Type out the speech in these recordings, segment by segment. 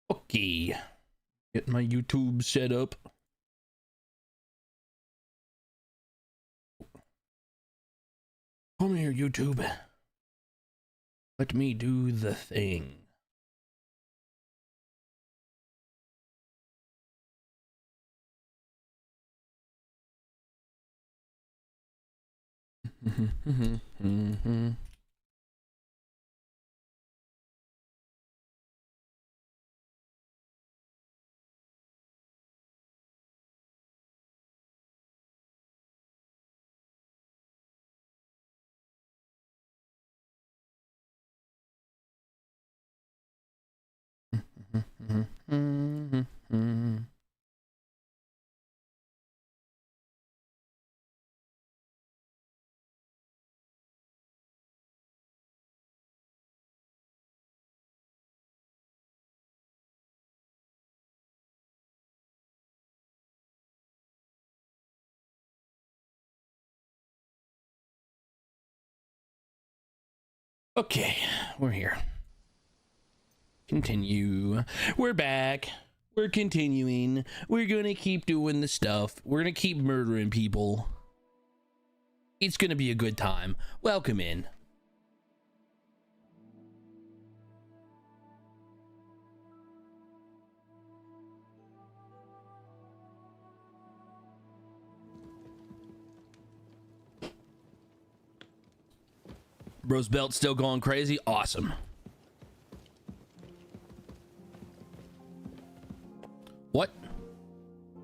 Okay, get my YouTube set up. Come here, YouTube. Let me do the thing. Okay, we're here. Continue. We're back. We're continuing. We're gonna keep doing the stuff. We're gonna keep murdering people. It's gonna be a good time. Welcome in. Bro's belt still going crazy. Awesome. What?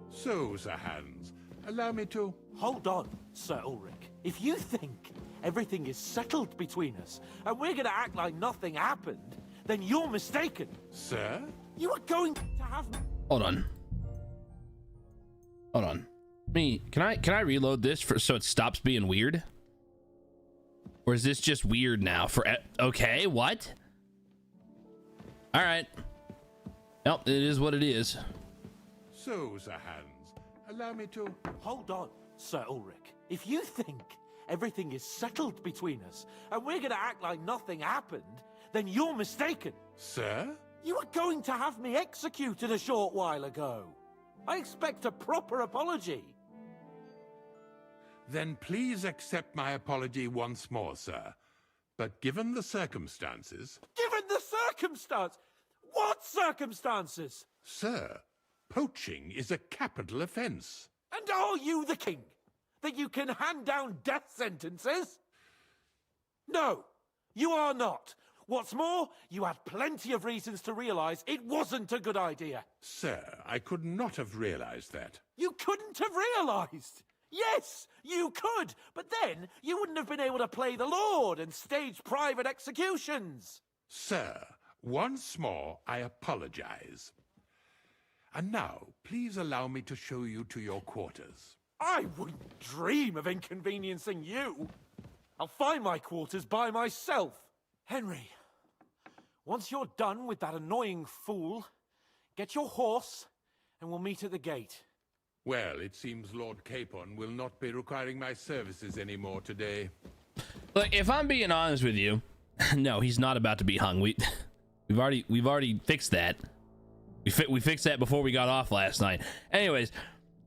So, Sir Hans, allow me to... Hold on, Sir Ulrich. If you think everything is settled between us, and we're gonna act like nothing happened, then you're mistaken. Sir? You are going to have... Hold on. Hold on. Can I reload this so it stops being weird? Or is this just weird now for... Okay, what? All right. Nope, it is what it is. So, Sir Hans, allow me to... Hold on, Sir Ulrich. If you think everything is settled between us, and we're gonna act like nothing happened, then you're mistaken. Sir? You were going to have me executed a short while ago. I expect a proper apology. Then please accept my apology once more, sir. But given the circumstances... Given the circumstance? What circumstances? Sir, poaching is a capital offense. And are you the king? That you can hand down death sentences? No, you are not. What's more, you had plenty of reasons to realize it wasn't a good idea. Sir, I could not have realized that. You couldn't have realized. Yes, you could, but then you wouldn't have been able to play the Lord and stage private executions. Sir, once more, I apologize. And now, please allow me to show you to your quarters. I wouldn't dream of inconveniencing you. I'll find my quarters by myself. Henry, once you're done with that annoying fool, get your horse and we'll meet at the gate. Well, it seems Lord Capon will not be requiring my services anymore today. Look, if I'm being honest with you, no, he's not about to be hung. We've already fixed that. We fixed that before we got off last night. Anyways,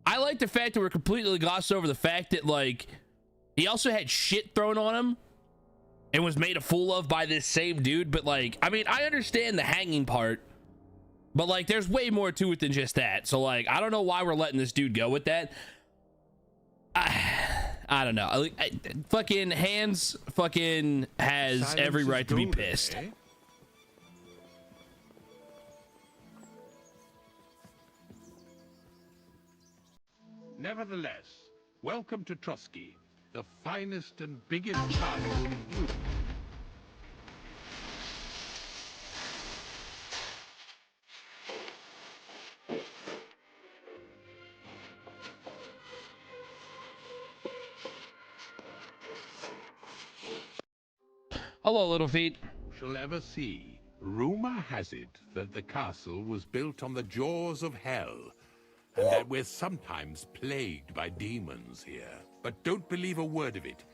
I like the fact that we're completely glossed over the fact that, like, he also had shit thrown on him and was made a fool of by this same dude. But, like, I mean, I understand the hanging part, but, like, there's way more to it than just that. So, like, I don't know why we're letting this dude go with that. I don't know. Fucking Hans fucking has Silence every is right to be golden, pissed. eh? Nevertheless, welcome to Trotsky, the finest and biggest castle in Europe. Hello, little feet. Shall ever see. Rumor has it that the castle was built on the jaws of hell, and that we're sometimes plagued by demons here. But don't believe a word of it.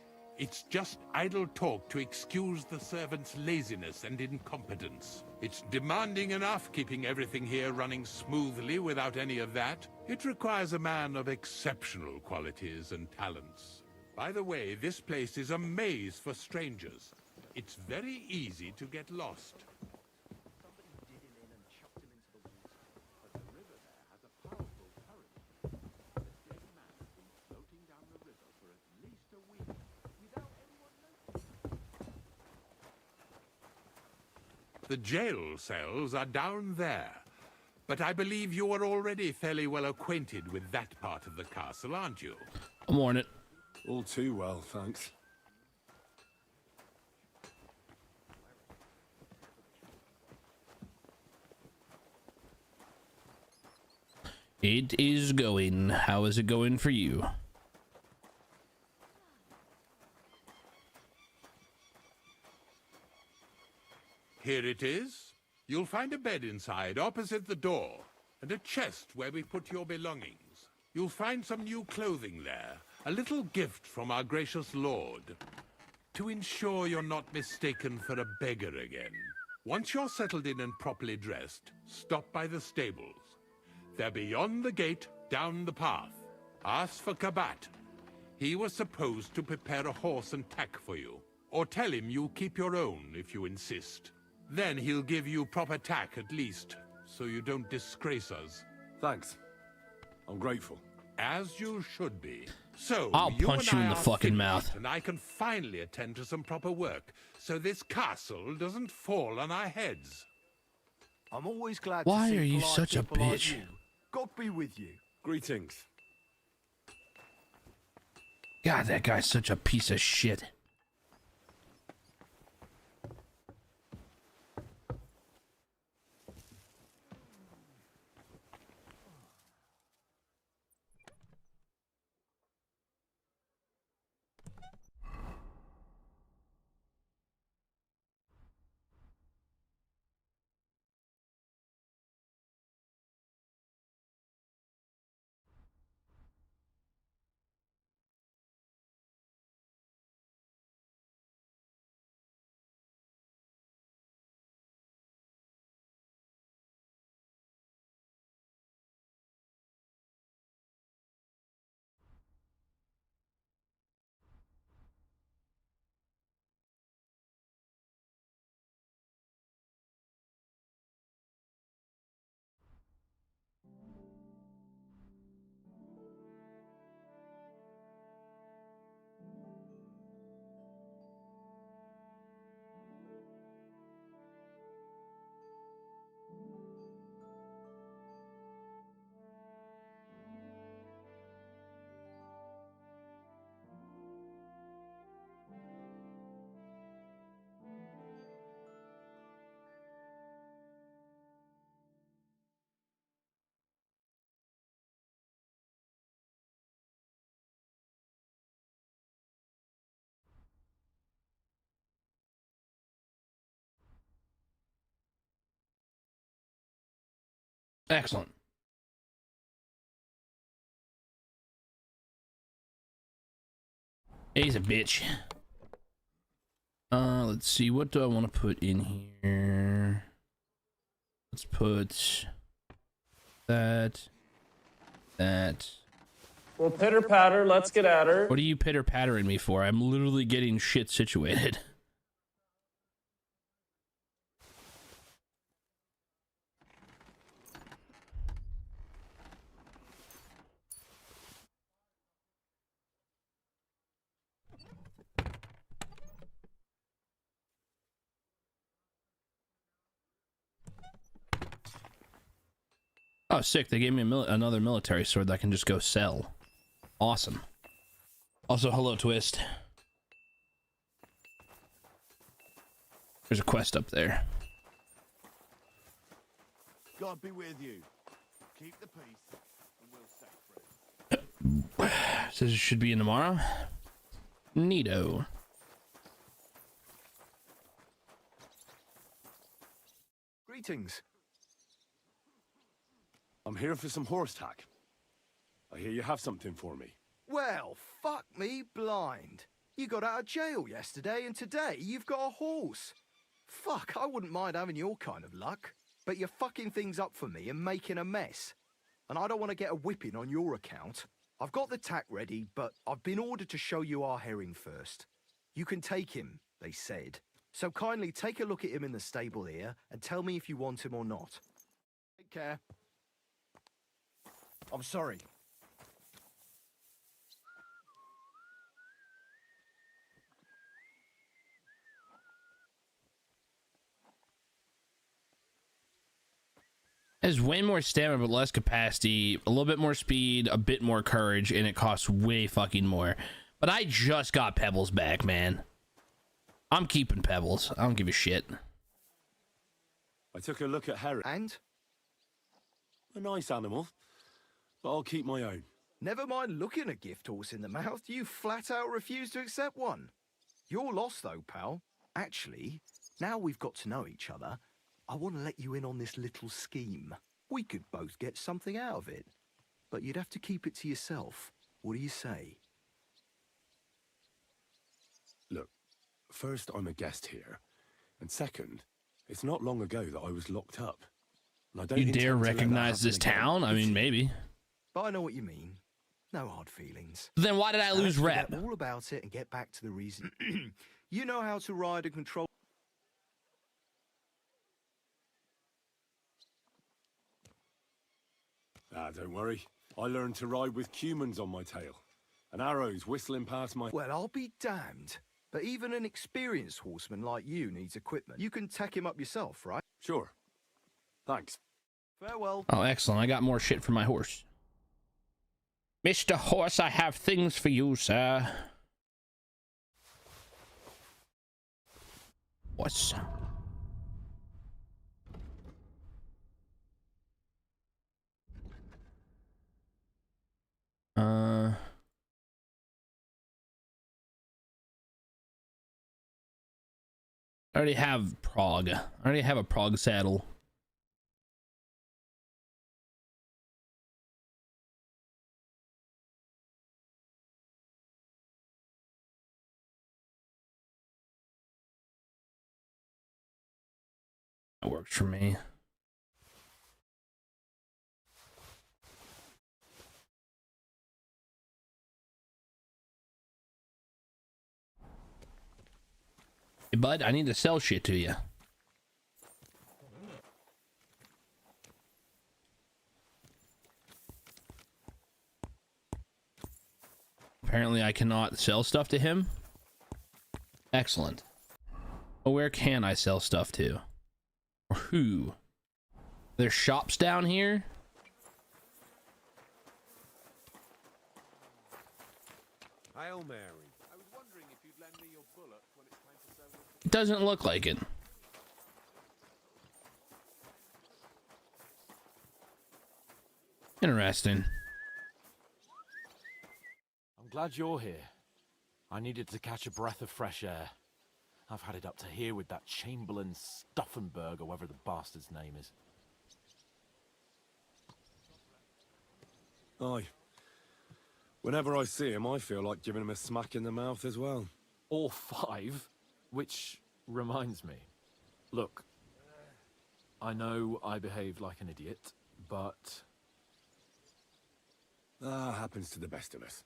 It's just idle talk to excuse the servants' laziness and incompetence. It's demanding enough keeping everything here running smoothly without any of that. It requires a man of exceptional qualities and talents. By the way, this place is a maze for strangers. It's very easy to get lost. The jail cells are down there, but I believe you are already fairly well acquainted with that part of the castle, aren't you? I'm on it. All too well, thanks. It is going. How is it going for you? Here it is. You'll find a bed inside, opposite the door, and a chest where we put your belongings. You'll find some new clothing there, a little gift from our gracious lord, to ensure you're not mistaken for a beggar again. Once you're settled in and properly dressed, stop by the stables. They're beyond the gate, down the path. Ask for Kabat. He was supposed to prepare a horse and tack for you, or tell him you'll keep your own if you insist. Then he'll give you proper tack at least, so you don't disgrace us. Thanks. I'm grateful. As you should be. So, I'll punch you in the fucking mouth. And I can finally attend to some proper work, so this castle doesn't fall on our heads. I'm always glad Why to see are you polite such a people like bitch? you. God be with you. Greetings. God, that guy's such a piece of shit. Excellent. He's a bitch. Let's see. What do I want to put in here? Let's put that. Well, pitter patter, let's get at her. What are you pitter pattering me for? I'm literally getting shit situated. Oh, sick. They gave me another military sword that I can just go sell. Awesome. Also, hello, Twist. There's a quest up there. God be with you. Keep the peace, and we'll set free. Says it should be in tomorrow. Neato. Greetings. I'm here for some horse tack. I hear you have something for me. Well, fuck me blind. You got out of jail yesterday, and today you've got a horse. Fuck, I wouldn't mind having your kind of luck. But you're fucking things up for me and making a mess. And I don't want to get a whipping on your account. I've got the tack ready, but I've been ordered to show you our herring first. You can take him, they said. So kindly take a look at him in the stable here and tell me if you want him or not. Take care. I'm sorry. Has way more stamina but less capacity, a little bit more speed, a bit more courage, and it costs way fucking more. But I just got Pebbles back, man. I'm keeping Pebbles. I don't give a shit. I took a look at Herring. And? A nice animal, but I'll keep my own. Never mind looking a gift horse in the mouth, you flat out refuse to accept one. You're lost though, pal. Actually, now we've got to know each other, I want to let you in on this little scheme. We could both get something out of it. But you'd have to keep it to yourself. What do you say? Look, first, I'm a guest here. And second, it's not long ago that I was locked up. And I don't You intend dare to let that recognize this happen again. town? I mean, maybe. But I know what you mean. No hard feelings. Then why did I lose Let's forget rep? all about it and get back to the reason. You know how to ride and control. Ah, don't worry. I learned to ride with cumans on my tail. And arrows whistling past my... Well, I'll be damned. But even an experienced horseman like you needs equipment. You can tack him up yourself, right? Sure. Thanks. Farewell. Oh, excellent. I got more shit for my horse. Mr. Horse, I have things for you, sir. What's... I already have Prague. I already have a Prague saddle. That works for me. Hey, bud, I need to sell shit to you. Apparently, I cannot sell stuff to him. Excellent. Well, where can I sell stuff to? Or who? There's shops down here? Hail Mary. I was wondering if you'd lend me your bullet when it's time to sell. It doesn't look like it. Interesting. I'm glad you're here. I needed to catch a breath of fresh air. I've had it up to here with that Chamberlain Stuffenberg, or whatever the bastard's name is. Aye. Whenever I see him, I feel like giving him a smack in the mouth as well. Or 5, which reminds me. Look, I know I behaved like an idiot, but... Ah, happens to the best of us.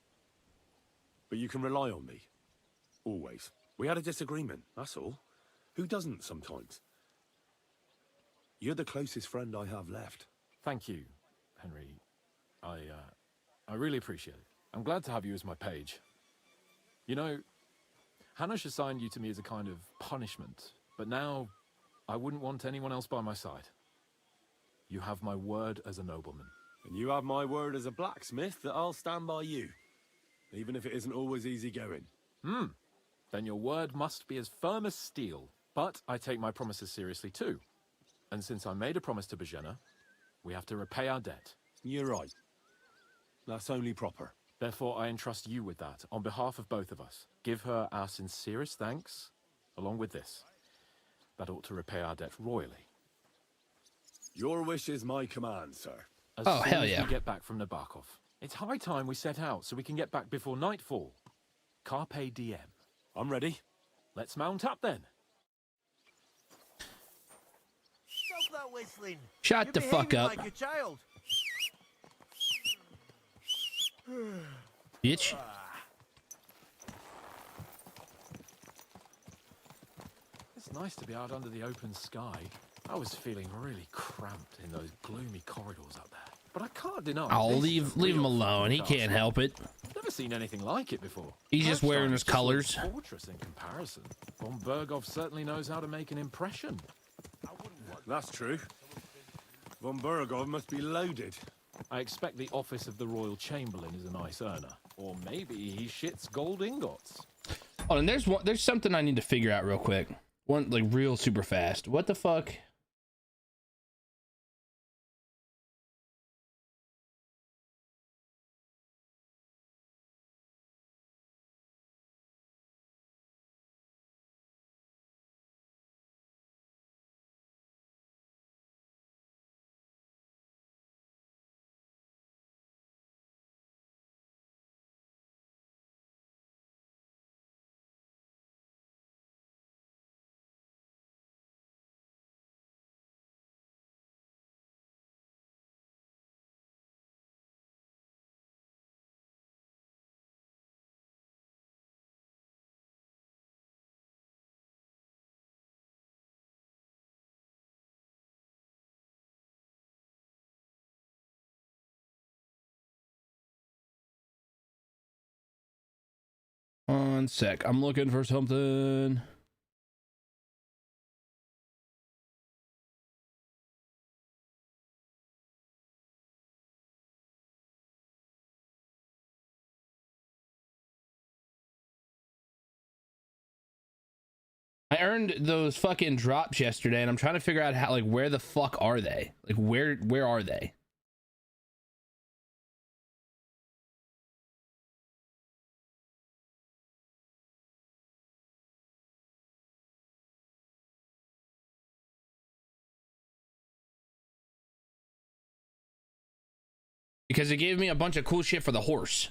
But you can rely on me. Always. We had a disagreement, that's all. Who doesn't sometimes? You're the closest friend I have left. Thank you, Henry. I really appreciate it. I'm glad to have you as my page. You know, Hanush assigned you to me as a kind of punishment, but now I wouldn't want anyone else by my side. You have my word as a nobleman. And you have my word as a blacksmith that I'll stand by you. Even if it isn't always easy going. Then your word must be as firm as steel. But I take my promises seriously too. And since I made a promise to Bajena, we have to repay our debt. You're right. That's only proper. Therefore, I entrust you with that, on behalf of both of us. Give her our sincerest thanks, along with this. That ought to repay our debt royally. Your wish is my command, sir. As Oh, soon hell as yeah. we get back from Nabokov. It's high time we set out so we can get back before nightfall. Carpe diem. I'm ready. Let's mount up then. Stop that whistling. Shut You're the fuck behaving up, like a child. bitch. It's nice to be out under the open sky. I was feeling really cramped in those gloomy corridors up there. But I can't deny. I'll this leave is a him real alone. He fucking can't castle. help it. Never seen anything like it before. He's just wearing his Herstein's just colors. like a fortress in comparison. Von Berghoff certainly knows how to make an impression. That's true. Von Berghoff must be loaded. I expect the office of the Royal Chamberlain is a nice earner. Or maybe he shits gold ingots. Oh, and there's something I need to figure out real quick. One, like, real super fast. What the fuck? One sec. I'm looking for something. I earned those fucking drops yesterday, and I'm trying to figure out how, like, where the fuck are they? Like, where are they? Because it gave me a bunch of cool shit for the horse.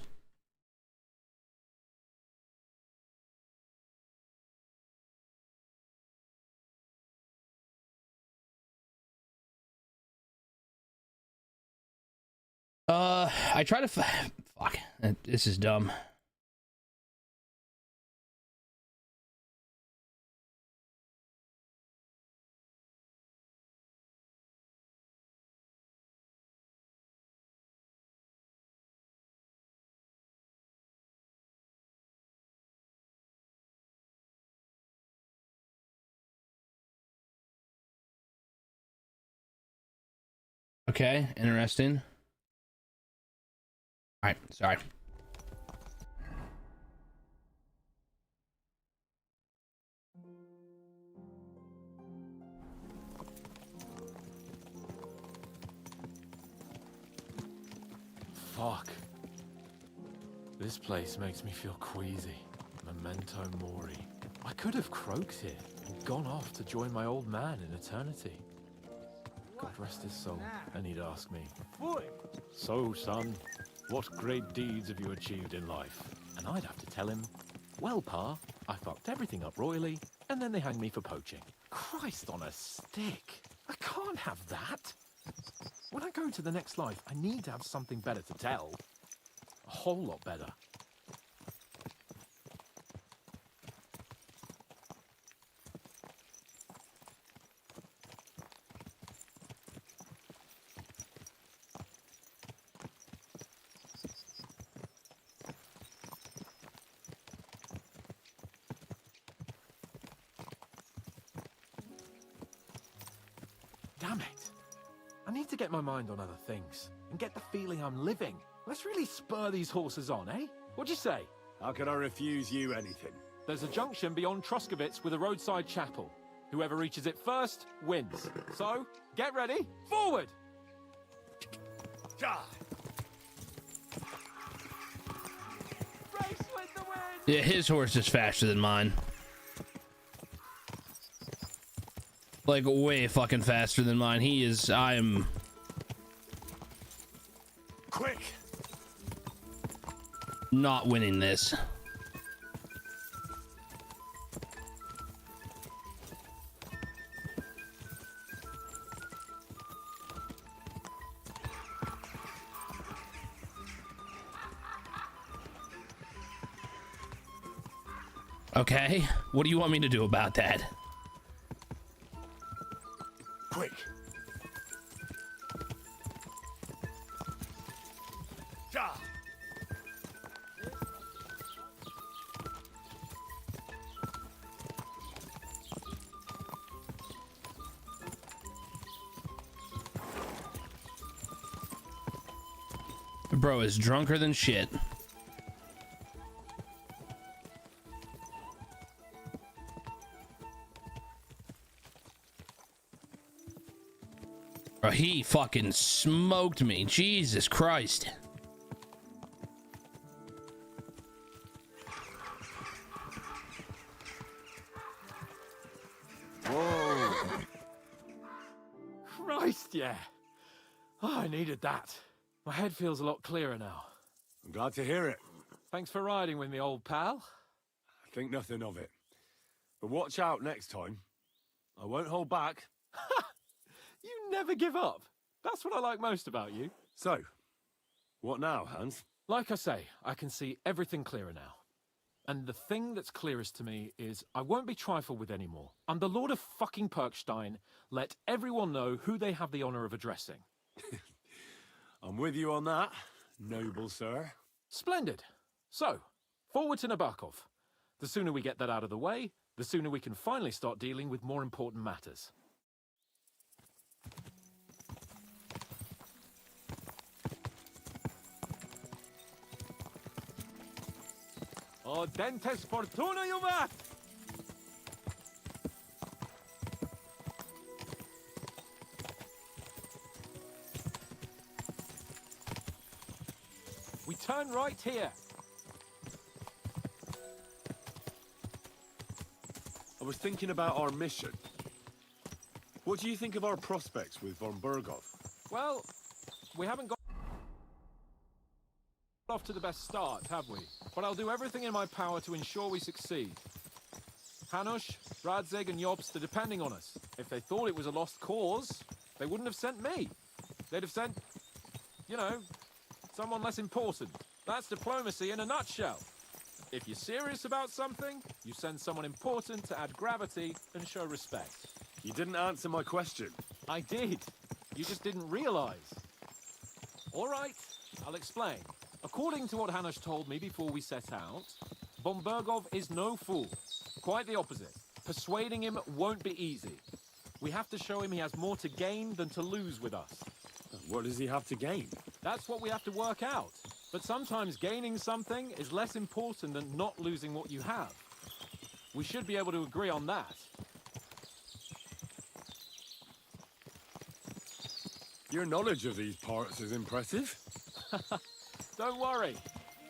I try to fuck. This is dumb. Okay, interesting. All right, sorry. Fuck. This place makes me feel queasy. Memento mori. I could have croaked here and gone off to join my old man in eternity. God rest his soul, and he'd ask me, "So, son, what great deeds have you achieved in life?" And I'd have to tell him, "Well, Pa, I fucked everything up royally, and then they hanged me for poaching." Christ on a stick. I can't have that. When I go to the next life, I need to have something better to tell. A whole lot better. Damn it. I need to get my mind on other things and get the feeling I'm living. Let's really spur these horses on, eh? What'd you say? How could I refuse you anything? There's a junction beyond Troskovitz with a roadside chapel. Whoever reaches it first wins. So, get ready. Forward! Race with the wind! Yeah, his horse is faster than mine. Like, way fucking faster than mine. He is, I'm... Quick! not winning this. Okay, what do you want me to do about that? Quick. Ja. Bro is drunker than shit. Bro, he fucking smoked me. Jesus Christ. Whoa. Christ, yeah. Oh, I needed that. My head feels a lot clearer now. I'm glad to hear it. Thanks for riding with me, old pal. Think nothing of it. But watch out next time. I won't hold back. You never give up. That's what I like most about you. So, what now, Hans? Like I say, I can see everything clearer now. And the thing that's clearest to me is I won't be trifled with anymore. I'm the Lord of fucking Perkstein. Let everyone know who they have the honor of addressing. I'm with you on that, noble sir. Splendid. So, forward to Nabokov. The sooner we get that out of the way, the sooner we can finally start dealing with more important matters. O dentes fortuna juvat! We turn right here. I was thinking about our mission. What do you think of our prospects with von Berghoff? Well, we haven't got off to the best start, have we? But I'll do everything in my power to ensure we succeed. Hanush, Radzig, and Jobst are depending on us. If they thought it was a lost cause, they wouldn't have sent me. They'd have sent, you know, someone less important. That's diplomacy in a nutshell. If you're serious about something, you send someone important to add gravity and show respect. You didn't answer my question. I did. You just didn't realize. All right, I'll explain. According to what Hanush told me before we set out, von Berghoff is no fool. Quite the opposite. Persuading him won't be easy. We have to show him he has more to gain than to lose with us. What does he have to gain? That's what we have to work out. But sometimes gaining something is less important than not losing what you have. We should be able to agree on that. Your knowledge of these parts is impressive. Don't worry.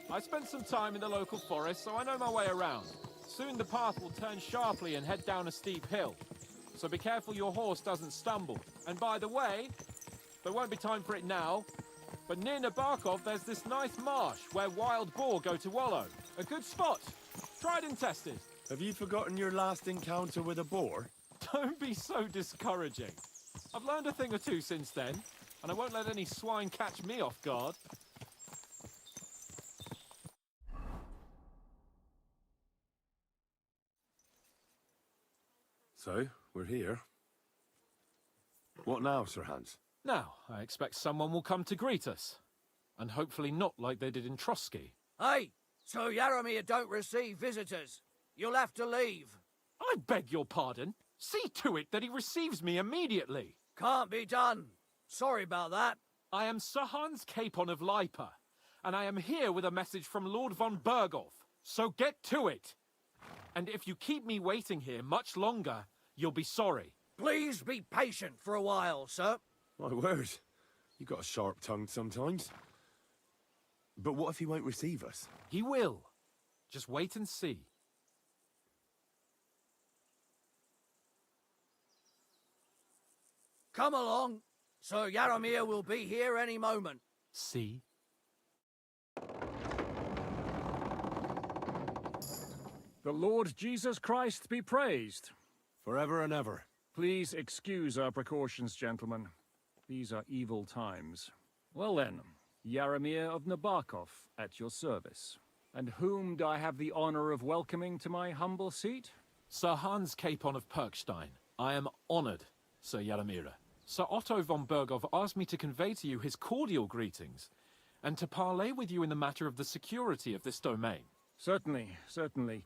I spent some time in the local forest, so I know my way around. Soon the path will turn sharply and head down a steep hill. So be careful your horse doesn't stumble. And by the way, there won't be time for it now, but near Nabokov there's this nice marsh where wild boar go to wallow. A good spot. Tried and tested. Have you forgotten your last encounter with a boar? Don't be so discouraging. I've learned a thing or two since then, and I won't let any swine catch me off guard. So, we're here. What now, Sir Hans? Now, I expect someone will come to greet us. And hopefully not like they did in Trotsky. Hey, so Yaramir don't receive visitors. You'll have to leave. I beg your pardon. See to it that he receives me immediately. Can't be done. Sorry about that. I am Sir Hans Capon of Lipa, and I am here with a message from Lord von Berghoff. So get to it. And if you keep me waiting here much longer, you'll be sorry. Please be patient for a while, sir. My word. You got a sharp tongue sometimes. But what if he won't receive us? He will. Just wait and see. Come along. Sir Yaramir will be here any moment. See? The Lord Jesus Christ be praised. Forever and ever. Please excuse our precautions, gentlemen. These are evil times. Well then, Yaramir of Nabokov at your service. And whom do I have the honor of welcoming to my humble seat? Sir Hans Capon of Perkstein. I am honored, Sir Yaromira. Sir Otto von Berghoff asked me to convey to you his cordial greetings, and to parley with you in the matter of the security of this domain. Certainly, certainly.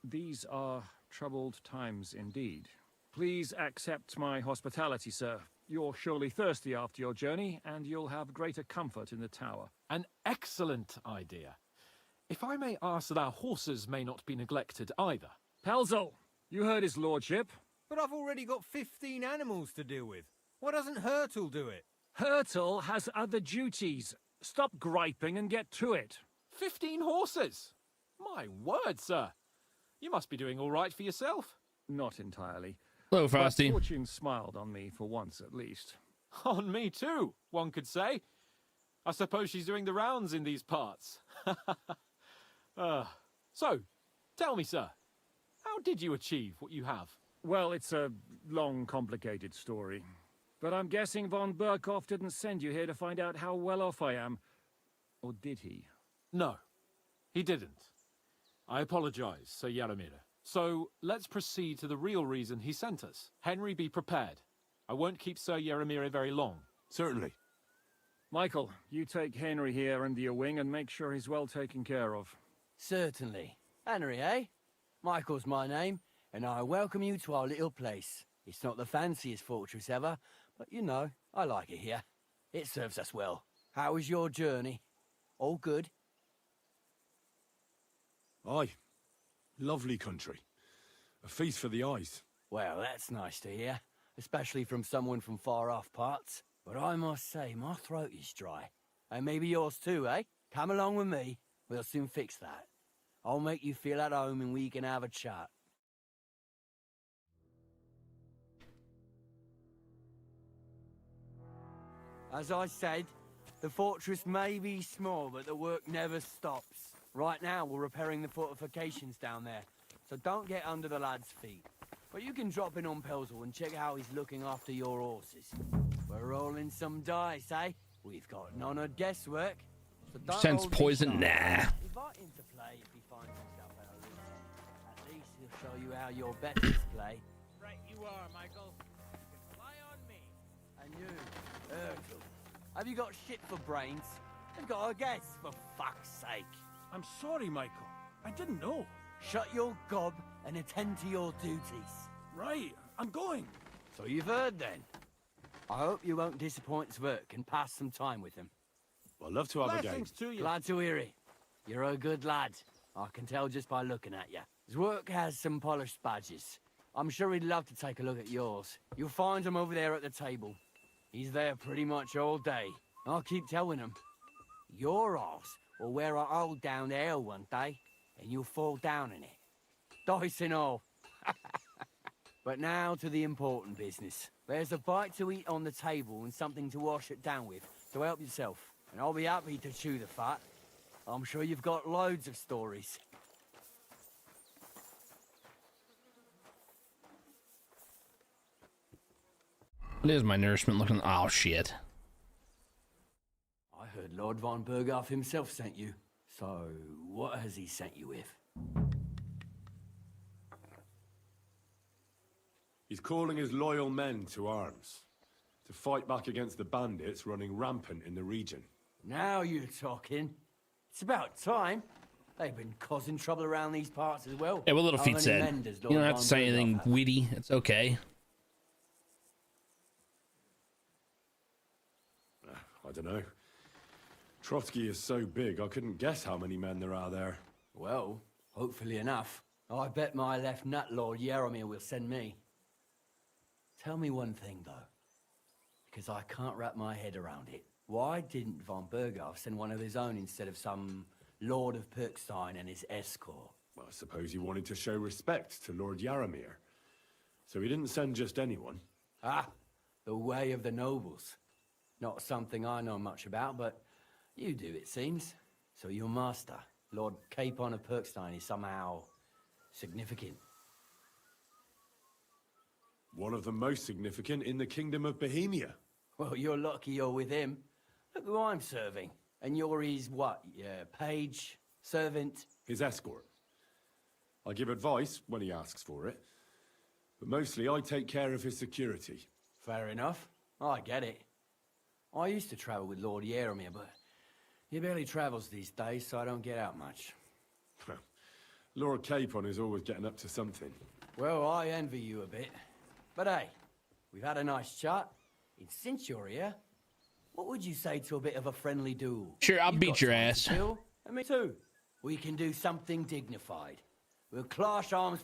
These are troubled times indeed. Please accept my hospitality, sir. You're surely thirsty after your journey, and you'll have greater comfort in the tower. An excellent idea. If I may ask that our horses may not be neglected either. Pelzel, you heard his lordship. But I've already got 15 animals to deal with. Why doesn't Hurtle do it? Hurtle has other duties. Stop griping and get to it. 15 horses? My word, sir. You must be doing all right for yourself. Not entirely. Hello, Frosty. But fortune smiled on me for once at least. On me too, one could say. I suppose she's doing the rounds in these parts. So, tell me, sir, how did you achieve what you have? Well, it's a long, complicated story. But I'm guessing von Berghoff didn't send you here to find out how well off I am. Or did he? No, he didn't. I apologize, Sir Yaromira. So, let's proceed to the real reason he sent us. Henry, be prepared. I won't keep Sir Yaromira very long. Certainly. Michael, you take Henry here under your wing and make sure he's well taken care of. Certainly. Henry, eh? Michael's my name, and I welcome you to our little place. It's not the fanciest fortress ever, but you know, I like it here. It serves us well. How was your journey? All good? Aye. Lovely country. A feast for the eyes. Well, that's nice to hear, especially from someone from far-off parts. But I must say, my throat is dry. And maybe yours too, eh? Come along with me. We'll soon fix that. I'll make you feel at home and we can have a chat. As I said, the fortress may be small, but the work never stops. Right now, we're repairing the fortifications down there, so don't get under the lad's feet. But you can drop in on Pelzel and check how he's looking after your horses. We're rolling some dice, eh? We've got none of guesswork, so don't Sense hold me poison? sharp. Nah. Invite him to play if he finds himself at a loose end. At least he'll show you how your betters play. Right you are, Michael. You can fly on me. And you, Urkel, have you got shit for brains? You've got a guess, for fuck's sake. I'm sorry, Michael. I didn't know. Shut your gob and attend to your duties. Right, I'm going. So you've heard then. I hope you won't disappoint Zwerk and pass some time with him. I'd love to have a game. to you. Glad to hear it. You're a good lad. I can tell just by looking at you. Zwerk has some polished badges. I'm sure he'd love to take a look at yours. You'll find him over there at the table. He's there pretty much all day. I'll keep telling him. Your arse will wear a hole down there one day, and you'll fall down in it. Dice and all. But now to the important business. There's a bite to eat on the table and something to wash it down with, so help yourself. And I'll be happy to chew the fat. I'm sure you've got loads of stories. What is my nourishment looking? Oh, shit. I heard Lord von Berghoff himself sent you. So, what has he sent you with? He's calling his loyal men to arms. To fight back against the bandits running rampant in the region. Now you're talking. It's about time. They've been causing trouble around these parts as well. Yeah, what Little How Feet many said. men does You Lord don't have von to say Berghoff anything have? witty. It's okay. I don't know. Trotsky is so big, I couldn't guess how many men there are there. Well, hopefully enough. I bet my left nut Lord Yaromir will send me. Tell me one thing, though, because I can't wrap my head around it. Why didn't von Berghoff send one of his own instead of some Lord of Perkstein and his escort? Well, I suppose he wanted to show respect to Lord Yaromir. So he didn't send just anyone. Ah, the way of the nobles. Not something I know much about, but you do, it seems. So your master, Lord Capon of Perkstein, is somehow significant. One of the most significant in the Kingdom of Bohemia. Well, you're lucky you're with him. Look who I'm serving. And you're his, what, page? Servant. His escort. I give advice when he asks for it, but mostly I take care of his security. Fair enough. I get it. I used to travel with Lord Yeremir, but he barely travels these days, so I don't get out much. Lord Capon is always getting up to something. Well, I envy you a bit. But hey, we've had a nice chat. And since you're here, what would you say to a bit of a friendly duel? Sure, I'll You've beat got your time to ass. kill, and me too. We can do something dignified. We'll clash arms.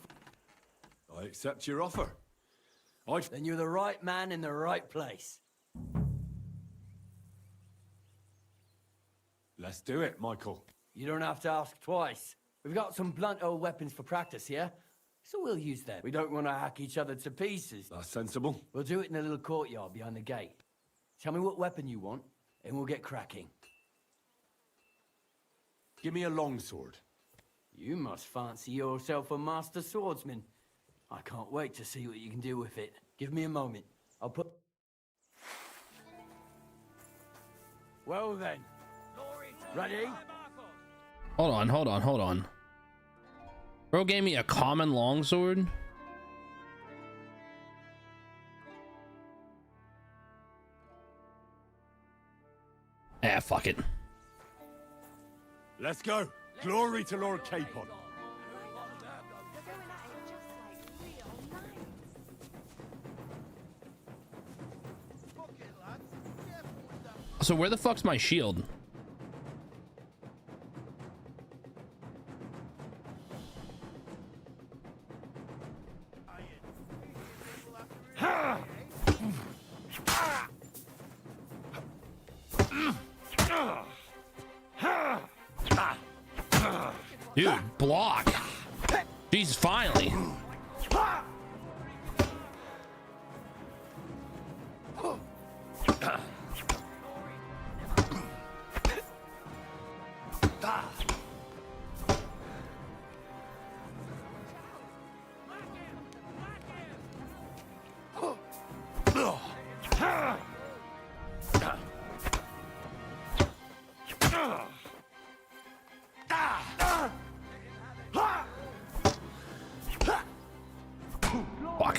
I accept your offer. Then you're the right man in the right place. Let's do it, Michael. You don't have to ask twice. We've got some blunt old weapons for practice here, so we'll use them. We don't want to hack each other to pieces. That's sensible. We'll do it in the little courtyard behind the gate. Tell me what weapon you want, and we'll get cracking. Give me a longsword. You must fancy yourself a master swordsman. I can't wait to see what you can do with it. Give me a moment. I'll put... Well then. Ready? Hold on. Bro gave me a common longsword. Ah, fuck it. Let's go. Glory to Lord Capon. They're going at it just like real knights. So where the fuck's my shield? Dude, block. Jesus, finally. Fuck.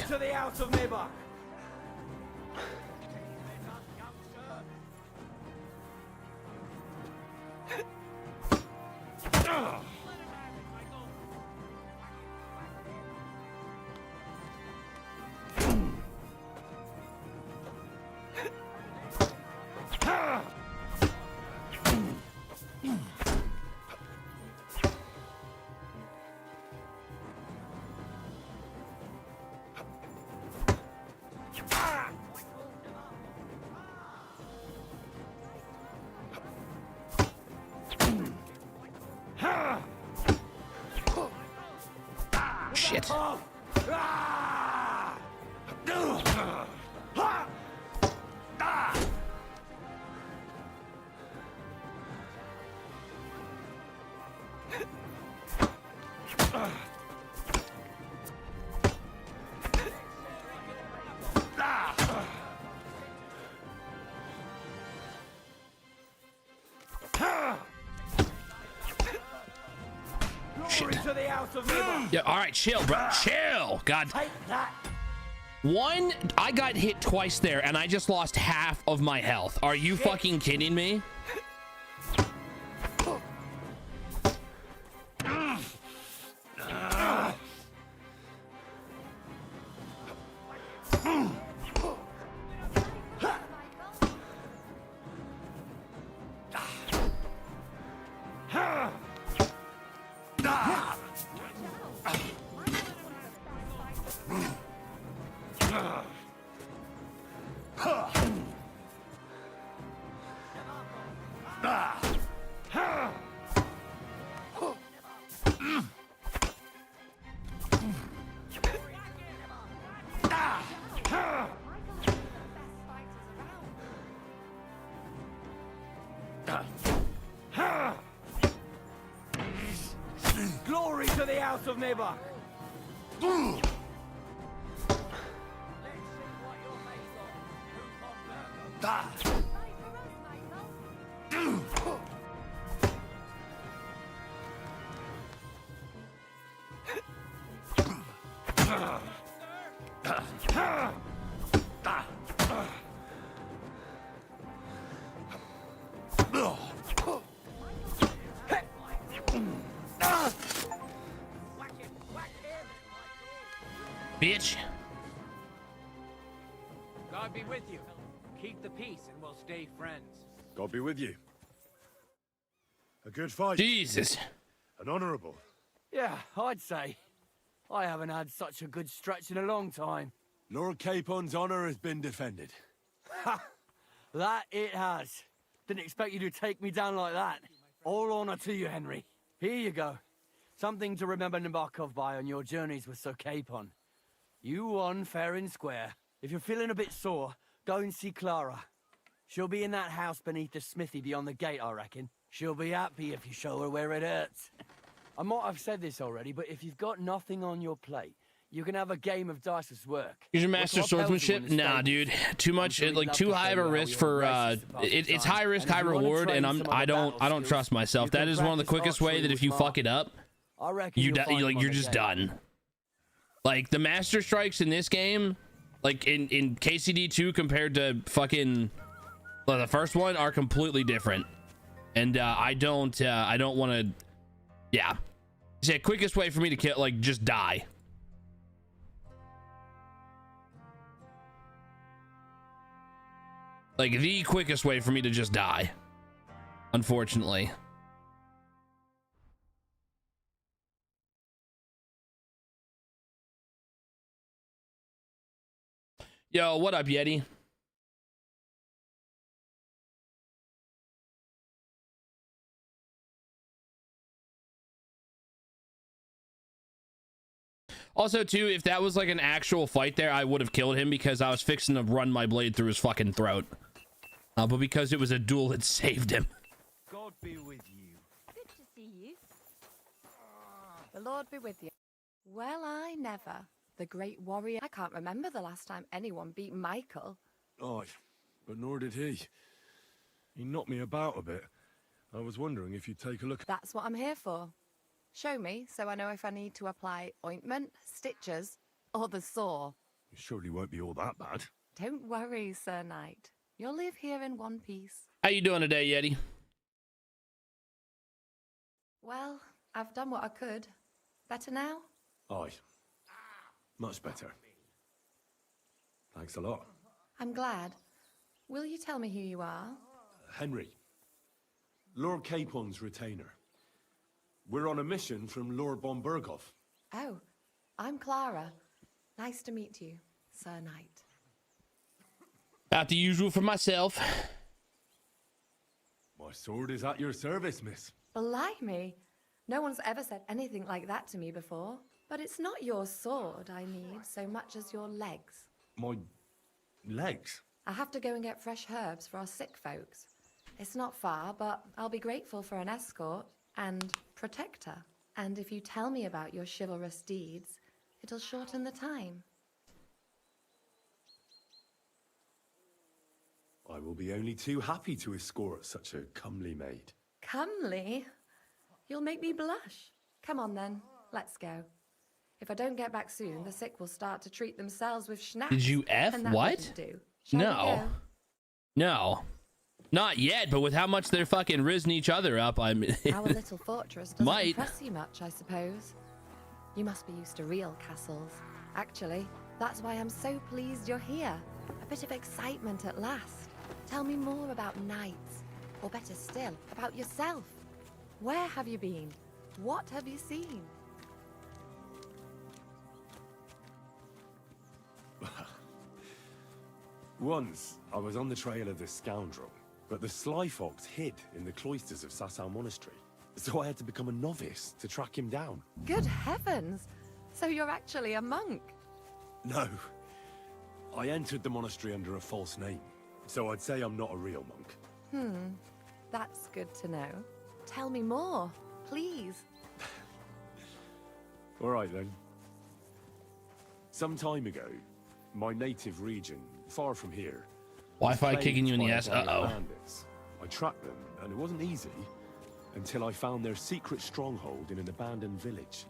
To the house of Nibok. Shit. Shit. To the house of Nibok. Yeah, all right, chill, bro. Chill. God. Take that. One, I got hit twice there, and I just lost half of my health. Are you fucking kidding me? Glory to the house of Nibok. bitch. God be with you. Keep the peace and we'll stay friends. God be with you. A good fight. Jesus. An honourable. Yeah, I'd say. I haven't had such a good stretch in a long time. Lord Capon's honour has been defended. Ha! That it has. Didn't expect you to take me down like that. All honour to you, Henry. Here you go. Something to remember Nabokov by on your journeys with Sir Capon. You won fair and square. If you're feeling a bit sore, go and see Clara. She'll be in that house beneath the smithy beyond the gate, I reckon. She'll be happy if you show her where it hurts. I might have said this already, but if you've got nothing on your plate, you can have a game of dice's work. Use your master swordsmanship? Nah, dude. Too much, like too high of a risk for. It's high risk, high reward, and I don't trust myself. That is one of the quickest way that if you fuck it up, you're just done. Like the master strikes in this game, like in KCD 2 compared to fucking the first one, are completely different, and I don't want to. Yeah, it's the quickest way for me to kill, like, just die. Like the quickest way for me to just die, unfortunately. Yo, what up, Yeti? Also, too, if that was like an actual fight there, I would have killed him because I was fixing to run my blade through his fucking throat. But because it was a duel, it saved him. God be with you. Good to see you. The Lord be with you. Well, I never. The great warrior. I can't remember the last time anyone beat Michael. Aye, but nor did he. He knocked me about a bit. I was wondering if you'd take a look. That's what I'm here for. Show me, so I know if I need to apply ointment, stitches, or the saw. It surely won't be all that bad. Don't worry, Sir Knight. You'll live here in one piece. How you doing today, Yeti? Well, I've done what I could. Better now? Aye. Much better. Thanks a lot. I'm glad. Will you tell me who you are? Henry. Lord Capon's retainer. We're on a mission from Lord Bombergov. Oh, I'm Clara. Nice to meet you, Sir Knight. About the usual for myself. My sword is at your service, miss. Blimey. No one's ever said anything like that to me before. But it's not your sword I need so much as your legs. My legs? I have to go and get fresh herbs for our sick folks. It's not far, but I'll be grateful for an escort and protector. And if you tell me about your chivalrous deeds, it'll shorten the time. I will be only too happy to escort such a comely maid. Comely? You'll make me blush. Come on then, let's go. If I don't get back soon, the sick will start to treat themselves with schnapps. Did you F? And that What? wouldn't do. Shall we No. go? No. Not yet, but with how much they're fucking risen each other up, I'm... Our little fortress doesn't Might. impress you much, I suppose. You must be used to real castles. Actually, that's why I'm so pleased you're here. A bit of excitement at last. Tell me more about knights, or better still, about yourself. Where have you been? What have you seen? Once, I was on the trail of this scoundrel, but the sly fox hid in the cloisters of Sasau Monastery. So I had to become a novice to track him down. Good heavens! So you're actually a monk? No. I entered the monastery under a false name, so I'd say I'm not a real monk. That's good to know. Tell me more, please. All right, then. Some time ago, my native region, far from here... Wi-Fi was kicking you in the plagued ass. by a gang of Uh-oh. bandits. I tracked them, and it wasn't easy, until I found their secret stronghold in an abandoned village.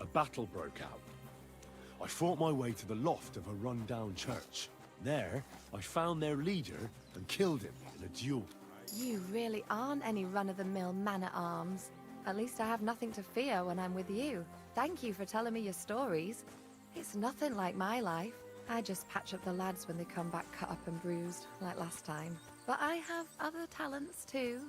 A battle broke out. I fought my way to the loft of a run-down church. There, I found their leader and killed him in a duel. You really aren't any run-of-the-mill man-at-arms. At least I have nothing to fear when I'm with you. Thank you for telling me your stories. It's nothing like my life. I just patch up the lads when they come back cut up and bruised, like last time. But I have other talents too.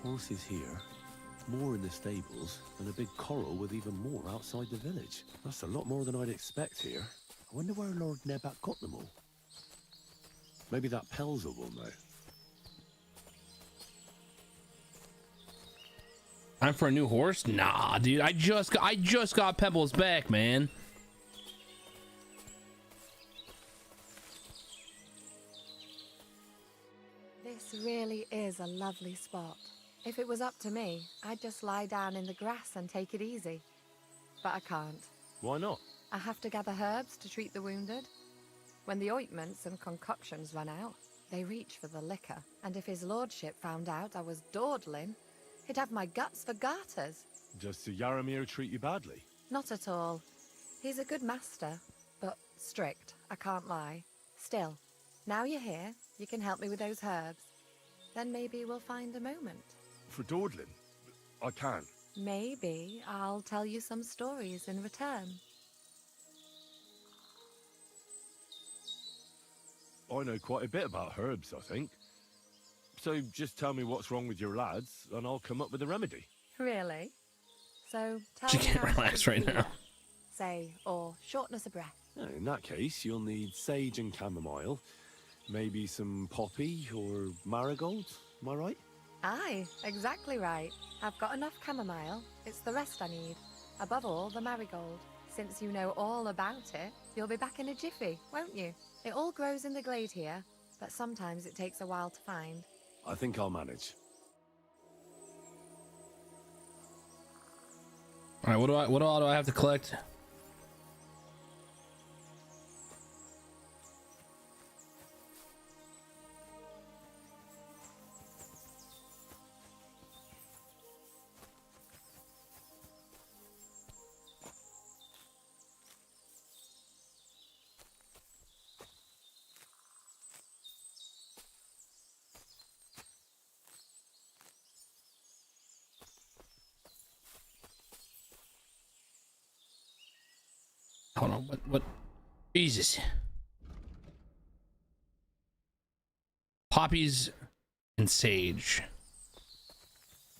Horses here, more in the stables, and a big corral with even more outside the village. That's a lot more than I'd expect here. I wonder where Lord Nebat got them all. Maybe that Pelzer will know. Time for a new horse? Nah, dude. I just got Pebbles back, man. This really is a lovely spot. If it was up to me, I'd just lie down in the grass and take it easy. But I can't. Why not? I have to gather herbs to treat the wounded. When the ointments and concoctions run out, they reach for the liquor. And if his lordship found out I was dawdling, he'd have my guts for garters. Does Sir Yaramir treat you badly? Not at all. He's a good master, but strict, I can't lie. Still, now you're here, you can help me with those herbs. Then maybe we'll find a moment. For dawdling? I can. Maybe I'll tell you some stories in return. I know quite a bit about herbs, I think. So just tell me what's wrong with your lads, and I'll come up with a remedy. Really? So tell She me can't how relax to right feel. now. Say, or shortness of breath. In that case, you'll need sage and chamomile, maybe some poppy or marigold, am I right? Aye, exactly right. I've got enough chamomile. It's the rest I need. Above all, the marigold. Since you know all about it, you'll be back in a jiffy, won't you? It all grows in the glade here, but sometimes it takes a while to find. I think I'll manage. All right, what all do I have to collect? Hold on, what? Jesus. Poppies and sage.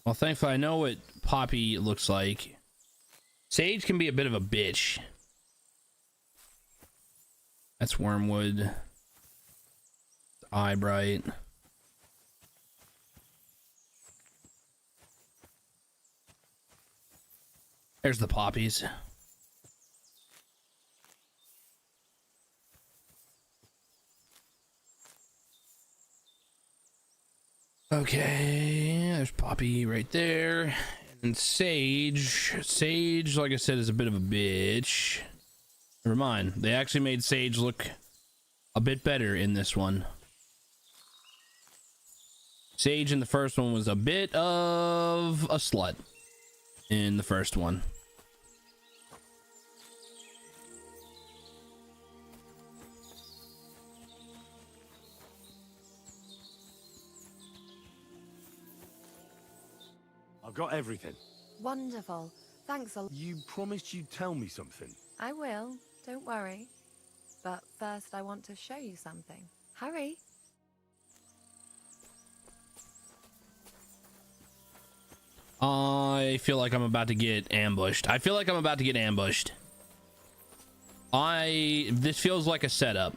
Well, thankfully I know what poppy looks like. Sage can be a bit of a bitch. That's wormwood. Eyebright. There's the poppies. Okay, there's poppy right there. And sage. Sage, like I said, is a bit of a bitch. Never mind. They actually made sage look a bit better in this one. Sage in the first one was a bit of a slut in the first one. I've got everything. Wonderful. Thanks a lot. You promised you'd tell me something. I will, don't worry. But first I want to show you something. Hurry. I feel like I'm about to get ambushed. This feels like a setup.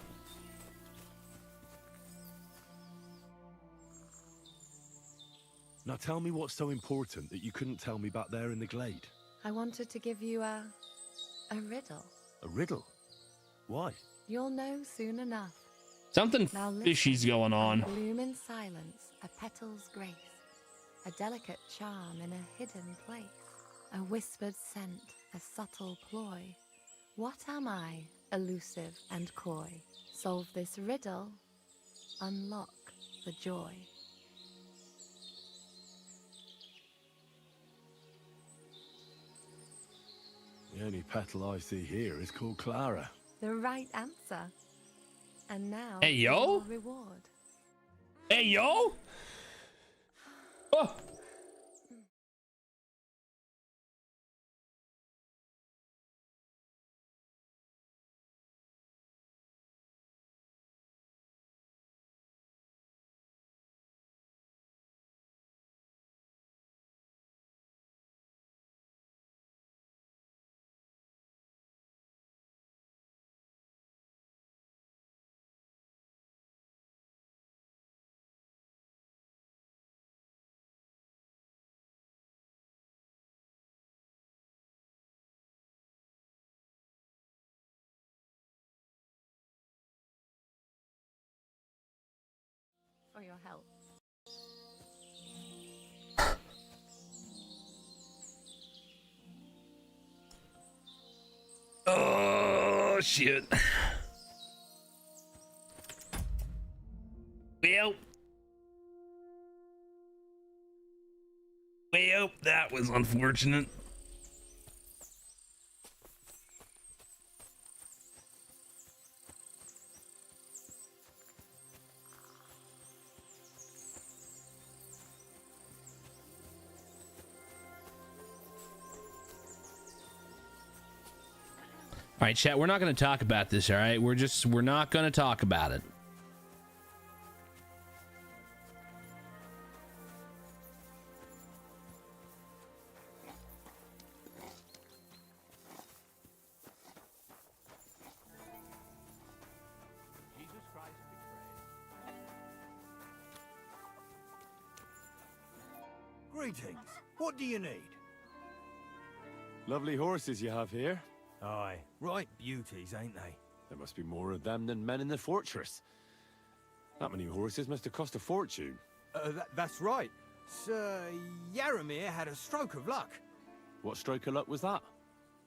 Now tell me what's so important that you couldn't tell me back there in the glade. I wanted to give you a riddle. A riddle? Why? You'll know soon enough. Something Now fishy's going on. Bloom in silence, a petal's grace, a delicate charm in a hidden place, a whispered scent, a subtle ploy. What am I, elusive and coy? Solve this riddle, unlock the joy. The only petal I see here is called Clara. The right answer. And now, Hey, yo? your reward. Hey, yo! Oh! For your help. Oh, shit. Well, that was unfortunate. All right, chat, we're not going to talk about this, all right? We're not going to talk about it. Greetings. What do you need? Lovely horses you have here. Aye, right beauties, ain't they? There must be more of them than men in the fortress. That many horses must have cost a fortune. That's right. Sir Yaramir had a stroke of luck. What stroke of luck was that?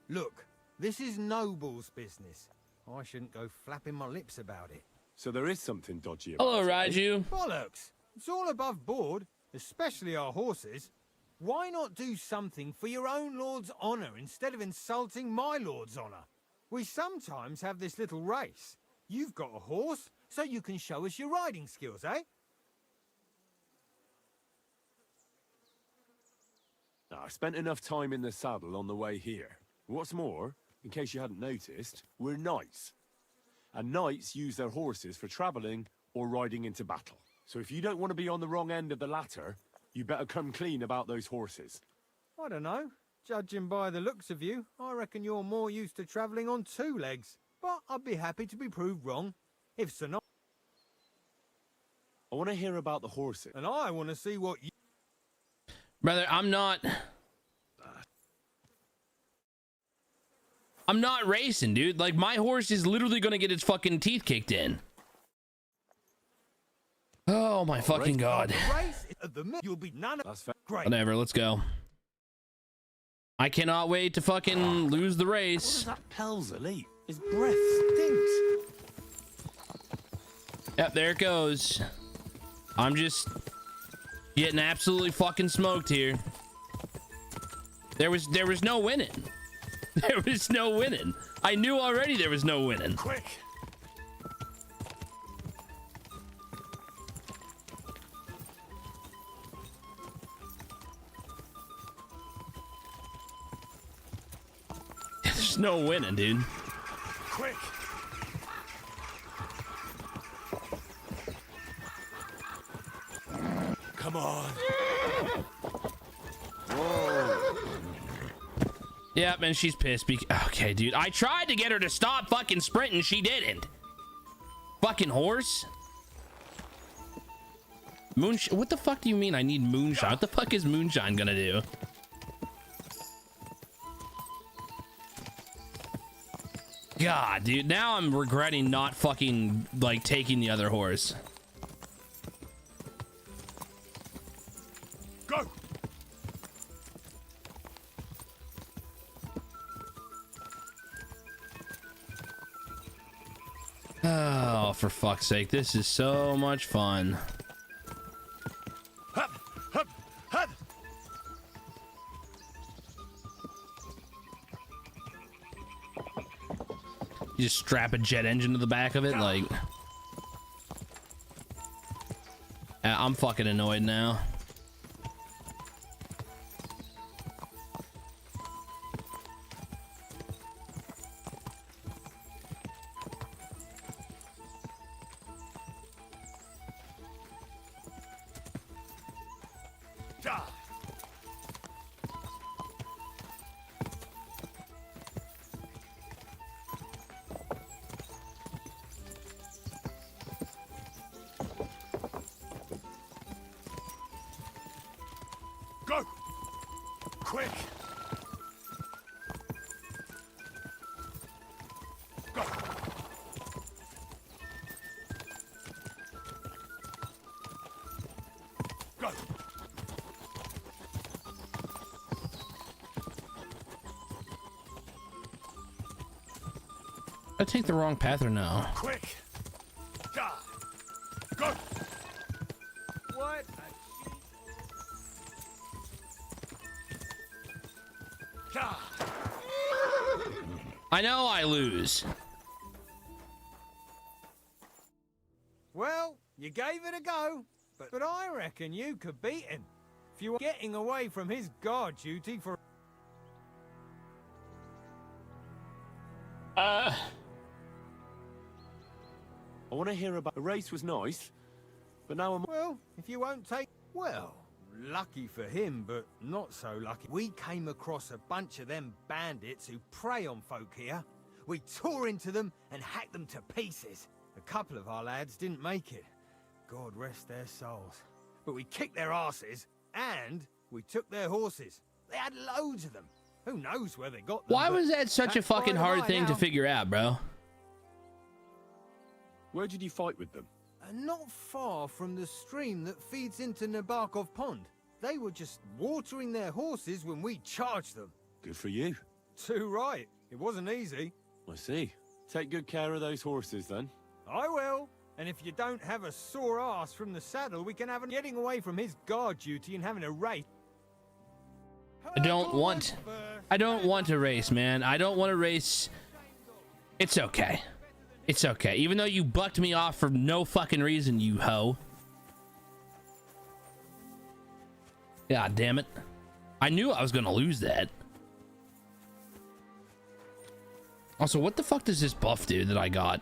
Look, this is Noble's business. I shouldn't go flapping my lips about it. So there is something dodgy about Hello, it, eh? Raiju. Bollocks! It's all above board, especially our horses. Why not do something for your own lord's honor instead of insulting my lord's honor? We sometimes have this little race. You've got a horse, so you can show us your riding skills, eh? Now, I spent enough time in the saddle on the way here. What's more, in case you hadn't noticed, we're knights. And knights use their horses for traveling or riding into battle. So if you don't want to be on the wrong end of the latter, you better come clean about those horses. I don't know. Judging by the looks of you, I reckon you're more used to travelling on two legs. But I'd be happy to be proved wrong. If so not. I want to hear about the horses. And I want to see what you... Brother, I'm not racing, dude. Like, my horse is literally gonna get its fucking teeth kicked in. Oh my fucking god. You'll be none of... That's fair. Great. Whatever, let's go. I cannot wait to fucking lose the race. What is that Pelzer eat? His breath stinks. Yep, there it goes. I'm just getting absolutely fucking smoked here. There was no winning. There was no winning. I knew already there was no winning. Quick. There's no winning, dude. Quick. Come on. Yep, and she's pissed. Okay, dude. I tried to get her to stop fucking sprinting. She didn't. Fucking horse. Moonshine. What the fuck do you mean I need moonshine? What the fuck is moonshine gonna do? God, dude. Now I'm regretting not fucking, like, taking the other horse. Go. Oh, for fuck's sake. This is so much fun. Hup, hup, hup. You just strap a jet engine to the back of it, like... I'm fucking annoyed now. Go! Quick! Go! Go! I take the wrong path or no? Quick! Go! Go! What? I know I lose. Well, you gave it a go, but I reckon you could beat him if you were getting away from his guard duty for. I want to hear about the race was nice, but now I'm. Well, if you won't take. Well, lucky for him, but not so lucky. We came across a bunch of them bandits who prey on folk here. We tore into them and hacked them to pieces. A couple of our lads didn't make it. God rest their souls. But we kicked their asses, and we took their horses. They had loads of them. Who knows where they got them? Why but was that such a that's fucking by the hard by thing to now. figure out, bro? Where did you fight with them? Not far from the stream that feeds into Nabokov Pond. They were just watering their horses when we charged them. Good for you. Too right. It wasn't easy. I see. Take good care of those horses then. I will. And if you don't have a sore ass from the saddle, we can have him getting away from his guard duty and having a race. I don't want to race, man. I don't want to race. It's okay. It's okay. Even though you bucked me off for no fucking reason, you hoe. God damn it. I knew I was gonna lose that. Also, what the fuck does this buff do that I got?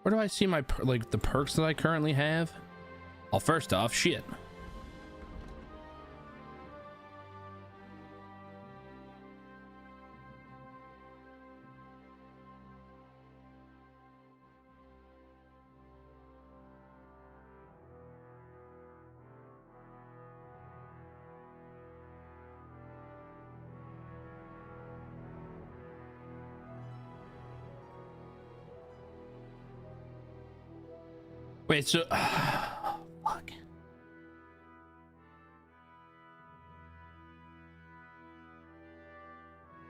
Where do I see my like the perks that I currently have? Well, first off, shit. Wait, so fuck.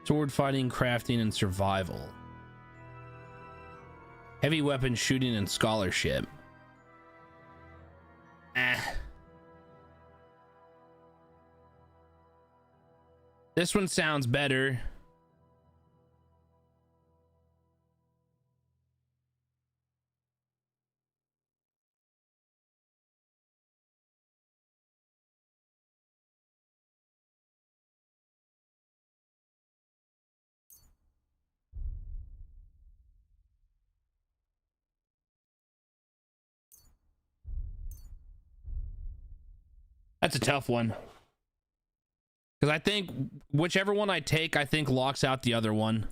Sword fighting, crafting, and survival. Heavy weapon shooting and scholarship. This one sounds better. That's a tough one. Because I think whichever one I take, I think locks out the other one.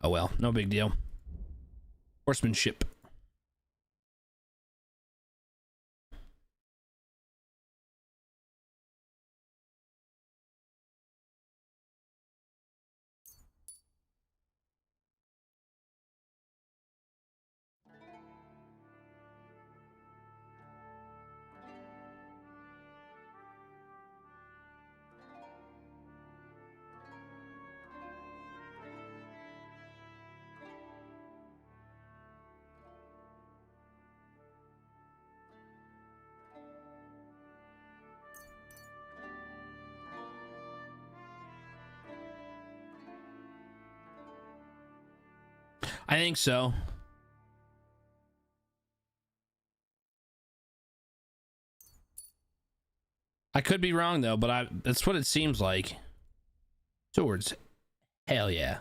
Oh well, no big deal. Horsemanship. I think so. I could be wrong though, but that's what it seems like. Swords. Hell yeah.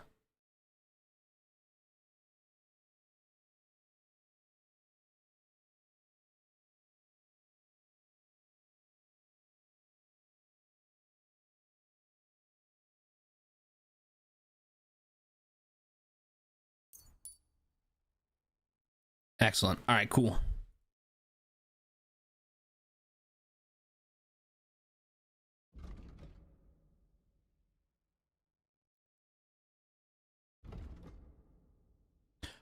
Excellent. All right, cool.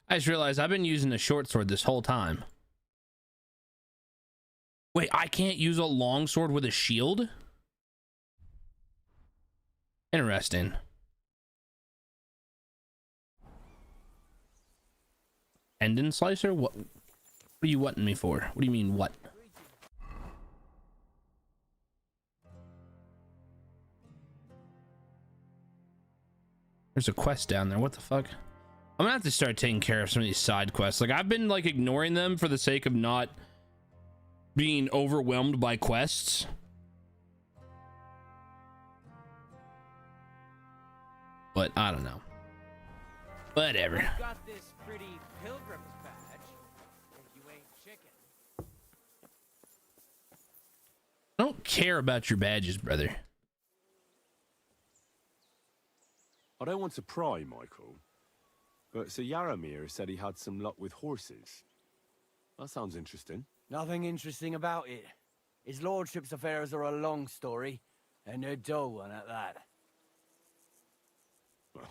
I just realized I've been using the short sword this whole time. Wait, I can't use a long sword with a shield? Interesting. Tendon slicer? What are you wanting me for? What do you mean, what? There's a quest down there. What the fuck? I'm gonna have to start taking care of some of these side quests. Like, I've been like ignoring them for the sake of not being overwhelmed by quests. But I don't know. Whatever. You've got this pretty pilgrim's badge. If you ain't chicken. I don't care about your badges, brother. I don't want to pry, Michael, but Sir Yaramir said he had some luck with horses. That sounds interesting. Nothing interesting about it. His lordship's affairs are a long story, and a dull one at that. Well,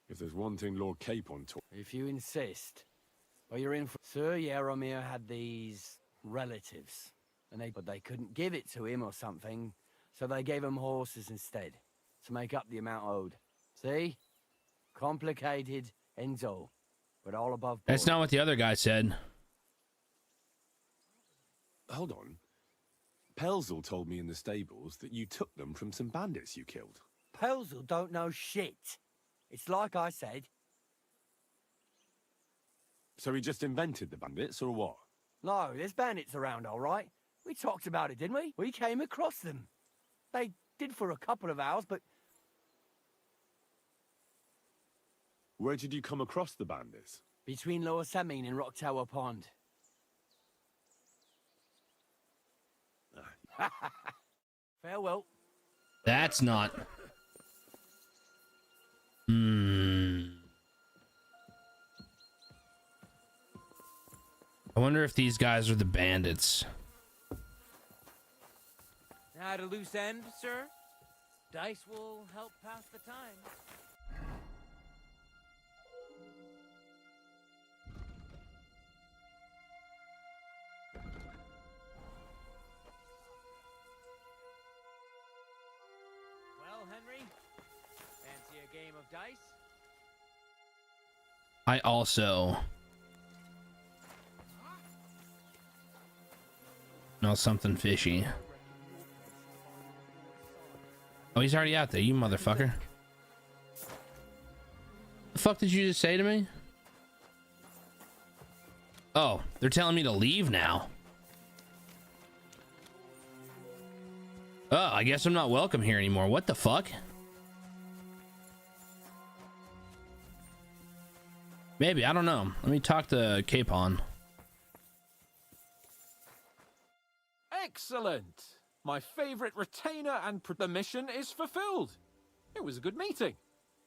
if there's one thing Lord Capon taught... If you insist. Well, you're in for... Sir Yaramir had these relatives, but they couldn't give it to him or something, so they gave him horses instead, to make up the amount owed. See? Complicated and dull, but all above board. That's not what the other guy said. Hold on. Pelzel told me in the stables that you took them from some bandits you killed. Pelzel don't know shit. It's like I said. So he just invented the bandits, or what? No, there's bandits around, all right. We talked about it, didn't we? We came across them. They did for a couple of hours, but... Where did you come across the bandits? Between Lower Samine and Rock Tower Pond. Farewell. That's not... I wonder if these guys are the bandits. Now at a loose end, sir? Dice will help pass the time. Well, Henry, fancy a game of dice? I also... smell something fishy. Oh, he's already out there, you motherfucker. The fuck did you just say to me? Oh, they're telling me to leave now. Oh, I guess I'm not welcome here anymore. What the fuck? Maybe, I don't know. Let me talk to Capon. Excellent! My favorite retainer and the mission is fulfilled. It was a good meeting.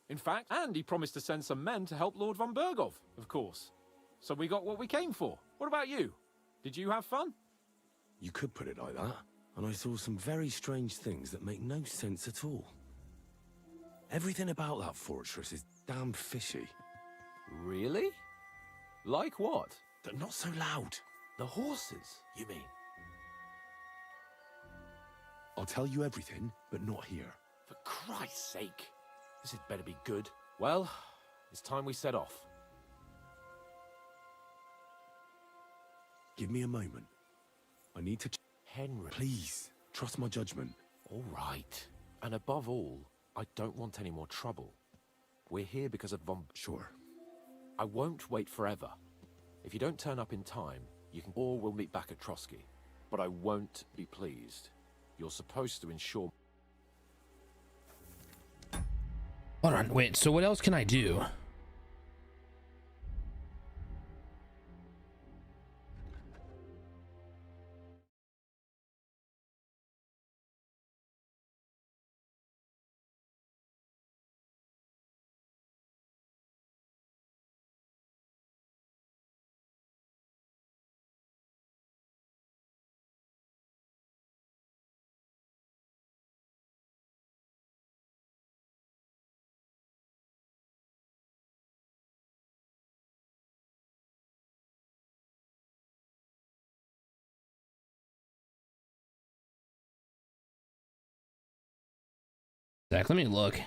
In fact, and he promised to send some men to help Lord von Bergov, of course. So we got what we came for. What about you? Did you have fun? You could put it like that. And I saw some very strange things that make no sense at all. Everything about that fortress is damn fishy. Really? Like what? They're not so loud. The horses, you mean? I'll tell you everything, but not here. For Christ's sake. This had better be good. Well, it's time we set off. Give me a moment. I need to... Henry. Please, trust my judgment. All right. And above all, I don't want any more trouble. We're here because of Von... Sure. I won't wait forever. If you don't turn up in time, you can or we'll meet back at Trotsky. But I won't be pleased. You're supposed to ensure... Hold on, wait, so what else can I do? Zach, let me look.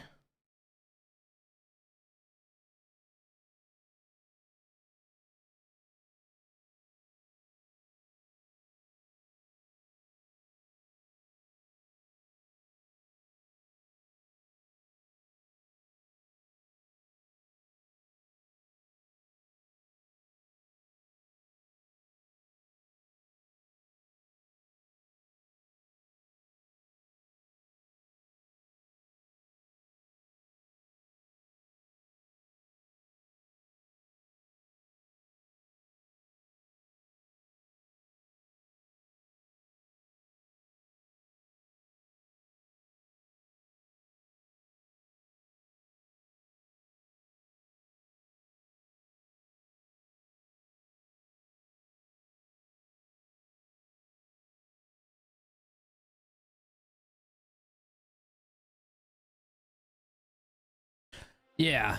Yeah.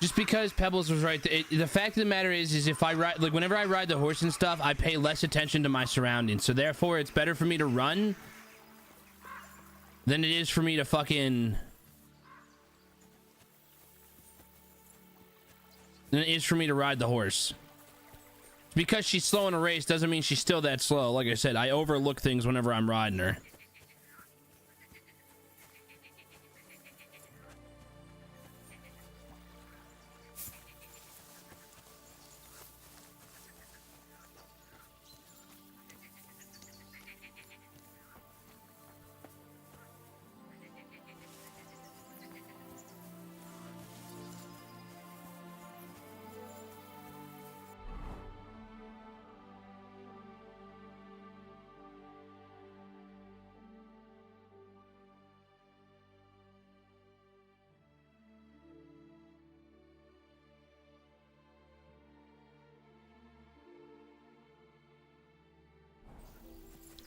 Just because Pebbles was right, the fact of the matter is if I ride, like whenever I ride the horse and stuff, I pay less attention to my surroundings. So therefore, it's better for me to run than it is for me to fucking... than it is for me to ride the horse. Because she's slow in a race doesn't mean she's still that slow. Like I said, I overlook things whenever I'm riding her.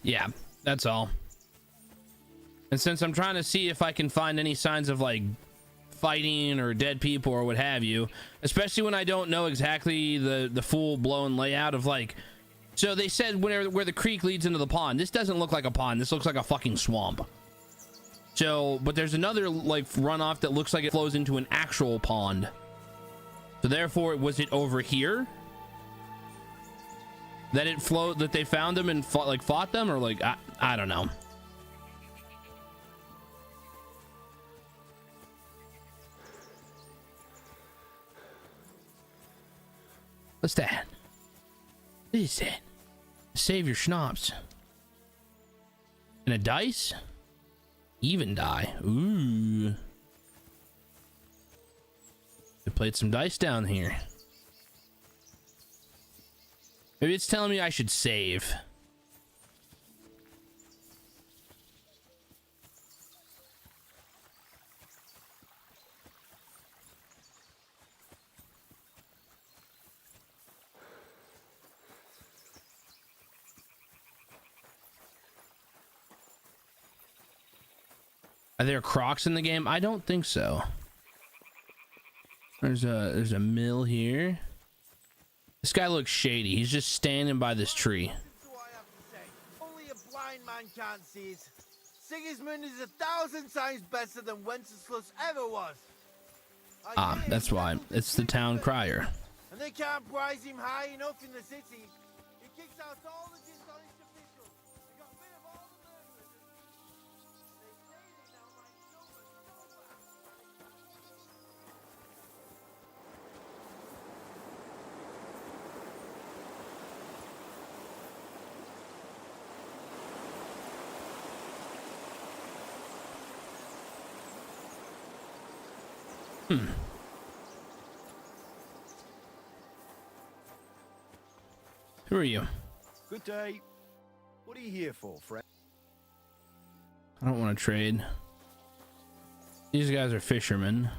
Yeah, that's all. And since I'm trying to see if I can find any signs of like fighting or dead people or what have you, especially when I don't know exactly the full-blown layout of like, so they said where the creek leads into the pond. This doesn't look like a pond. This looks like a fucking swamp. So, but there's another like runoff that looks like it flows into an actual pond. So therefore, was it over here that it flowed, that they found them and fought them, or like I don't know. What's that? What is that? Save your schnapps. And a dice? Even die. Ooh. The played some dice down here. Maybe it's telling me I should save. Are there crocs in the game? I don't think so. There's a mill here. This guy looks shady. He's just standing by this tree. Only a blind man can't see it. Sigismund is 1,000 times better than Wenceslas ever was. Ah, that's why. It's the town crier. And they can't prize him high enough in the city. He kicks out all the dishonest officials. They got rid of all the murderers. They say they now might Who are you? Good day. What are you here for, friend? I don't want to trade. These guys are fishermen.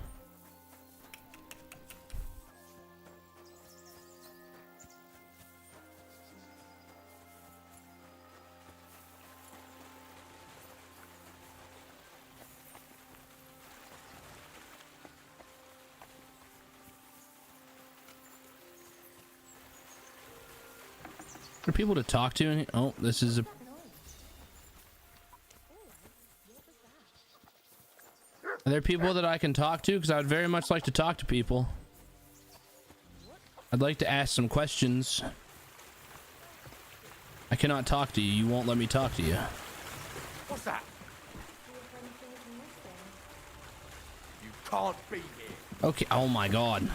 Are people to talk to? Oh, this is a... Are there people that I can talk to? Because I would very much like to talk to people. I'd like to ask some questions. I cannot talk to you. You won't let me talk to you. What's that? You can't be here. Okay. Oh my god.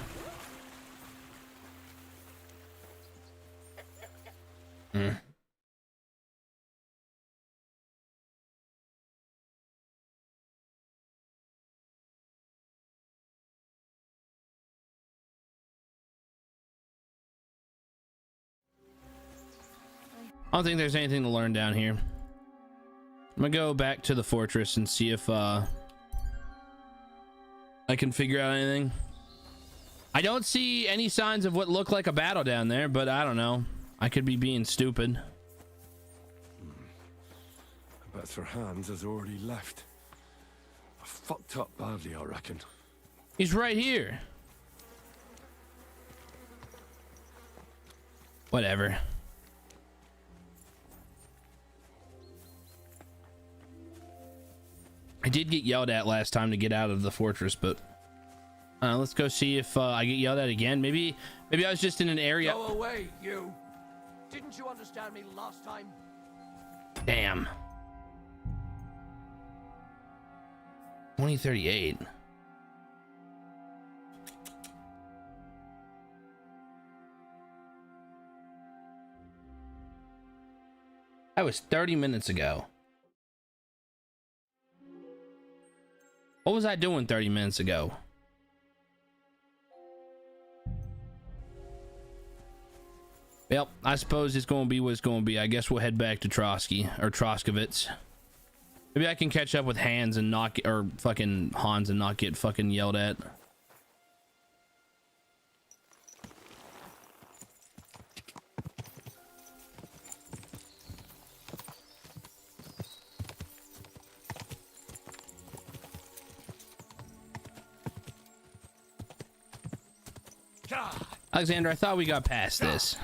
I don't think there's anything to learn down here. I'm gonna go back to the fortress and see if I can figure out anything. I don't see any signs of what looked like a battle down there, but I don't know. I could be being stupid. I bet Sir Hans has already left. I fucked up badly, I reckon. He's right here. Whatever. I did get yelled at last time to get out of the fortress, but let's go see if I get yelled at again. Maybe I was just in an area. Go away, you. Didn't you understand me last time? Damn. 2038. That was 30 minutes ago. What was I doing 30 minutes ago? Well, I suppose it's going to be what it's going to be. I guess we'll head back to Trotsky or Troskowitz. Maybe I can catch up with Hans and not get, or fucking Hans and not get fucking yelled at. Alexander, I thought we got past this.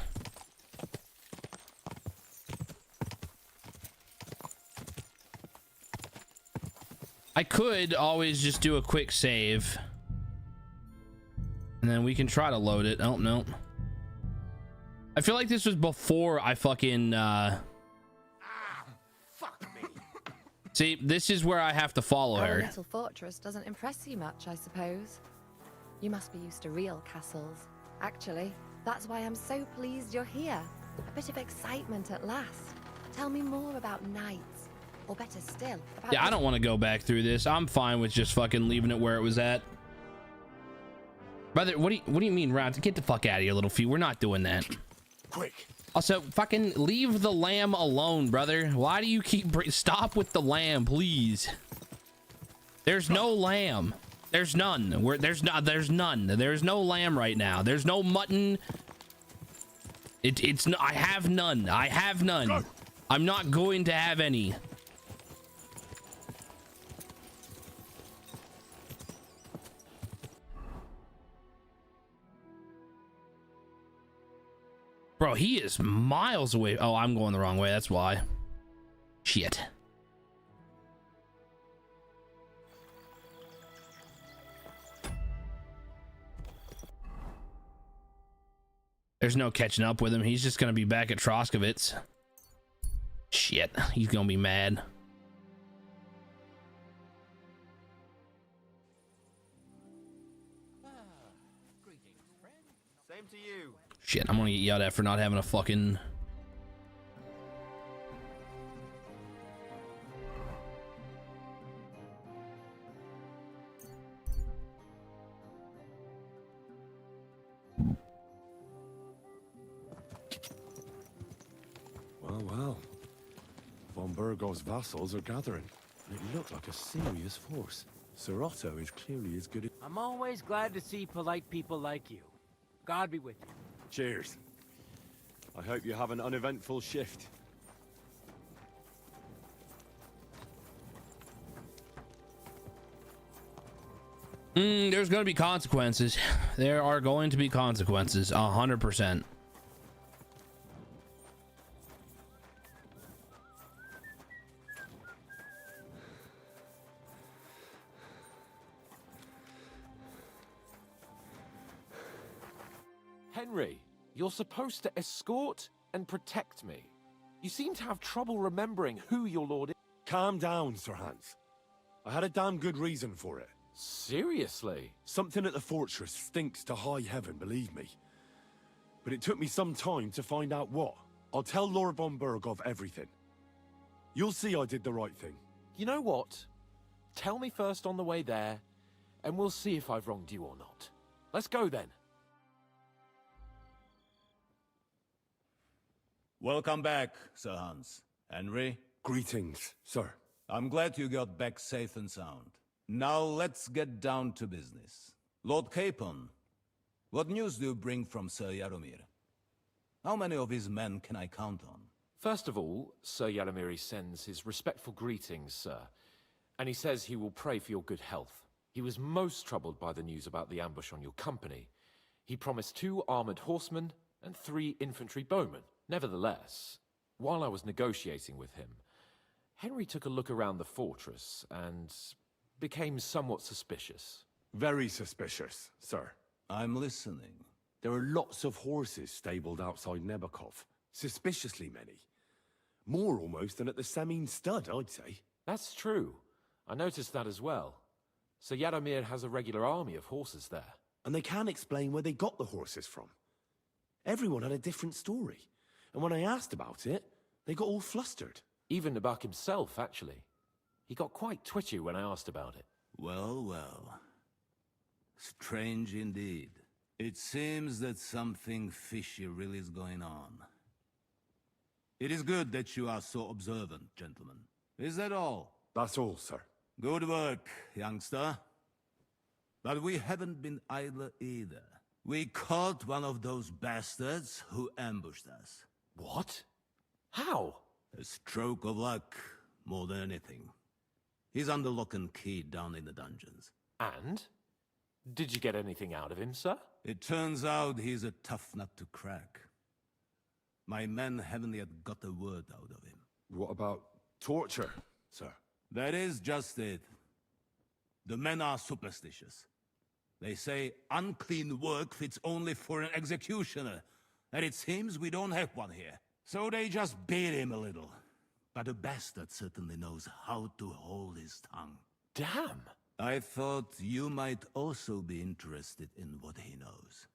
I could always just do a quick save. And then we can try to load it. Oh, no. I feel like this was before I fucking, Fuck me. See, this is where I have to follow Our her. little fortress doesn't impress you much, I suppose. You must be used to real castles. Actually, that's why I'm so pleased you're here. A bit of excitement at last. Tell me more about knights, or better still, about... Yeah, I don't want to go back through this. I'm fine with just fucking leaving it where it was at. Brother, what do you mean rounds? Get the fuck out of here, little feet. We're not doing that. Quick. Also, fucking leave the lamb alone, brother. Why do you keep stop with the lamb, please? There's no lamb. There's none. There's none. There's no lamb right now. There's no mutton. It's no, I have none. I have none. I'm not going to have any. Bro, he is miles away. Oh, I'm going the wrong way. That's why. Shit. There's no catching up with him. He's just going to be back at Troskovitz. Shit. He's going to be mad. Same to you. Shit, I'm gonna get yelled at for not having a fucking... Well. Von Burgov's vassals are gathering, and it looked like a serious force. Sir Otto is clearly as good as... I'm always glad to see polite people like you. God be with you. Cheers. I hope you have an uneventful shift. There's going to be consequences. There are going to be consequences, 100%. Henry, you're supposed to escort and protect me. You seem to have trouble remembering who your lord is. Calm down, Sir Hans. I had a damn good reason for it. Seriously? Something at the fortress stinks to high heaven, believe me. But it took me some time to find out what. I'll tell Lord von Burgov everything. You'll see I did the right thing. You know what? Tell me first on the way there, and we'll see if I've wronged you or not. Let's go then. Welcome back, Sir Hans. Henry? Greetings, sir. I'm glad you got back safe and sound. Now let's get down to business. Lord Capon, what news do you bring from Sir Jaromir? How many of his men can I count on? First of all, Sir Jaromir sends his respectful greetings, sir. And he says he will pray for your good health. He was most troubled by the news about the ambush on your company. He promised 2 armored horsemen and 3 infantry bowmen. Nevertheless, while I was negotiating with him, Henry took a look around the fortress and became somewhat suspicious. Very suspicious, sir. I'm listening. There are lots of horses stabled outside Nebakov. Suspiciously many. More almost than at the Samin stud, I'd say. That's true. I noticed that as well. Sir Jaromir has a regular army of horses there. And they can't explain where they got the horses from. Everyone had a different story. And when I asked about it, they got all flustered. Even Nabak himself, actually. He got quite twitchy when I asked about it. Well, well. Strange indeed. It seems that something fishy really is going on. It is good that you are so observant, gentlemen. Is that all? That's all, sir. Good work, youngster. But we haven't been idle either. We caught one of those bastards who ambushed us. What? How? A stroke of luck, more than anything. He's under lock and key down in the dungeons. And? Did you get anything out of him, sir? It turns out he's a tough nut to crack. My men haven't yet got a word out of him. What about torture, sir? That is just it. The men are superstitious. They say unclean work fits only for an executioner, and it seems we don't have one here. So they just beat him a little. But the bastard certainly knows how to hold his tongue. Damn! I thought you might also be interested in what he knows.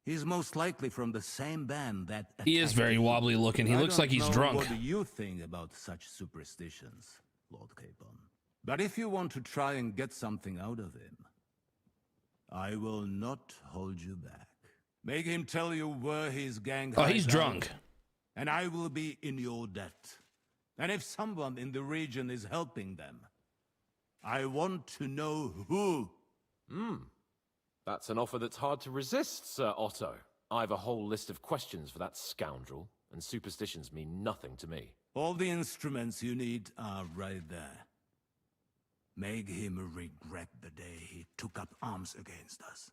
He's most likely from the same band that... He is very wobbly looking. He looks like he's drunk. What do you think about such superstitions, Lord Capon? But if you want to try and get something out of him, I will not hold you back. Make him tell you where his gang Oh, he's hides drunk. out, and I will be in your debt. And if someone in the region is helping them, I want to know who. That's an offer that's hard to resist, Sir Otto. I've a whole list of questions for that scoundrel, and superstitions mean nothing to me. All the instruments you need are right there. Make him regret the day he took up arms against us.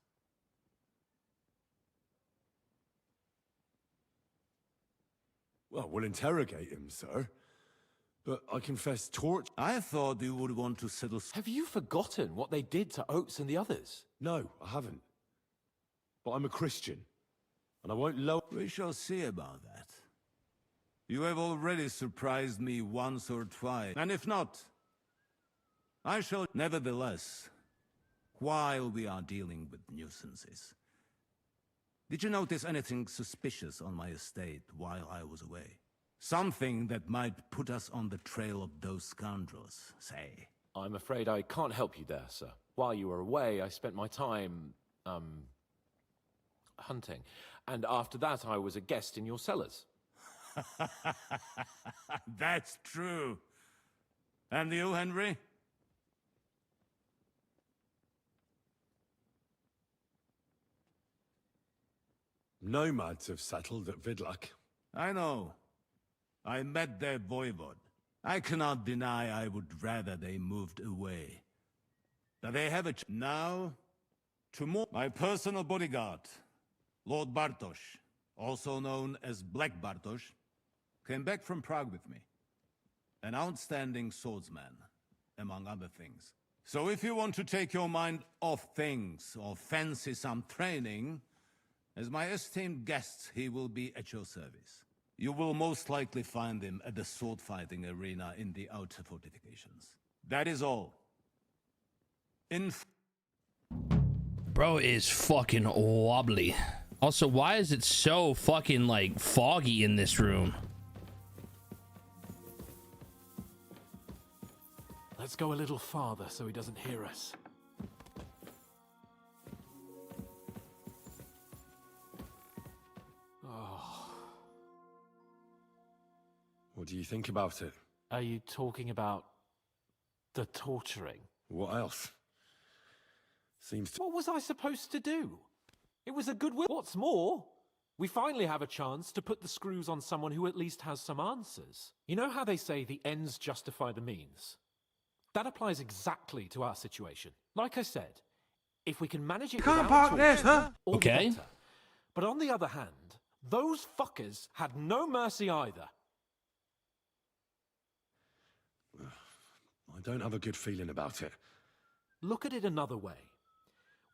Well, we'll interrogate him, sir. But I confess torture. I thought you would want to settle... Have you forgotten what they did to Oates and the others? No, I haven't. But I'm a Christian, and I won't lower... We shall see about that. You have already surprised me once or twice, and if not, I shall... Nevertheless, while we are dealing with nuisances, did you notice anything suspicious on my estate while I was away? Something that might put us on the trail of those scoundrels, say. I'm afraid I can't help you there, sir. While you were away, I spent my time, hunting. And after that, I was a guest in your cellars. That's true. And you, Henry? Nomads have settled at Vidlak. I know. I met their voivod. I cannot deny I would rather they moved away. But they have a now, tomorrow, my personal bodyguard, Lord Bartosz, also known as Black Bartosz, came back from Prague with me. An outstanding swordsman, among other things. So if you want to take your mind off things or fancy some training, as my esteemed guest, he will be at your service. You will most likely find him at the sword-fighting arena in the outer fortifications. That is all. Bro is fucking wobbly. Also, why is it so fucking, like, foggy in this room? Let's go a little farther so he doesn't hear us. What do you think about it? Are you talking about the torturing? What else? Seems to... What was I supposed to do? It was a goodwill. What's more, we finally have a chance to put the screws on someone who at least has some answers. You know how they say the ends justify the means? That applies exactly to our situation. Like I said, if we can manage it You can't without park this, huh? all the Okay. better. But on the other hand, those fuckers had no mercy either. I don't have a good feeling about it. Look at it another way.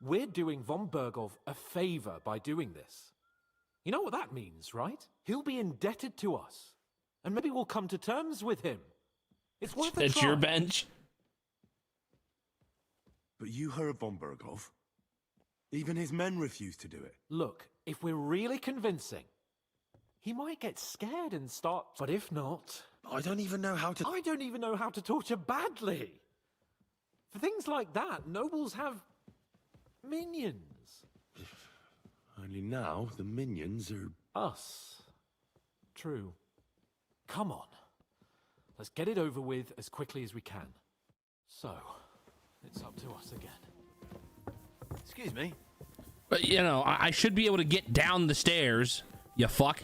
We're doing von Bergov a favor by doing this. You know what that means, right? He'll be indebted to us. And maybe we'll come to terms with him. It's worth a That's try. your bench. But you heard von Bergov. Even his men refused to do it. Look, if we're really convincing, he might get scared and start... But if not... I don't even know how to... I don't even know how to torture badly. For things like that, nobles have minions. Only now, the minions are... Us. True. Come on. Let's get it over with as quickly as we can. So, it's up to us again. Excuse me. But, you know, I should be able to get down the stairs, you fuck.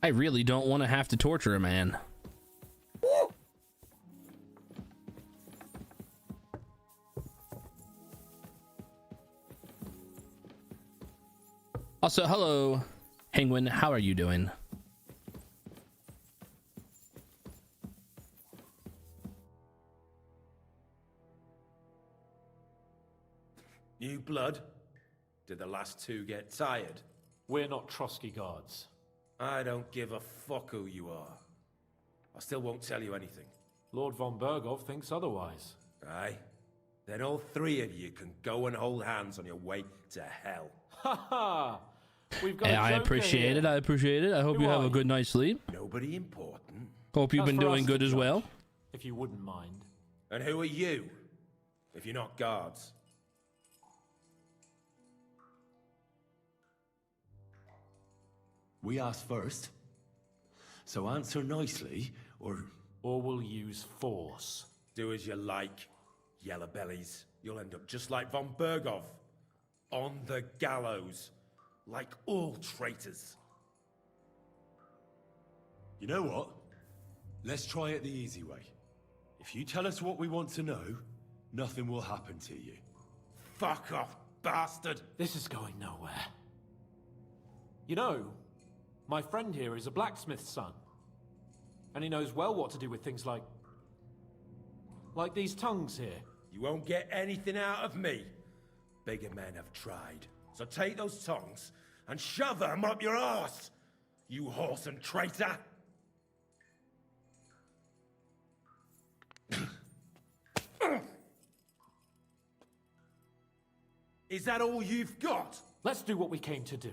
I really don't want to have to torture a man. Also, hello, Penguin. How are you doing? New blood? Did the last two get tired? We're not Trotsky guards. I don't give a fuck who you are. I still won't tell you anything. Lord von Bergov thinks otherwise. Aye? Then all three of you can go and hold hands on your way to hell. Ha ha! We've got Hey, a I joker appreciate here. it. I appreciate it. I hope Who you have are a you? good night's sleep. Nobody important. Hope you've That's been for us doing to good as judge, well. If you wouldn't mind. And who are you, if you're not guards? We asked first. So answer nicely, or we'll use force. Do as you like, yellow bellies. You'll end up just like von Bergov. On the gallows. Like all traitors. You know what? Let's try it the easy way. If you tell us what we want to know, nothing will happen to you. Fuck off, bastard! This is going nowhere. You know, my friend here is a blacksmith's son. And he knows well what to do with things like these tongues here. You won't get anything out of me. Bigger men have tried. So take those tongs and shove them up your arse, you whoreson traitor! Is that all you've got? Let's do what we came to do.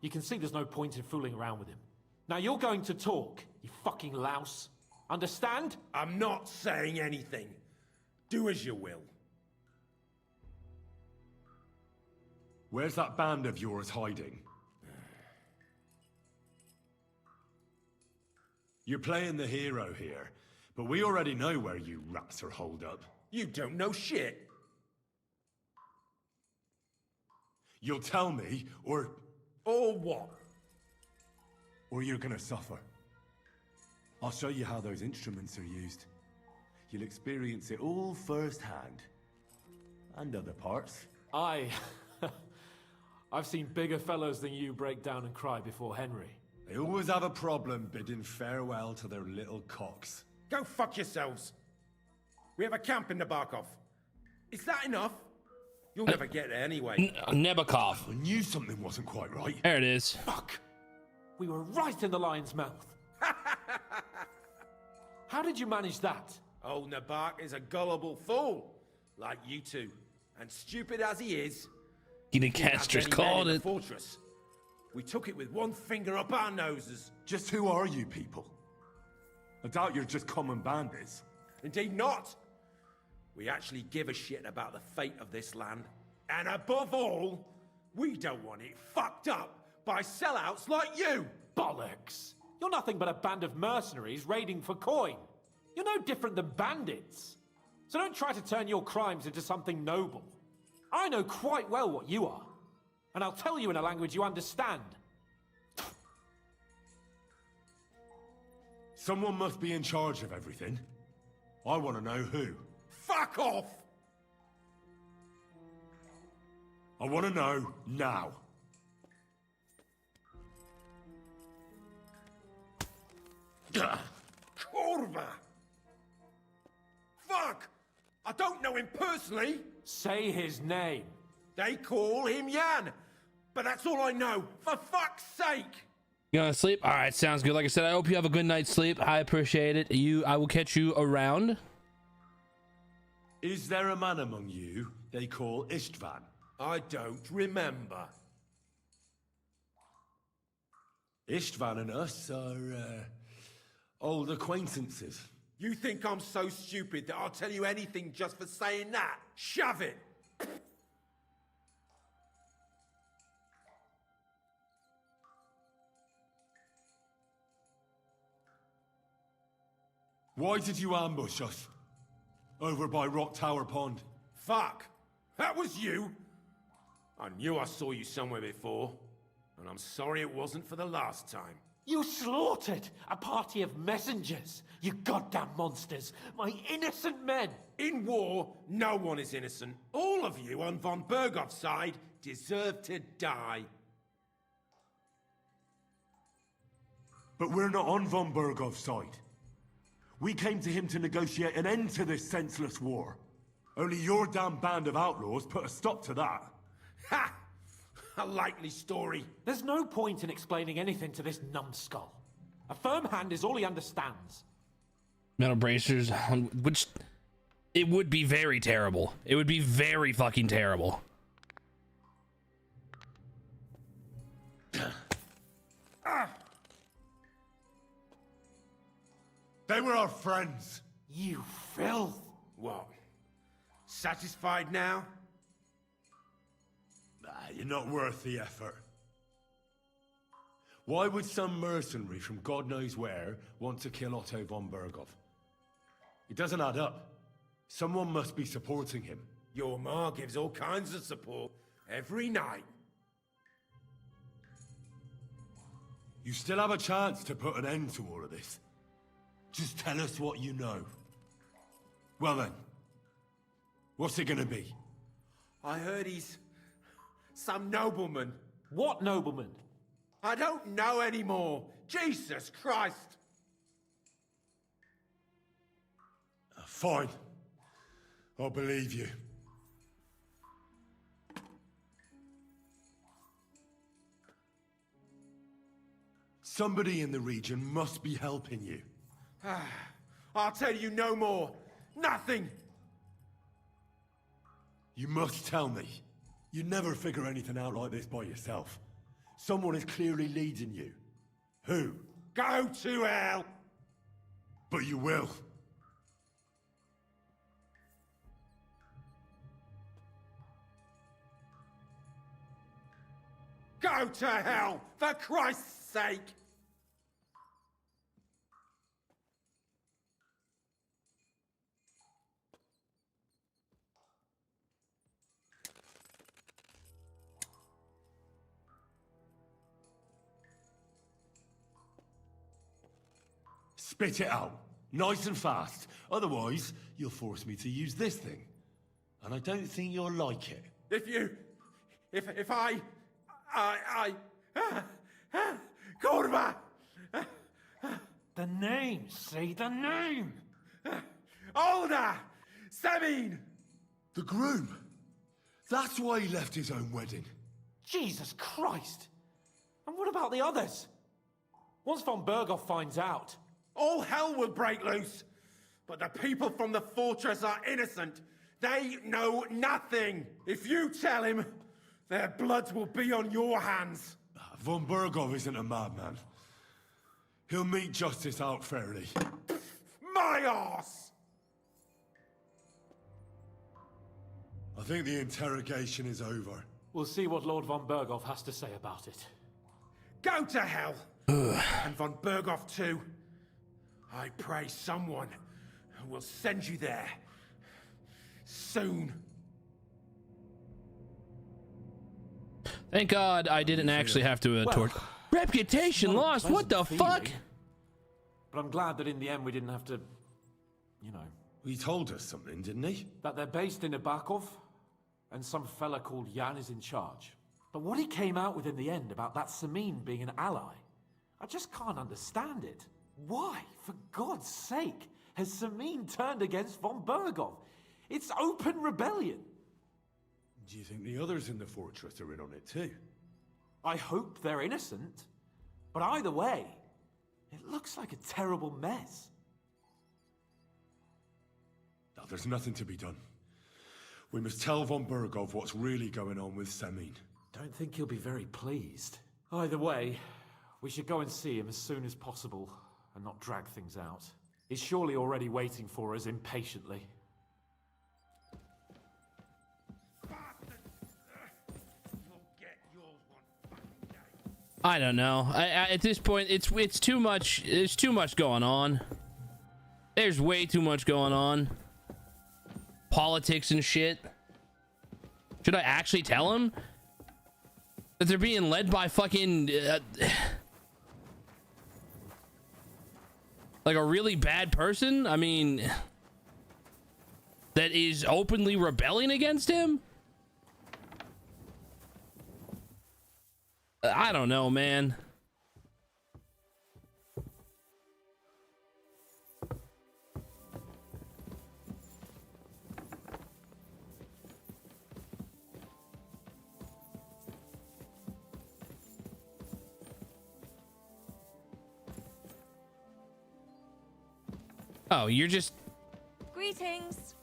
You can see there's no point in fooling around with him. Now you're going to talk, you fucking louse. Understand? I'm not saying anything. Do as you will. Where's that band of yours hiding? You're playing the hero here, but we already know where you rats are holed up. You don't know shit. You'll tell me, or... Or what? Or you're gonna suffer. I'll show you how those instruments are used. You'll experience it all firsthand. And other parts. I've seen bigger fellows than you break down and cry before Henry. They always have a problem bidding farewell to their little cocks. Go fuck yourselves. We have a camp in Nabokov. Is that enough? You'll never get there anyway. Nebokov. I knew something wasn't quite right. There it is. Fuck! We were right in the lion's mouth. How did you manage that? Old Nabok is a gullible fool, like you two. And stupid as he is, Gina Castor's called it. Fortress. We took it with one finger up our noses. Just who are you people? I doubt you're just common bandits. Indeed not. We actually give a shit about the fate of this land. And above all, we don't want it fucked up by sellouts like you. Bollocks! You're nothing but a band of mercenaries raiding for coin. You're no different than bandits. So don't try to turn your crimes into something noble. I know quite well what you are. And I'll tell you in a language you understand. Someone must be in charge of everything. I want to know who. Fuck off! I want to know now. Kurva! Fuck! I don't know him personally. Say his name. They call him Jan. But that's all I know. For fuck's sake! You gonna sleep? All right, sounds good. Like I said, I hope you have a good night's sleep. I appreciate it. I will catch you around. Is there a man among you they call Istvan? I don't remember. Istvan and us are old acquaintances. You think I'm so stupid that I'll tell you anything just for saying that? Shove it! Why did you ambush us? Over by Rock Tower Pond. Fuck! That was you! I knew I saw you somewhere before, and I'm sorry it wasn't for the last time. You slaughtered a party of messengers, you goddamn monsters, my innocent men! In war, no one is innocent. All of you on von Bergov's side deserve to die. But we're not on von Bergov's side. We came to him to negotiate an end to this senseless war. Only your damn band of outlaws put a stop to that. Ha! A likely story. There's no point in explaining anything to this numbskull. A firm hand is all he understands. Metal bracers, which it would be very terrible. It would be very fucking terrible. They were our friends. You filth! What? Satisfied now? Nah, you're not worth the effort. Why would some mercenary from God knows where want to kill Otto von Berghoff? It doesn't add up. Someone must be supporting him. Your ma gives all kinds of support every night. You still have a chance to put an end to all of this. Just tell us what you know. Well then, what's it gonna be? I heard he's some nobleman. What nobleman? I don't know anymore. Jesus Christ! Fine. I'll believe you. Somebody in the region must be helping you. I'll tell you no more. Nothing! You must tell me. You never figure anything out like this by yourself. Someone is clearly leading you. Who? Go to hell! But you will. Go to hell, for Christ's sake! Spit it out. Nice and fast. Otherwise, you'll force me to use this thing. And I don't think you'll like it. If I Corva! The name, say the name! Older! Sabine! The groom. That's why he left his own wedding. Jesus Christ! And what about the others? Once von Berghoff finds out... all hell will break loose! But the people from the fortress are innocent. They know nothing. If you tell him, their blood will be on your hands. Von Berghoff isn't a madman. He'll mete justice out fairly. My arse! I think the interrogation is over. We'll see what Lord von Berghoff has to say about it. Go to hell! And von Berghoff too. I pray someone will send you there. Soon. Thank God I didn't actually have to torch. Reputation lost. What the fuck? But I'm glad that in the end we didn't have to, you know. He told us something, didn't he? That they're based in Abakov, and some fella called Jan is in charge. But what he came out with in the end about that Samin being an ally, I just can't understand it. Why, for God's sake, has Samin turned against von Berghoff? It's open rebellion. Do you think the others in the fortress are in on it too? I hope they're innocent. But either way, it looks like a terrible mess. Now, there's nothing to be done. We must tell von Berghoff what's really going on with Samin. Don't think he'll be very pleased. Either way, we should go and see him as soon as possible and not drag things out. He's surely already waiting for us impatiently. I don't know. At this point, it's too much. There's too much going on. There's way too much going on. Politics and shit. Should I actually tell him that they're being led by fucking like a really bad person? I mean, that is openly rebelling against him? I don't know, man. Oh, you're just... Greetings.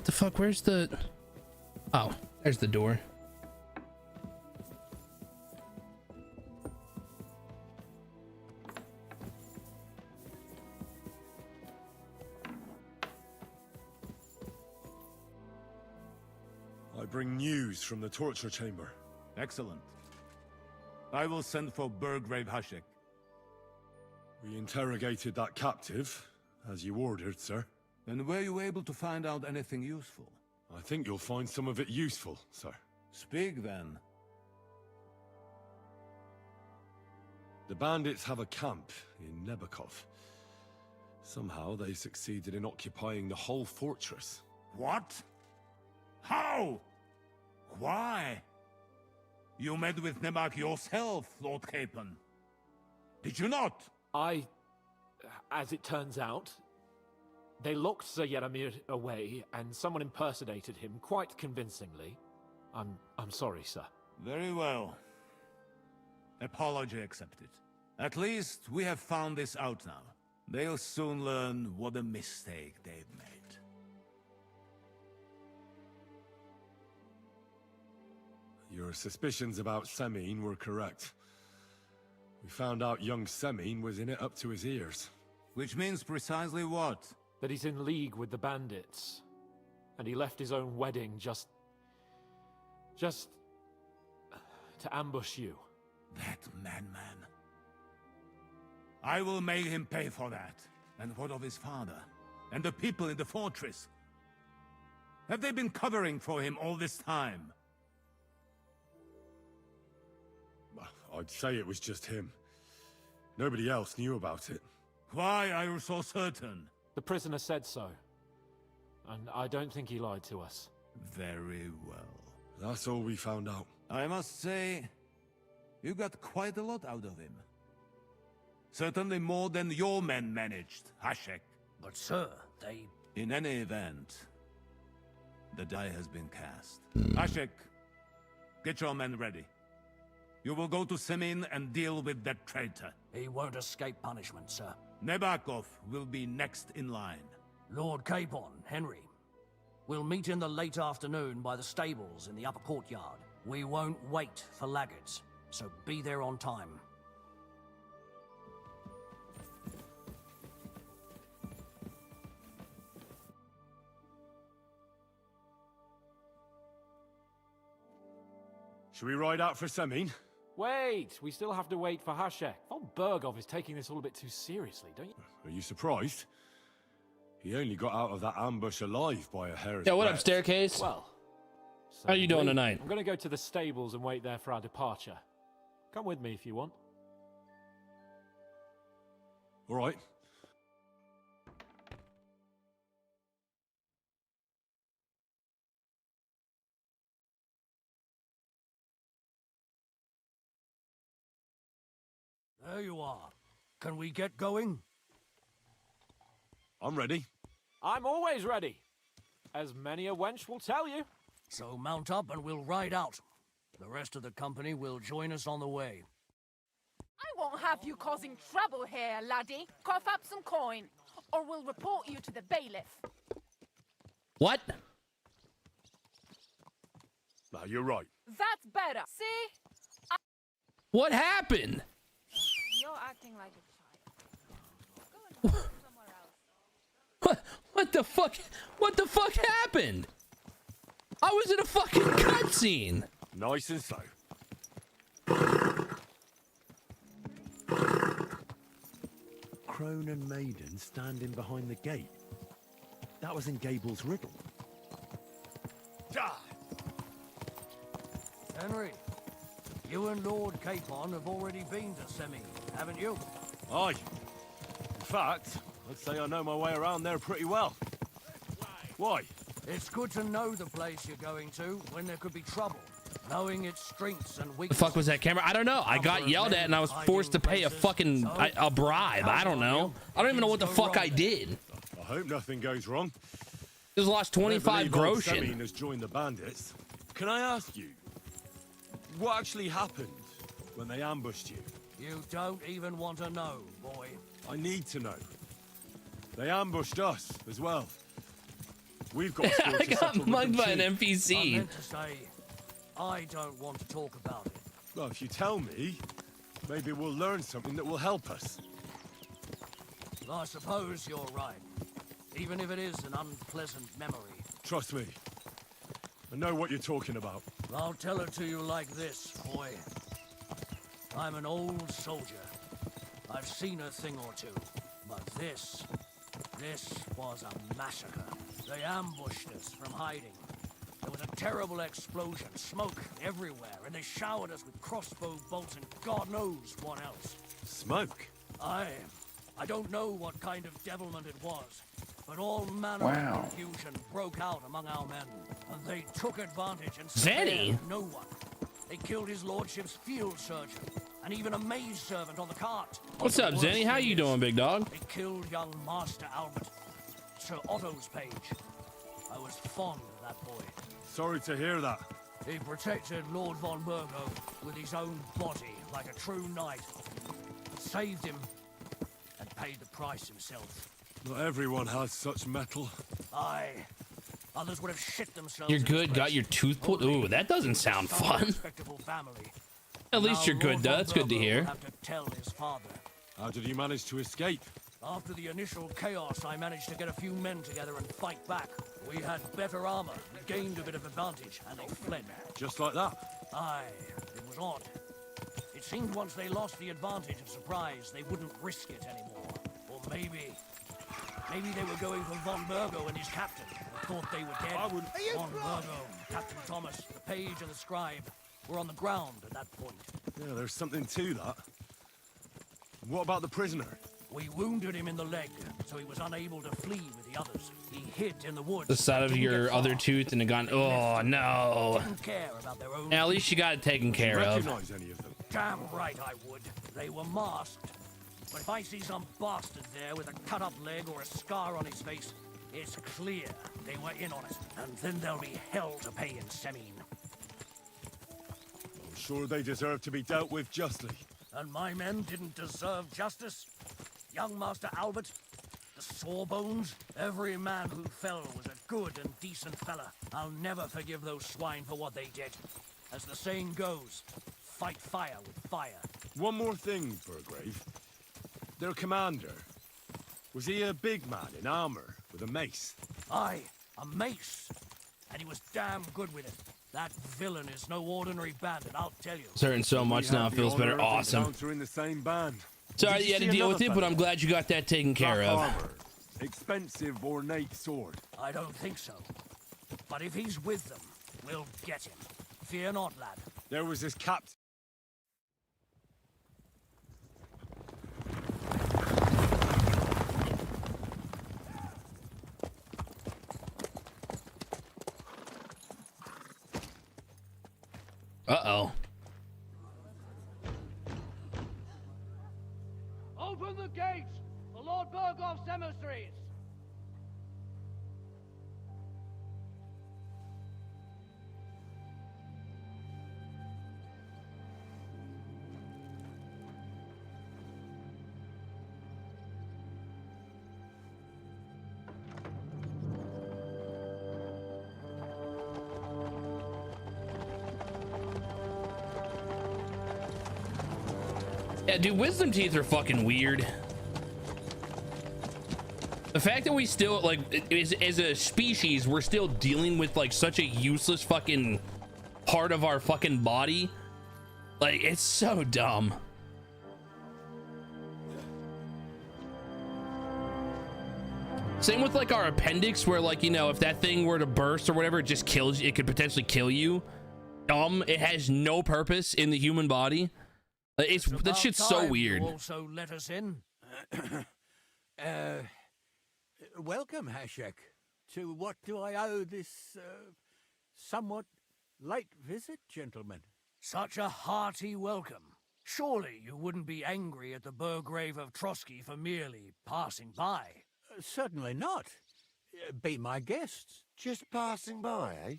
The fuck? Where's the... Oh, there's the door. I bring news from the torture chamber. Excellent. I will send for Burgrave Hashek. We interrogated that captive, as you ordered, sir. And were you able to find out anything useful? I think you'll find some of it useful, sir. Speak then. The bandits have a camp in Nebakov. Somehow they succeeded in occupying the whole fortress. What? How? Why? You met with Nebak yourself, Lord Capon. Did you not? As it turns out, they locked Sir Yaramir away, and someone impersonated him quite convincingly. I'm sorry, sir. Very well. Apology accepted. At least we have found this out now. They'll soon learn what a mistake they've made. Your suspicions about Semine were correct. We found out young Semine was in it up to his ears. Which means precisely what? That he's in league with the bandits. And he left his own wedding just to ambush you. That madman. I will make him pay for that. And what of his father? And the people in the fortress? Have they been covering for him all this time? I'd say it was just him. Nobody else knew about it. Why are you so certain? The prisoner said so. And I don't think he lied to us. Very well. That's all we found out. I must say, you got quite a lot out of him. Certainly more than your men managed, Hashek. But sir, they... In any event, the die has been cast. Hashek, get your men ready. You will go to Semine and deal with that traitor. He won't escape punishment, sir. Nebakov will be next in line. Lord Capon, Henry. We'll meet in the late afternoon by the stables in the upper courtyard. We won't wait for laggards, so be there on time. Should we ride out for Semine? Wait! We still have to wait for Hashek. Von Bergov is taking this all a bit too seriously, don't you? Are you surprised? He only got out of that ambush alive by a hair's Yeah, what up, breadth. Staircase? Well... How you doing tonight? I'm gonna go to the stables and wait there for our departure. Come with me if you want. All right. There you are. Can we get going? I'm ready. I'm always ready. As many a wench will tell you. So mount up and we'll ride out. The rest of the company will join us on the way. I won't have you causing trouble here, laddie. Cough up some coin, or we'll report you to the bailiff. What? No, you're right. That's better. See? What happened? You're acting like a child. Go and hide somewhere else. What the fuck? What the fuck happened? I was in a fucking cutscene. Nice and slow. Crone and Maiden standing behind the gate. That was in Gable's riddle. Henry, you and Lord Capon have already been to Semine, haven't you? Aye. In fact, I'd say I know my way around there pretty well. Why? It's good to know the place you're going to when there could be trouble. Knowing its strengths and The weaknesses. fuck was that camera? I don't know. I got yelled at and I was forced to pay a fucking a bribe. I don't know. I don't even know what the fuck I did. I hope nothing goes wrong. Just lost 25 groschen. Semine has joined the bandits. Can I ask you, what actually happened when they ambushed you? You don't even want to know, boy. I need to know. They ambushed us as well. We've got a score I to got settle with mugged them by an too. I NPC. meant to say, I don't want to talk about it. Well, if you tell me, maybe we'll learn something that will help us. I suppose you're right. Even if it is an unpleasant memory. Trust me. I know what you're talking about. I'll tell it to you like this, boy. I'm an old soldier. I've seen a thing or two. But this was a massacre. They ambushed us from hiding. There was a terrible explosion, smoke everywhere, and they showered us with crossbow bolts and God knows what else. Smoke? I don't know what kind of devilment it was, but all manner Wow. of confusion broke out among our men, and they took advantage and Zenny? spared no one. They killed his lordship's field surgeon, and even a maid servant on the cart. What's up, Zenny? How you doing, big dog? They killed young Master Albert, Sir Otto's page. I was fond of that boy. Sorry to hear that. He protected Lord von Burgo with his own body like a true knight. Saved him and paid the price himself. Not everyone has such metal. Aye. Others would have shit themselves. You're in good. his Got your tooth pulled. Ooh, that doesn't sound some fun. respectable family. At least Now you're good, Lord though. von That's good to Burgo hear. will have to tell his father. How did you manage to escape? After the initial chaos, I managed to get a few men together and fight back. We had better armor, gained a bit of advantage, and they fled. Just like that? Aye, it was odd. It seemed once they lost the advantage of surprise, they wouldn't risk it anymore. Or maybe they were going for von Burgo and his captain, and thought they were dead. Von Burgo, Captain Thomas, the page and the scribe were on the ground at that point. Yeah, there's something to that. What about the prisoner? We wounded him in the leg, so he was unable to flee with the others. He hid in the woods. The side of didn't your get far. other tooth and it gone. Oh no. Didn't care about their own. Now, at least you got it taken care of. Recognize any of them? Damn right I would. They were masked. But if I see some bastard there with a cut-up leg or a scar on his face, it's clear they were in on it. And then there'll be hell to pay in Semine. I'm sure they deserve to be dealt with justly. And my men didn't deserve justice? Young Master Albert, the Sawbones, every man who fell was a good and decent fella. I'll never forgive those swine for what they did. As the saying goes, fight fire with fire. One more thing, Burgrave. Their commander. Was he a big man in armor with a mace? Aye, a mace. And he was damn good with it. That villain is no ordinary bandit, I'll tell you. Certain so much now feels better. Awesome. In the same band. Sorry you had to deal with it, but I'm glad you got that taken care of. Armor. Expensive ornate sword. I don't think so. But if he's with them, we'll get him. Fear not, lad. There was this captain. Uh-oh. Open the gates for Lord Burgoff's emissaries! Yeah, dude, wisdom teeth are fucking weird. The fact that we still, like, as a species, we're still dealing with, like, such a useless fucking part of our fucking body. Like, it's so dumb. Same with, like, our appendix, where, like, you know, if that thing were to burst or whatever, it just kills you. It could potentially kill you. It has no purpose in the human body. It's that shit's so weird. You also let us in. Welcome, Hashek. To what do I owe this somewhat late visit, gentlemen? Such a hearty welcome. Surely you wouldn't be angry at the Burgrave of Trotsky for merely passing by. Certainly not. Be my guests. Just passing by, eh?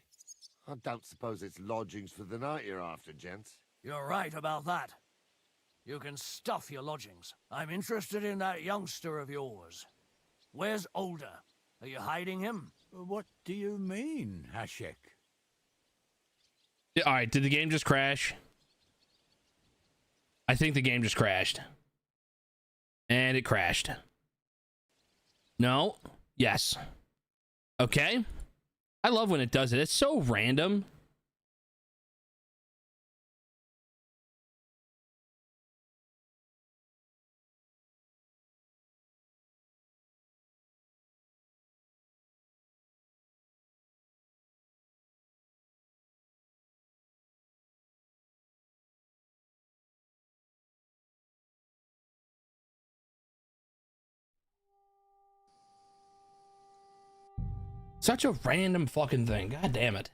I don't suppose it's lodgings for the night you're after, gents. You're right about that. You can stuff your lodgings. I'm interested in that youngster of yours. Where's Older? Are you hiding him? What do you mean, Hashek? All right, did the game just crash? I think the game just crashed. And it crashed. No. Yes. Okay. I love when it does it. It's so random. Such a random fucking thing. God damn it.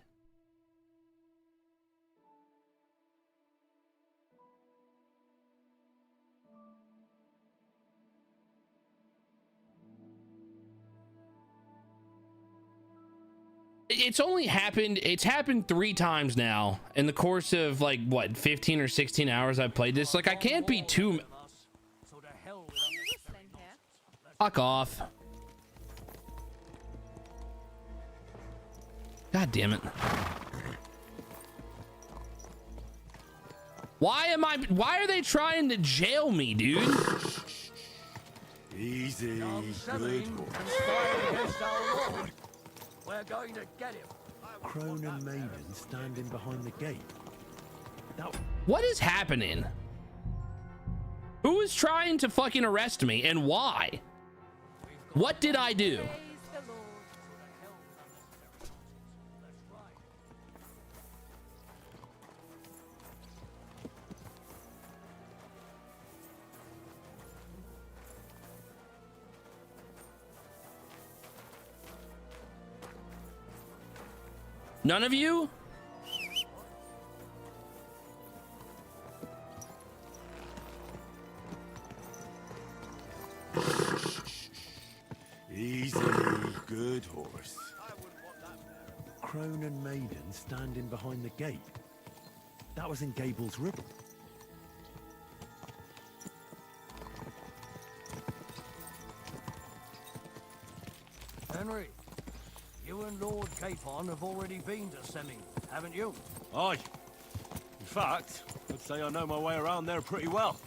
It's only happened, it's happened 3 times now in the course of like what, 15 or 16 hours I've played this. Like I can't be too fuck off. God damn it. Why are they trying to jail me, dude? Easy. Good. We're going to get him. Crone and Maiden standing behind the gate. What is happening? Who is trying to fucking arrest me and why? What did I do? None of you? Easy. Good horse. Crone and Maiden standing behind the gate. That was in Gable's riddle. Henry, you and Lord Capon have already been to Semming, haven't you? Aye. In fact, I'd say I know my way around there pretty well.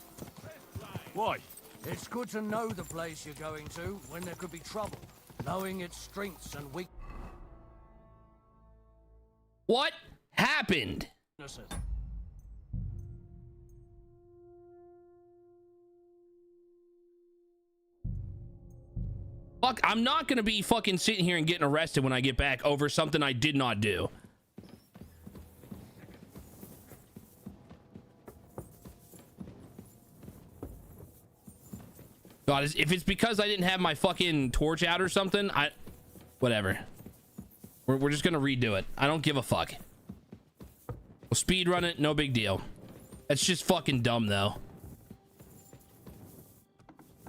Why? It's good to know the place you're going to when there could be trouble, knowing its strengths and weaknesses. What happened? Fuck, I'm not gonna be fucking sitting here and getting arrested when I get back over something I did not do. God, if it's because I didn't have my fucking torch out or something, whatever. We're just gonna redo it. I don't give a fuck. We'll speed run it, no big deal. That's just fucking dumb though.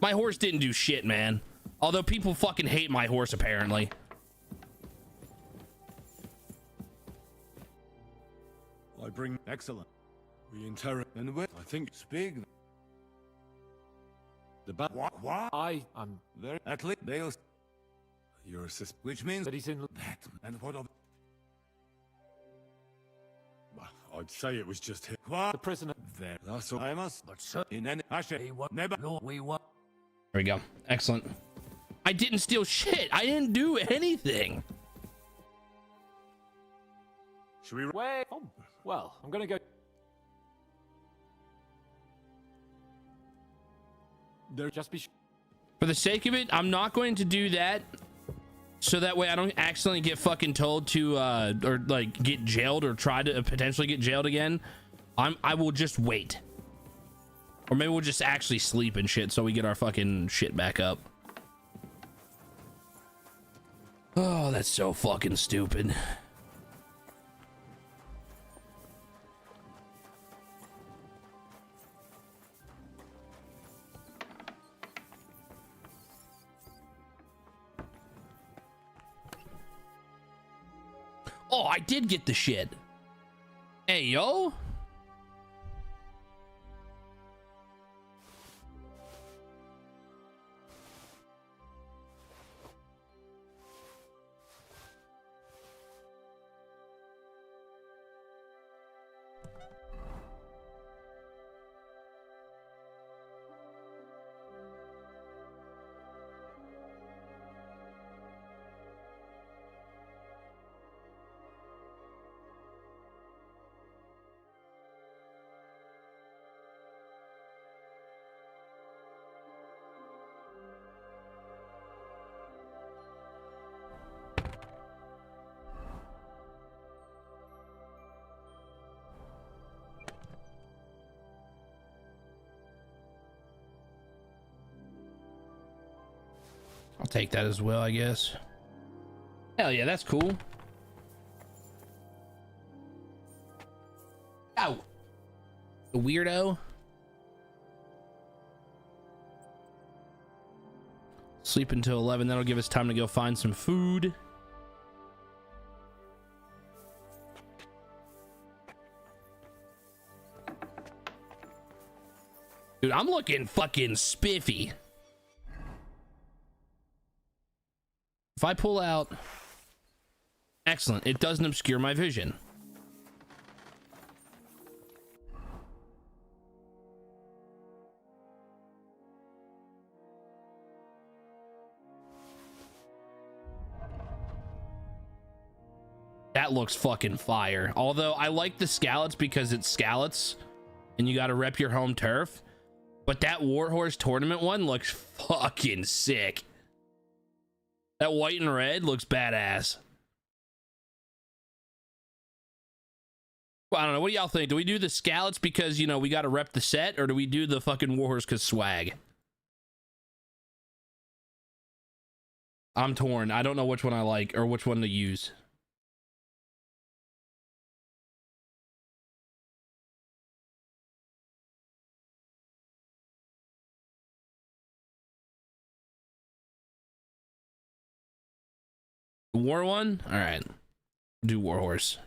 My horse didn't do shit, man. Although people fucking hate my horse apparently. I bring excellent. We interrogate and with I think speak. The back. What? I'm very at least they'll. Your assist, which means that he's in that. And what of? I'd say it was just him. What? The prisoner. There. That's all I must. But sir, in any he was never. We were. There we go. Excellent. I didn't steal shit. I didn't do anything. Should we wait? Oh, well, I'm gonna go. There, just be. For the sake of it, I'm not going to do that. So that way I don't accidentally get fucking told to or like get jailed or try to potentially get jailed again. I will just wait. Or maybe we'll just actually sleep and shit so we get our fucking shit back up. Oh, that's so fucking stupid. Oh, I did get the shit. Hey, yo. I'll take that as well, I guess. Hell yeah, that's cool. Ow! The weirdo. Sleep until 11. That'll give us time to go find some food. Dude, I'm looking fucking spiffy. If I pull out... Excellent. It doesn't obscure my vision. That looks fucking fire. Although I like the scallops because it's scallops and you got to rep your home turf. But that Warhorse tournament one looks fucking sick. That white and red looks badass. Well, I don't know. What do y'all think? Do we do the scallops because, you know, we got to rep the set, or do we do the fucking Warhorse because swag? I'm torn. I don't know which one I like or which one to use. War one? All right. Do Warhorse.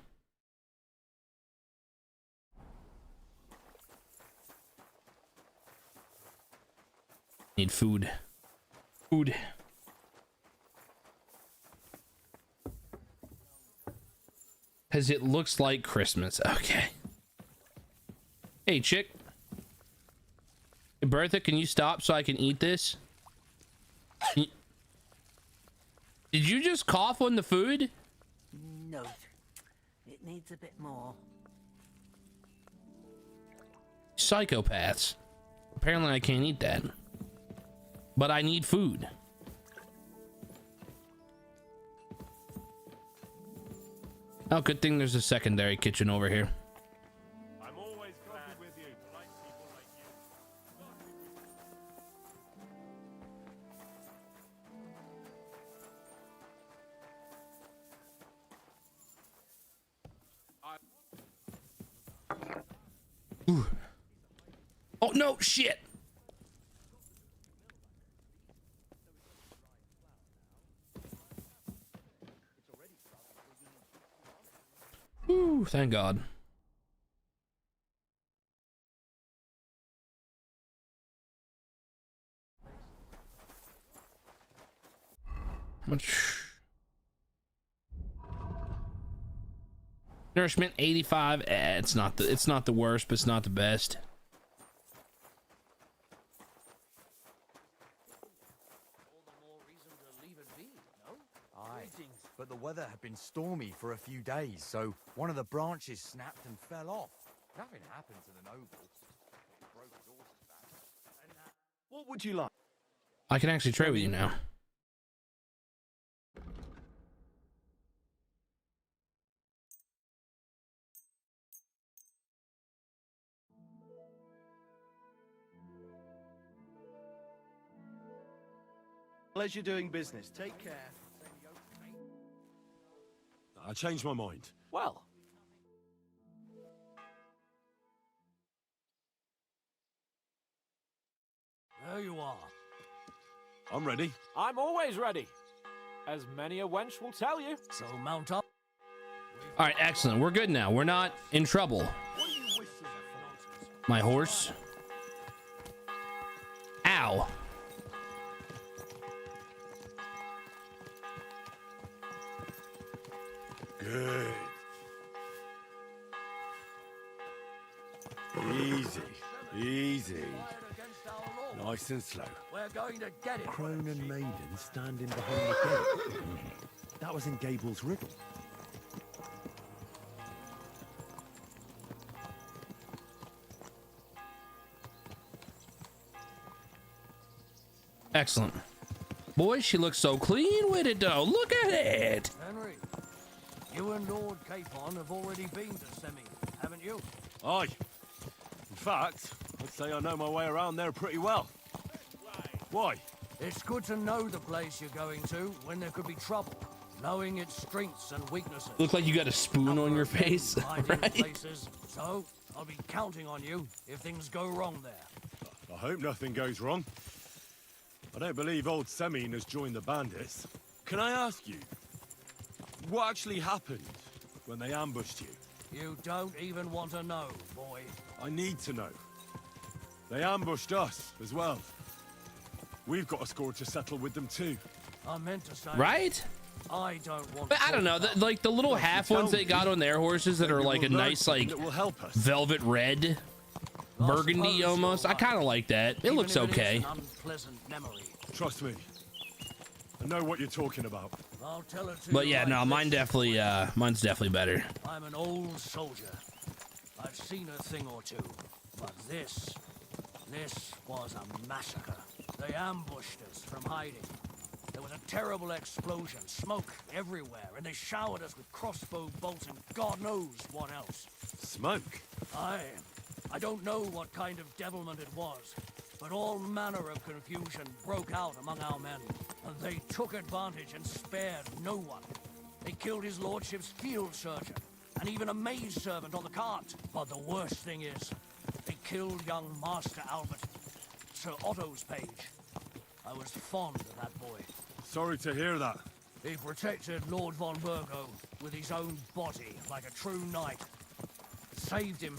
Need food. Food. Because it looks like Christmas. Okay. Hey, chick. Hey, Bertha, can you stop so I can eat this? Did you just cough on the food? No. It needs a bit more. Psychopaths. Apparently I can't eat that. But I need food. Oh, good thing there's a secondary kitchen over here. I'm always glad with you. Like people like you. Ooh. Oh no, shit. Ooh, thank God. Much nourishment 85. It's not the worst, but it's not the best. Aye, but the weather had been stormy for a few days, so one of the branches snapped and fell off. Nothing happened to the noble. He broke his horse's back. And, what would you like? I can actually trade with you now. Pleasure doing business. Take care. I changed my mind. Well. There you are. I'm ready. I'm always ready. As many a wench will tell you. So mount up. All right, excellent. We're good now. We're not in trouble. My horse. Ow. Good. Easy. Easy. Nice and slow. We're going to get it. Crone and maiden standing behind the gate. That was in Gable's riddle. Excellent. Boy, she looks so clean with it, though. Look at it. Henry, you and Lord Capon have already been to Semi, haven't you? Aye. In fact, I'd say I know my way around there pretty well. Why? It's good to know the place you're going to when there could be trouble. Knowing its strengths and weaknesses. Look like you got a spoon on your face, right? Places, so I'll be counting on you if things go wrong there. I hope nothing goes wrong. I don't believe old Semine has joined the bandits. Can I ask you, what actually happened when they ambushed you? You don't even want to know, boy. I need to know. They ambushed us as well. We've got a score to settle with them too. I meant to say... Right? I don't want. But I don't know, like the little half ones they got on their horses that are like a nice like velvet red, burgundy almost. I kind of like that. It looks okay. Trust me, I know what you're talking about. I'll tell it to But you yeah, like no, mine's definitely better. I'm an old soldier. I've seen a thing or two, but this was a massacre. They ambushed us from hiding. There was a terrible explosion, smoke everywhere, and they showered us with crossbow bolts and God knows what else. Smoke? I don't know what kind of devilment it was, but all manner of confusion broke out among our men, and they took advantage and spared no one. They killed his lordship's field surgeon, and even a maid servant on the cart. But the worst thing is, they killed young Master Albert, Sir Otto's page. I was fond of that boy. Sorry to hear that. He protected Lord von Burgo with his own body like a true knight. Saved him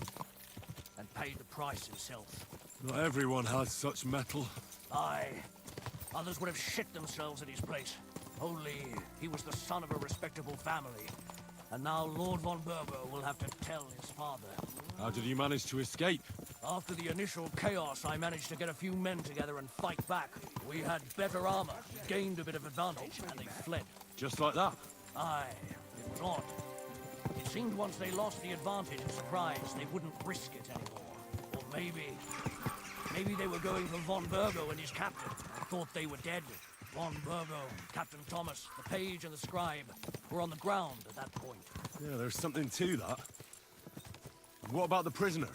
and paid the price himself. Not everyone has such mettle. Aye. Others would have shit themselves at his place. Only he was the son of a respectable family. And now Lord von Burgo will have to tell his father. How did you manage to escape? After the initial chaos, I managed to get a few men together and fight back. We had better armor, gained a bit of advantage, and they fled. Just like that? Aye, it was odd. It seemed once they lost the advantage and surprise, they wouldn't risk it anymore. Or maybe they were going for von Burgo and his captain, and thought they were dead. Von Burgo, Captain Thomas, the page and the scribe were on the ground at that point. Yeah, there's something to that. What about the prisoner?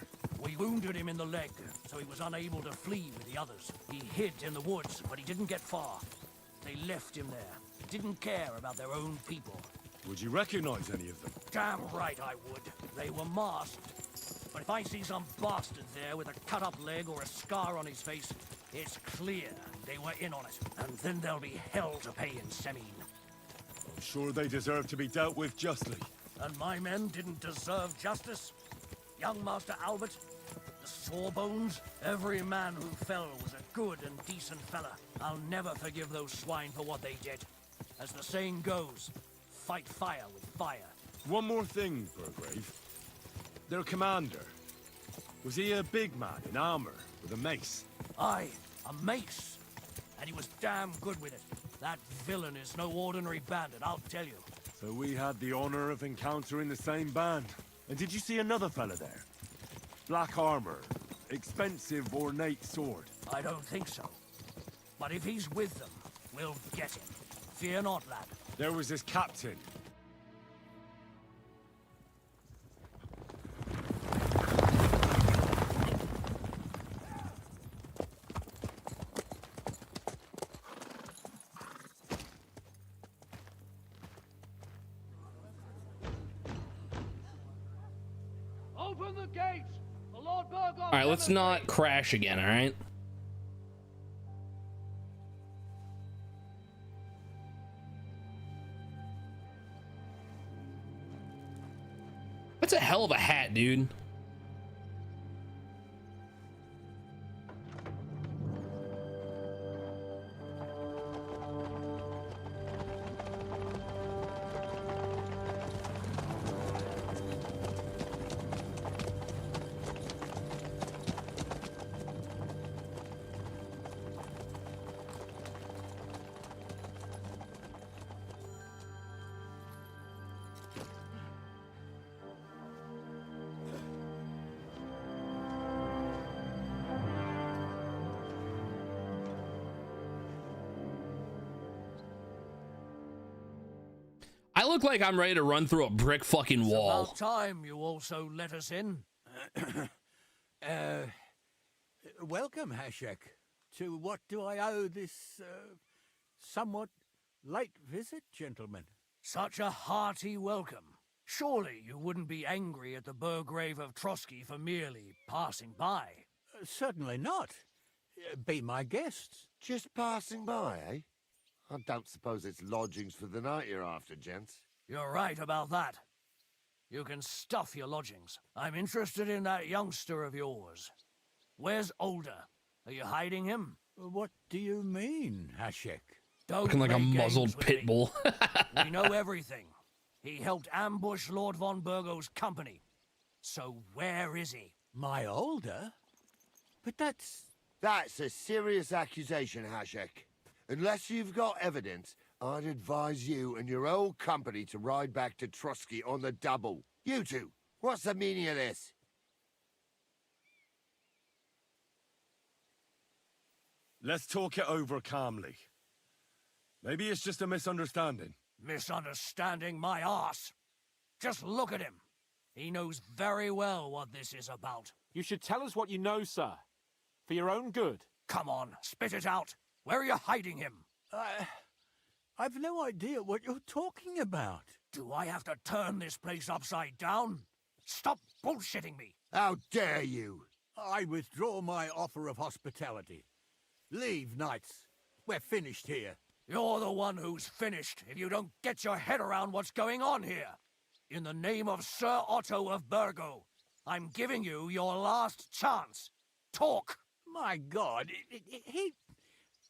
We wounded him in the leg, so he was unable to flee with the others. He hid in the woods, but he didn't get far. They left him there. Didn't care about their own people. Would you recognize any of them? Damn right I would. They were masked. But if I see some bastard there with a cut-up leg or a scar on his face, it's clear they were in on it. And then there'll be hell to pay in Semine. I'm sure they deserve to be dealt with justly. And my men didn't deserve justice? Young Master Albert, the Sawbones, every man who fell was a good and decent fella. I'll never forgive those swine for what they did. As the saying goes, fight fire with fire. One more thing, Burgrave. Their commander. Was he a big man in armor with a mace? Aye, a mace. And he was damn good with it. That villain is no ordinary bandit, I'll tell you. So we had the honor of encountering the same band. And did you see another fella there? Black armor, expensive ornate sword. I don't think so. But if he's with them, we'll get him. Fear not, lad. There was his captain. Open the gates! The Lord Burgo. All right, let's not crash again. All right. That's a hell of a hat, dude. I look like I'm ready to run through a brick fucking wall. It's about time you also let us in. Welcome, Hashek, To what do I owe this, somewhat late visit, gentlemen? Such a hearty welcome. Surely you wouldn't be angry at the Burgrave of Trotsky for merely passing by? Certainly not. Be my guests. Just passing by, eh? I don't suppose it's lodgings for the night you're after, gents. You're right about that. You can stuff your lodgings. I'm interested in that youngster of yours. Where's Older? Are you hiding him? What do you mean, Hashek? Don't Looking like a play muzzled games with pit me. bull. We know everything. He helped ambush Lord von Burgo's company. So where is he? My Older? But that's... That's a serious accusation, Hashek. Unless you've got evidence, I'd advise you and your old company to ride back to Trotsky on the double. You two, what's the meaning of this? Let's talk it over calmly. Maybe it's just a misunderstanding. Misunderstanding my arse. Just look at him. He knows very well what this is about. You should tell us what you know, sir. For your own good. Come on, spit it out. Where are you hiding him? I've no idea what you're talking about. Do I have to turn this place upside down? Stop bullshitting me. How dare you? I withdraw my offer of hospitality. Leave, knights. We're finished here. You're the one who's finished if you don't get your head around what's going on here. In the name of Sir Otto of Burgo, I'm giving you your last chance. Talk. My God,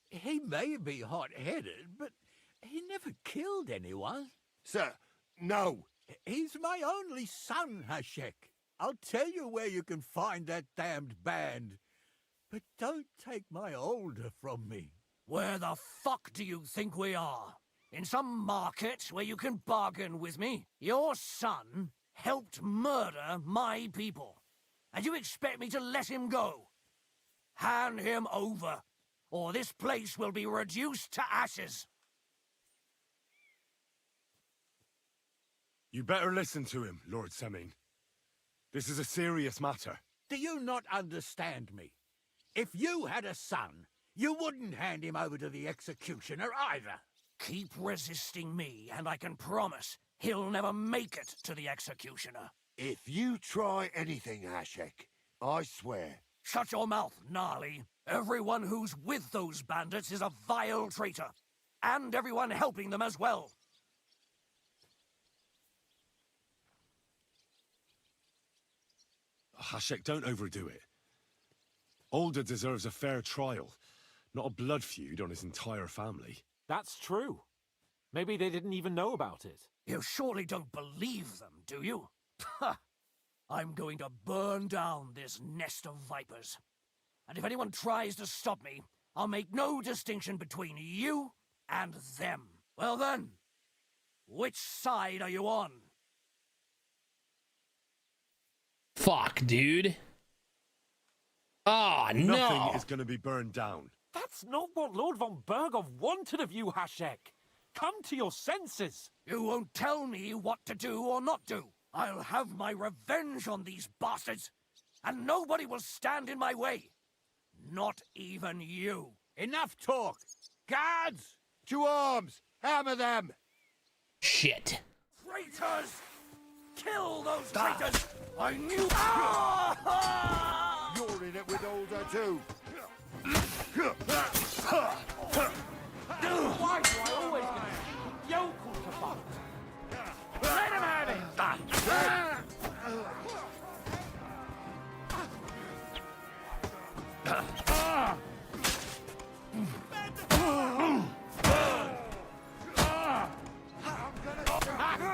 he may be hot-headed, but he never killed anyone. Sir, no. He's my only son, Hashek. I'll tell you where you can find that damned band. But don't take my Older from me. Where the fuck do you think we are? In some market where you can bargain with me? Your son helped murder my people. And you expect me to let him go? Hand him over, or this place will be reduced to ashes. You better listen to him, Lord Semin. This is a serious matter. Do you not understand me? If you had a son, you wouldn't hand him over to the executioner either. Keep resisting me, and I can promise he'll never make it to the executioner. If you try anything, Hashek, I swear. Shut your mouth, Gnarly. Everyone who's with those bandits is a vile traitor. And everyone helping them as well. Hashek, don't overdo it. Older deserves a fair trial, not a blood feud on his entire family. That's true. Maybe they didn't even know about it. You surely don't believe them, do you? Ha! I'm going to burn down this nest of vipers. And if anyone tries to stop me, I'll make no distinction between you and them. Well then, which side are you on? Fuck, dude. Oh, no. Nothing is going to be burned down. That's not what Lord von Burgov wanted of you, Hashek. Come to your senses. You won't tell me what to do or not do. I'll have my revenge on these bastards, and nobody will stand in my way. Not even you. Enough talk! Guards! To arms! Hammer them! Shit. Traitors! Kill those traitors! I knew... You're in it with Older too. Why do I always get yokel to fight? Let him have it!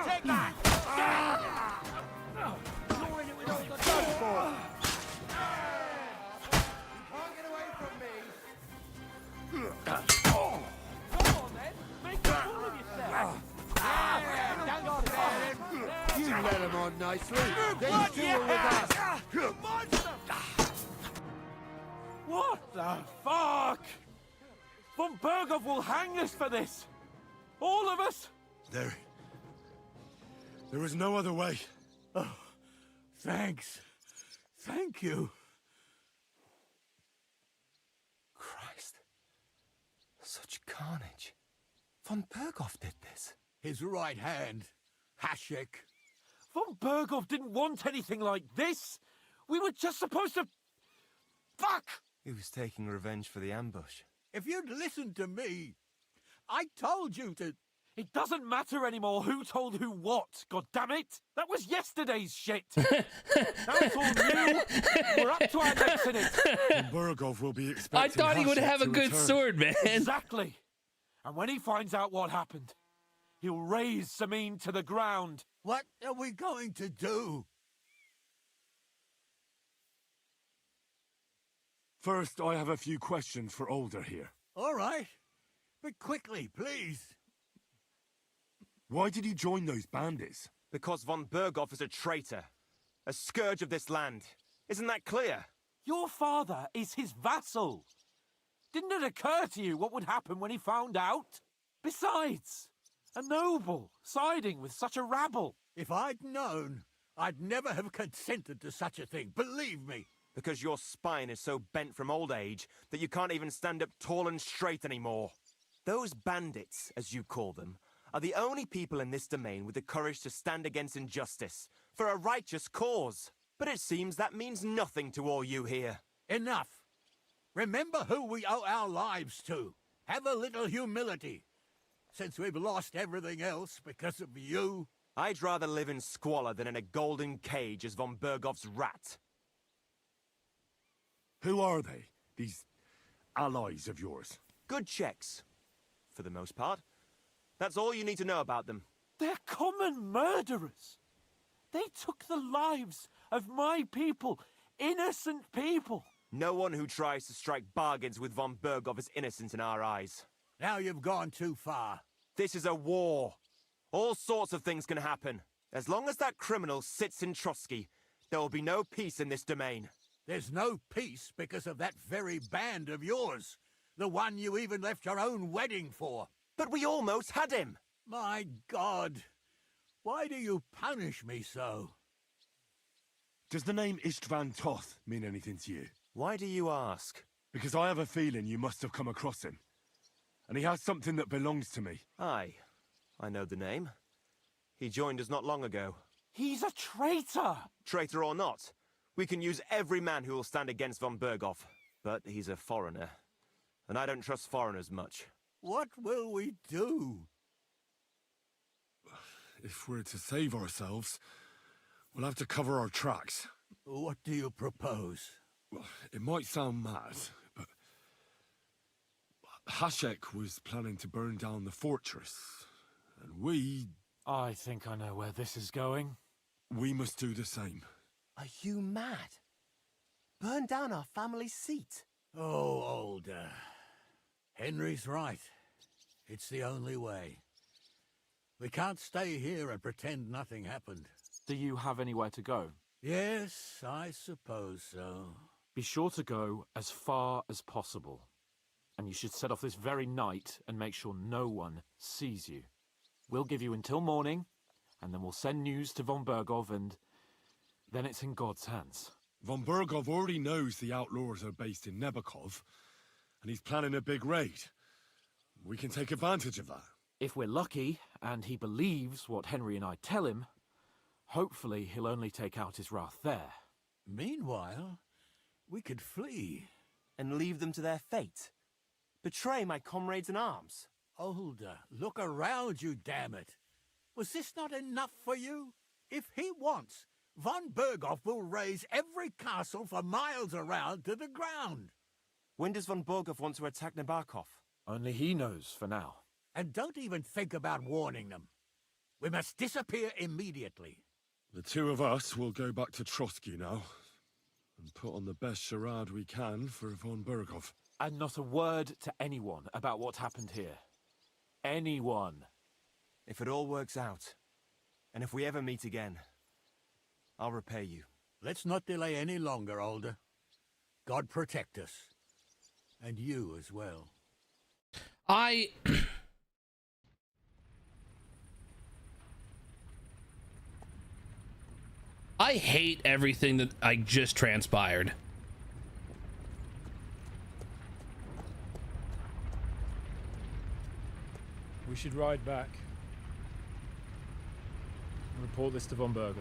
Take that! You're in it with all the done for. Can't get away from me. Come on, then. Make a fool of yourself. Don't spare him. You let him on nicely. Then two are with us. What the fuck? Von Burgov will hang us for this. All of us. There is no other way. Oh, thanks. Thank you. Christ. Such carnage. Von Berghoff did this. His right hand, Hashek. Von Berghoff didn't want anything like this. We were just supposed to... Fuck! He was taking revenge for the ambush. If you'd listened to me, I told you to... It doesn't matter anymore who told who what, goddammit! That was yesterday's shit! Now it's all new, we're up to our necks in it! Berghoff will be I expecting thought he would Hashek have a to good return. sword, man. Exactly! And when he finds out what happened, he'll raze Samin to the ground. What are we going to do? First, I have a few questions for Older here. All right. But quickly, please. Why did you join those bandits? Because von Berghoff is a traitor. A scourge of this land. Isn't that clear? Your father is his vassal. Didn't it occur to you what would happen when he found out? Besides, a noble siding with such a rabble. If I'd known, I'd never have consented to such a thing, believe me. Because your spine is so bent from old age that you can't even stand up tall and straight anymore. Those bandits, as you call them, are the only people in this domain with the courage to stand against injustice, for a righteous cause. But it seems that means nothing to all you here. Enough. Remember who we owe our lives to. Have a little humility. Since we've lost everything else because of you. I'd rather live in squalor than in a golden cage as von Berghoff's rat. Who are they, these allies of yours? Good checks, for the most part. That's all you need to know about them. They're common murderers. They took the lives of my people, innocent people. No one who tries to strike bargains with von Berghoff is innocent in our eyes. Now you've gone too far. This is a war. All sorts of things can happen. As long as that criminal sits in Trotsky, there will be no peace in this domain. There's no peace because of that very band of yours. The one you even left your own wedding for. But we almost had him! My God! Why do you punish me so? Does the name Istvan Toth mean anything to you? Why do you ask? Because I have a feeling you must have come across him. And he has something that belongs to me. Aye, I know the name. He joined us not long ago. He's a traitor! Traitor or not, we can use every man who will stand against von Berghoff. But he's a foreigner, and I don't trust foreigners much. What will we do? If we're to save ourselves, we'll have to cover our tracks. What do you propose? Well, it might sound mad, but Hashek was planning to burn down the fortress, and we... I think I know where this is going. We must do the same. Are you mad? Burn down our family seat? Oh, Older. Henry's right. It's the only way. We can't stay here and pretend nothing happened. Do you have anywhere to go? Yes, I suppose so. Be sure to go as far as possible. And you should set off this very night and make sure no one sees you. We'll give you until morning, and then we'll send news to von Berghoff, and then it's in God's hands. Von Berghoff already knows the outlaws are based in Nebakov, and he's planning a big raid. We can take advantage of that. If we're lucky, and he believes what Henry and I tell him, hopefully he'll only take out his wrath there. Meanwhile, we could flee. And leave them to their fate? Betray my comrades in arms? Older, look around you, damn it. Was this not enough for you? If he wants, von Berghoff will raise every castle for miles around to the ground. When does von Berghoff want to attack Nebakov? Only he knows for now. And don't even think about warning them. We must disappear immediately. The two of us will go back to Trotsky now, and put on the best charade we can for von Berghoff. And not a word to anyone about what happened here. Anyone. If it all works out, and if we ever meet again, I'll repay you. Let's not delay any longer, Older. God protect us. And you as well. I hate everything that I just transpired. We should ride back and report this to von Bergel.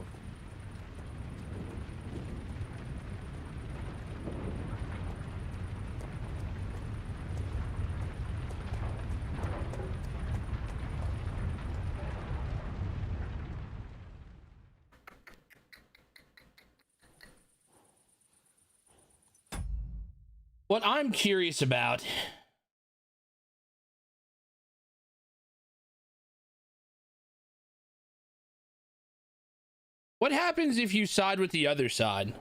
What I'm curious about what happens if you side with the other side?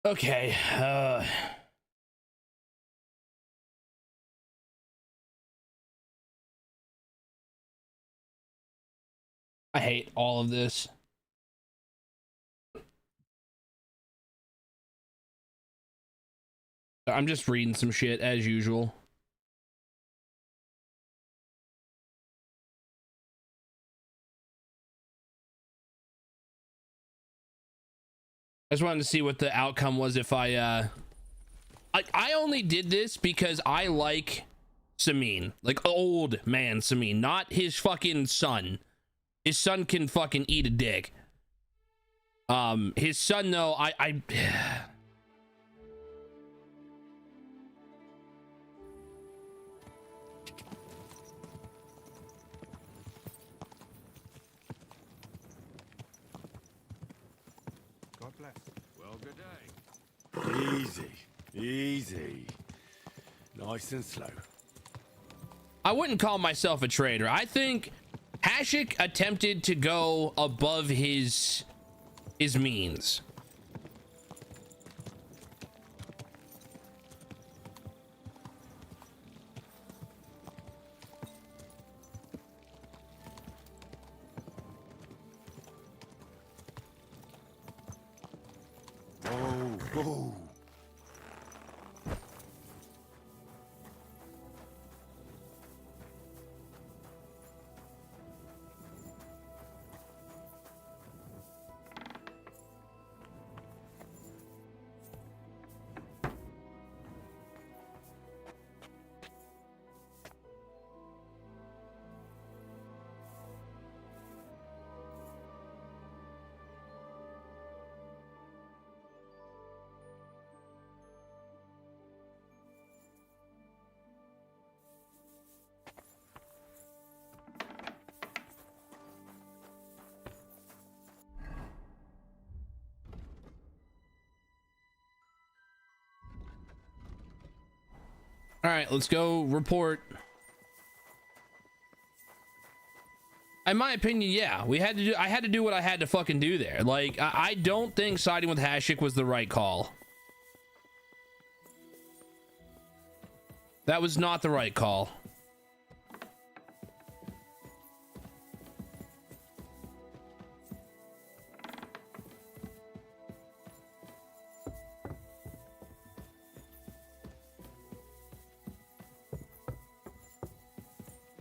Okay, I hate all of this. I'm just reading some shit as usual. I just wanted to see what the outcome was if I only did this because I like Samin, like old man Samin, not his fucking son. His son can fucking eat a dick. His son though, I God bless. Well, good day. Easy, easy. Nice and slow. I wouldn't call myself a traitor. I think Hashik attempted to go above his means. Oh, oh. All right, let's go report. In my opinion, yeah, I had to do what I had to fucking do there. Like, I don't think siding with Hashik was the right call. That was not the right call.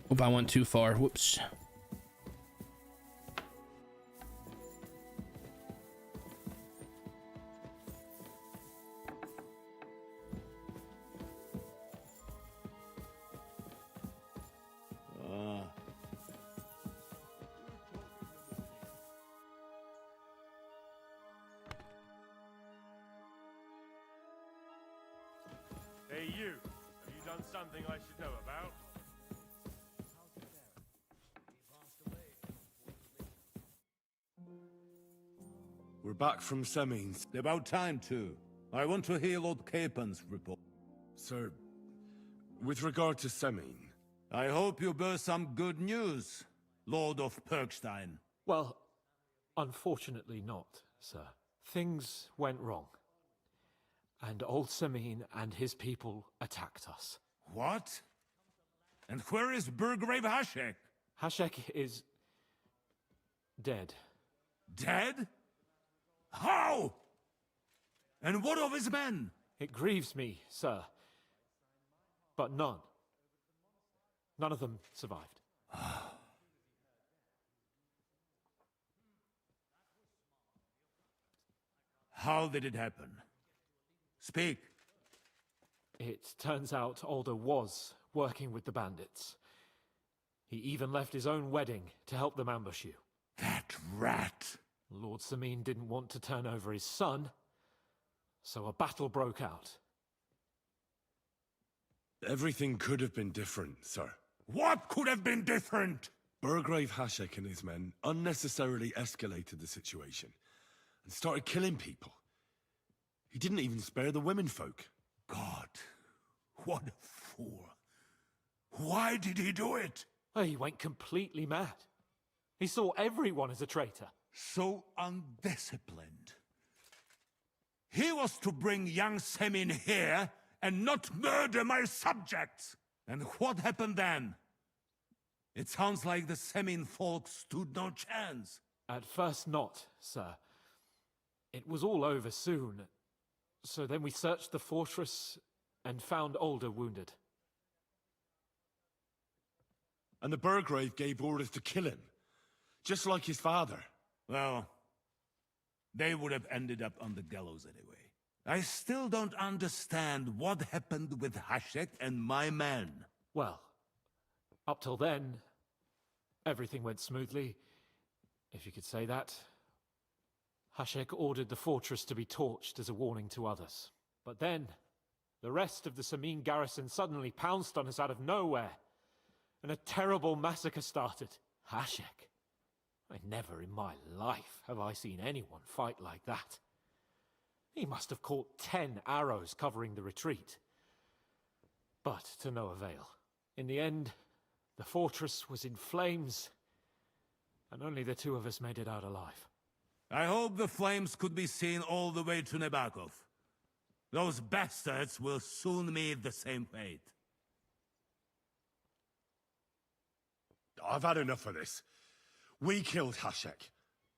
Hope I went too far. Whoops. you. Have you done something I should know about? We're back from Semines. About time, too. I want to hear Lord Capen's report. Sir, with regard to Semine, I hope you bear some good news, Lord of Perkstein. Well, unfortunately not, sir. Things went wrong. And old Semine and his people attacked us. What? And where is Burgrave Hashek? Hashek is... dead. Dead? How? And what of his men? It grieves me, sir. But none. None of them survived. How did it happen? Speak. It turns out Alder was working with the bandits. He even left his own wedding to help them ambush you. That rat! Lord Semine didn't want to turn over his son, so a battle broke out. Everything could have been different, sir. What could have been different? Burgrave Hashek and his men unnecessarily escalated the situation and started killing people. He didn't even spare the womenfolk. God, what a fool. Why did he do it? Oh, he went completely mad. He saw everyone as a traitor. So undisciplined. He was to bring young Semin here and not murder my subjects. And what happened then? It sounds like the Semin folk stood no chance. At first not, sir. It was all over soon. So then we searched the fortress and found Alder wounded. And the Burgrave gave orders to kill him, just like his father. Well, they would have ended up on the gallows anyway. I still don't understand what happened with Hashek and my men. Well, up till then, everything went smoothly, if you could say that. Hashek ordered the fortress to be torched as a warning to others. But then, the rest of the Semine garrison suddenly pounced on us out of nowhere, and a terrible massacre started. Hashek? Never in my life have I seen anyone fight like that. He must have caught 10 arrows covering the retreat. But to no avail. In the end, the fortress was in flames, and only the two of us made it out alive. I hope the flames could be seen all the way to Nebakov. Those bastards will soon meet the same fate. I've had enough of this. We killed Hashek.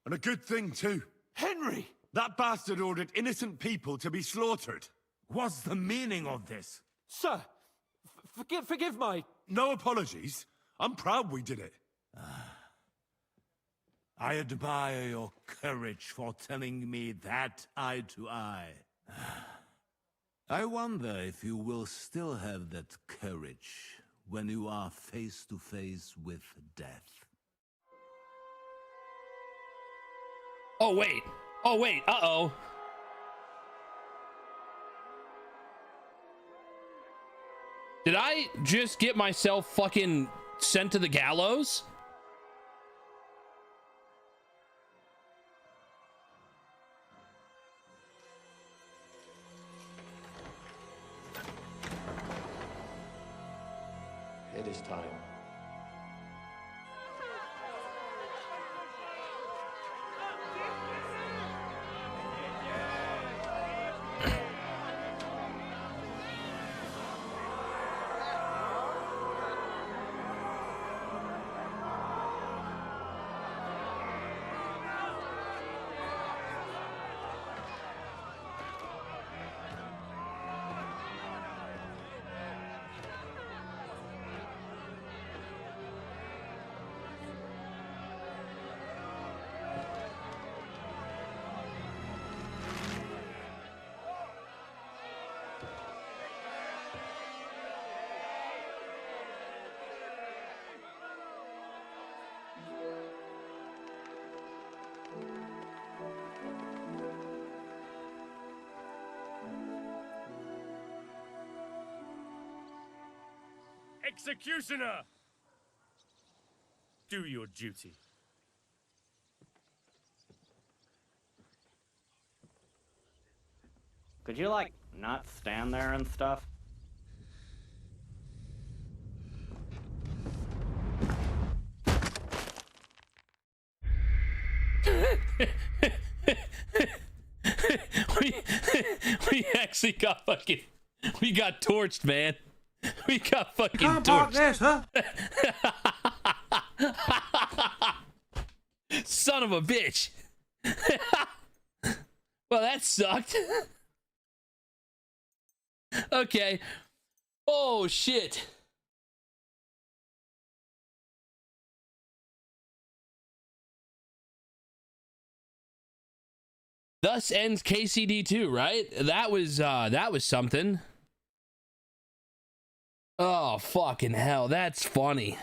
And a good thing, too. Henry! That bastard ordered innocent people to be slaughtered. What's the meaning of this? Sir! Forgive my... No apologies. I'm proud we did it. I admire your courage for telling me that eye to eye. I wonder if you will still have that courage when you are face to face with death. Oh, wait. Oh, wait. Uh-oh. Did I just get myself fucking sent to the gallows? It is time. Executioner! Do your duty. Could you, like, not stand there and stuff? we actually got fucking... We got torched, man. We got fucking Can't torched. park this, huh? Son of a bitch. Well, that sucked. Okay. Oh, shit. Thus ends KCD2, right? That was something. Oh, fucking hell. That's funny.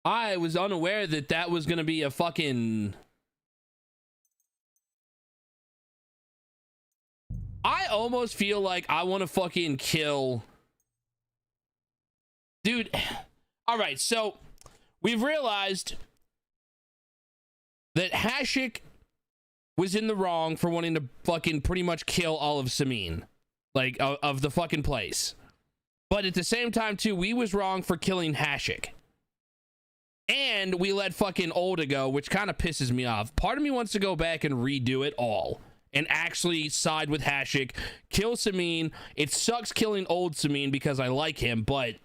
I was unaware that that was gonna be a fucking... I almost feel like I want to fucking kill... Dude. Alright, so we've realized that Hashik was in the wrong for wanting to fucking pretty much kill all of Samin. Like, of the fucking place. But at the same time, too, we was wrong for killing Hashik. And we let fucking Olda go, which kind of pisses me off. Part of me wants to go back and redo it all. And actually side with Hashik. Kill Samin. It sucks killing old Samin because I like him, but...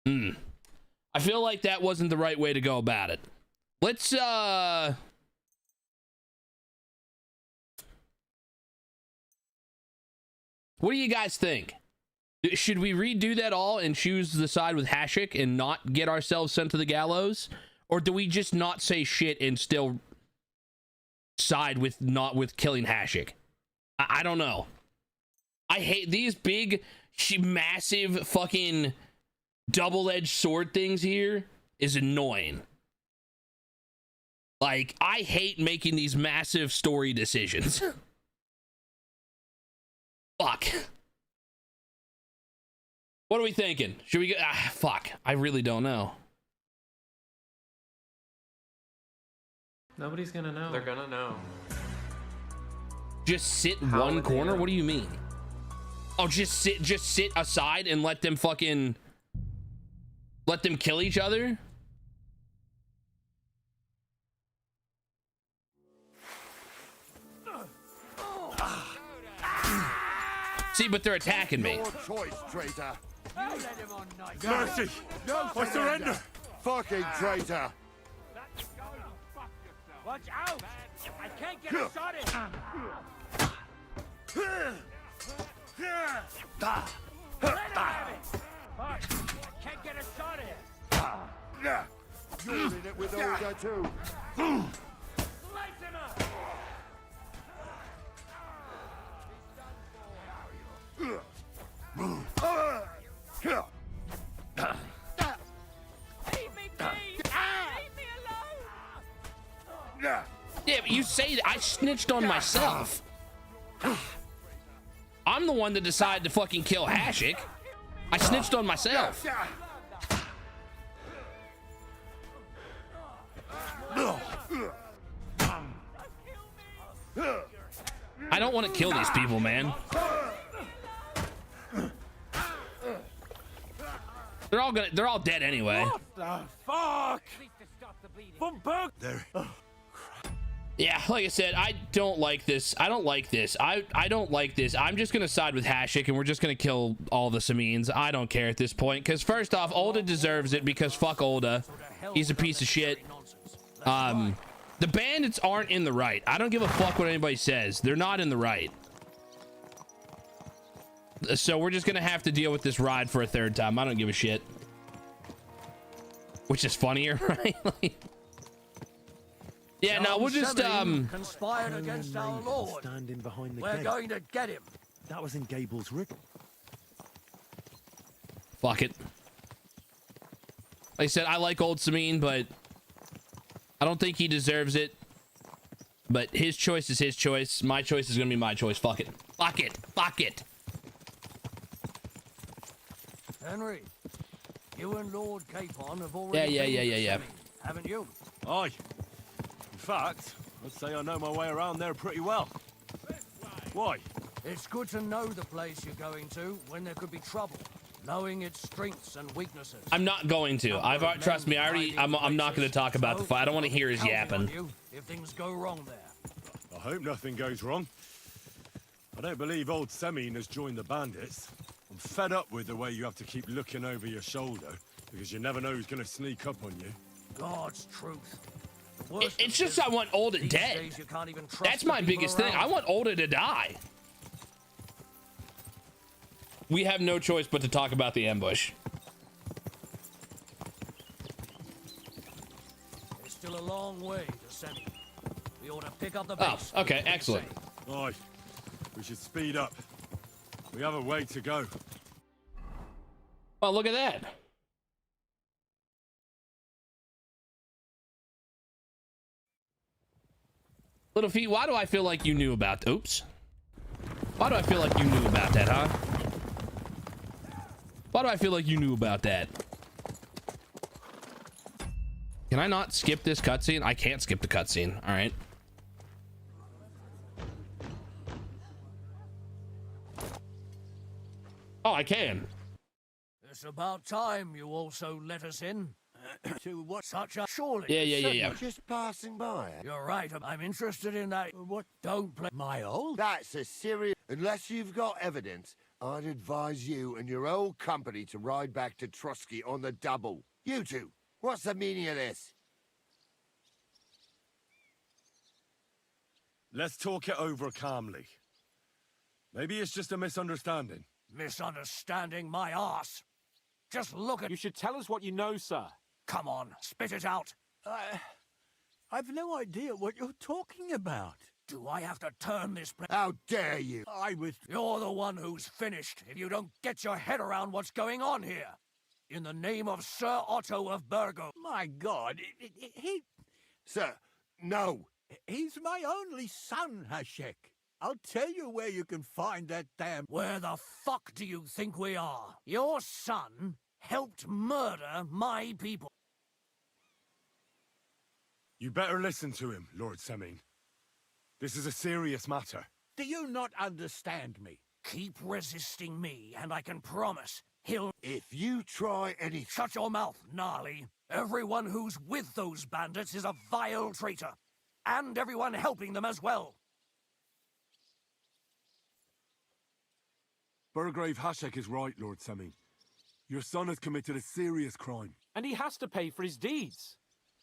I feel like that wasn't the right way to go about it. Let's, what do you guys think? Should we redo that all and choose the side with Hashik and not get ourselves sent to the gallows? Or do we just not say shit and still side with not with killing Hashik? I don't know. I hate these big, massive fucking double-edged sword things here is annoying. Like, I hate making these massive story decisions. Fuck. What are we thinking? Should we go? Fuck. I really don't know. Nobody's gonna know. They're gonna know. Just sit one corner? What do you mean? Oh, just sit aside and let them fucking... Let them kill each other? See, but they're attacking me. Your choice, traitor. Mercy! No, I surrender! Fucking traitor! Watch out! I can't get a shot in! Let him have it! I can't get a shot in! You're in it with Olga too. Slice him up! Yeah, but you say that I snitched on myself. I'm the one that decided to fucking kill Hashik. I snitched on myself. I don't want to kill these people, man. They're all dead anyway. What the fuck? Von Berg! There. Yeah, like I said, I don't like this. I don't like this. I don't like this. I'm just gonna side with Hashik and we're just gonna kill all the Samins. I don't care at this point, because first off, Olda deserves it because fuck Olda. He's a piece of shit. The bandits aren't in the right. I don't give a fuck what anybody says. They're not in the right. So we're just gonna have to deal with this ride for a third time. I don't give a shit. Which is funnier, right? Like, yeah, no, we'll just conspired against our Lord. Standing behind the We're gate. going to get him. That was in Gable's rig. Fuck it. Like I said, I like old Samin, but I don't think he deserves it. But his choice is his choice. My choice is gonna be my choice. Fuck it. Fuck it. Fuck it. Henry, you and Lord Capon have already Yeah. haven't you? Aye. In fact, I'd say I know my way around there pretty well. Why? It's good to know the place you're going to when there could be trouble. Knowing its strengths and weaknesses. I'm not going to. Trust me. I'm not going to talk about the fight. I don't want to hear his yapping. If things go wrong there. I hope nothing goes wrong. I don't believe old Semine has joined the bandits. I'm fed up with the way you have to keep looking over your shoulder because you never know who's going to sneak up on you. God's truth. It's just I want Olda dead. That's my biggest thing. I want Olda to die. We have no choice but to talk about the ambush. It's still a long way to Semine. We ought to pick up the pace. Oh, okay, excellent. Aye, we should speed up. We have a way to go. Oh, look at that. Little feet, why do I feel like you knew about... Oops. Why do I feel like you knew about that, huh? Why do I feel like you knew about that? Can I not skip this cutscene? I can't skip the cutscene. All right. Oh, I can. It's about time you also let us in. To what such a surely. Yeah. Just passing by. You're right. I'm interested in that. What? Don't play my old. That's a serious. Unless you've got evidence, I'd advise you and your old company to ride back to Trusky on the double. You two, what's the meaning of this? Let's talk it over calmly. Maybe it's just a misunderstanding. Misunderstanding my arse. Just look at. You should tell us what you know, sir. Come on, spit it out. I've no idea what you're talking about. Do I have to turn this place? How dare you? You're the one who's finished if you don't get your head around what's going on here. In the name of Sir Otto of Burgo. My God, he... Sir, no. He's my only son, Hashek. I'll tell you where you can find that damn... Where the fuck do you think we are? Your son helped murder my people. You better listen to him, Lord Semine. This is a serious matter. Do you not understand me? Keep resisting me, and I can promise he'll... If you try any... Shut your mouth, Gnarly. Everyone who's with those bandits is a vile traitor. And everyone helping them as well. Burgrave Hashek is right, Lord Semine. Your son has committed a serious crime. And he has to pay for his deeds.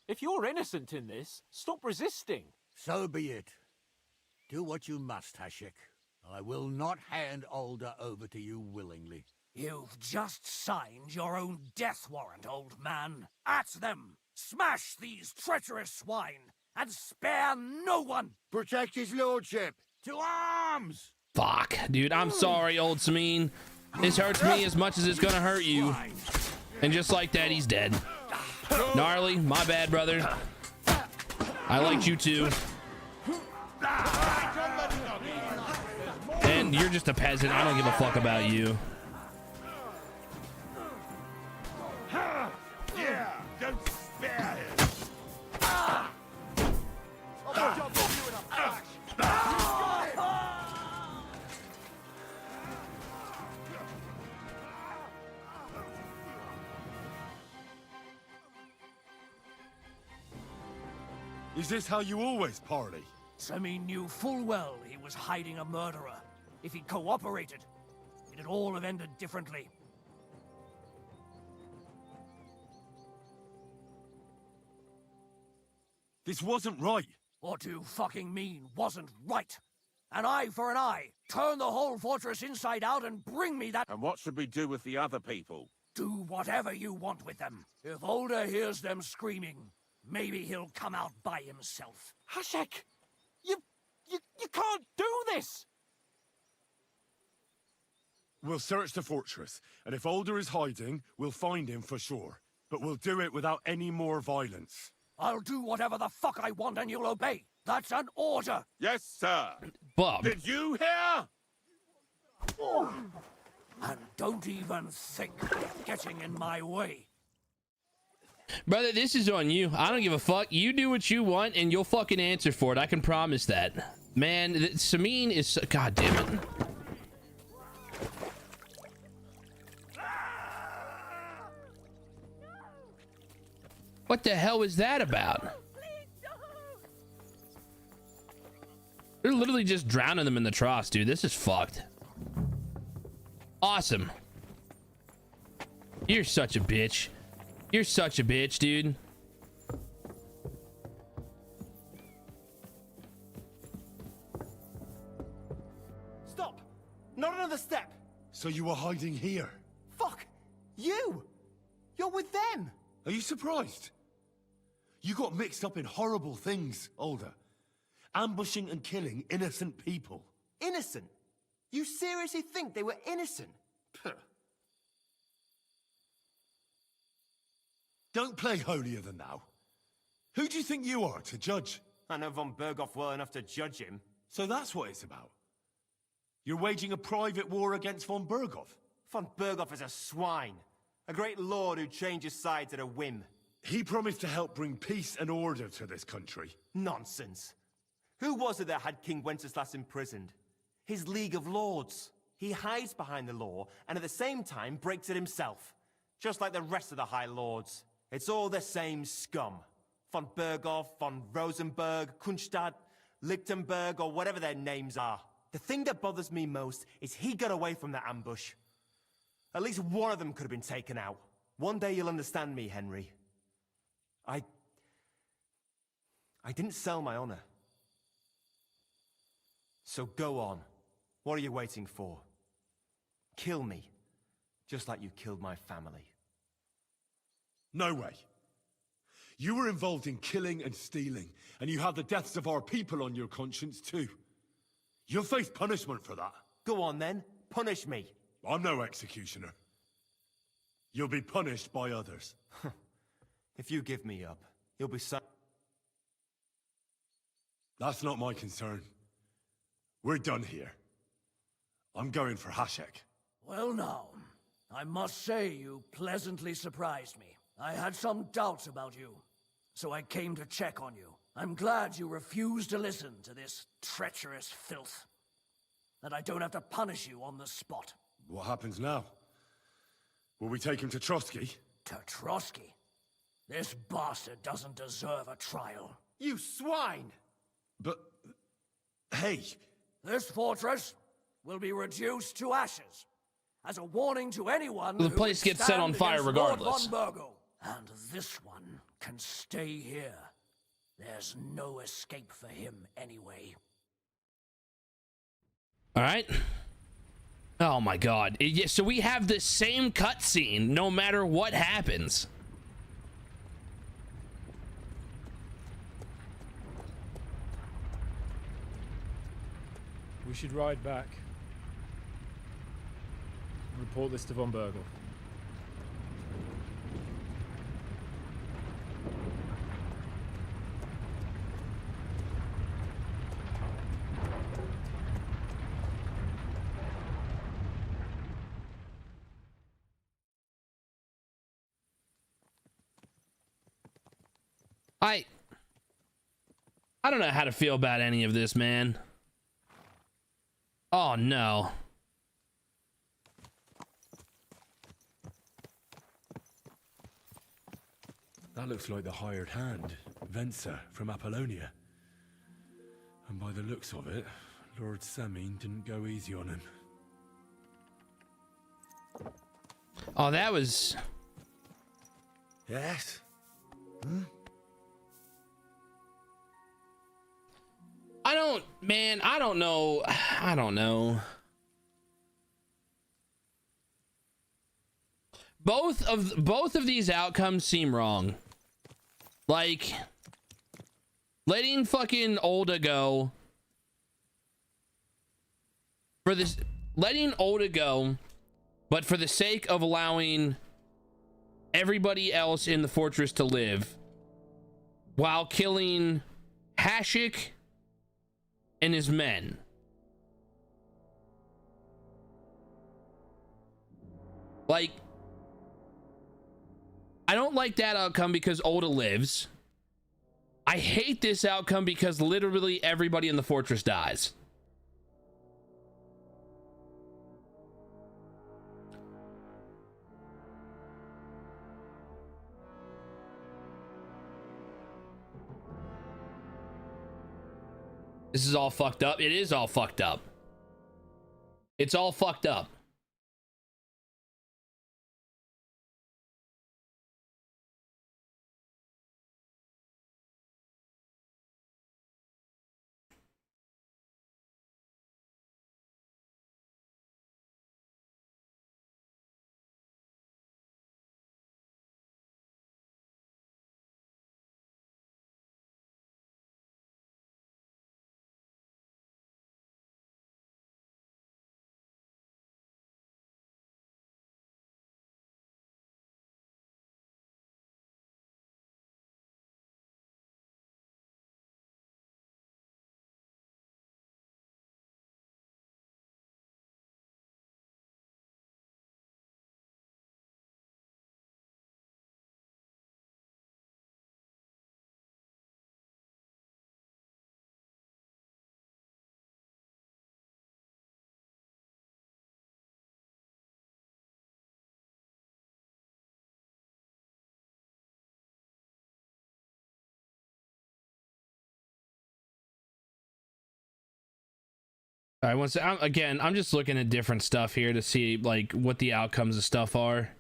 If you're innocent in this, stop resisting. So be it. Do what you must, Hashek. I will not hand Olda over to you willingly. You've just signed your own death warrant, old man. At them! Smash these treacherous swine, and spare no one! Protect his lordship! To arms! Fuck, dude, I'm sorry, old Semine. This hurts me as much as it's gonna hurt you. And just like that, he's dead. Gnarly, my bad, brother. I liked you too. And you're just a peasant. I don't give a fuck about you. Yeah, don't spare him. Is this how you always parley? Semine knew full well he was hiding a murderer. If he'd cooperated, it'd all have ended differently. This wasn't right. What do you fucking mean wasn't right? An eye for an eye. Turn the whole fortress inside out and bring me that... And what should we do with the other people? Do whatever you want with them. If Olda hears them screaming, maybe he'll come out by himself. Hashek! You can't do this! We'll search the fortress, and if Older is hiding, we'll find him for sure. But we'll do it without any more violence. I'll do whatever the fuck I want and you'll obey. That's an order. Yes, sir. Bob. Did you hear? And don't even think of getting in my way. Brother, this is on you. I don't give a fuck. You do what you want and you'll fucking answer for it. I can promise that. Man, Samin is so, god damn it. What the hell is that about? They're literally just drowning them in the troughs, dude. This is fucked. Awesome. You're such a bitch. You're such a bitch, dude. Stop! Not another step! So you were hiding here? Fuck! You! You're with them! Are you surprised? You got mixed up in horrible things, Alder. Ambushing and killing innocent people. Innocent? You seriously think they were innocent? Puh. Don't play holier than thou. Who do you think you are to judge? I know von Berghoff well enough to judge him. So that's what it's about. You're waging a private war against von Berghoff. Von Berghoff is a swine. A great lord who changes sides at a whim. He promised to help bring peace and order to this country. Nonsense. Who was it that had King Wenceslas imprisoned? His League of Lords. He hides behind the law and at the same time breaks it himself. Just like the rest of the High Lords. It's all the same scum. Von Berghoff, von Rosenberg, Kunstadt, Lichtenberg, or whatever their names are. The thing that bothers me most is he got away from that ambush. At least one of them could have been taken out. One day you'll understand me, Henry. I didn't sell my honor. So go on. What are you waiting for? Kill me, just like you killed my family. No way. You were involved in killing and stealing, and you have the deaths of our people on your conscience too. You'll face punishment for that. Go on then, punish me. I'm no executioner. You'll be punished by others. If you give me up, you'll be That's not my concern. We're done here. I'm going for Hashek. Well now, I must say you pleasantly surprised me. I had some doubts about you, so I came to check on you. I'm glad you refused to listen to this treacherous filth. That I don't have to punish you on the spot. What happens now? Will we take him to Trotsky? To Trotsky? This bastard doesn't deserve a trial. You swine! But... hey! This fortress will be reduced to ashes. As a warning to anyone The who place would gets set on stand fire against regardless. Lord von Bergo. And this one can stay here. There's no escape for him anyway. All right. Oh my god. Yeah, so we have the same cutscene no matter what happens. We should ride back. Report this to von Berghoff. I don't know how to feel about any of this, man. Oh no. That looks like the hired hand, Venser from Apollonia. And by the looks of it, Lord Samin didn't go easy on him. Oh, that was... Yes? I don't know. I don't know. Both of these outcomes seem wrong. Like letting fucking Olda go for this, letting Olda go, but for the sake of allowing everybody else in the fortress to live, while killing Hashik and his men. Like, I don't like that outcome because Oda lives. I hate this outcome because literally everybody in the fortress dies. This is all fucked up. It is all fucked up. It's all fucked up. All right, once again, I'm just looking at different stuff here to see like what the outcomes of stuff are.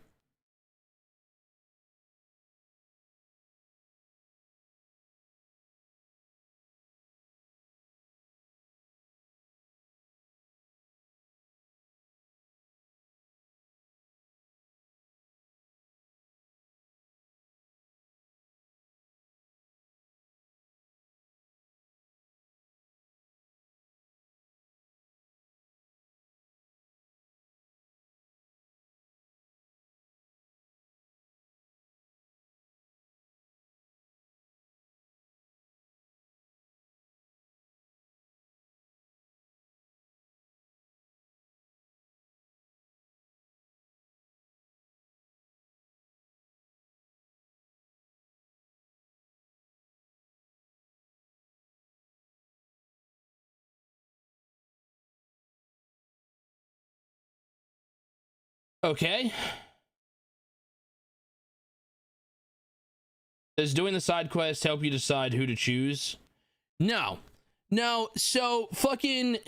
Okay. Does doing the side quest help you decide who to choose? No. No, so fucking...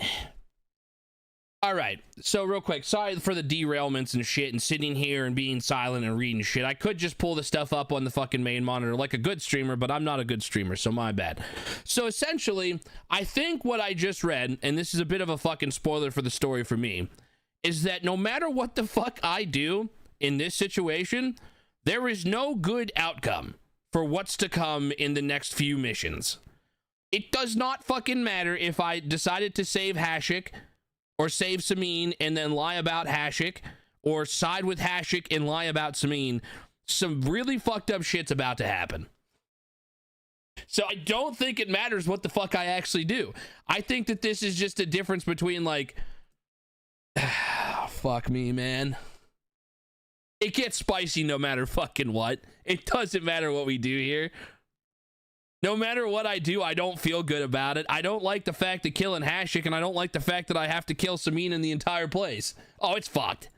All right, so real quick, sorry for the derailments and shit and sitting here and being silent and reading shit. I could just pull the stuff up on the fucking main monitor like a good streamer, but I'm not a good streamer, so my bad. So essentially, I think what I just read, and this is a bit of a fucking spoiler for the story for me, is that no matter what the fuck I do in this situation, there is no good outcome for what's to come in the next few missions. It does not fucking matter if I decided to save Hashik, or save Sameen and then lie about Hashik, or side with Hashik and lie about Sameen. Some really fucked up shit's about to happen. So I don't think it matters what the fuck I actually do. I think that this is just a difference between like... fuck me, man. It gets spicy no matter fucking what. It doesn't matter what we do here. No matter what I do, I don't feel good about it. I don't like the fact of killing Hashik, and I don't like the fact that I have to kill Sameen in the entire place. Oh, it's fucked.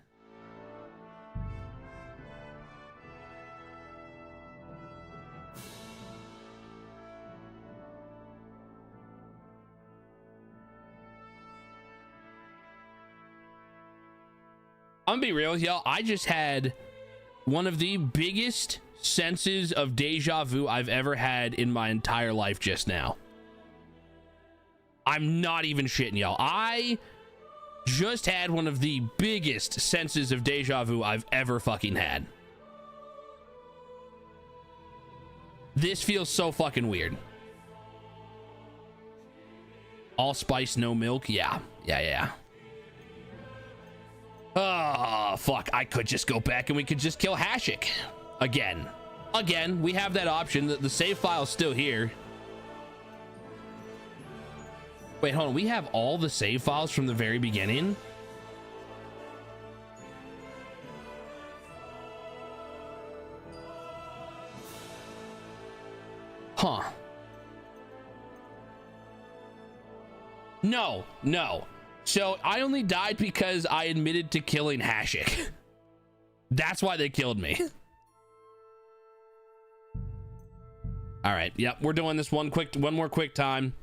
I'm gonna be real with y'all. I just had one of the biggest senses of deja vu I've ever had in my entire life just now. I'm not even shitting y'all. I just had one of the biggest senses of deja vu I've ever fucking had. This feels so fucking weird. All spice, no milk. Yeah. Oh, fuck. I could just go back and we could just kill Hashik. Again, we have that option. The save file's still here. Wait, hold on. We have all the save files from the very beginning? Huh. No. So I only died because I admitted to killing Hashik. That's why they killed me. All right. Yep. We're doing this one more quick time.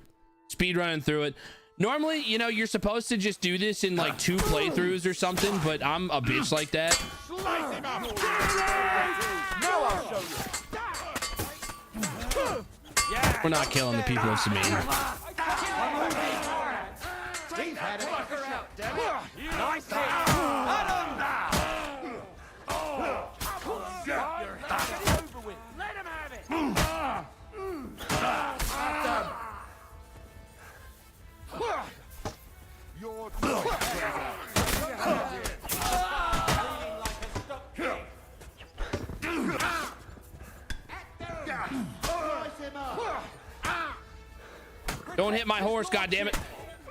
Speed running through it. Normally, you know, you're supposed to just do this in like 2 playthroughs or something, but I'm a bitch like that. We're not killing the people of Samine. Don't hit my horse, goddammit.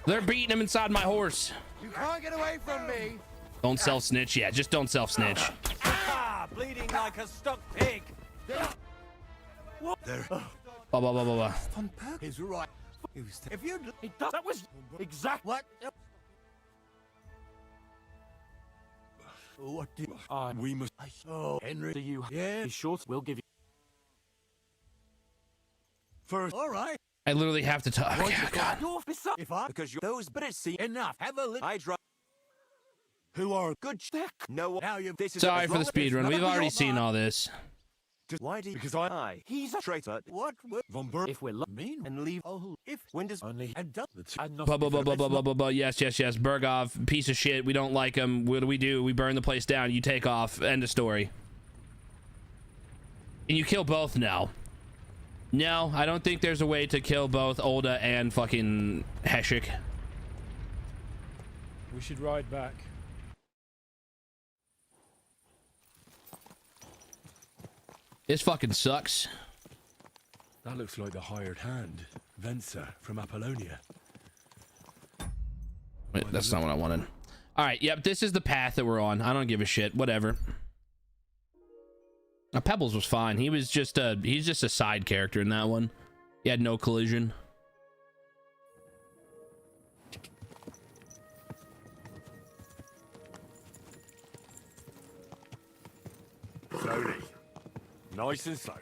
They're beating him inside my horse. You can't get away from me. Don't self-snitch. Yeah, just don't self-snitch. Bleeding like a stuck pig. What? There. Blah. He's right. If you that was exact. What? What did we must. Oh, Henry, Do you? yeah. Be sure we'll give you. First. All right. I literally have to talk. What Oh, you God. got? If I Because you're those, but it's see enough, have a look. I drive. Who are Good check. No one. Now you. This is Sorry as for the long as speed run. none We've of already your seen mind. all this. Why do you? because I He's a traitor. What will Von Berg If we're mean? And leave. Oh, if Windows. only and done. the two. and not Blah. Yes. Bergov, piece of shit. We don't like him. What do? We burn the place down. You take off. End of story. And you kill both now. No, I don't think there's a way to kill both Olda and fucking Heshik. We should ride back. This fucking sucks. That looks like the hired hand, Venser from Apollonia. Wait, that's not what I wanted. All right, yep, this is the path that we're on. I don't give a shit. Whatever. Pebbles was fine. He's just a side character in that one. He had no collision. Slowly. Nice and slow.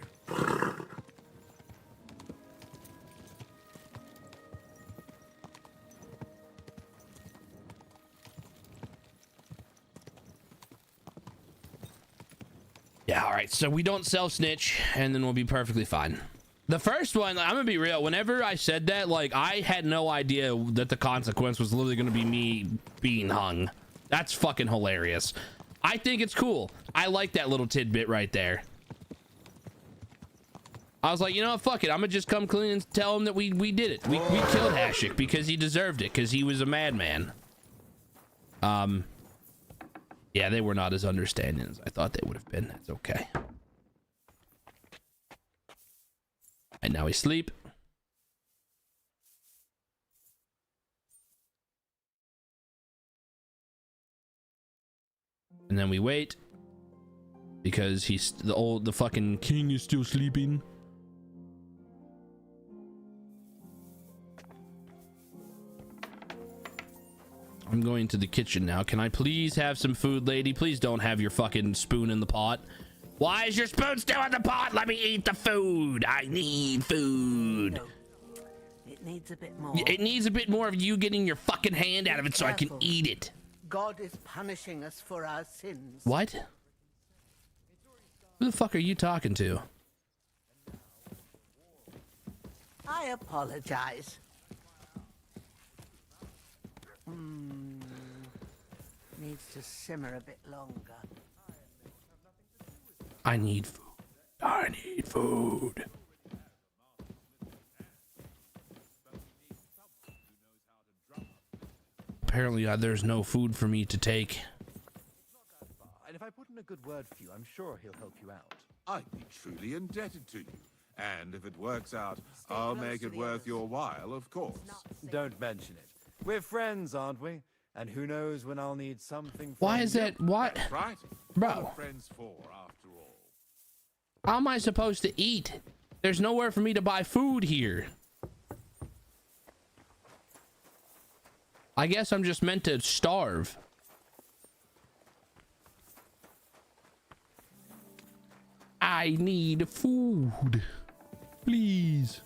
Yeah, all right. So we don't self-snitch, and then we'll be perfectly fine. The first one, I'm gonna be real. Whenever I said that, like, I had no idea that the consequence was literally gonna be me being hung. That's fucking hilarious. I think it's cool. I like that little tidbit right there. I was like, you know what, fuck it. I'm gonna just come clean and tell him that we did it. We killed Hashik because he deserved it, because he was a madman. Yeah, they were not as understanding as I thought they would have been. That's okay. And now we sleep. And then we wait because the fucking king is still sleeping. I'm going to the kitchen now. Can I please have some food, lady? Please don't have your fucking spoon in the pot. Why is your spoon still in the pot? Let me eat the food. I need food. No. It needs a bit more. It needs a bit more of you getting your fucking hand out of it so I can eat it. God is punishing us for our sins. What? Who the fuck are you talking to? I apologize. Needs to simmer a bit longer. I need food. I need food. Apparently, there's no food for me to take. And if I put in a good word for you, I'm sure he'll help you out. I'd be truly indebted to you. And if it works out, I'll make it worth your while, of course. Don't mention it. We're friends, aren't we? And who knows when I'll need something from Why is that? What? That's right. Bro. What are friends for, after all? How am I supposed to eat? There's nowhere for me to buy food here. I guess I'm just meant to starve. I need food. Please.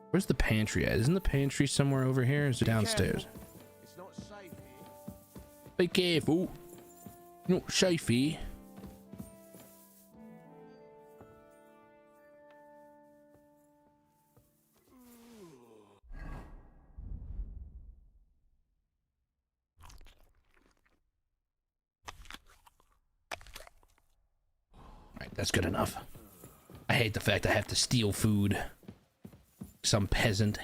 Where's the pantry at? Isn't the pantry somewhere over here? Is it downstairs? It's not safe here. Be careful. Not safe here. Alright, that's good enough. I hate the fact I have to steal food. Some peasant.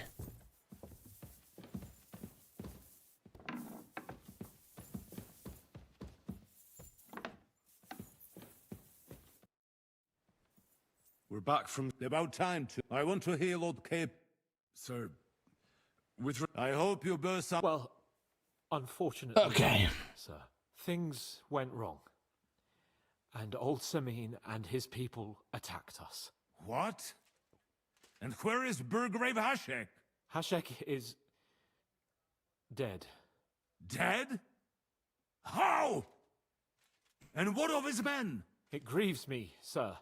We're back from About time to. I want to hear Lord Cape. Sir, I hope you burst up. Well, unfortunately, okay, sir, things went wrong. And old Samin and his people attacked us. What? And where is Burgrave Hashek? Hashek is dead. Dead? How? And what of his men? It grieves me, sir.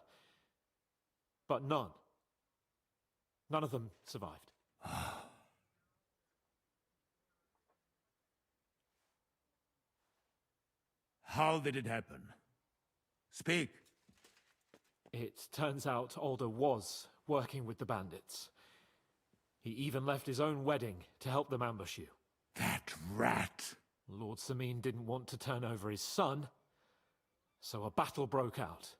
But none of them survived. How did it happen? Speak. It turns out Alder was working with the bandits. He even left his own wedding to help them ambush you. That rat! Lord Samin didn't want to turn over his son, so a battle broke out.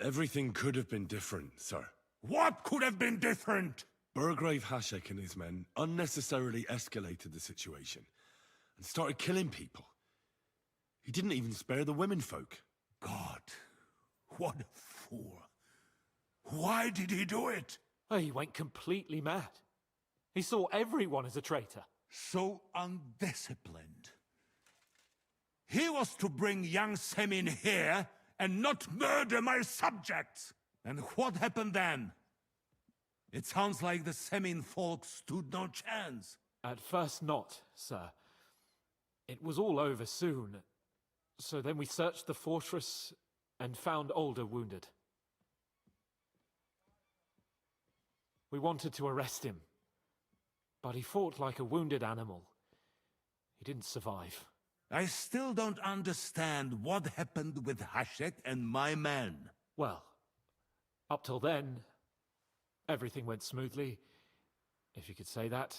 everything could have been different, sir. What could have been different? Burgrave Hashek and his men unnecessarily escalated the situation and started killing people. He didn't even spare the women folk. God, what a fool. Why did he do it? Oh, he went completely mad. He saw everyone as a traitor. So undisciplined. He was to bring young Semin here and not murder my subjects. And what happened then? It sounds like the Semin folk stood no chance. At first not, sir. It was all over soon. So then we searched the fortress and found Alder wounded. We wanted to arrest him, but he fought like a wounded animal. He didn't survive. I still don't understand what happened with Hashek and my men. Well, up till then, everything went smoothly, if you could say that.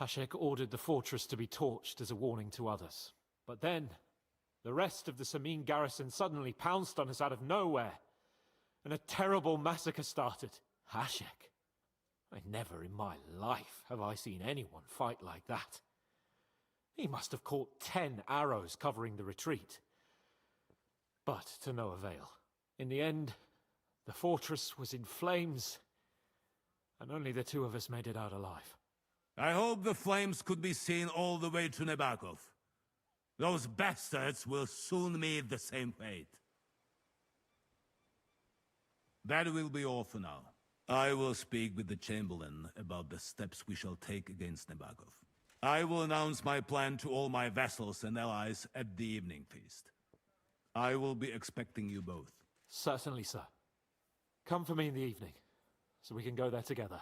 Hashek ordered the fortress to be torched as a warning to others. But then, the rest of the Samin garrison suddenly pounced on us out of nowhere, and a terrible massacre started. Hashek? Never in my life have I seen anyone fight like that. He must have caught 10 arrows covering the retreat. But to no avail. In the end, the fortress was in flames, and only the two of us made it out alive. I hope the flames could be seen all the way to Nebakov. Those bastards will soon meet the same fate. That will be all for now. I will speak with the Chamberlain about the steps we shall take against Nebakov. I will announce my plan to all my vassals and allies at the evening feast. I will be expecting you both. Certainly, sir. Come for me in the evening, so we can go there together.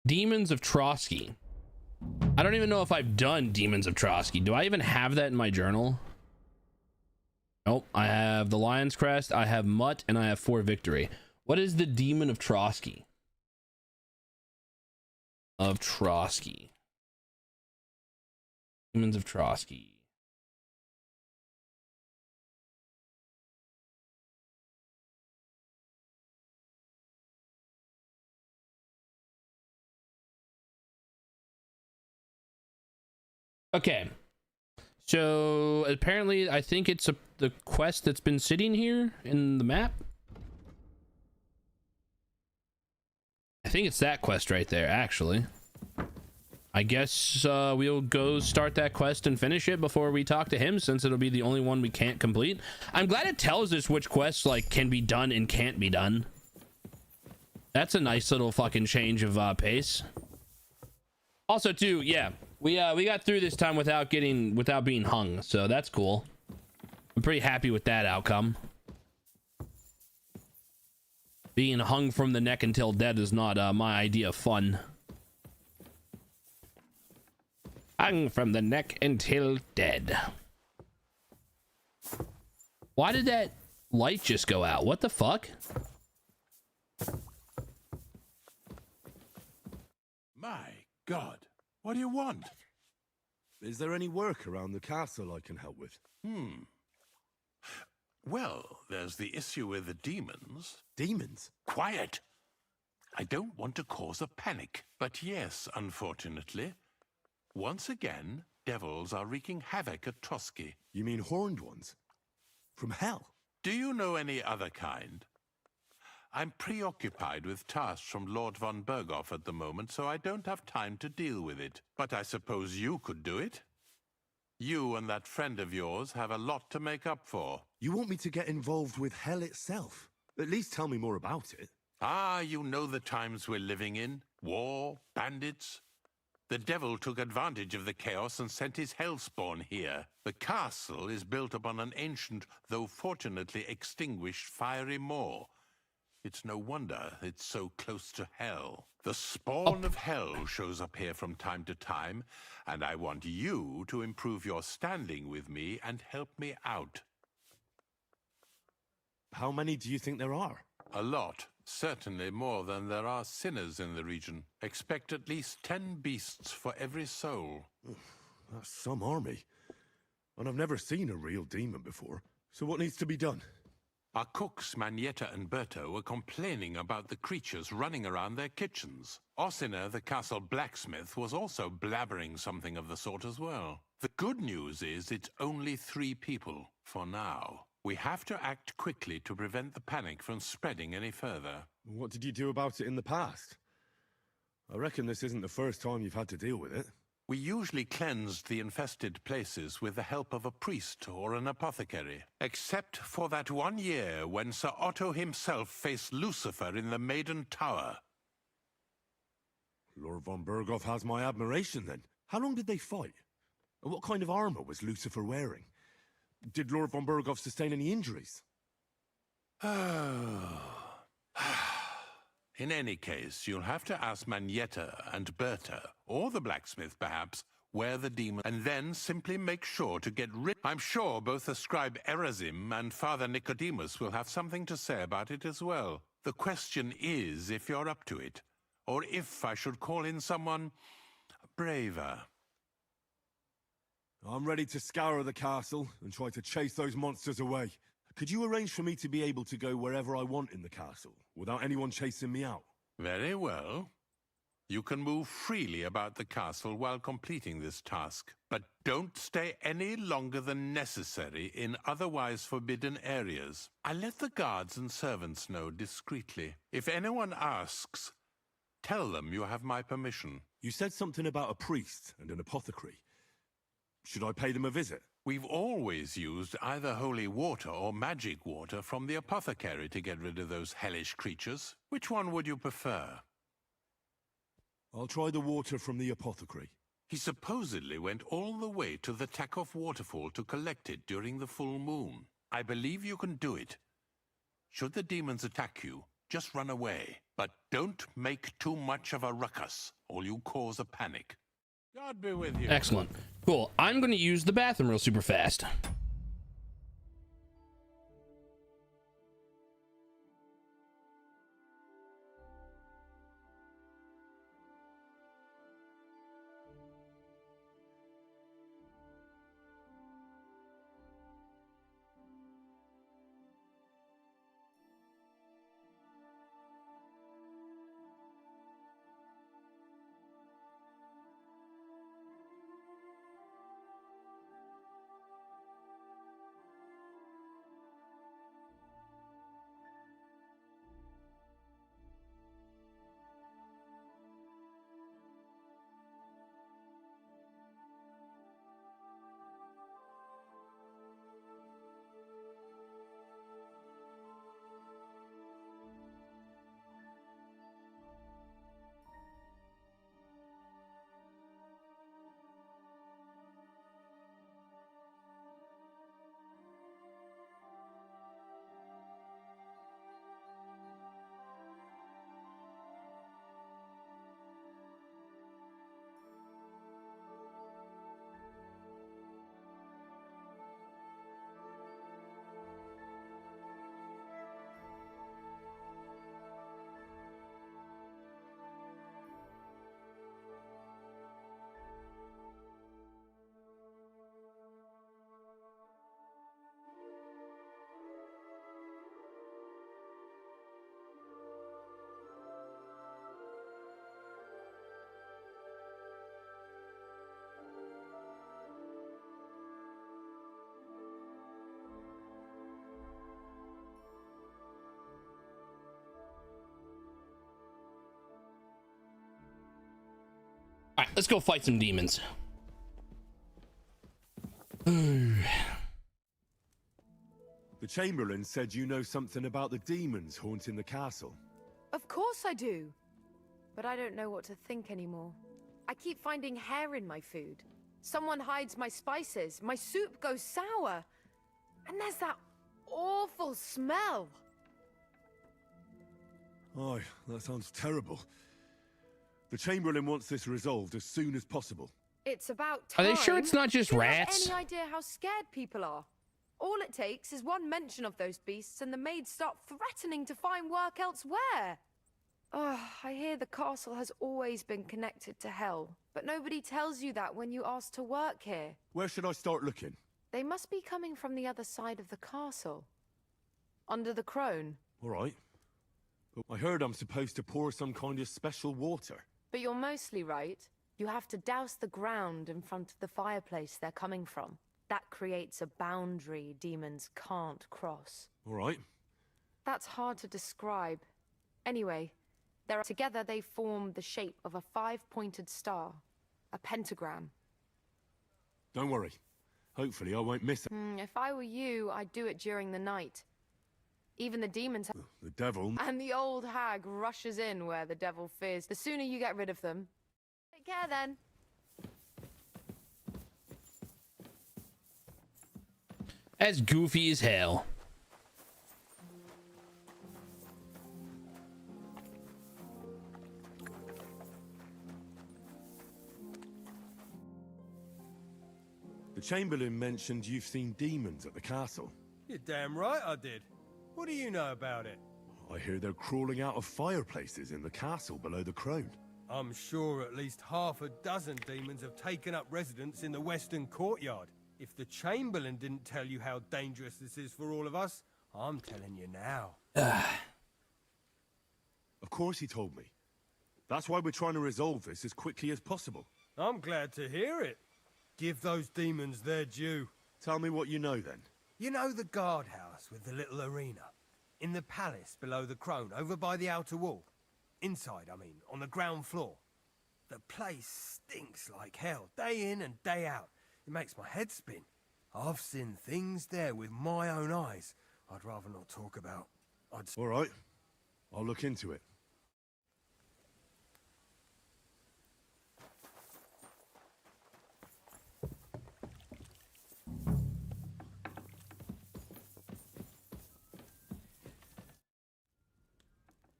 Demons of Trotsky. I don't even know if I've done Demons of Trotsky. Do I even have that in my journal? Nope. I have the Lion's Crest, I have Mutt, and I have 4 Victory. What is the Demon of Trotsky? Demons of Trotsky. Okay, so apparently I think it's the quest that's been sitting here in the map? I think it's that quest right there, actually. I guess we'll go start that quest and finish it before we talk to him, since it'll be the only one we can't complete. I'm glad it tells us which quests like can be done and can't be done. That's a nice little fucking change of pace. Also, too, yeah, we got through this time without being hung, so that's cool. I'm pretty happy with that outcome. Being hung from the neck until dead is not my idea of fun. Hung from the neck until dead. Why did that light just go out? What the fuck? My God, what do you want? Is there any work around the castle I can help with? Well, there's the issue with the demons. Demons? Quiet! I don't want to cause a panic, but yes, unfortunately, once again, devils are wreaking havoc at Trotsky. You mean horned ones? From hell? Do you know any other kind? I'm preoccupied with tasks from Lord von Berghoff at the moment, so I don't have time to deal with it. But I suppose you could do it? You and that friend of yours have a lot to make up for. You want me to get involved with hell itself? At least tell me more about it. Ah, you know the times we're living in. War, bandits. The devil took advantage of the chaos and sent his hellspawn here. The castle is built upon an ancient, though fortunately extinguished, fiery moor. It's no wonder it's so close to hell. The spawn of hell shows up here from time to time, and I want you to improve your standing with me and help me out. How many do you think there are? A lot. Certainly more than there are sinners in the region. Expect at least 10 beasts for every soul. That's some army. And I've never seen a real demon before. So what needs to be done? Our cooks, Manietta and Berto, were complaining about the creatures running around their kitchens. Ossina, the castle blacksmith, was also blabbering something of the sort as well. The good news is it's only 3 people, for now. We have to act quickly to prevent the panic from spreading any further. What did you do about it in the past? I reckon this isn't the first time you've had to deal with it. We usually cleansed the infested places with the help of a priest or an apothecary. Except for that one year when Sir Otto himself faced Lucifer in the Maiden Tower. Lord von Berghoff has my admiration then. How long did they fight? And what kind of armor was Lucifer wearing? Did Lord von Berghoff sustain any injuries? In any case, you'll have to ask Manietta and Berta, or the blacksmith perhaps, where the demon, and then simply make sure to get rid. I'm sure both the scribe Erasim and Father Nicodemus will have something to say about it as well. The question is if you're up to it, or if I should call in someone braver. I'm ready to scour the castle and try to chase those monsters away. Could you arrange for me to be able to go wherever I want in the castle, without anyone chasing me out? Very well. You can move freely about the castle while completing this task, but don't stay any longer than necessary in otherwise forbidden areas. I let the guards and servants know discreetly. If anyone asks, tell them you have my permission. You said something about a priest and an apothecary. Should I pay them a visit? We've always used either holy water or magic water from the apothecary to get rid of those hellish creatures. Which one would you prefer? I'll try the water from the apothecary. He supposedly went all the way to the Takov waterfall to collect it during the full moon. I believe you can do it. Should the demons attack you, just run away. But don't make too much of a ruckus, or you'll cause a panic. God be with you. Excellent. Cool. I'm going to use the bathroom real super fast. let's go fight some demons. The Chamberlain said you know something about the demons haunting the castle. Of course I do. But I don't know what to think anymore. I keep finding hair in my food. Someone hides my spices. My soup goes sour. And there's that awful smell. Oh, that sounds terrible. The Chamberlain wants this resolved as soon as possible. It's about time. Are they sure it's not just Do you rats? have any idea how scared people are? All it takes is one mention of those beasts and the maids start threatening to find work elsewhere. Oh, I hear the castle has always been connected to hell, but nobody tells you that when you ask to work here. Where should I start looking? They must be coming from the other side of the castle. Under the crone. All right. But I heard I'm supposed to pour some kind of special water. But you're mostly right. You have to douse the ground in front of the fireplace they're coming from. That creates a boundary demons can't cross. All right. That's hard to describe. Anyway, together they form the shape of a 5-pointed star, a pentagram. Don't worry. Hopefully I won't miss it. If I were you, I'd do it during the night. Even the demons... The devil... And the old hag rushes in where the devil fears. The sooner you get rid of them... Take care then. As goofy as hell. The Chamberlain mentioned you've seen demons at the castle. You're damn right I did. What do you know about it? I hear they're crawling out of fireplaces in the castle below the crone. I'm sure at least half a dozen demons have taken up residence in the western courtyard. If the Chamberlain didn't tell you how dangerous this is for all of us, I'm telling you now. Of course he told me. That's why we're trying to resolve this as quickly as possible. I'm glad to hear it. Give those demons their due. Tell me what you know then. You know the guardhouse with the little arena? In the palace below the crone, over by the outer wall? Inside, I mean, on the ground floor. The place stinks like hell, day in and day out. It makes my head spin. I've seen things there with my own eyes I'd rather not talk about. All right. I'll look into it.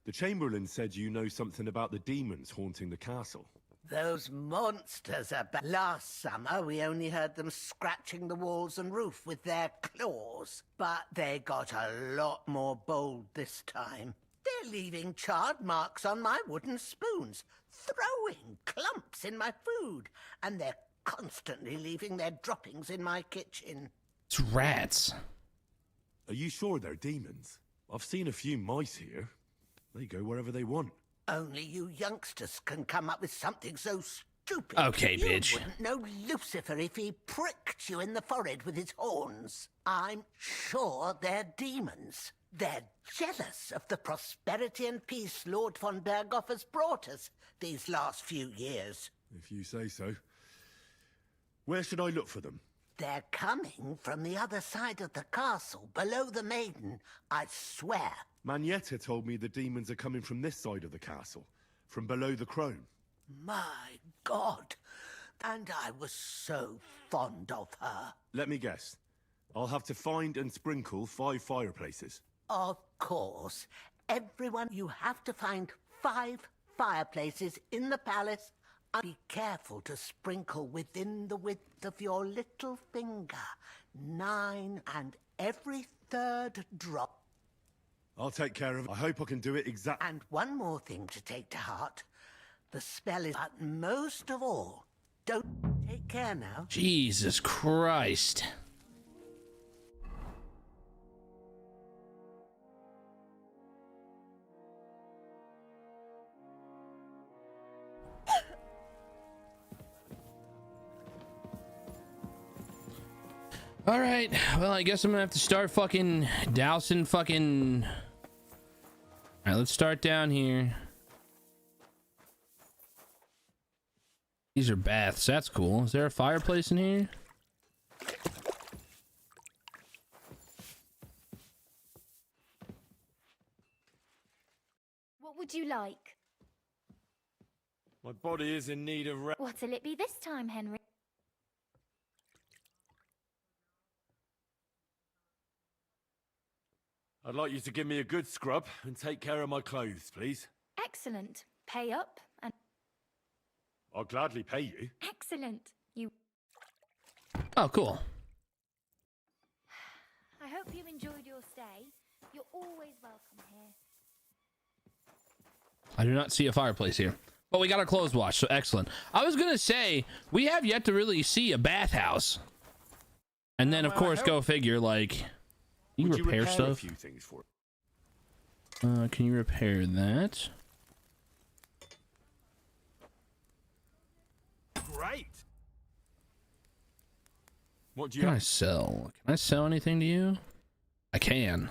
The Chamberlain said you know something about the demons haunting the castle. Those monsters are back. Last summer, we only heard them scratching the walls and roof with their claws. But they got a lot more bold this time. They're leaving charred marks on my wooden spoons, throwing clumps in my food, and they're constantly leaving their droppings in my kitchen. It's rats. Are you sure they're demons? I've seen a few mice here. They go wherever they want. Only you youngsters can come up with something so stupid. Okay, bitch. You wouldn't know Lucifer if he pricked you in the forehead with his horns. I'm sure they're demons. They're jealous of the prosperity and peace Lord von Berghoff has brought us these last few years. If you say so. Where should I look for them? They're coming from the other side of the castle, below the maiden, I swear. Manietta told me the demons are coming from this side of the castle, from below the crone. My God! And I was so fond of her. Let me guess. I'll have to find and sprinkle 5 fireplaces. Of course. Everyone, you have to find 5 fireplaces in the palace. And be careful to sprinkle within the width of your little finger. 9 and every 3rd drop. I'll take care of it. I hope I can do it exactly. And one more thing to take to heart. The spell is, but most of all, don't take care now. Jesus Christ. All right, well, I guess I'm gonna have to start fucking dousing fucking... All right, let's start down here. These are baths. That's cool. Is there a fireplace in here? What would you like? My body is in need of rest. What'll it be this time, Henry? I'd like you to give me a good scrub and take care of my clothes, please. Excellent. Pay up and... I'll gladly pay you. Excellent. You... Oh, cool. I hope you enjoyed your stay. You're always welcome here. I do not see a fireplace here. But we got our clothes washed, so excellent. I was gonna say, we have yet to really see a bathhouse. And then, of course, go figure, like... You repair stuff? A few things for can you repair that? Great. What do you Can I sell? Can I sell anything to you? I can.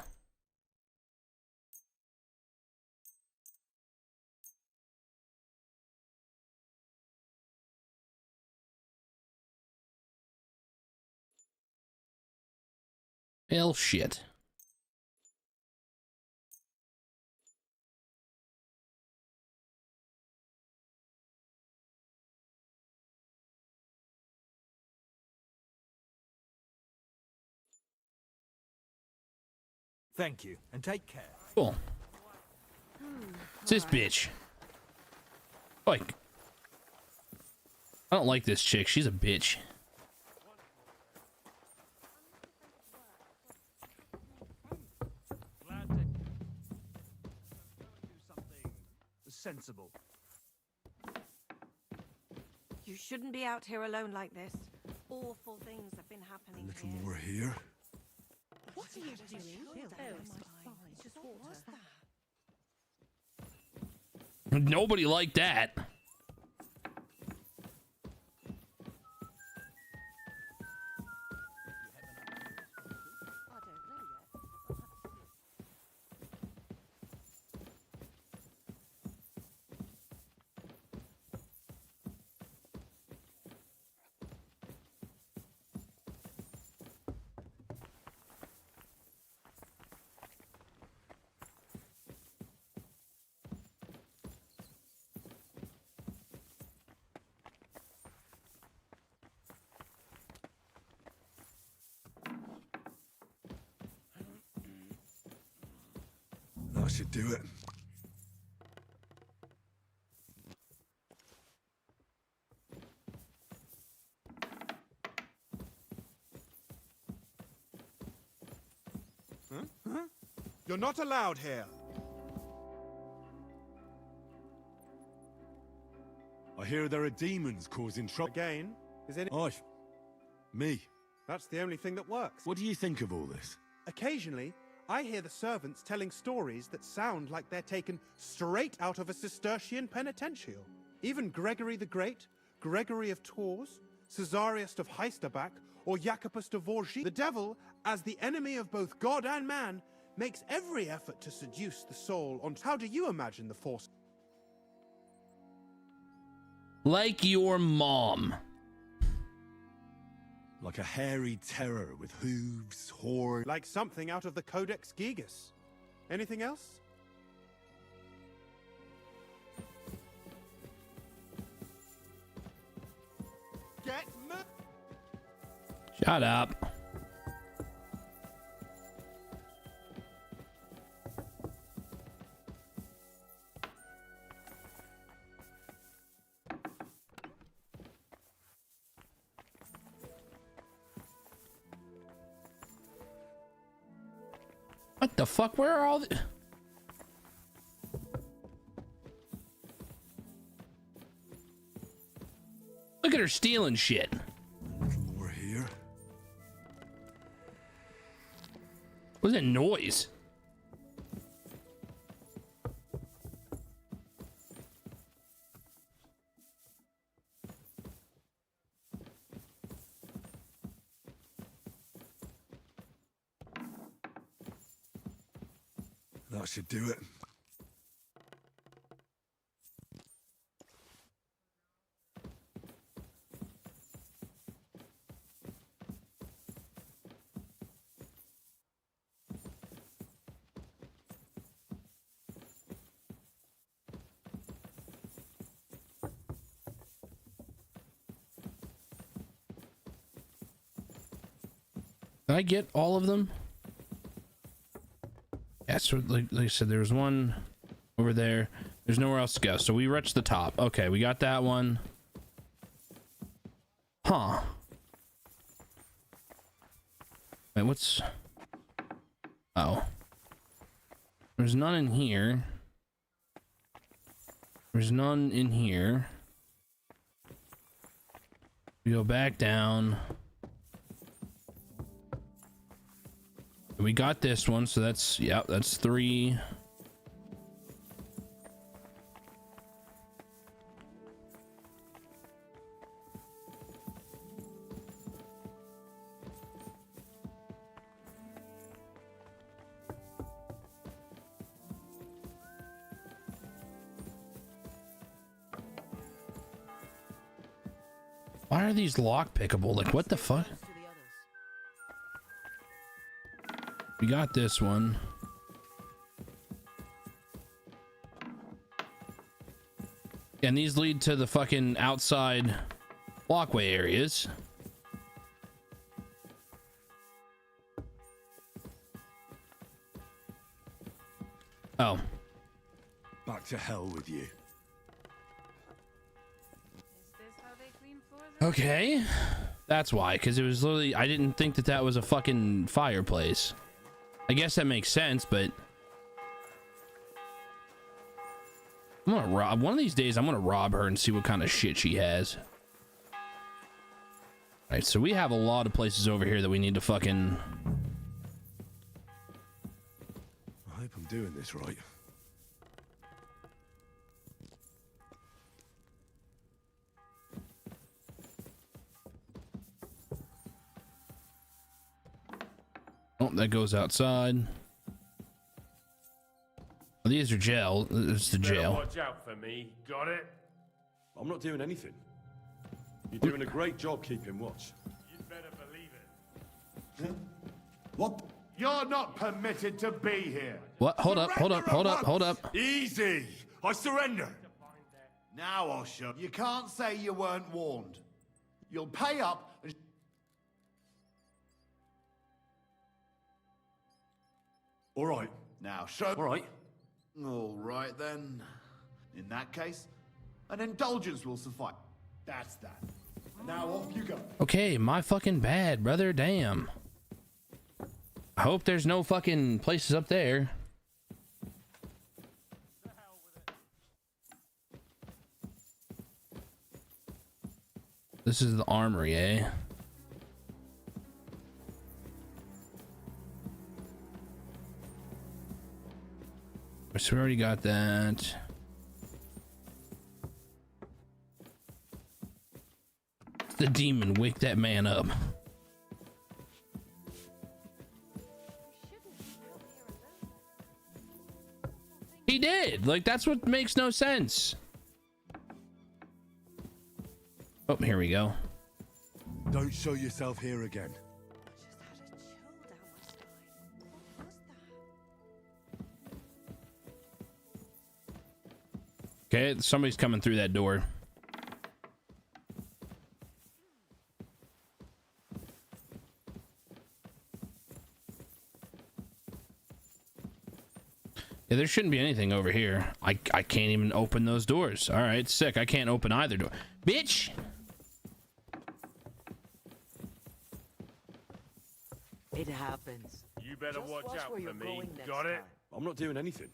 Hell shit. Thank you, and take care. Cool. It's this bitch. Like, I don't like this chick. She's a bitch. Sensible. You shouldn't be out here alone like this. Awful things have been happening a little here. more here. What are you doing? Oh, it's just water. What was that? Nobody liked that. That should do it. Huh? You're not allowed here. I hear there are demons causing trouble. Again? Is it? Aye. Me. That's the only thing that works. What do you think of all this? Occasionally, I hear the servants telling stories that sound like they're taken straight out of a Cistercian penitential. Even Gregory the Great, Gregory of Tours, Caesarius of Heisterbach, or Jacobus de Vorgy, the devil, as the enemy of both God and man, makes every effort to seduce the soul on... How do you imagine the force? Like your mom. Like a hairy terror with hooves, horns. Like something out of the Codex Gigas. Anything else? Get me. Shut up. What the fuck? Where are all the... Look at her stealing shit. A little more here. What's that noise? That should do it. Did I get all of them? Yeah, so like I said, there's one over there. There's nowhere else to go. So we reached the top. Okay, we got that one. Huh. Wait, what's... Oh. There's none in here. There's none in here. We go back down. We got this one, so that's, yeah, that's 3. Why are these lock pickable? Like, what the fuck? We got this one. And these lead to the fucking outside walkway areas. Oh. Back to hell with you. Okay. That's why, because it was literally, I didn't think that that was a fucking fireplace. I guess that makes sense, but I'm gonna rob, one of these days I'm gonna rob her and see what kind of shit she has. All right, so we have a lot of places over here that we need to fucking... I hope I'm doing this right. Oh, that goes outside. Oh, these are jail. It's the jail. Watch out for me. Got it? I'm not doing anything. You're doing a great job keeping watch. You'd better believe it. What? You're not permitted to be here. What? Hold up, hold up, hold up, hold up. Easy. I surrender. Now I'll show. You can't say you weren't warned. You'll pay up and... All right. Now show... All right. All right, then. In that case, an indulgence will suffice. That's that. Now off you go. Okay, my fucking bad, brother. Damn. I hope there's no fucking places up there. This is the armory, eh? So we already got that. The demon, wake that man up. He did. Like, that's what makes no sense. Oh, here we go. Don't show yourself here again. Okay, somebody's coming through that door. Yeah, there shouldn't be anything over here. I can't even open those doors. All right, sick. I can't open either door. Bitch! It happens. You better Just watch out where for you're me. going next Got it? time. I'm not doing anything.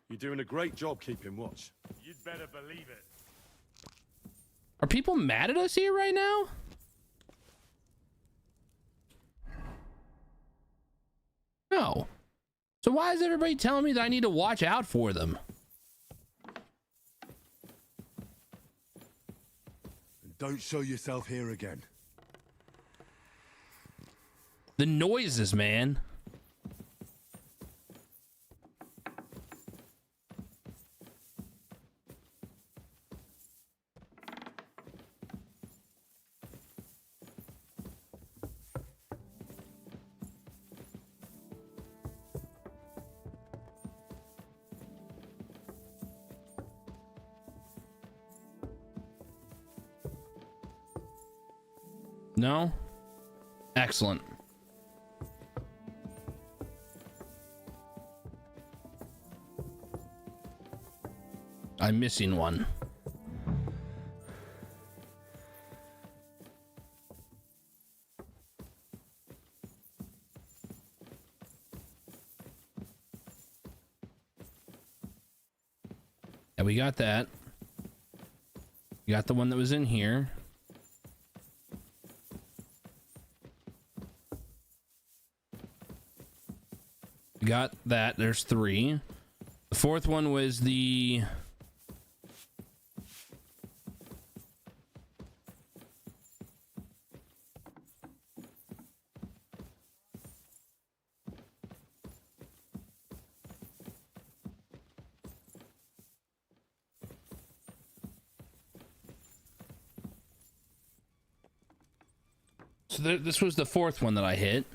You're doing a great job keeping watch. You'd better believe it. Are people mad at us here right now? No. So why is everybody telling me that I need to watch out for them? Don't show yourself here again. The noises, man. No? Excellent. I'm missing one. Yeah, we got that. We got the one that was in here. We got that. There's 3. The 4th one was the... So this was the 4th one that I hit.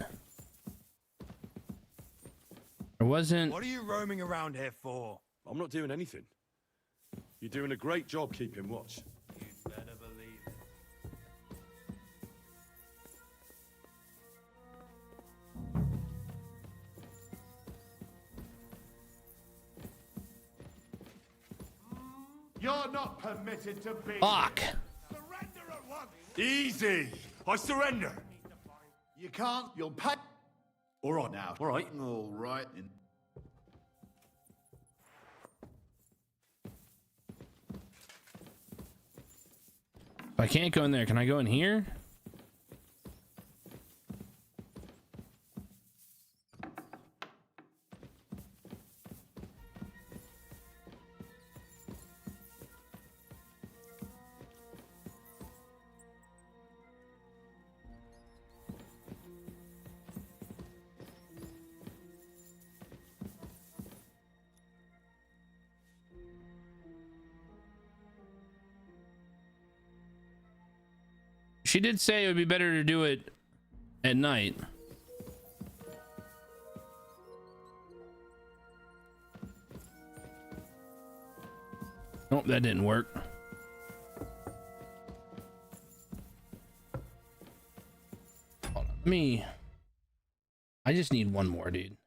There wasn't... What are you roaming around here for? I'm not doing anything. You're doing a great job keeping watch. You'd better believe it. You're not permitted to be. Fuck. Surrender at once. Easy. I surrender. You can't. You'll pay. All right now. All right. All right. If I can't go in there, can I go in here? She did say it would be better to do it at night. Nope, that didn't work. Hold on, I just need one more, dude.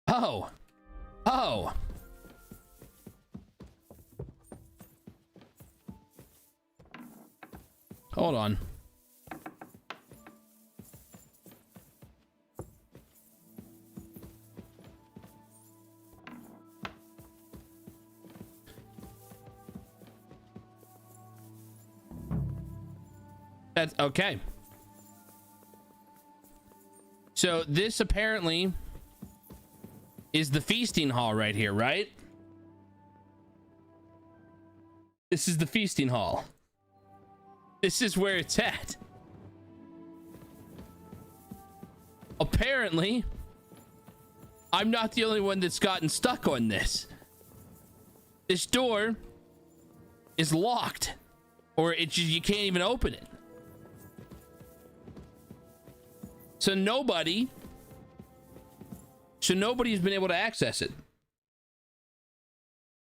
Oh. Oh. Hold on. That's okay. So this apparently is the feasting hall right here, right? This is the feasting hall. This is where it's at. Apparently, I'm not the only one that's gotten stuck on this. This door is locked, or it just, you can't even open it. So nobody's been able to access it.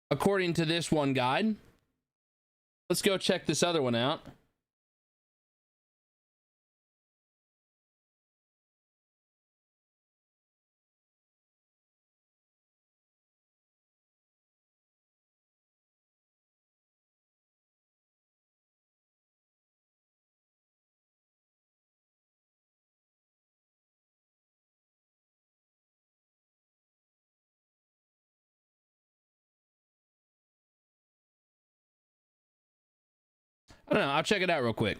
According to this one guide. Let's go check this other one out. I don't know. I'll check it out real quick.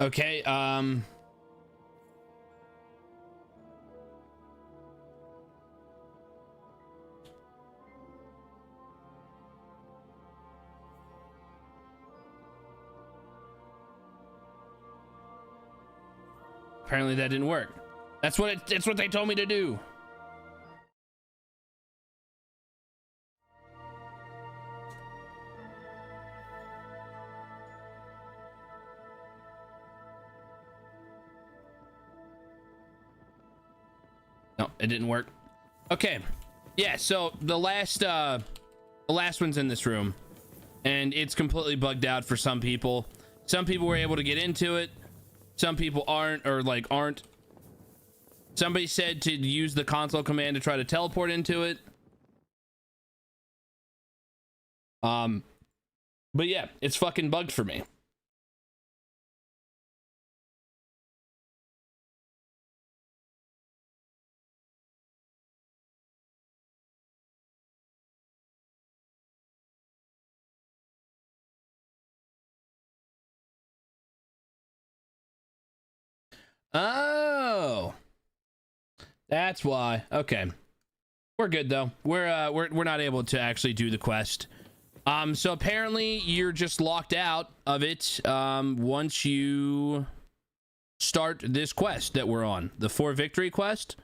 Okay, apparently that didn't work. That's what they told me to do. No, it didn't work. Okay. Yeah, so the last one's in this room, and it's completely bugged out for some people. Some people were able to get into it. Some people aren't, or like aren't. Somebody said to use the console command to try to teleport into it. But yeah, it's fucking bugged for me. Oh, that's why. Okay, we're good though. We're not able to actually do the quest. So apparently you're just locked out of it once you start this quest that we're on, the 4 victory quest.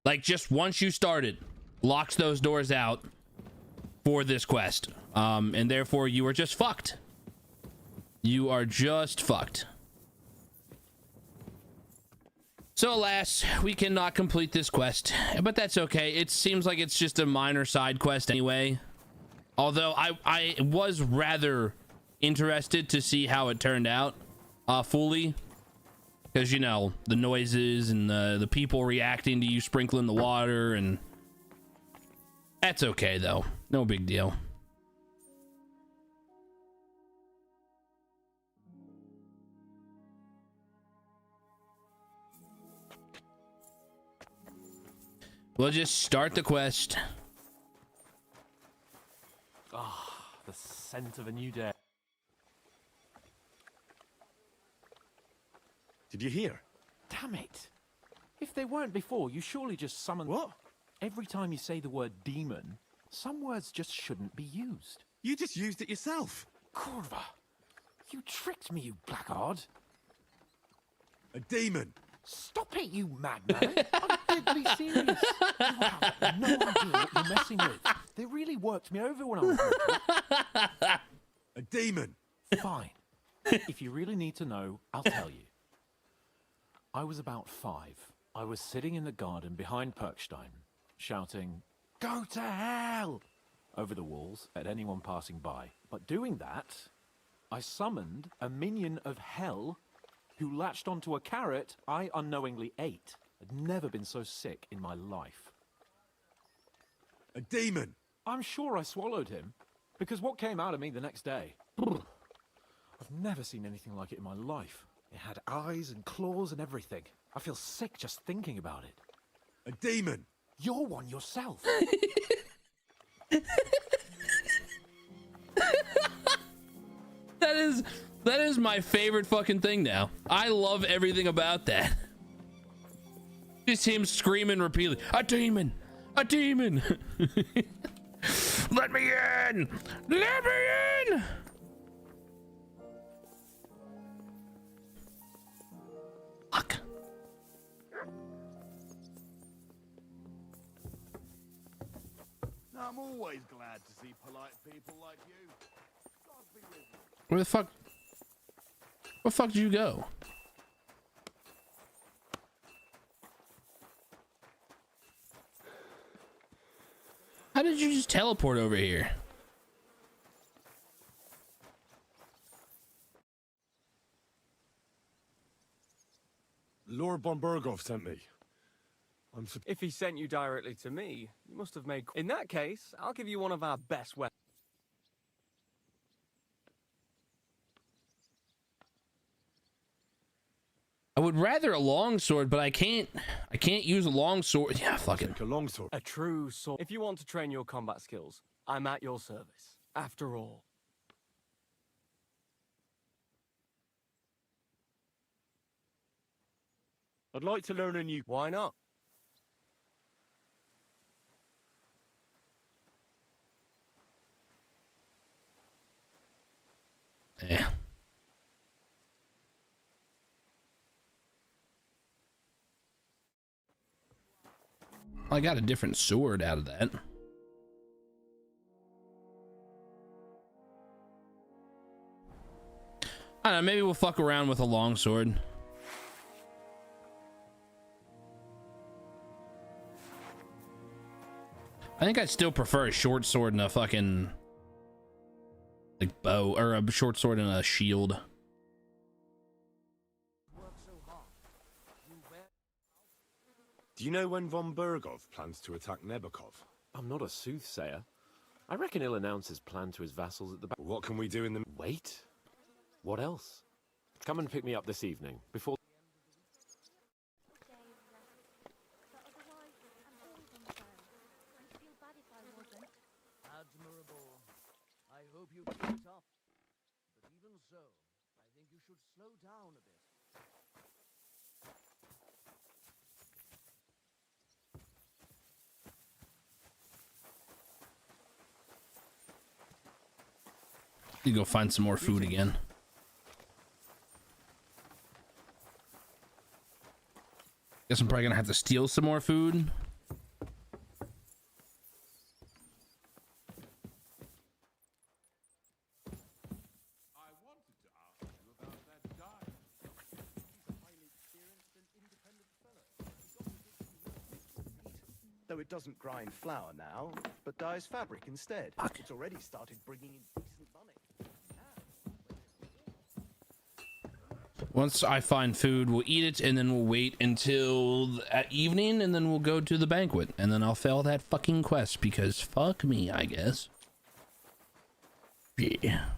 Like, just once you start it, locks those doors out for this quest, and therefore you are just fucked. You are just fucked. So alas, we cannot complete this quest, but that's okay. It seems like it's just a minor side quest anyway. Although I was rather interested to see how it turned out fully. Because, you know, the noises and the people reacting to you sprinkling the water, and that's okay though. No big deal. We'll just start the quest. Ah, the scent of a new day. Did you hear? Damn it. If they weren't before, you surely just summon... What? Every time you say the word demon, some words just shouldn't be used. You just used it yourself. Kurva, you tricked me, you blackguard. A demon. Stop it, you madman. I'm deadly serious. You have no idea what you're messing with. They really worked me over when I was little. A demon. Fine. If you really need to know, I'll tell you. I was about 5. I was sitting in the garden behind Perkstein, shouting, "Go to hell!" over the walls at anyone passing by. But doing that, I summoned a minion of hell who latched onto a carrot I unknowingly ate. I'd never been so sick in my life. A demon. I'm sure I swallowed him, because what came out of me the next day? I've never seen anything like it in my life. It had eyes and claws and everything. I feel sick just thinking about it. A demon. You're one yourself. That is my favorite fucking thing now. I love everything about that. Just him screaming repeatedly, "A demon! A demon!" Let me in! Let me in! Fuck. I'm always glad to see polite people like you. God be with you. Where the fuck did you go? How did you just teleport over here? Lord von Berghoff sent me. If he sent you directly to me, you must have made... In that case, I'll give you one of our best weapons. I would rather a long sword, but I can't use a long sword. Yeah, fucking a long sword. A true sword. If you want to train your combat skills, I'm at your service. After all. I'd like to learn a new... Why not? Yeah. I got a different sword out of that. I don't know, maybe we'll fuck around with a long sword. I think I'd still prefer a short sword and a fucking like bow, or a short sword and a shield. Do you know when von Bergov plans to attack Nebukov? I'm not a soothsayer. I reckon he'll announce his plan to his vassals at the back. What can we do in the... Wait? What else? Come and pick me up this evening, before... Admirable. I hope you keep it up. But even so, I think you should slow down a bit. You go find some more food again. Guess I'm probably gonna have to steal some more food. Though it doesn't grind flour now, but dyes fabric instead. It's already started bringing in decent money. Once I find food, we'll eat it, and then we'll wait until at evening, and then we'll go to the banquet, and then I'll fail that fucking quest, because fuck me, I guess. Yeah.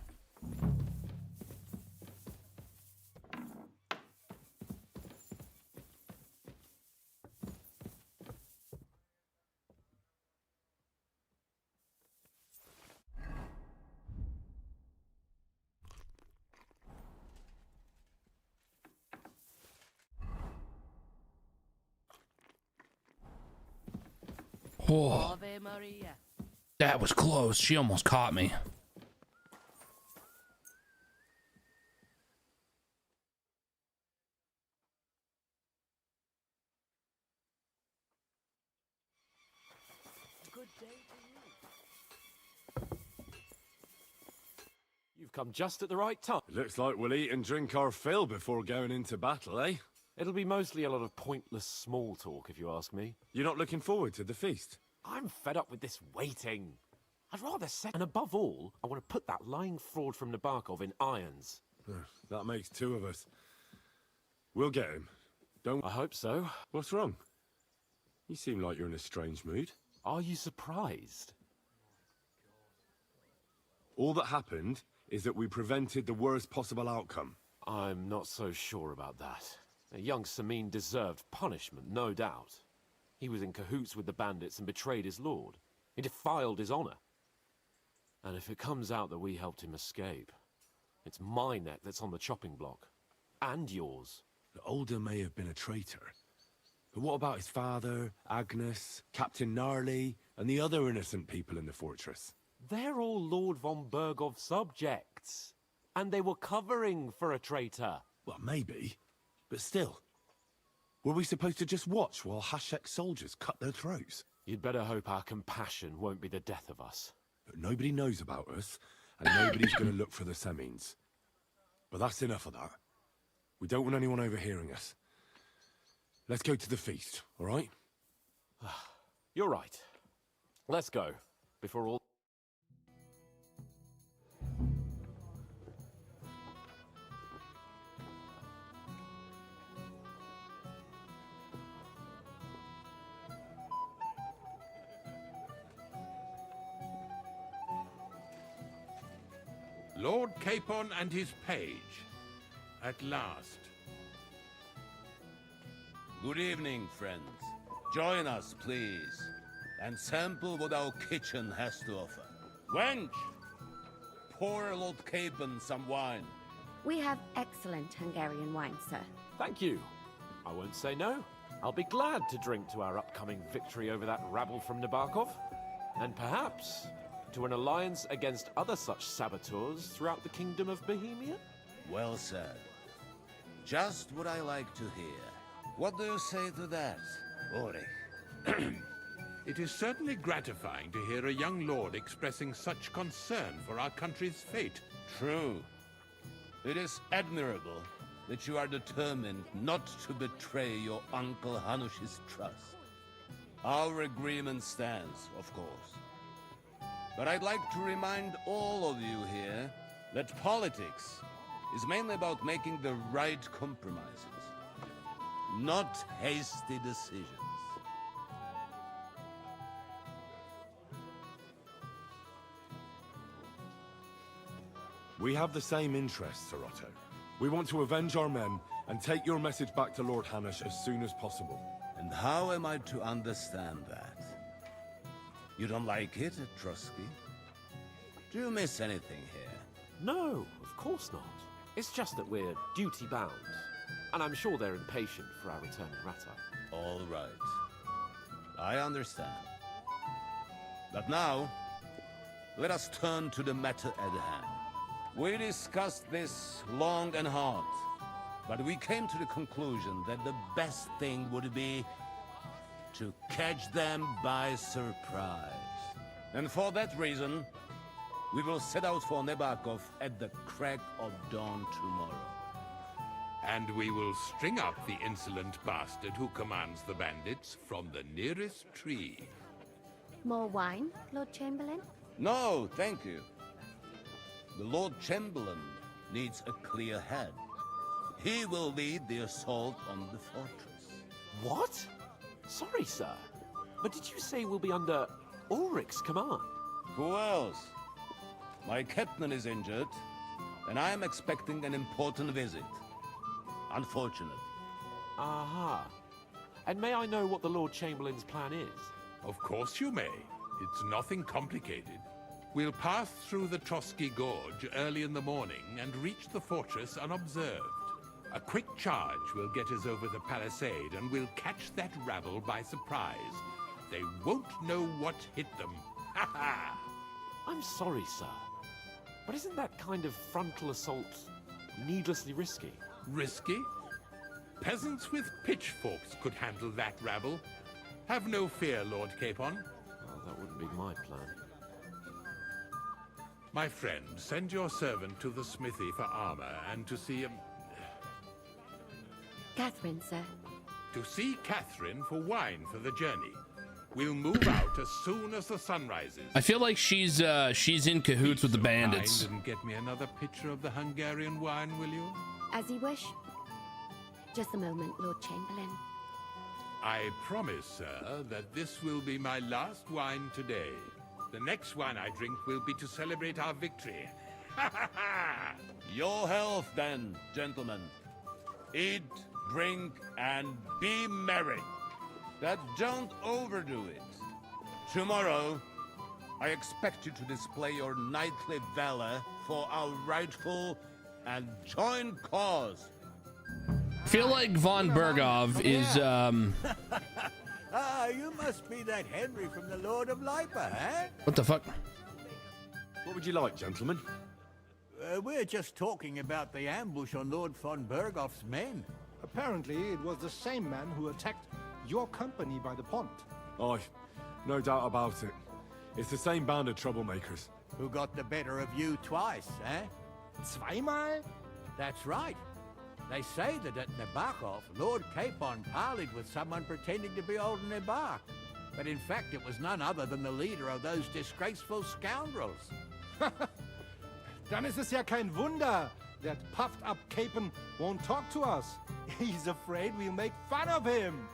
Oh, that was close. She almost caught me. Good day to you. You've come just at the right time. It looks like we'll eat and drink our fill before going into battle, eh? It'll be mostly a lot of pointless small talk, if you ask me. You're not looking forward to the feast? I'm fed up with this waiting. I'd rather set... And above all, I want to put that lying fraud from Nabokov in irons. That makes two of us. We'll get him. Don't... I hope so. What's wrong? You seem like you're in a strange mood. Are you surprised? All that happened is that we prevented the worst possible outcome. I'm not so sure about that. A young Samin deserved punishment, no doubt. He was in cahoots with the bandits and betrayed his lord. He defiled his honor. And if it comes out that we helped him escape, it's my neck that's on the chopping block. And yours. The Older may have been a traitor. But what about his father, Agnes, Captain Gnarly, and the other innocent people in the fortress? They're all Lord von Bergov's subjects. And they were covering for a traitor. Well, maybe. But still. Were we supposed to just watch while Hashek's soldiers cut their throats? You'd better hope our compassion won't be the death of us. But nobody knows about us, and nobody's going to look for the Semines. But that's enough of that. We don't want anyone overhearing us. Let's go to the feast, all right? You're right. Let's go, before all... Lord Capon and his page. At last. Good evening, friends. Join us, please, and sample what our kitchen has to offer. Wench, pour Lord Capon some wine. We have excellent Hungarian wine, sir. Thank you. I won't say no. I'll be glad to drink to our upcoming victory over that rabble from Nabokov. And perhaps to an alliance against other such saboteurs throughout the Kingdom of Bohemia? Well said. Just what I like to hear. What do you say to that, Ulrich? It is certainly gratifying to hear a young lord expressing such concern for our country's fate. True. It is admirable that you are determined not to betray your Uncle Hanush's trust. Our agreement stands, of course. But I'd like to remind all of you here that politics is mainly about making the right compromises, not hasty decisions. We have the same interests, Sir Otto. We want to avenge our men and take your message back to Lord Hanush as soon as possible. And how am I to understand that? You don't like it at Trusky? Do you miss anything here? No, of course not. It's just that we're duty-bound. And I'm sure they're impatient for our return in Rata. All right. I understand. But now, let us turn to the matter at hand. We discussed this long and hard, but we came to the conclusion that the best thing would be to catch them by surprise. And for that reason, we will set out for Nabokov at the crack of dawn tomorrow. And we will string up the insolent bastard who commands the bandits from the nearest tree. More wine, Lord Chamberlain? No, thank you. The Lord Chamberlain needs a clear head. He will lead the assault on the fortress. What? Sorry, sir. But did you say we'll be under Ulrich's command? Who else? My captain is injured, and I am expecting an important visit. Unfortunate. Aha. And may I know what the Lord Chamberlain's plan is? Of course you may. It's nothing complicated. We'll pass through the Trotsky Gorge early in the morning and reach the fortress unobserved. A quick charge will get us over the palisade and we'll catch that rabble by surprise. They won't know what hit them. Ha ha! I'm sorry, sir. But isn't that kind of frontal assault needlessly risky? Risky? Peasants with pitchforks could handle that rabble. Have no fear, Lord Capon. Well, that wouldn't be my plan. My friend, send your servant to the smithy for armor and to see Catherine, sir. To see Catherine for wine for the journey. We'll move out as soon as the sun rises. I feel like she's in cahoots with the bandits. And get me another pitcher of the Hungarian wine, will you? As you wish. Just a moment, Lord Chamberlain. I promise, sir, that this will be my last wine today. The next wine I drink will be to celebrate our victory. Ha ha ha! Your health, then, gentlemen. Eat, drink, and be merry. But don't overdo it. Tomorrow, I expect you to display your knightly valor for our rightful and joint cause. I feel like von Bergov is Ah, you must be that Henry from the Lord of Lipa, eh? What the fuck? What would you like, gentlemen? We're just talking about the ambush on Lord von Bergov's men. Apparently, it was the same man who attacked your company by the pond. Aye, no doubt about it. It's the same band of troublemakers. Who got the better of you twice, eh? Zweimal? That's right. They say that at Nabokov, Lord Capon parleyed with someone pretending to be old Nabar. But in fact, it was none other than the leader of those disgraceful scoundrels. Dann ist es ja kein Wunder that puffed-up Capon won't talk to us. He's afraid we'll make fun of him.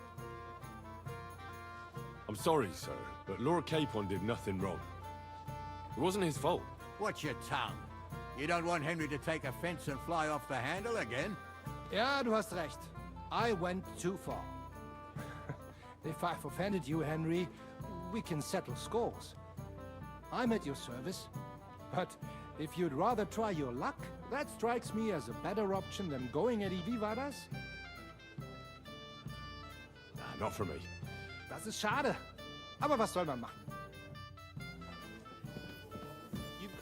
I'm sorry, sir, but Lord Capon did nothing wrong. It wasn't his fault. Watch your tongue. You don't want Henry to take offense and fly off the handle again? Ja, du hast recht. I went too far. If I've offended you, Henry, we can settle scores. I'm at your service. But if you'd rather try your luck, that strikes me as a better option than going at Ivivaras. not for me. Das ist schade. Aber was soll man machen?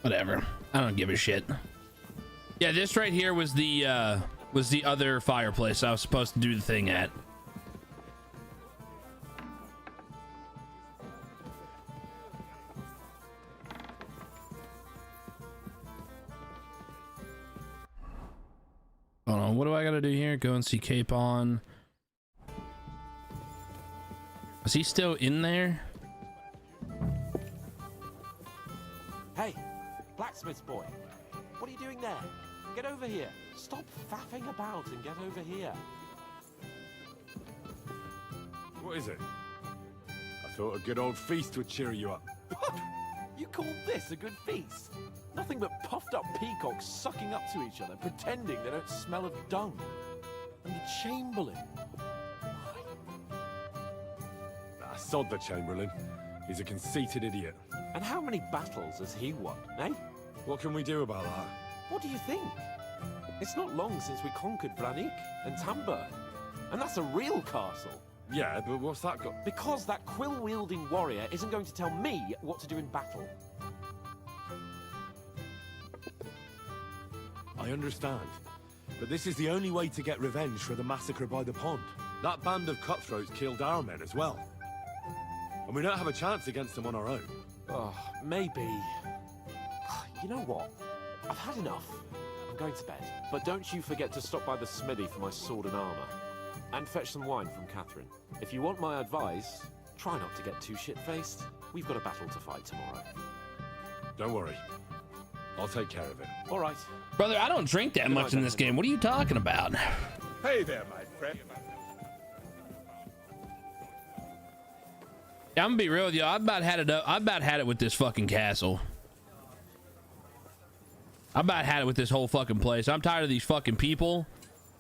Whatever. I don't give a shit. Yeah, this right here was the other fireplace I was supposed to do the thing at. Hold on, what do I gotta do here? Go and see Capon. Is he still in there? Hey, blacksmith's boy. What are you doing there? Get over here. Stop faffing about and get over here. What is it? I thought a good old feast would cheer you up. You call this a good feast? Nothing but puffed up peacocks sucking up to each other, pretending they don't smell of dung. And the Chamberlain. Nah, sod the Chamberlain. He's a conceited idiot. And how many battles has he won, eh? What can we do about that? What do you think? It's not long since we conquered Vranik and Tambur. And that's a real castle. Yeah, but what's that got? Because that quill-wielding warrior isn't going to tell me what to do in battle. I understand. But this is the only way to get revenge for the massacre by the pond. That band of cutthroats killed our men as well. And we don't have a chance against them on our own. Oh, maybe. You know what? I've had enough. I'm going to bed. But don't you forget to stop by the smithy for my sword and armor. And fetch some wine from Catherine. If you want my advice, try not to get too shit-faced. We've got a battle to fight tomorrow. Don't worry. I'll take care of it. All right. Brother, I don't drink that much in this game. What are you talking about? Hey there, my friend. Yeah, I'm gonna be real with you. I about had it with this fucking castle. I about had it with this whole fucking place. I'm tired of these fucking people.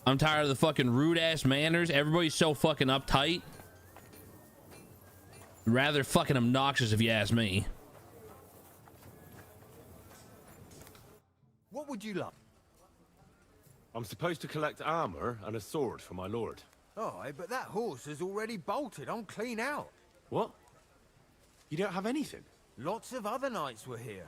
I'm tired of the fucking rude ass manners. Everybody's so fucking uptight. Rather fucking obnoxious, if you ask me. What would you like? I'm supposed to collect armor and a sword for my lord. Oh, but that horse has already bolted. I'm clean out. What? You don't have anything? Lots of other knights were here.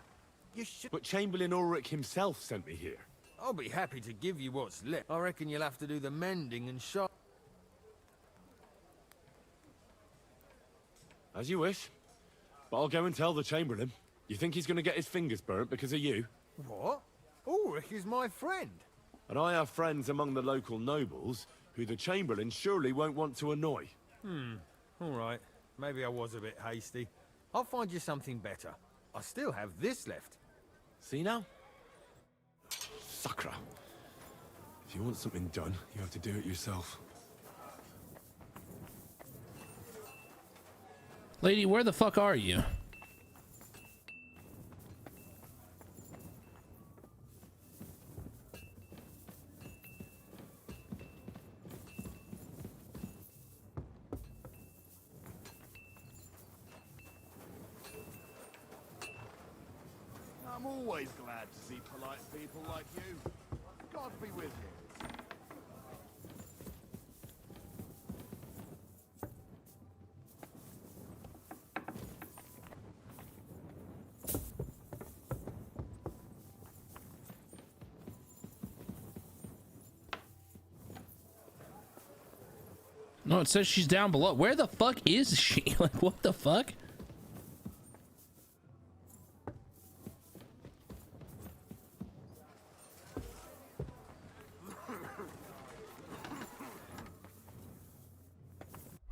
You should... But Chamberlain Ulrich himself sent me here. I'll be happy to give you what's left. I reckon you'll have to do the mending and shop. As you wish. But I'll go and tell the Chamberlain. You think he's going to get his fingers burnt because of you? What? Ulrich is my friend. And I have friends among the local nobles who the Chamberlain surely won't want to annoy. All right. Maybe I was a bit hasty. I'll find you something better. I still have this left. See now? Sucker. If you want something done, you have to do it yourself. Lady, where the fuck are you? I'm always glad to see polite people like you. God be with you. No, it says she's down below. Where the fuck is she? Like, what the fuck?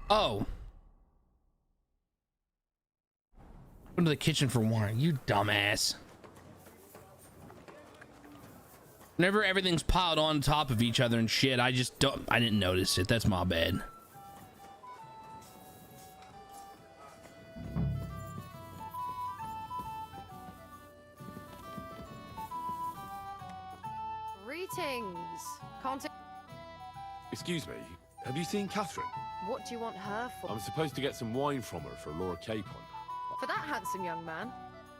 Oh. Go to the kitchen for Warren, you dumbass. Whenever everything's piled on top of each other and shit, I didn't notice it. That's my bad. Greetings. Excuse me, have you seen Catherine? What do you want her for? I'm supposed to get some wine from her for Laura Capon. For that handsome young man?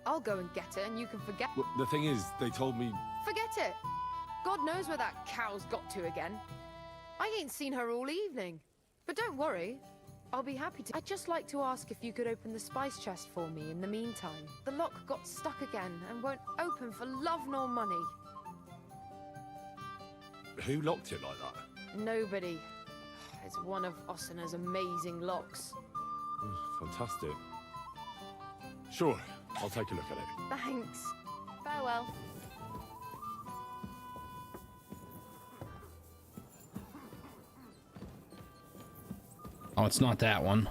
I'll go and get it and you can forget. Well, the thing is, they told me... Forget it. God knows where that cow's got to again. I ain't seen her all evening. But don't worry. I'll be happy to. I'd just like to ask if you could open the spice chest for me in the meantime. The lock got stuck again and won't open for love nor money. Who locked it like that? Nobody. It's one of Ossina's amazing locks. Fantastic. Sure, I'll take a look at it. Thanks. Farewell. Oh, it's not that one.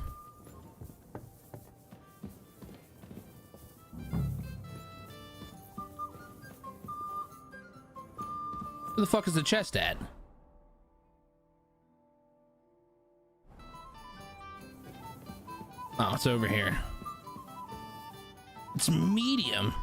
Where the fuck is the chest at? Oh, it's over here. It's medium.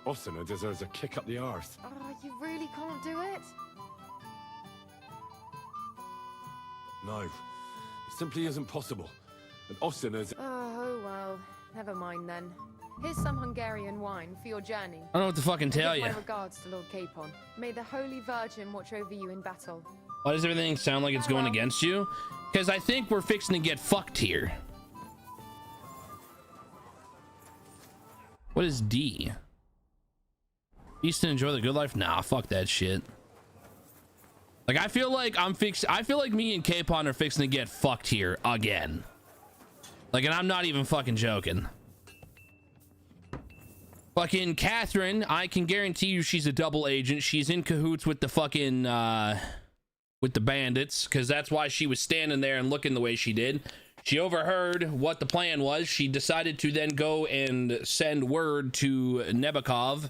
Ossina deserves a kick up the arse. Oh, you really can't do it? No, it simply isn't possible. And Ossina's... Oh, well. Never mind then. Here's some Hungarian wine for your journey. I don't know what to fucking tell you. My regards to Lord Capon. May the Holy Virgin watch over you in battle. Why does everything sound like it's going against you? Because I think we're fixing to get fucked here. What is D? East to enjoy the good life? Nah, fuck that shit. Like, I feel like me and Capon are fixing to get fucked here again. Like, and I'm not even fucking joking. Fucking Catherine, I can guarantee you she's a double agent. She's in cahoots with the fucking, with the bandits, because that's why she was standing there and looking the way she did. She overheard what the plan was. She decided to then go and send word to Nebakov.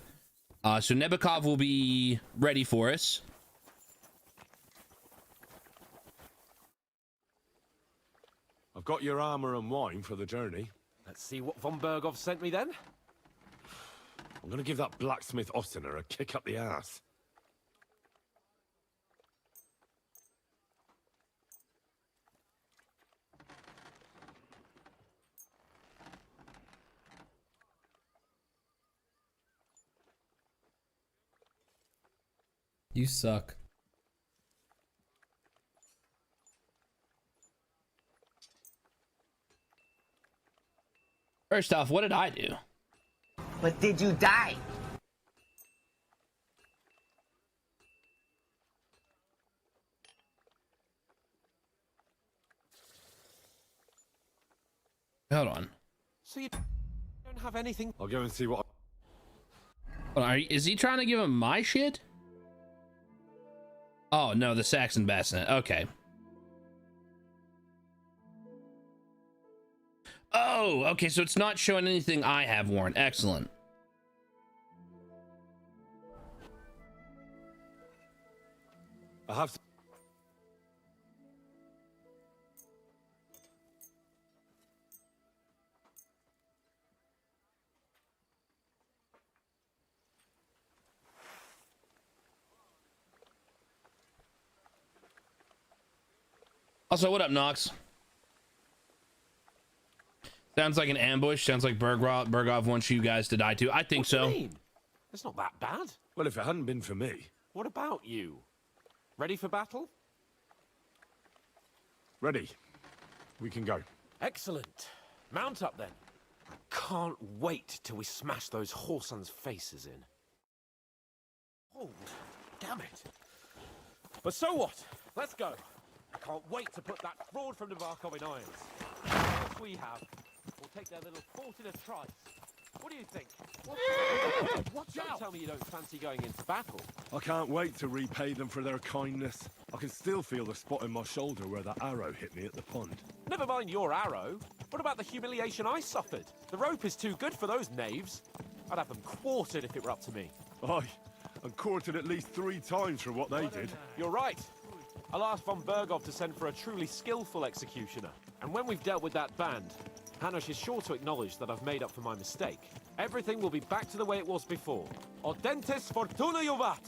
So Nebakov will be ready for us. I've got your armor and wine for the journey. Let's see what von Berghoff sent me then. I'm gonna give that blacksmith Ossina a kick up the ass. You suck. First off, what did I do? But did you die? Hold on. So you don't have anything? I'll go and see what... Is he trying to give him my shit? Oh, no, the Saxon bassinet. Okay. Oh, okay, so it's not showing anything I have worn. Excellent. I have... Also, what up, Nox? Sounds like an ambush. Sounds like Berghoff wants you guys to die too. I think so. What do you mean? It's not that bad. Well, if it hadn't been for me... What about you? Ready for battle? Ready. We can go. Excellent. Mount up then. I can't wait till we smash those whoresons' faces in. Oh, damn it. But so what? Let's go. I can't wait to put that fraud from Navarkov in irons. What else we have? We'll take their little fort in a trice. What do you think? Watch out! Don't tell me you don't fancy going into battle. I can't wait to repay them for their kindness. I can still feel the spot in my shoulder where that arrow hit me at the pond. Never mind your arrow. What about the humiliation I suffered? The rope is too good for those knaves. I'd have them quartered if it were up to me. Aye, and quartered at least 3 times for what they did. You're right. I'll ask von Berghoff to send for a truly skillful executioner. And when we've dealt with that band, Hanush is sure to acknowledge that I've made up for my mistake. Everything will be back to the way it was before. Audentes fortuna juvat!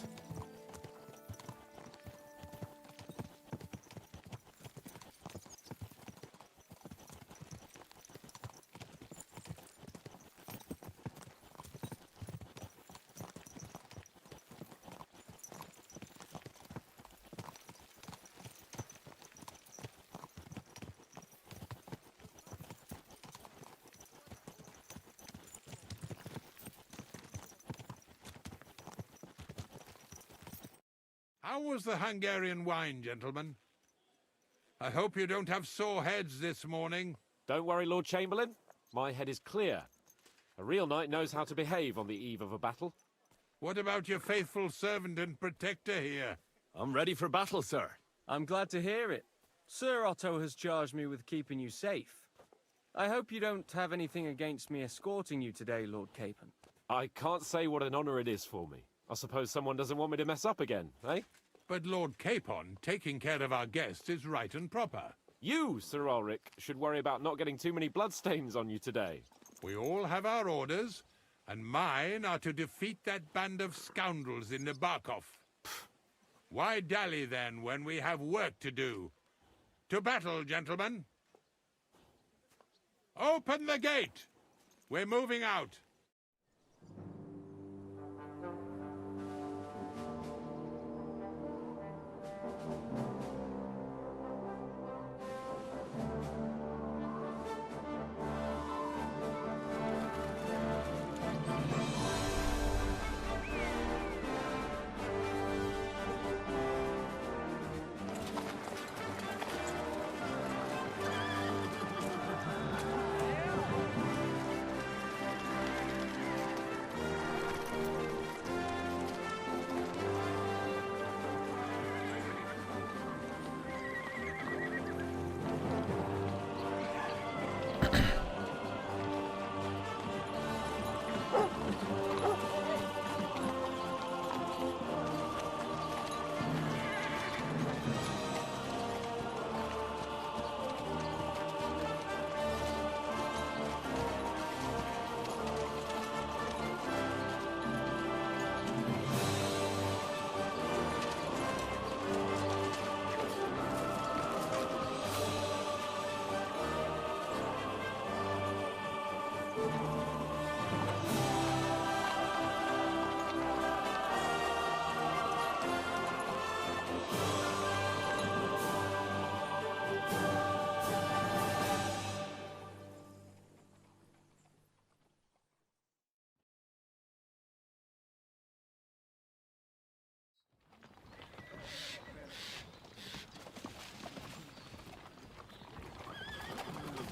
How was the Hungarian wine, gentlemen? I hope you don't have sore heads this morning. Don't worry, Lord Chamberlain. My head is clear. A real knight knows how to behave on the eve of a battle. What about your faithful servant and protector here? I'm ready for battle, sir. I'm glad to hear it. Sir Otto has charged me with keeping you safe. I hope you don't have anything against me escorting you today, Lord Capon. I can't say what an honor it is for me. I suppose someone doesn't want me to mess up again, eh? But Lord Capon, taking care of our guests is right and proper. You, Sir Ulrich, should worry about not getting too many bloodstains on you today. We all have our orders, and mine are to defeat that band of scoundrels in the Barkov. Why dally, then, when we have work to do? To battle, gentlemen! Open the gate! We're moving out.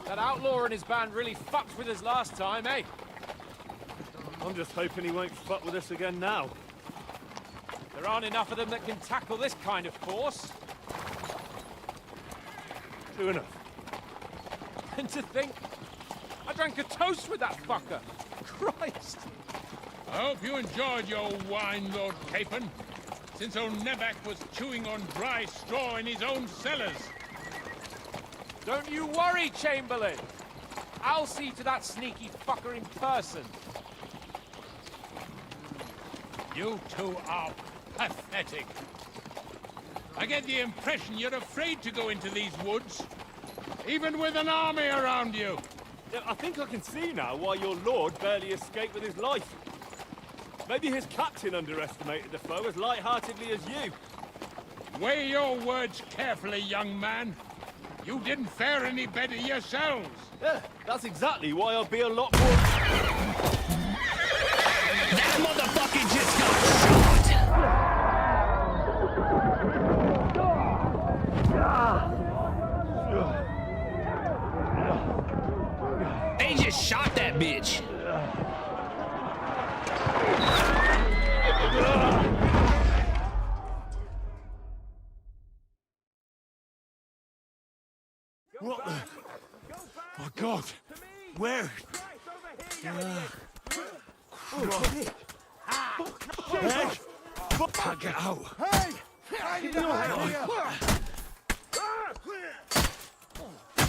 That outlaw and his band really fucked with us last time, eh? I'm just hoping he won't fuck with us again now. There aren't enough of them that can tackle this kind of force. True enough. And to think, I drank a toast with that fucker. Christ! I hope you enjoyed your wine, Lord Capon, since old Nevac was chewing on dry straw in his own cellars. Don't you worry, Chamberlain. I'll see to that sneaky fucker in person. You two are pathetic. I get the impression you're afraid to go into these woods, even with an army around you. Yeah, I think I can see now why your lord barely escaped with his life. Maybe his captain underestimated the foe as light-heartedly as you. Weigh your words carefully, young man. You didn't fare any better yourselves. Yeah, that's exactly why I'll be a lot more... That motherfucker just got shot! They just shot that bitch! What the... Oh, God! Where? Can't get out! Hey! Find it out here!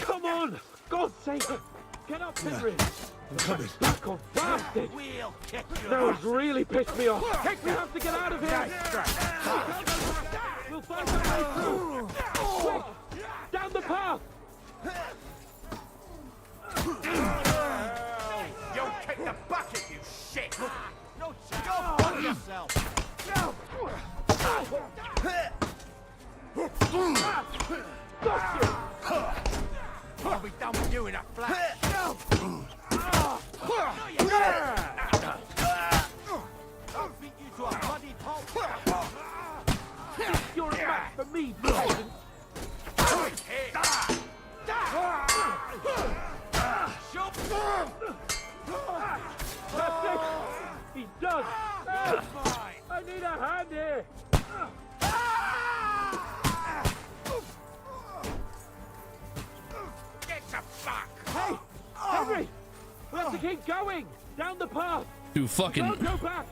Come on! God's sake! Get up, Henry! I'm coming. Back off, bastard! We'll get you. Now it's really pissed me off. We have to get out of here! We'll find our way through! Quick! Down the path! You'll kick the bucket, you shit! No, go fuck yourself. I'll be done with you in a flash. I'll beat you to a bloody pulp. You're a match for me, peasant! That's it! He's done! I need a hand here! Get the fuck! Hey! Henry! We have to keep going! Down the path! Dude, fucking... Don't go back!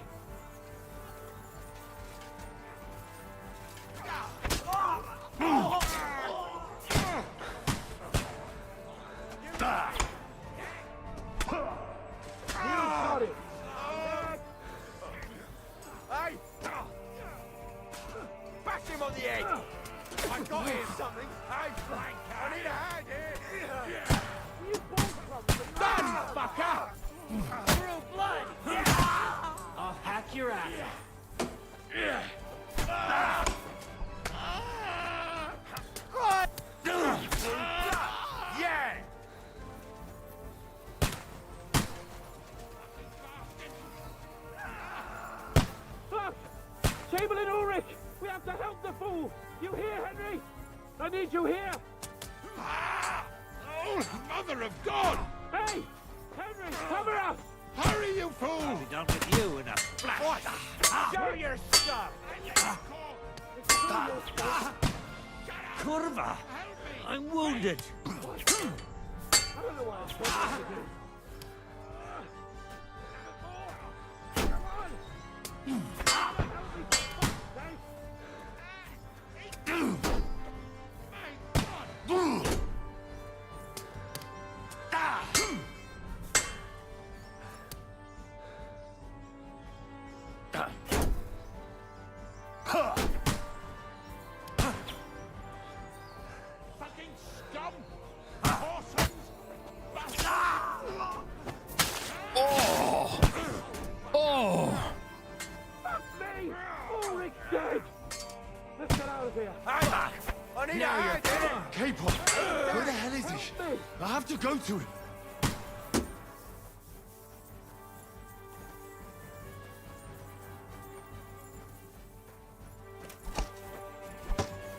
Got it! Hey! Bash him on the head! I got here something! Hey, Frank! I need a hand here! Done, fucker! Through blood! I'll hack your ass off. Yeah! Fuck! Chamberlain Ulrich! We have to help the fool! You hear, Henry? I need you here! Oh, Mother of God! Hey! Henry, cover us! Hurry, you fool! I'll be done with you in a flash. Show your stuff! Curva! I'm wounded. I don't know what I'm supposed to do. Fucking scum! Horsens! Oh! Oh! Fuck me! Ulrich's dead! Let's get out of here! Hey, I need a hand here! Capon, where the hell is he? I have to go to him.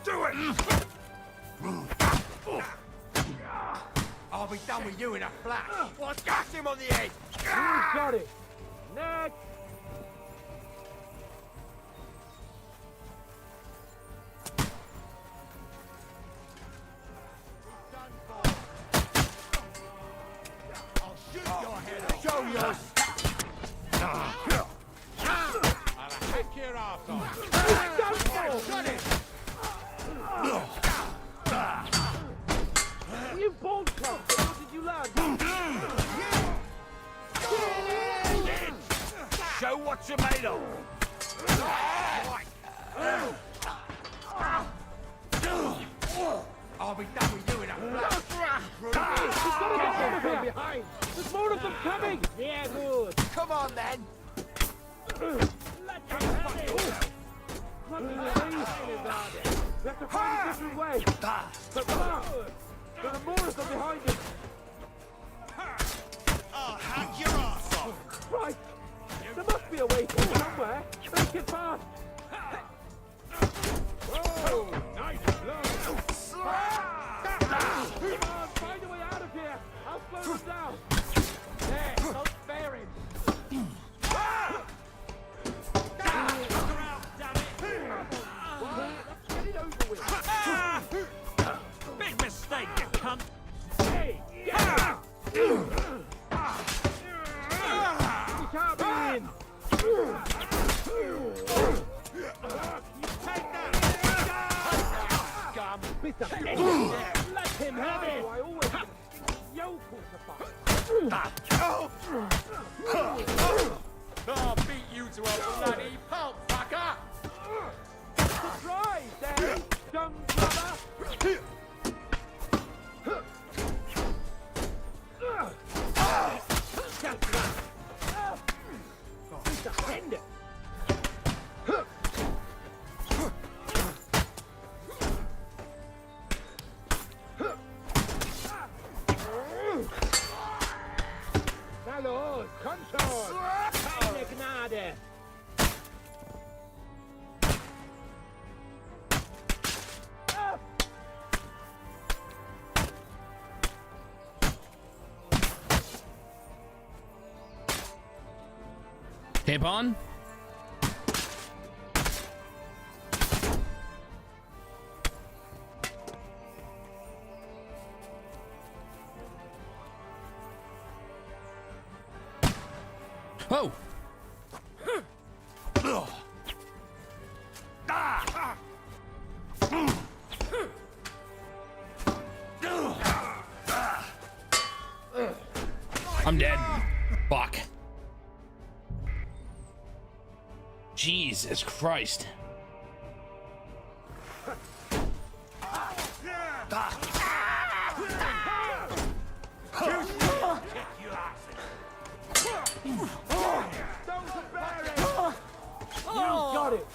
Do it! I'll be done with you in a flash. Gash him on the head! Who's got it? Next! I'll shoot your head off! Show your... I'll hack your ass off! Shut it! You bold club! What did you learn? Show what you're made of! I'll be done with you in a flash! We've got to get them from behind! There's more of them coming! Yeah, good! Come on, then! Let them have it! Running away! We have to find a different way! But there are more of them behind us! I'll hack your ass off. Right! There must be a way through somewhere! Make it fast! Oh, nice blow! Come on, find a way out of here! I'll slow them down! There, don't spare him! Look around, damn it! Let's get it over with! Big mistake, you cunt. Hey! Yeah! We can't be in! Capon? Oh! I'm dead. Fuck. Jesus Christ. You got it.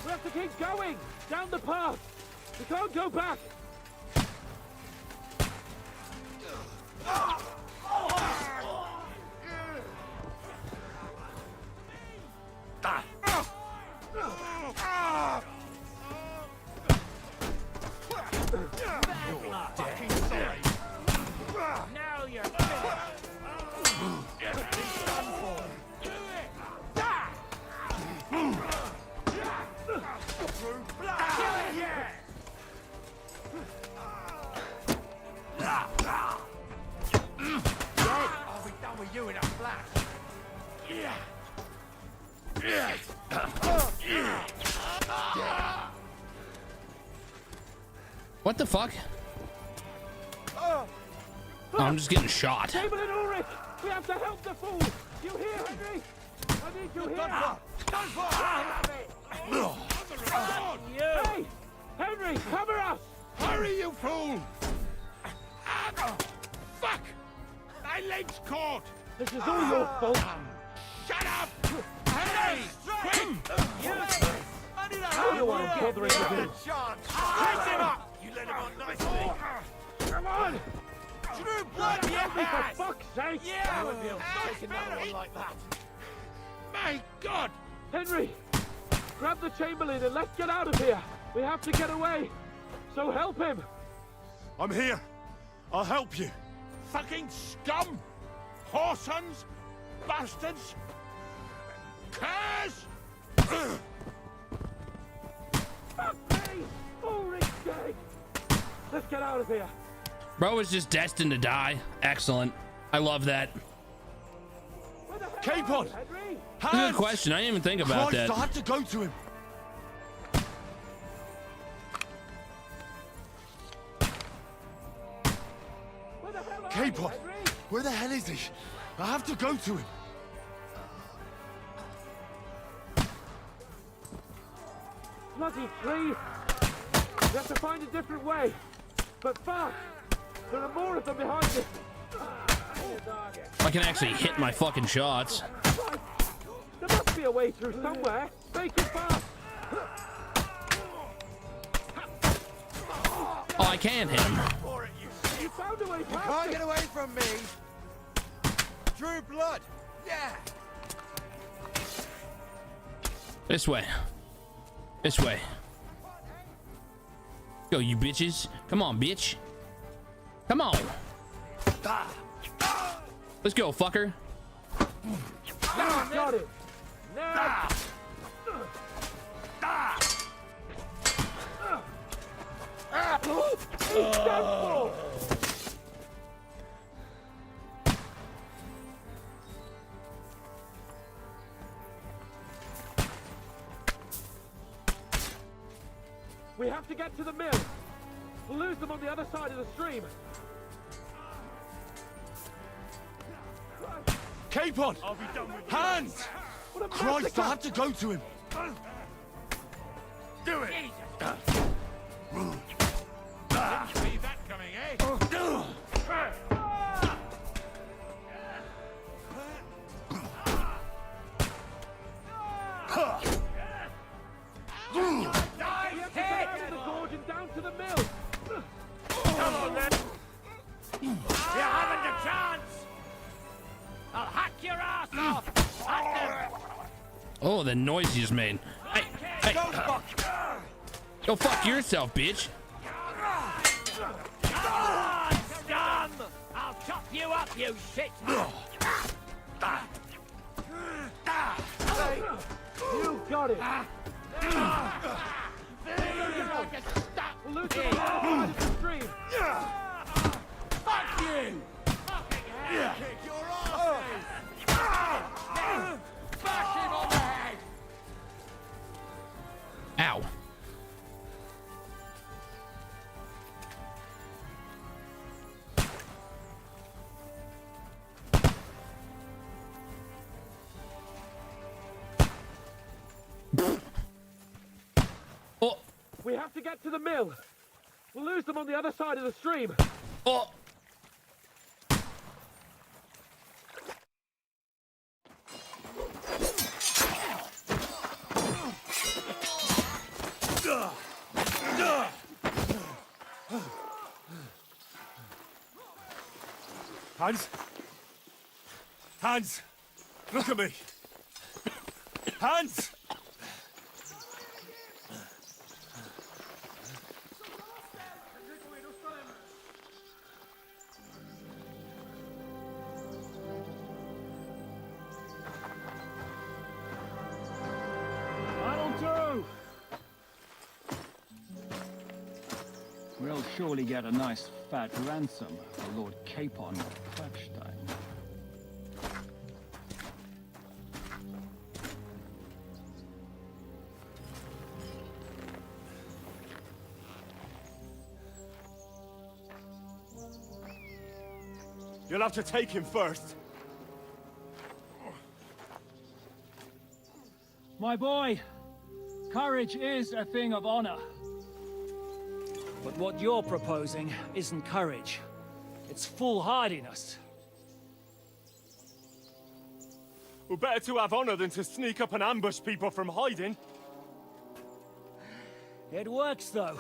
We have to keep going down the path. We can't go back. Now you're I'll be done with you in a flash. What the fuck? Oh, I'm just getting shot. Table and Ulrich, we have to help the fool. You hear, Henry? I need you here. Hey, Henry, cover us! Hurry, you fool! Fuck! My leg's caught! This is all your fault. Shut up! Henry! Quick! You aren't bothering with him. Chase him up! You let him on nicely! Come on! True blood, Help me, for fuck's sake! Yeah! I won't be able to take another one like that. My God! Henry, grab the Chamberlain and let's get out of here. We have to get away. So help him. I'm here. I'll help you. Fucking scum! Whoresons! Bastards! Curs! Fuck me! Ulrich's dead. Let's get out of here. Bro is just destined to die. Excellent. I love that. Capon! That's a good question. I didn't even think about Christ, that. I have to go to him. Capon, where the hell is he? I have to go to him. Bloody tree. We have to find a different way. But fast. There are more of them behind us. I can actually hit my fucking shots. There must be a way through somewhere. Make it fast. Oh, I can hit him. You found a way You past can't it. get away from me. True blood. Yeah. This way. This way. Go, you bitches. Come on, bitch. Come on. Let's go, fucker. Got it. Now. He's done for. We have to get to the mill. We'll lose them on the other side of the stream. Capon! Hands! Christ, I have to go to him. Do it! Didn't see that coming, eh? Down to the mill. Come on, then. You haven't a chance. I'll hack your ass off. Oh, the noise you just made. Hey, hey. Go fuck yourself, bitch. Scum! I'll chop you up, you shit! You got it! We'll lose them on the stream! Fuck you! Kick your asses! Bash him on the head! Ow. Oh. We have to get to the mill. We'll lose them on the other side of the stream. Oh. Hans? Hans! Look at me! Hans! That'll do! We'll surely get a nice fat ransom for Lord Capon of Crackstein. You'll have to take him first. My boy, courage is a thing of honor. But what you're proposing isn't courage. It's foolhardiness. Well, better to have honor than to sneak up and ambush people from hiding. It works, though.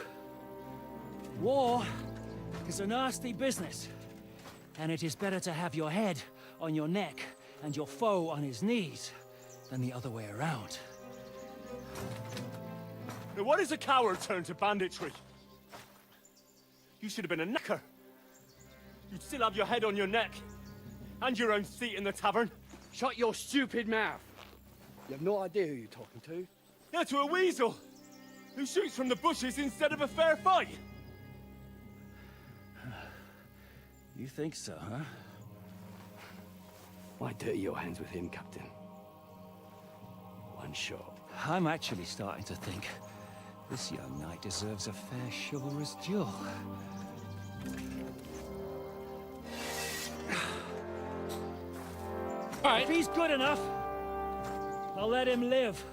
War is a nasty business. And it is better to have your head on your neck and your foe on his knees than the other way around. Now, what is a coward turned to banditry? You should have been a knacker. You'd still have your head on your neck. And your own seat in the tavern. Shut your stupid mouth. You have no idea who you're talking to. Yeah, to a weasel. Who shoots from the bushes instead of a fair fight. You think so, huh? Why dirty your hands with him, Captain? One shot. I'm actually starting to think this young knight deserves a fair chivalrous duel. All right. If he's good enough, I'll let him live.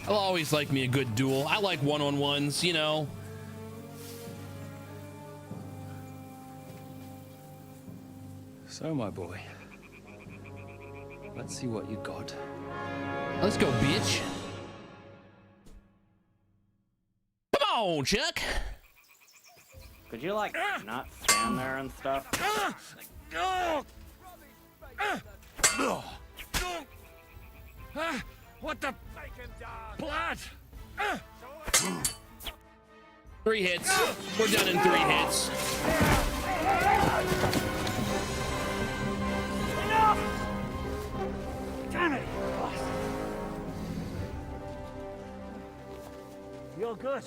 I'll always like me a good duel. I like one-on-ones, you know. So, my boy, let's see what you got. Let's go, bitch. Come on, Chuck. Could you, like, not stand there and stuff? What the blood? 3 hits. We're done in 3 hits. Enough! Damn it! You're good.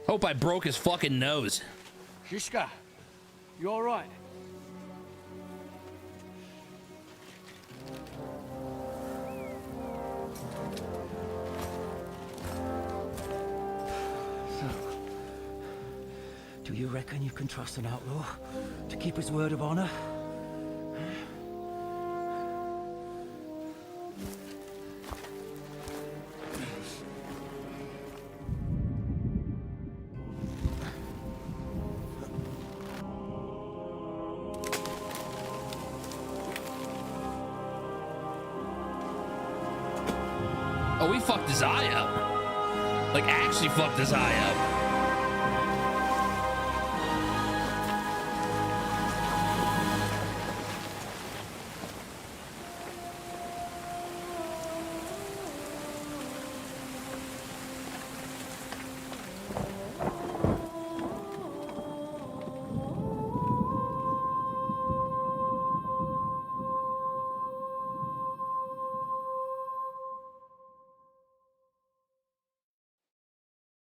Hope I broke his fucking nose. Shishka, you all right? Do you reckon you can trust an outlaw to keep his word of honor? we fucked his eye up. Like, actually fucked his eye up.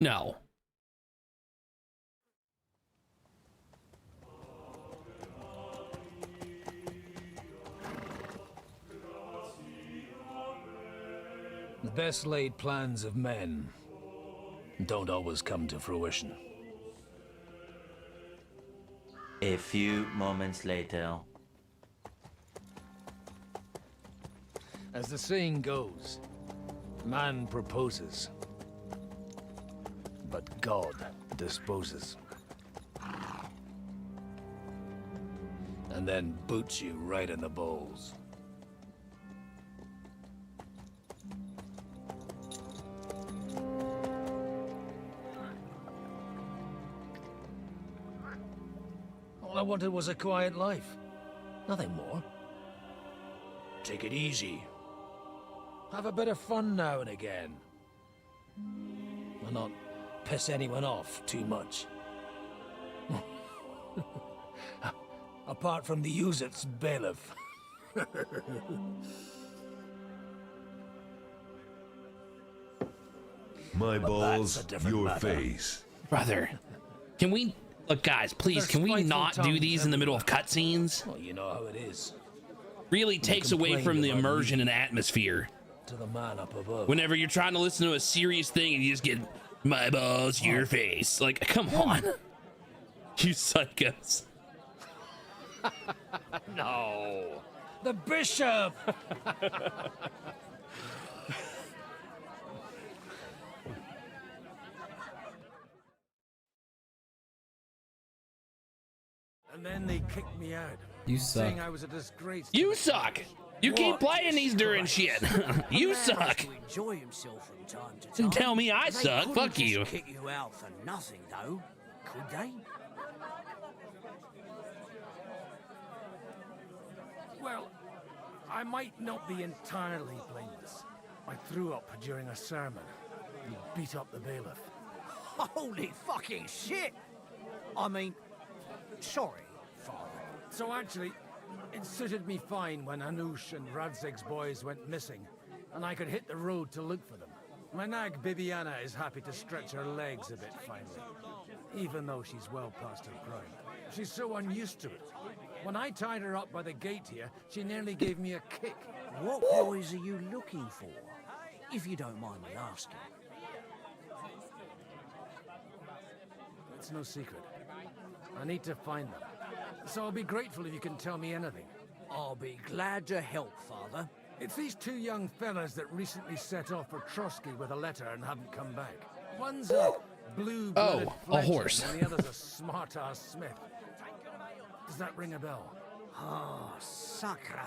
No. The best laid plans of men don't always come to fruition. A few moments later. As the saying goes, man proposes, but God disposes. And then boots you right in the balls. All I wanted was a quiet life. Nothing more. Take it easy. Have a bit of fun now and again. And not piss anyone off too much. Apart from the Uzit's bailiff. My balls, your matter. face. Brother, can we... Look, guys, please, can we not do these in the middle of cutscenes? Well, you know how it is. Really takes away from the immersion and atmosphere. To the man up above. Whenever you're trying to listen to a serious thing and you just get my balls, your face. Like, come on. You psychos. No. The bishop. And then they kicked me out. You suck. Saying I was a disgrace. You suck. You keep playing these during shit. You suck. Enjoy himself from time to time. And tell me I They suck. couldn't Fuck just you. Kick you out for nothing, though, could they? Well, I might not be entirely blameless. I threw up during a sermon. You beat up the bailiff. Holy fucking shit! I mean, sorry, Father. So actually, it suited me fine when Anush and Radzig's boys went missing, and I could hit the road to look for them. My nag Bibiana is happy to stretch her legs a bit finally, even though she's well past her prime. She's so unused to it. When I tied her up by the gate here, she nearly gave me a kick. What boys are you looking for, if you don't mind me asking? It's no secret. I need to find them. So I'll be grateful if you can tell me anything. I'll be glad to help, Father. It's these two young fellas that recently set off for Trotsky with a letter and haven't come back. One's a blue-blooded a horse. and the other's a smart-ass smith. Does that ring a bell? Ah, Sakra.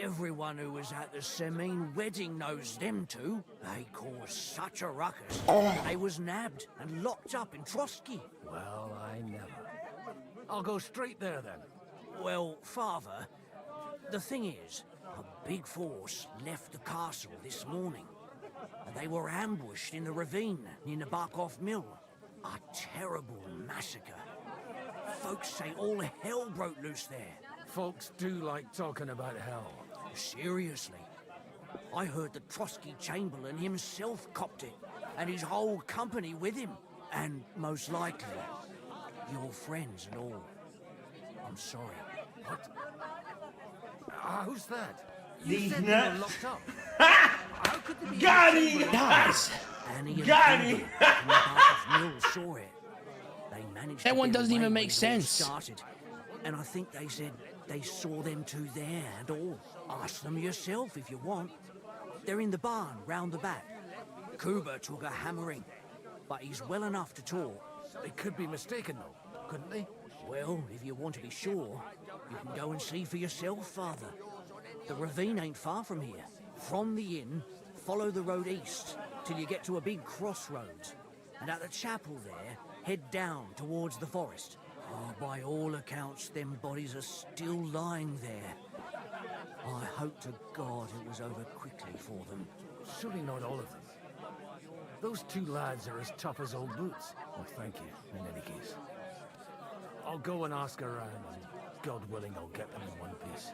Everyone who was at the Semine wedding knows them two. They caused such a ruckus. They was nabbed and locked up in Trotsky. Well, I never. I'll go straight there then. Well, Father, the thing is, a big force left the castle this morning. And they were ambushed in the ravine near the Barkov Mill. A terrible massacre. Folks say all hell broke loose there. Folks do like talking about hell. Seriously. I heard the Trotsky Chamberlain himself copped it, and his whole company with him. And most likely, your friends and all. I'm sorry. What? Who's that? These said nuts. they were locked up. How could they be Got in the him! chamber? Guys. Annie and Got Peter him! from the Barkov Mill saw it. They managed That to one get doesn't away even when make it all sense. started. And I think they said they saw them two there and all. Ask them yourself if you want. They're in the barn round the back. Kuba took a hammering, but he's well enough to talk. They could be mistaken though, couldn't they? Well, if you want to be sure, you can go and see for yourself, Father. The ravine ain't far from here. From the inn, Follow the road east till you get to a big crossroads. And at the chapel there, head down towards the forest. Oh, by all accounts, them bodies are still lying there. I hope to God it was over quickly for them. Surely not all of them. Those two lads are as tough as old boots. Well, thank you, in any case. I'll go and ask around, and God willing, I'll get them in one piece.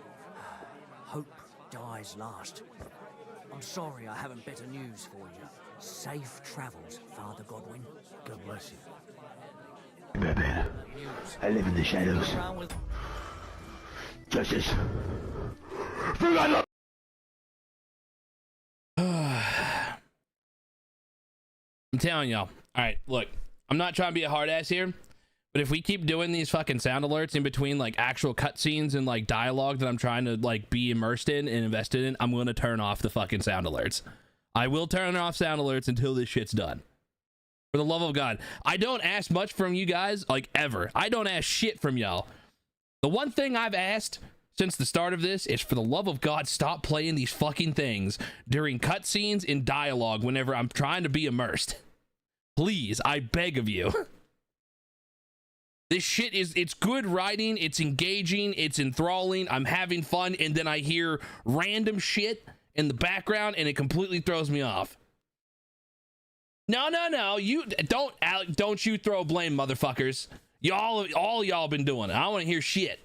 Hope dies last. I'm sorry I haven't better news for you. Safe travels, Father Godwin. God bless you. Batman. I live in the shadows. Justice. For God love. I'm telling y'all. All right, look, I'm not trying to be a hard ass here, but if we keep doing these fucking sound alerts in between like actual cutscenes and like dialogue that I'm trying to like be immersed in and invested in, I'm going to turn off the fucking sound alerts. I will turn off sound alerts until this shit's done. For the love of God. I don't ask much from you guys, like ever. I don't ask shit from y'all. The one thing I've asked since the start of this is, for the love of God, stop playing these fucking things during cutscenes and dialogue whenever I'm trying to be immersed. Please, I beg of you. This shit it's good writing, it's engaging, it's enthralling, I'm having fun, and then I hear random shit in the background and it completely throws me off. No, you don't you throw blame, motherfuckers. All y'all been doing it. I don't want to hear shit.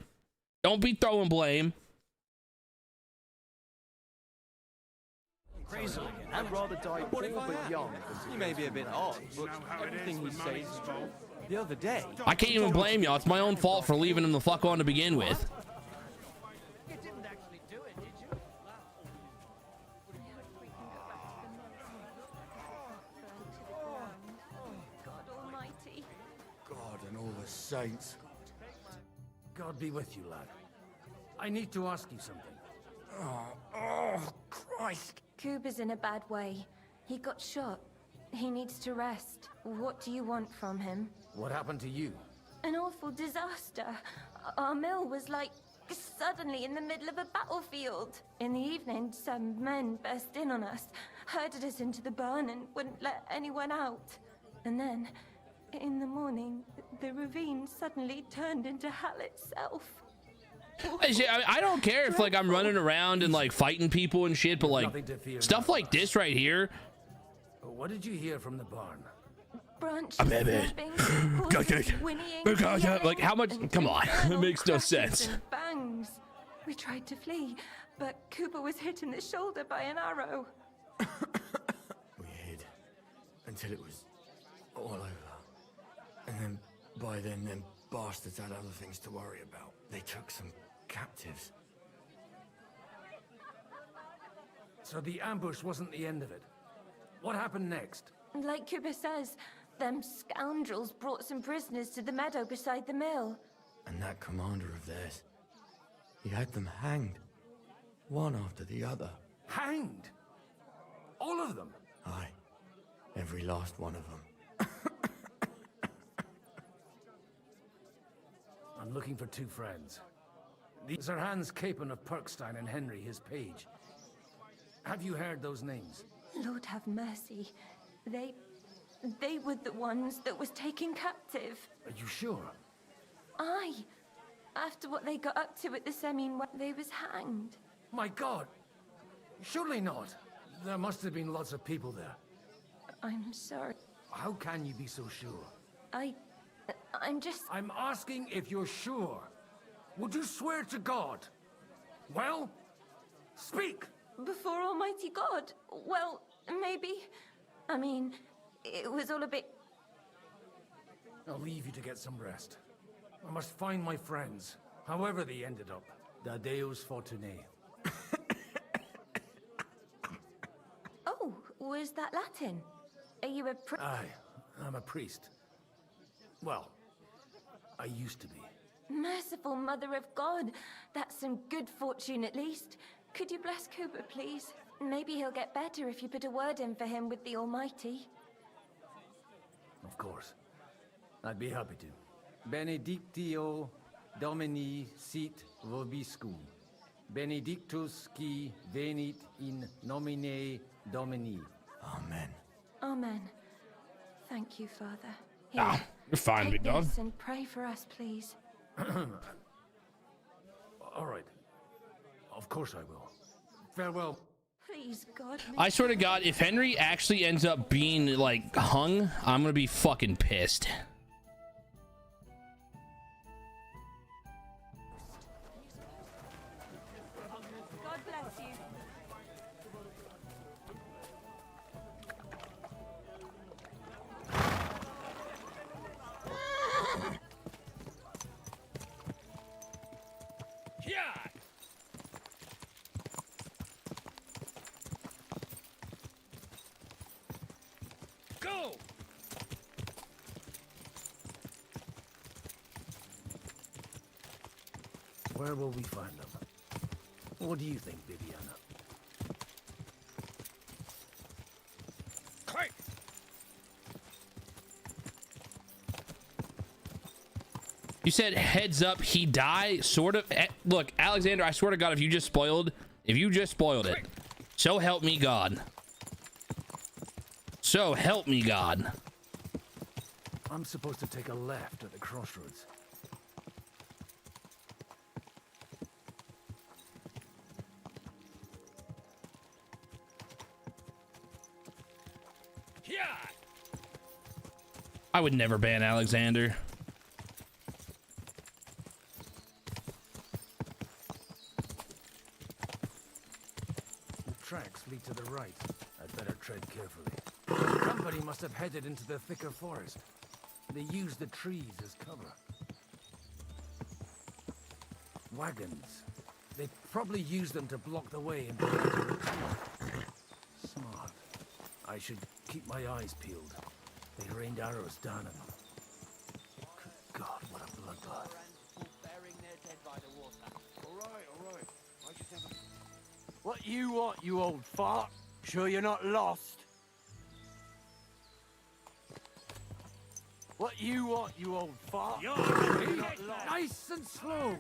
Don't be throwing blame. Crazy. I'd rather die poor but young. He may be a bit odd, but everything he says is true. The other day, I can't even blame y'all. It's my own fault for leaving him the fuck on to begin with. You didn't actually do it, did you? God Almighty. God and all the saints. God be with you, lad. I need to ask you something. Oh, Christ. Kuba's in a bad way. He got shot. He needs to rest. What do you want from him? What happened to you? An awful disaster. Our mill was like suddenly in the middle of a battlefield. In the evening, some men burst in on us, herded us into the barn and wouldn't let anyone out. And then, in the morning, the ravine suddenly turned into hell itself. I don't care if like I'm running around and like fighting people and shit, but like stuff like this right here. What did you hear from the barn? Branches snapping, like how much? Come on, it makes no sense. Bangs. We tried to flee, but Cooper was hit in the shoulder by an arrow. We hid until it was all over. And then, by then, them bastards had other things to worry about. They took some captives. So the ambush wasn't the end of it. What happened next? Like Cooper says, them scoundrels brought some prisoners to the meadow beside the mill. And that commander of theirs, he had them hanged. One after the other. Hanged? All of them? Aye. Every last one of them. I'm looking for two friends. These are Hans Capon of Perkstein and Henry, his page. Have you heard those names? Lord have mercy. They were the ones that was taken captive. Are you sure? Aye. After what they got up to at the Semine, they was hanged. My God! Surely not. There must have been lots of people there. I'm sorry. How can you be so sure? I'm just... I'm asking if you're sure. Would you swear to God? Well, speak! Before Almighty God? Well, maybe. I mean, it was all a bit... I'll leave you to get some rest. I must find my friends, however they ended up. Da Deus Fortunae. Oh, was that Latin? Are you a Aye, I'm a priest. Well, I used to be. Merciful Mother of God. That's some good fortune at least. Could you bless Cooper, please? Maybe he'll get better if you put a word in for him with the Almighty. Of course. I'd be happy to. Benedictio Domini sit vobiscum. Benedictus qui venit in nomine Domini. Amen. Amen. Thank you, Father. Ah, you're fine, take big dog. this and pray for us, please. All right. Of course I will. Farewell. Please, God. I swear to God, if Henry actually ends up being, like, hung, I'm gonna be fucking pissed. God bless you. Yeah. Go. Where will we find them? What do you think, Bibiana? Quick. You said heads up, he died, sort of. Look, Alexander, I swear to God, if you just spoiled it, so help me God. So help me God. I'm supposed to take a left at the crossroads. Yeah. I would never ban Alexander. The tracks lead to the right. I'd better tread carefully. The company must have headed into the thicker forest. They used the trees as cover. Wagons. They probably used them to block the way and prevent a retreat. Smart. I should keep my eyes peeled. They rained arrows down at them. Good God, what a bloodbath. All right. I just have a... What you want, you old fart? Sure you're not lost? What you want, you old fart? Sure you're not lost? Nice and slow.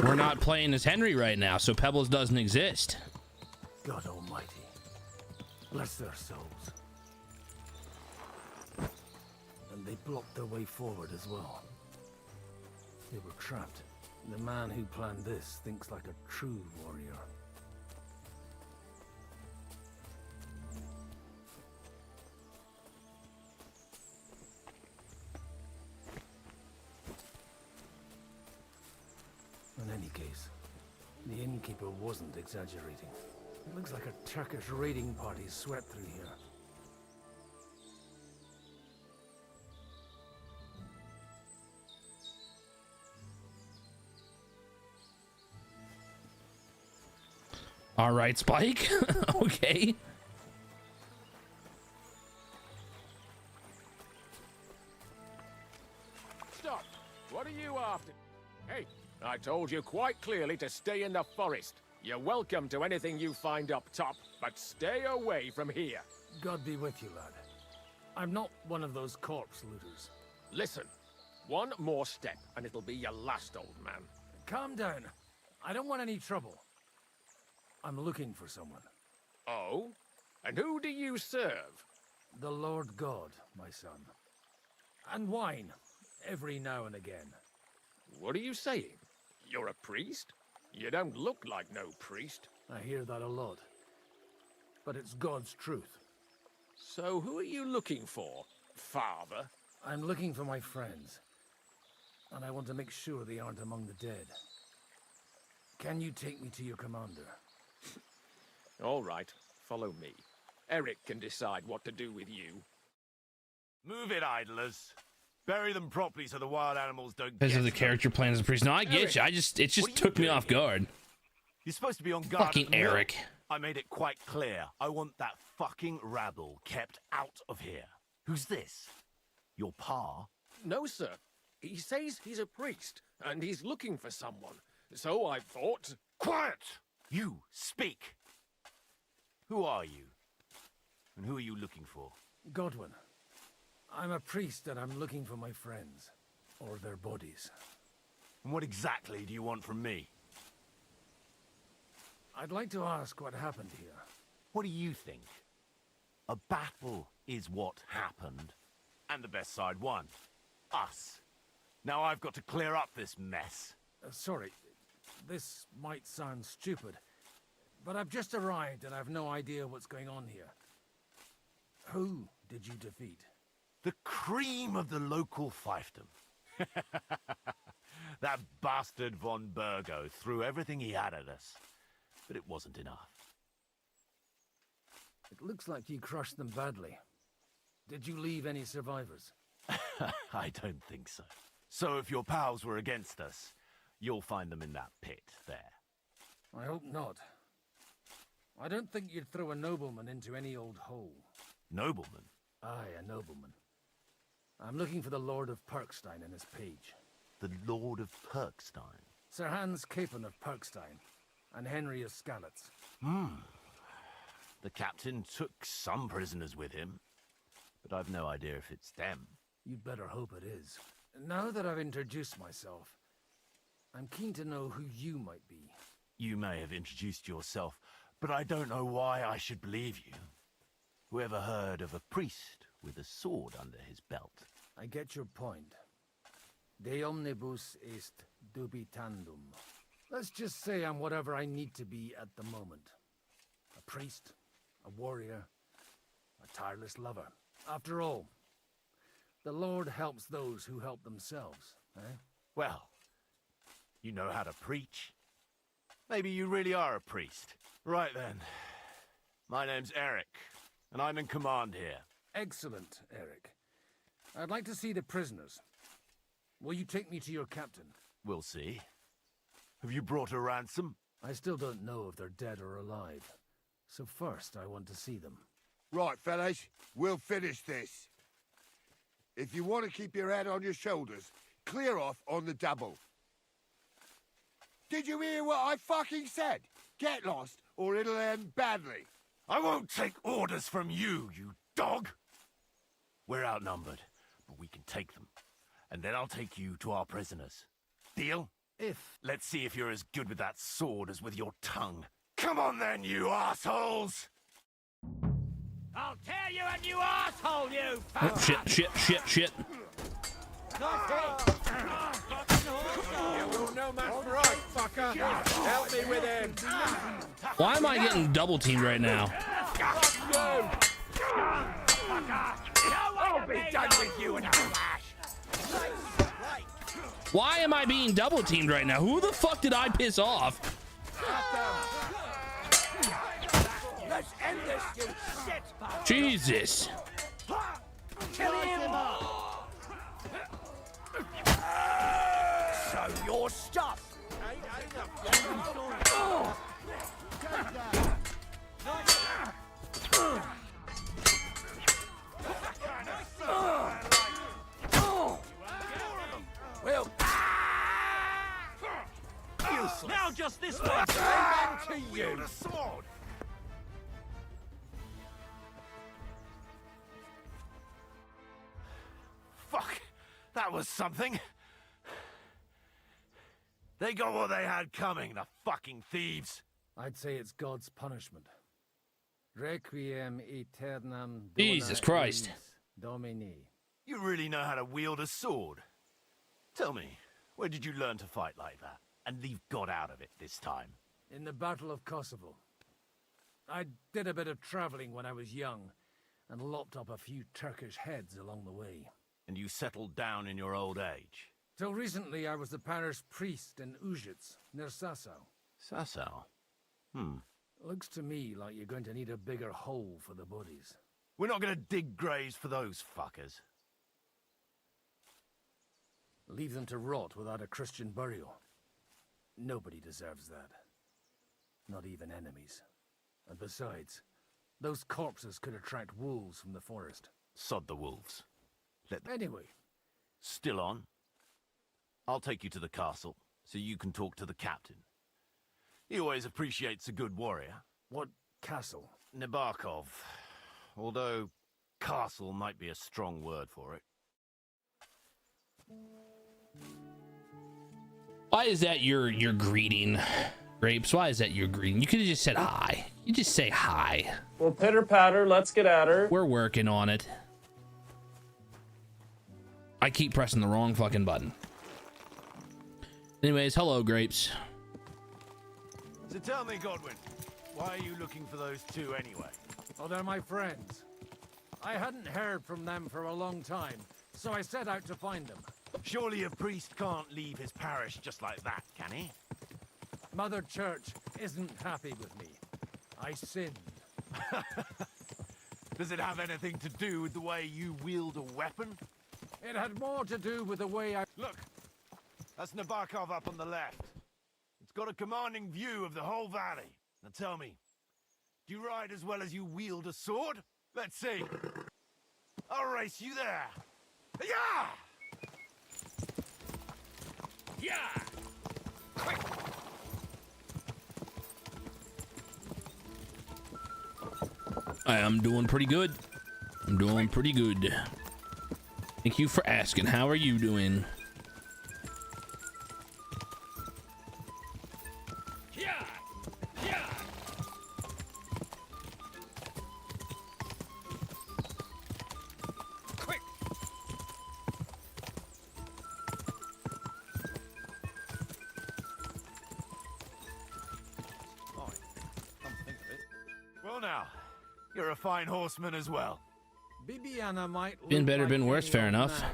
We're not playing as Henry right now, so Pebbles doesn't exist. God almighty. Bless their souls. And they blocked their way forward as well. They were trapped. The man who planned this thinks like a true warrior. In any case, the innkeeper wasn't exaggerating. It looks like a Turkish raiding party swept through here. All right, Spike. Okay. Stop. What are you after? Hey, I told you quite clearly to stay in the forest. You're welcome to anything you find up top, but stay away from here. God be with you, lad. I'm not one of those corpse looters. Listen, one more step and it'll be your last, old man. Calm down. I don't want any trouble. I'm looking for someone. Oh? And who do you serve? The Lord God, my son. And wine, every now and again. What are you saying? You're a priest? You don't look like no priest. I hear that a lot. But it's God's truth. So who are you looking for, Father? I'm looking for my friends. And I want to make sure they aren't among the dead. Can you take me to your commander? All right, follow me. Eric can decide what to do with you. Move it, idlers. Bury them properly so the wild animals don't Because get of the them. character plans of priest. No, I get you. It just took me off guard. You're supposed to be on guard. Fucking at the mill. Eric. I made it quite clear. I want that fucking rabble kept out of here. Who's this? Your pa? No, sir. He says he's a priest, and he's looking for someone. So I thought... Quiet! You, speak! Who are you? And who are you looking for? Godwin. I'm a priest and I'm looking for my friends. Or their bodies. And what exactly do you want from me? I'd like to ask what happened here. What do you think? A battle is what happened. And the best side won. Us. Now I've got to clear up this mess. Sorry, this might sound stupid, but I've just arrived and I've no idea what's going on here. Who did you defeat? The cream of the local fiefdom. That bastard von Burgo threw everything he had at us, but it wasn't enough. It looks like you crushed them badly. Did you leave any survivors? I don't think so. So if your pals were against us, you'll find them in that pit there. I hope not. I don't think you'd throw a nobleman into any old hole. Nobleman? Aye, a nobleman. I'm looking for the Lord of Perkstein and his page. The Lord of Perkstein? Sir Hans Capon of Perkstein, and Henry of Skalitz. The captain took some prisoners with him, but I've no idea if it's them. You'd better hope it is. Now that I've introduced myself, I'm keen to know who you might be. You may have introduced yourself, but I don't know why I should believe you. Whoever heard of a priest with a sword under his belt? I get your point. De omnibus est dubitandum. Let's just say I'm whatever I need to be at the moment. A priest, a warrior, a tireless lover. After all, the Lord helps those who help themselves, eh? Well, you know how to preach. Maybe you really are a priest. Right then. My name's Eric, and I'm in command here. Excellent, Eric. I'd like to see the prisoners. Will you take me to your captain? We'll see. Have you brought a ransom? I still don't know if they're dead or alive. So first, I want to see them. Right, fellas, we'll finish this. If you want to keep your head on your shoulders, clear off on the double. Did you hear what I fucking said? Get lost, or it'll end badly. I won't take orders from you, you dog! We're outnumbered, but we can take them. And then I'll take you to our prisoners. Deal? Let's see if you're as good with that sword as with your tongue. Come on then, you assholes! I'll tear you a new asshole, you! Oh, shit. You will no man right, fucker! Help me with him! Why am I getting double teamed right now? I'll be done with you in a flash! Why am I being double teamed right now? Who the fuck did I piss off? Let's end this, you shit! Jesus. Kill him! So your stuff! Well, useless. Now just this way. Amen to you. The sword. Fuck! That was something. They got what they had coming, the fucking thieves. I'd say it's God's punishment. Requiem aeternam Jesus Christ. Domini. You really know how to wield a sword. Tell me, where did you learn to fight like that? And leave God out of it this time? In the Battle of Kosovo. I did a bit of traveling when I was young, and lopped up a few Turkish heads along the way. And you settled down in your old age? Till recently, I was the parish priest in Užice, near Sasau. Sasau? Looks to me like you're going to need a bigger hole for the bodies. We're not going to dig graves for those fuckers. Leave them to rot without a Christian burial. Nobody deserves that. Not even enemies. And besides, those corpses could attract wolves from the forest. Sod the wolves. Anyway. Still on? I'll take you to the castle, so you can talk to the captain. He always appreciates a good warrior. What castle? Nabokov. Although, Castle might be a strong word for it. Why is that your greeting, Grapes? Why is that your greeting? You could have just said hi. You just say hi. Well, pitter patter, let's get at her. We're working on it. I keep pressing the wrong fucking button. Anyways, hello, Grapes. So tell me, Godwin, why are you looking for those two anyway? Oh, they're my friends. I hadn't heard from them for a long time, so I set out to find them. Surely a priest can't leave his parish just like that, can he? Mother Church isn't happy with me. I sinned. Does it have anything to do with the way you wield a weapon? It had more to do with the way I... Look, that's Nabokov up on the left. It's got a commanding view of the whole valley. Now tell me, do you ride as well as you wield a sword? Let's see. I'll race you there. Yeah! Yeah! Quick! I am doing pretty good. I'm doing pretty good. Thank you for asking. How are you doing? Yeah! Yeah! Quick! Well now, you're a fine horseman as well. Bibiana might Been look better, like been worse, any fair old enough. nag,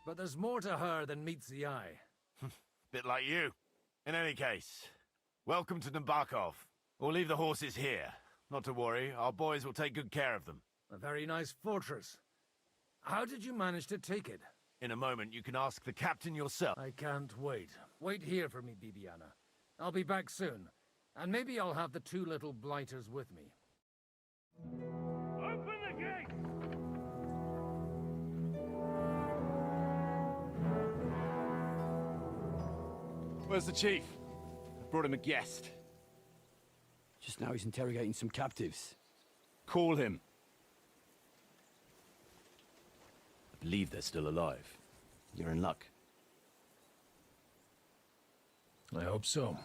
but there's more to her than meets the eye. Bit like you. In any case, welcome to Nabokov. We'll leave the horses here. Not to worry, our boys will take good care of them. A very nice fortress. How did you manage to take it? In a moment, you can ask the captain yourself. I can't wait. Wait here for me, Bibiana. I'll be back soon. And maybe I'll have the two little blighters with me. Open the gate! Where's the chief? I brought him a guest. Just now he's interrogating some captives. Call him. I believe they're still alive. You're in luck. I hope so.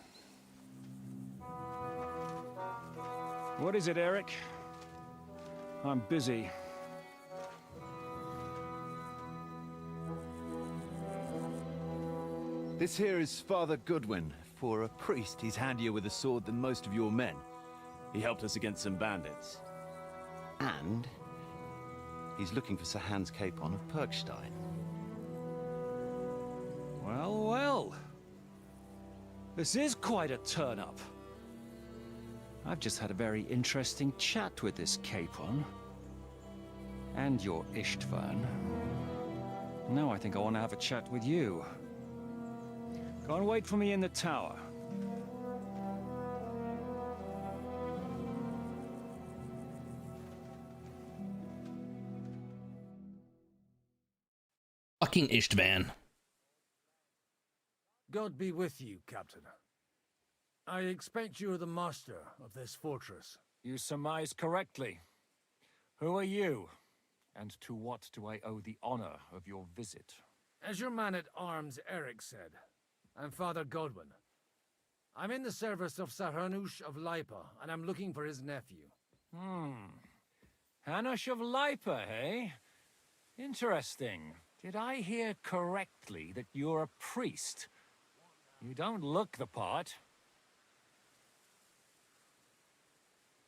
What is it, Eric? I'm busy. This here is Father Goodwin. For a priest, he's handier with a sword than most of your men. He helped us against some bandits. And he's looking for Sir Hans Capon of Perkstein. Well, well. This is quite a turn-up. I've just had a very interesting chat with this Capon. And your Istvan. Now I think I want to have a chat with you. Go and wait for me in the tower. Fucking Istvan. God be with you, Captain. I expect you are the master of this fortress. You surmise correctly. Who are you? And to what do I owe the honor of your visit? As your man-at-arms Eric said, I'm Father Godwin. I'm in the service of Sir Hanush of Lipa, and I'm looking for his nephew. Hanush of Lipa, eh? Interesting. Did I hear correctly that you're a priest? You don't look the part.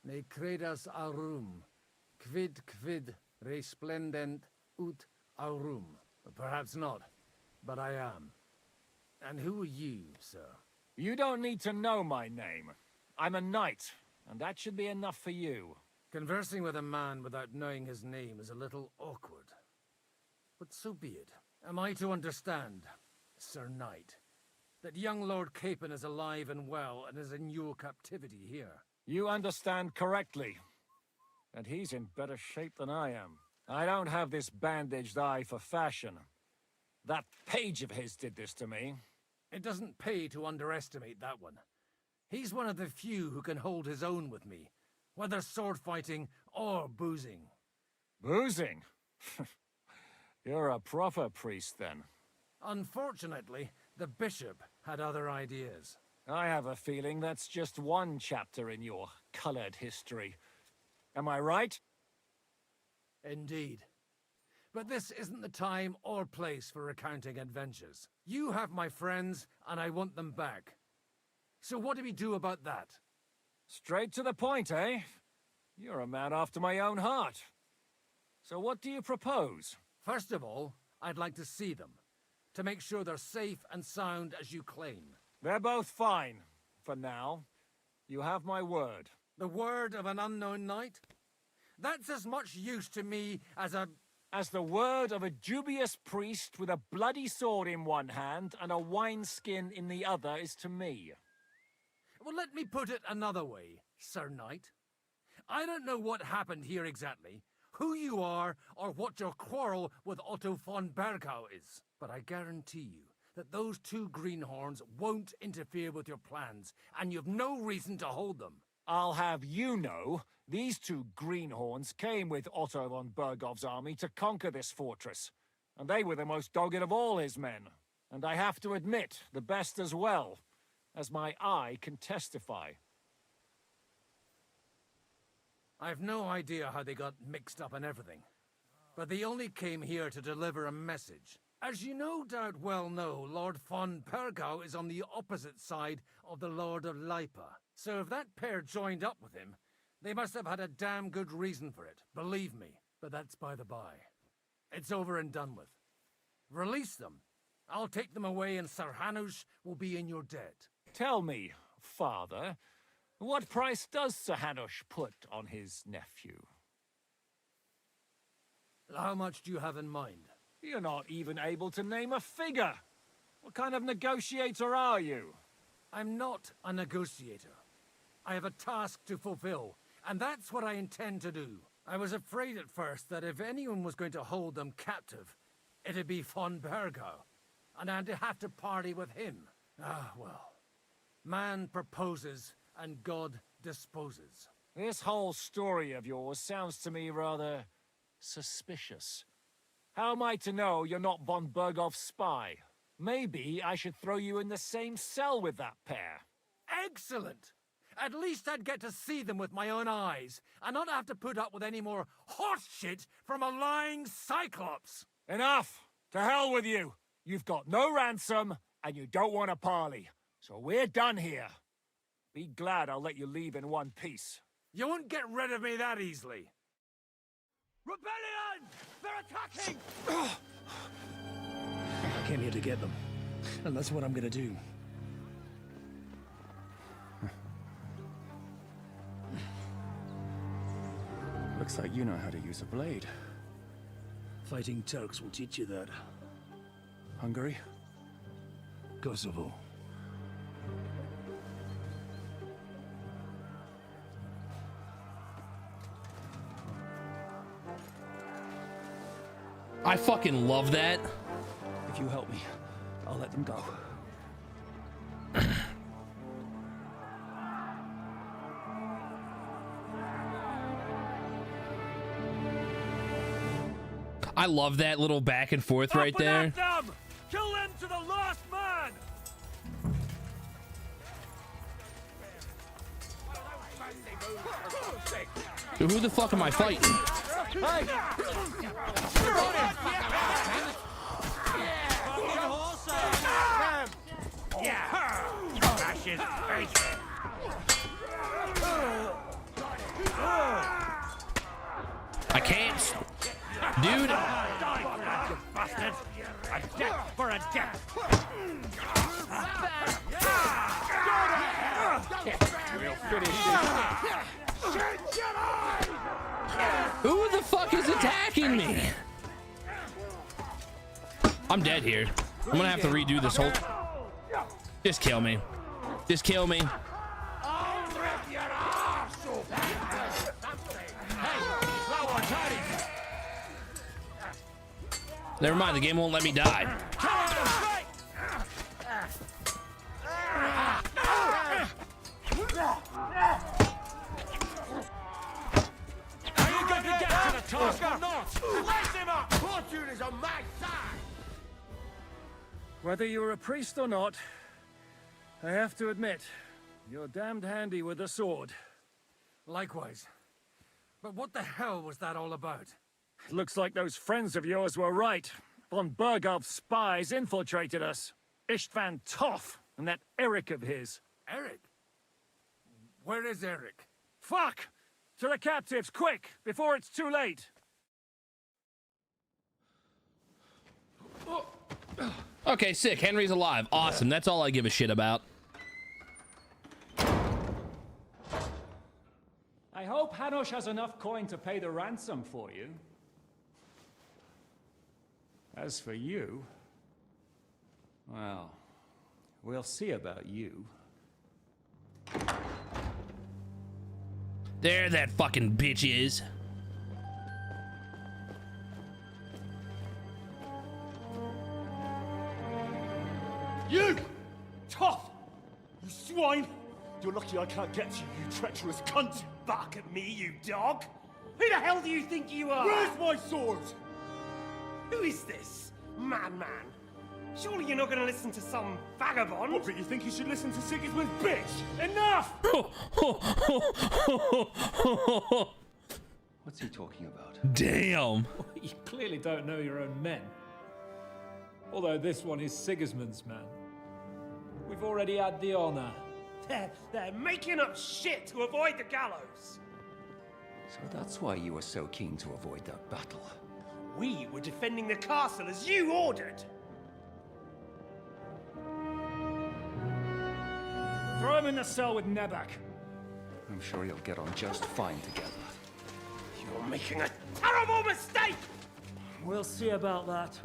Ne credas aurum, quid resplendent ut aurum. Perhaps not, but I am. And who are you, sir? You don't need to know my name. I'm a knight, and that should be enough for you. Conversing with a man without knowing his name is a little awkward. But so be it. Am I to understand, Sir Knight, that young Lord Capon is alive and well and is in your captivity here? You understand correctly. And he's in better shape than I am. I don't have this bandaged eye for fashion. That page of his did this to me. It doesn't pay to underestimate that one. He's one of the few who can hold his own with me, whether sword fighting or boozing. Boozing? You're a proper priest, then. Unfortunately, the bishop had other ideas. I have a feeling that's just one chapter in your colored history. Am I right? Indeed. But this isn't the time or place for recounting adventures. You have my friends, and I want them back. So what do we do about that? Straight to the point, eh? You're a man after my own heart. So what do you propose? First of all, I'd like to see them, to make sure they're safe and sound as you claim. They're both fine, for now. You have my word. The word of an unknown knight? That's as much use to me as the word of a dubious priest with a bloody sword in one hand and a wineskin in the other is to me. Well, let me put it another way, Sir Knight. I don't know what happened here exactly, who you are, or what your quarrel with Otto von Bergau is. But I guarantee you that those two greenhorns won't interfere with your plans, and you've no reason to hold them. I'll have you know, these two greenhorns came with Otto von Bergau's army to conquer this fortress, and they were the most dogged of all his men. And I have to admit, the best as well, as my eye can testify. I've no idea how they got mixed up in everything, but they only came here to deliver a message. As you no doubt well know, Lord von Bergau is on the opposite side of the Lord of Lipa. So if that pair joined up with him, they must have had a damn good reason for it, believe me. But that's by the by. It's over and done with. Release them. I'll take them away and Sir Hanush will be in your debt. Tell me, Father, what price does Sir Hanush put on his nephew? How much do you have in mind? You're not even able to name a figure. What kind of negotiator are you? I'm not a negotiator. I have a task to fulfill, and that's what I intend to do. I was afraid at first that if anyone was going to hold them captive, it'd be von Bergau, and I'd have to party with him. Ah, well. Man proposes, and God disposes. This whole story of yours sounds to me rather suspicious. How am I to know you're not von Bergau's spy? Maybe I should throw you in the same cell with that pair. Excellent! At least I'd get to see them with my own eyes, and not have to put up with any more horse shit from a lying cyclops! Enough! To hell with you! You've got no ransom, and you don't want a parley. So we're done here. Be glad I'll let you leave in one piece. You won't get rid of me that easily. Rebellion! They're attacking! I came here to get them, and that's what I'm gonna do. Looks like you know how to use a blade. Fighting Turks will teach you that. Hungary? Kosovo. I fucking love that. If you help me, I'll let them go. I love that little back and forth right there. Them! Kill them to the last man! Dude, who the fuck am I fighting? Hey! Smash his face in. I can't. Dude. You bastard! A death for a death! We'll finish Who the fuck is attacking me? I'm dead here. I'm gonna have to redo this whole... Just kill me. Just kill me. Never mind, the game won't let me die. Are you going to get to the task or not? Fortune is on my side! Whether you're a priest or not, I have to admit, you're damned handy with a sword. Likewise. But what the hell was that all about? It looks like those friends of yours were right. Von Berghoff's spies infiltrated us. Istvan Toff and that Eric of his. Eric? Where is Eric? Fuck! To the captives, quick, before it's too late! Okay, sick. Henry's alive. Awesome. That's all I give a shit about. I hope Hanush has enough coin to pay the ransom for you. As for you, well, we'll see about you. There that fucking bitch is. You! Tough! You swine! You're lucky I can't get you, you treacherous cunt! Back at me, you dog! Who the hell do you think you are? Where's my sword? Who is this? Madman? Surely you're not going to listen to some vagabond? What, but you think you should listen to Sigismund's bitch? Enough! What's he talking about? Damn. You clearly don't know your own men. Although this one is Sigismund's man. We've already had the honor. They're making up shit to avoid the gallows. So that's why you were so keen to avoid that battle. We were defending the castle as you ordered. Throw him in the cell with Nebak. I'm sure you'll get on just fine together. You're making a terrible mistake! We'll see about that.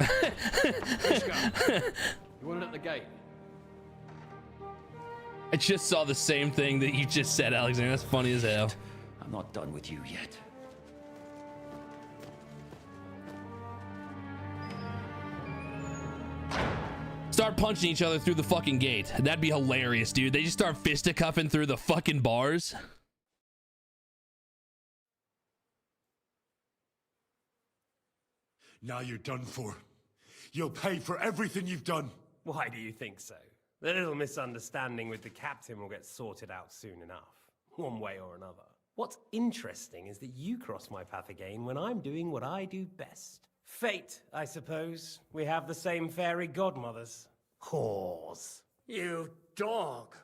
You want it at the gate? I just saw the same thing that you just said, Alexander. That's funny as hell. I'm not done with you yet. Start punching each other through the fucking gate. That'd be hilarious, dude. They just start fisticuffing through the fucking bars. Now you're done for. You'll pay for everything you've done. Why do you think so? The little misunderstanding with the captain will get sorted out soon enough, one way or another. What's interesting is that you cross my path again when I'm doing what I do best. Fate, I suppose. We have the same fairy godmothers. Whores. You dog!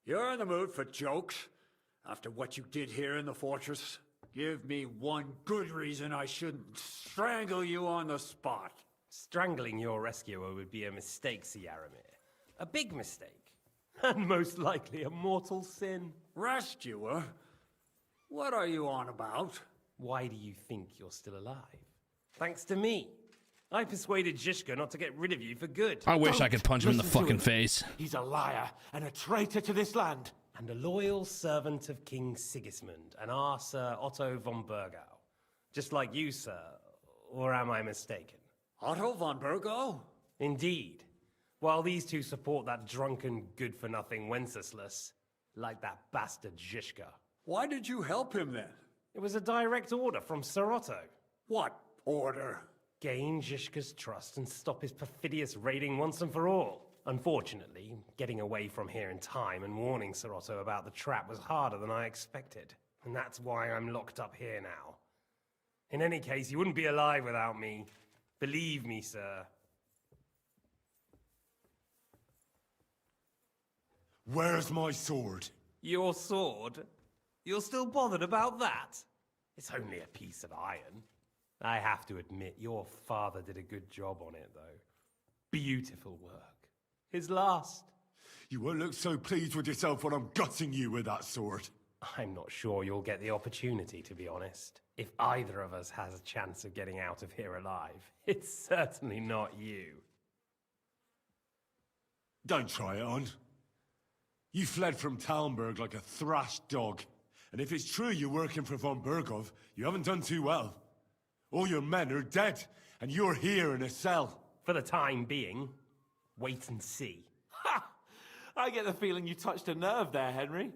You're in the mood for jokes? After what you did here in the fortress? Give me one good reason I shouldn't strangle you on the spot. Strangling your rescuer would be a mistake, Yaramir. A big mistake. And most likely a mortal sin. Rescuer? What are you on about? Why do you think you're still alive? Thanks to me. I persuaded Zhishka not to get rid of you for good. I wish I could punch him in the fucking face. He's a liar and a traitor to this land. And a loyal servant of King Sigismund and our Sir Otto von Bergau. Just like you, sir. Or am I mistaken? Otto von Bergau? Indeed. While these two support that drunken, good-for-nothing Wenceslas, like that bastard Zhishka. Why did you help him then? It was a direct order from Sir Otto. What order? Gain Zhishka's trust and stop his perfidious raiding once and for all. Unfortunately, getting away from here in time and warning Sir Otto about the trap was harder than I expected. And that's why I'm locked up here now. In any case, you wouldn't be alive without me. Believe me, sir. Where's my sword? Your sword? You're still bothered about that? It's only a piece of iron. I have to admit, your father did a good job on it, though. Beautiful work. His last. You won't look so pleased with yourself when I'm gutting you with that sword. I'm not sure you'll get the opportunity, to be honest. If either of us has a chance of getting out of here alive, it's certainly not you. Don't try it on. You fled from Talmberg like a thrashed dog. And if it's true you're working for von Berghoff, you haven't done too well. All your men are dead, and you're here in a cell. For the time being, wait and see. Ha! I get the feeling you touched a nerve there, Henry.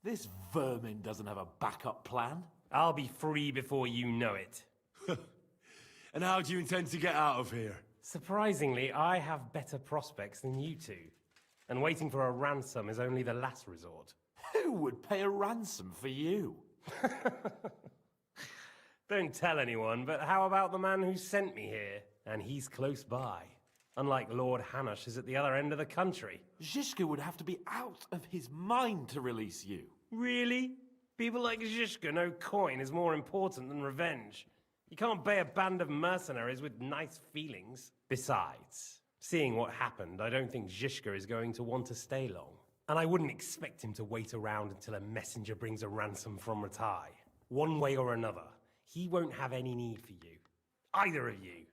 This vermin doesn't have a backup plan. I'll be free before you know it. And how do you intend to get out of here? Surprisingly, I have better prospects than you two. And waiting for a ransom is only the last resort. Who would pay a ransom for you? Don't tell anyone, but how about the man who sent me here? And he's close by. Unlike Lord Hanush is at the other end of the country. Zhishka would have to be out of his mind to release you. Really? People like Zhishka know coin is more important than revenge. You can't pay a band of mercenaries with nice feelings. Besides, seeing what happened, I don't think Zhishka is going to want to stay long. And I wouldn't expect him to wait around until a messenger brings a ransom from Ratai. One way or another, he won't have any need for you. Either of you.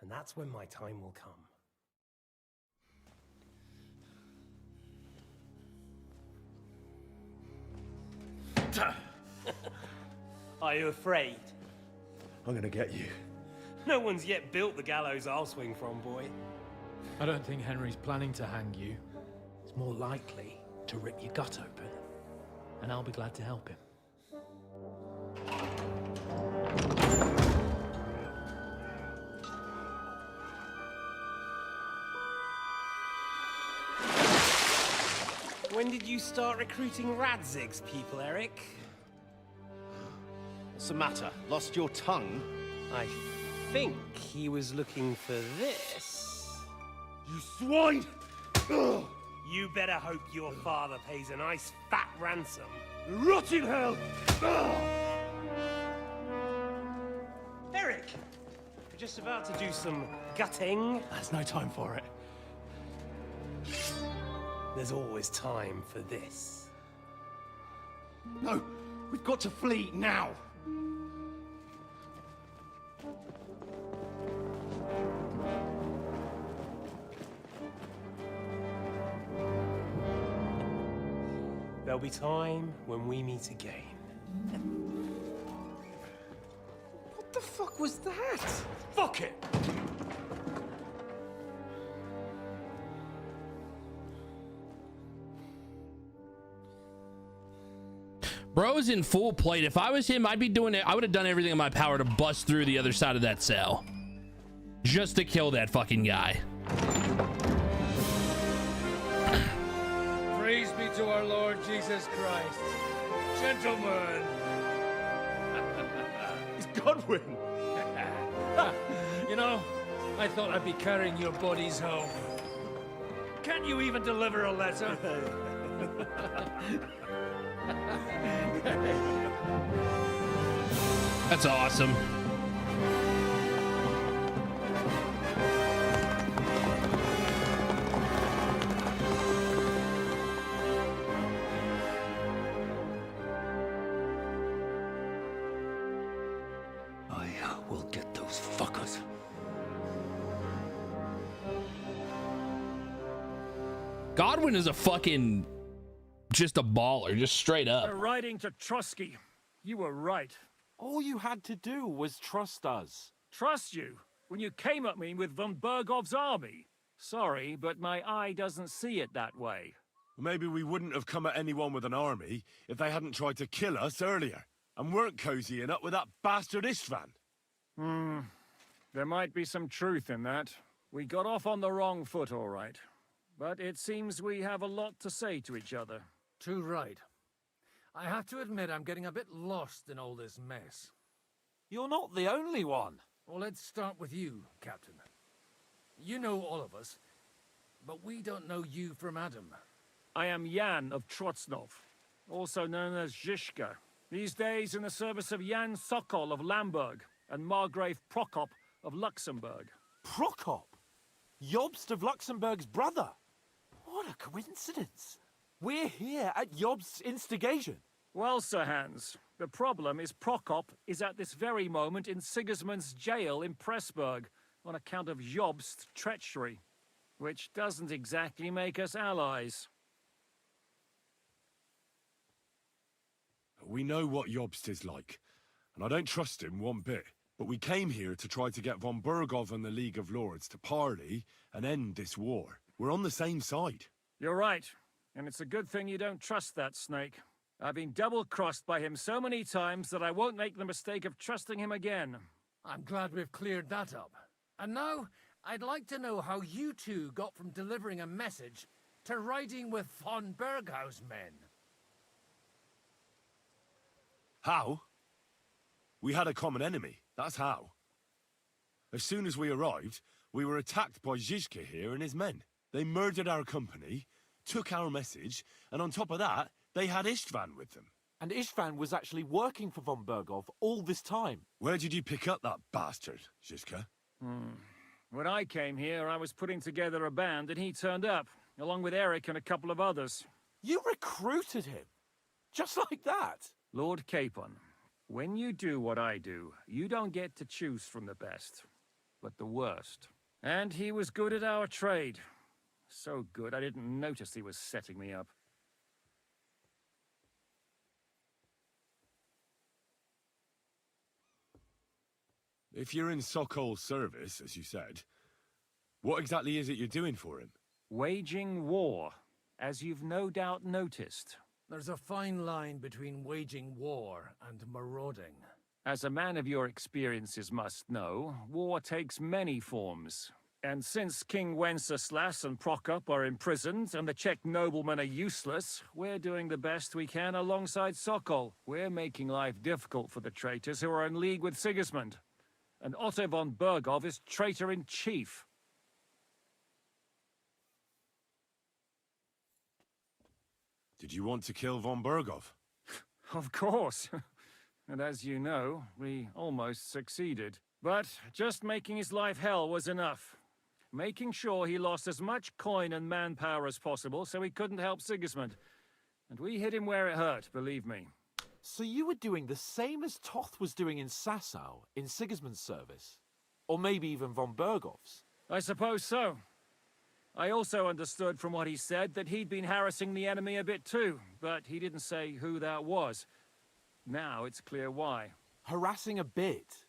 And that's when my time will come. Are you afraid? I'm gonna get you. No one's yet built the gallows I'll swing from, boy. I don't think Henry's planning to hang you. It's more likely to rip your gut open. And I'll be glad to help him. When did you start recruiting Radzig's people, Eric? What's the matter? Lost your tongue? I think he was looking for this. You swine! Ugh. You better hope your father pays a nice fat ransom. Rot in hell! Ugh. Eric! We're just about to do some gutting. There's no time for it. There's always time for this. No, we've got to flee now. There'll be time when we meet again. What the fuck was that? Fuck it! Bro's in full plate. If I was him, I'd be doing it. I would have done everything in my power to bust through the other side of that cell. Just to kill that fucking guy. Praise be to our Lord Jesus Christ. Gentlemen. It's Godwin. You know, I thought I'd be carrying your bodies home. Can't you even deliver a letter? That's awesome. I will get those fuckers. Godwin is a fucking... just a baller, just straight up. They're riding to Trusky. You were right. All you had to do was trust us. Trust you? When you came at me with von Bergov's army? Sorry, but my eye doesn't see it that way. Maybe we wouldn't have come at anyone with an army if they hadn't tried to kill us earlier, and weren't cozying up with that bastard Istvan. There might be some truth in that. We got off on the wrong foot, all right. But it seems we have a lot to say to each other. Too right. I have to admit I'm getting a bit lost in all this mess. You're not the only one. Well, let's start with you, Captain. You know all of us, but we don't know you from Adam. I am Jan of Trotsnov, also known as Zhishka. These days in the service of Jan Sokol of Lamberg and Margrave Prokop of Luxembourg. Prokop? Jobst of Luxembourg's brother? What a coincidence. We're here at Jobst's instigation. Well, Sir Hans, the problem is Prokop is at this very moment in Sigismund's jail in Pressburg on account of Jobst's treachery, which doesn't exactly make us allies. We know what Jobst is like, and I don't trust him one bit. But we came here to try to get von Bergov and the League of Lords to parley and end this war. We're on the same side. You're right, and it's a good thing you don't trust that snake. I've been double-crossed by him so many times that I won't make the mistake of trusting him again. I'm glad we've cleared that up. And now, I'd like to know how you two got from delivering a message to riding with von Berghaus' men. How? We had a common enemy, that's how. As soon as we arrived, we were attacked by Zizka here and his men. They murdered our company, took our message, and on top of that, they had Istvan with them. And Istvan was actually working for von Bergov all this time. Where did you pick up that bastard, Zizka? When I came here, I was putting together a band and he turned up, along with Eric and a couple of others. You recruited him? Just like that? Lord Capon, when you do what I do, you don't get to choose from the best, but the worst. And he was good at our trade. So good, I didn't notice he was setting me up. If you're in Sokol's service, as you said, what exactly is it you're doing for him? Waging war, as you've no doubt noticed. There's a fine line between waging war and marauding. As a man of your experiences must know, war takes many forms. And since King Wenceslas and Prokop are imprisoned and the Czech noblemen are useless, we're doing the best we can alongside Sokol. We're making life difficult for the traitors who are in league with Sigismund. And Otto von Bergov is traitor-in-chief. Did you want to kill von Bergov? Of course. And as you know, we almost succeeded. But just making his life hell was enough. Making sure he lost as much coin and manpower as possible so he couldn't help Sigismund. And we hit him where it hurt, believe me. So you were doing the same as Toth was doing in Sasau, in Sigismund's service? Or maybe even von Bergov's? I suppose so. I also understood from what he said that he'd been harassing the enemy a bit too, but he didn't say who that was. Now it's clear why. Harassing a bit?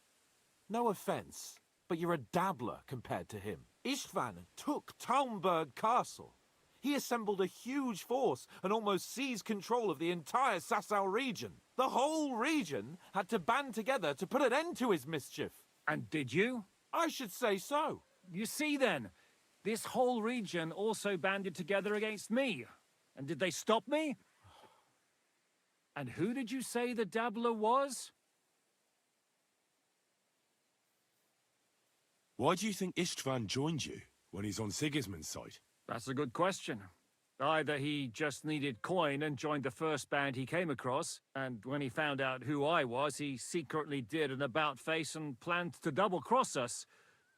No offense, but you're a dabbler compared to him. Istvan took Talmberg Castle. He assembled a huge force and almost seized control of the entire Sasau region. The whole region had to band together to put an end to his mischief. And did you? I should say so. You see then, this whole region also banded together against me. And did they stop me? And who did you say the dabbler was? Why do you think Istvan joined you when he's on Sigismund's side? That's a good question. Either he just needed coin and joined the first band he came across, and when he found out who I was, he secretly did an about-face and planned to double-cross us.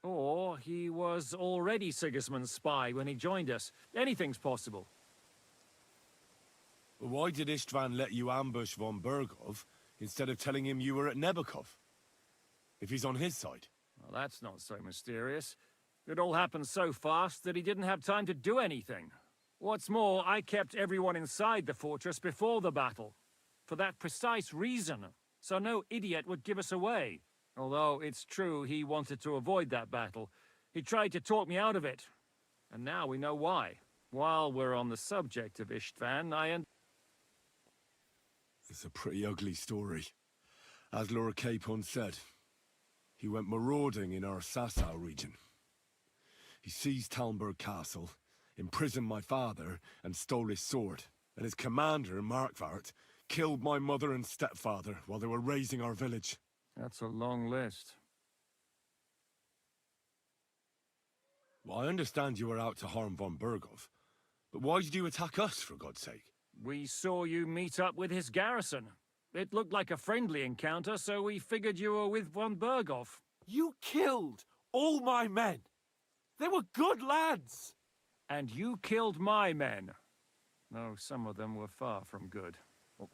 Or he was already Sigismund's spy when he joined us. Anything's possible. Why did Istvan let you ambush von Bergov instead of telling him you were at Nebukov? If he's on his side. Well, that's not so mysterious. It all happened so fast that he didn't have time to do anything. What's more, I kept everyone inside the fortress before the battle. For that precise reason. So no idiot would give us away. Although it's true he wanted to avoid that battle. He tried to talk me out of it. And now we know why. While we're on the subject of Istvan, It's a pretty ugly story. As Lord Capon said, he went marauding in our Sasau region. He seized Talmberg Castle, imprisoned my father, and stole his sword. And his commander, Markvart, killed my mother and stepfather while they were raising our village. That's a long list. Well, I understand you were out to harm von Bergov, but why did you attack us, for God's sake? We saw you meet up with his garrison. It looked like a friendly encounter, so we figured you were with von Bergov. You killed all my men! They were good lads! And you killed my men. Though some of them were far from good.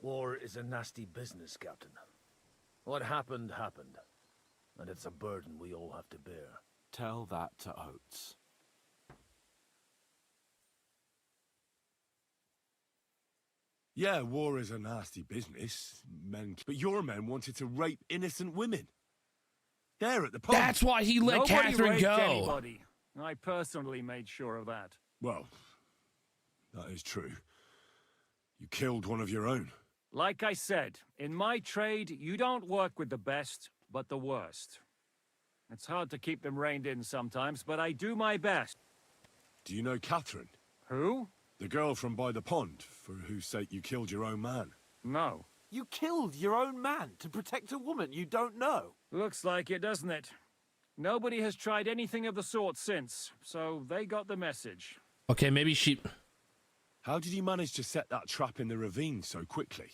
War is a nasty business, Captain. What happened, happened. And it's a burden we all have to bear. Tell that to Oates. Yeah, war is a nasty business, but your men wanted to rape innocent women. There at the pub. That's why he let Nobody Catherine raped go. Anybody. I personally made sure of that. Well, that is true. You killed one of your own. Like I said, in my trade, you don't work with the best, but the worst. It's hard to keep them reined in sometimes, but I do my best. Do you know Catherine? Who? The girl from by the pond, for whose sake you killed your own man. No. You killed your own man to protect a woman you don't know? Looks like it, doesn't it? Nobody has tried anything of the sort since, so they got the message. Okay, maybe she... How did you manage to set that trap in the ravine so quickly?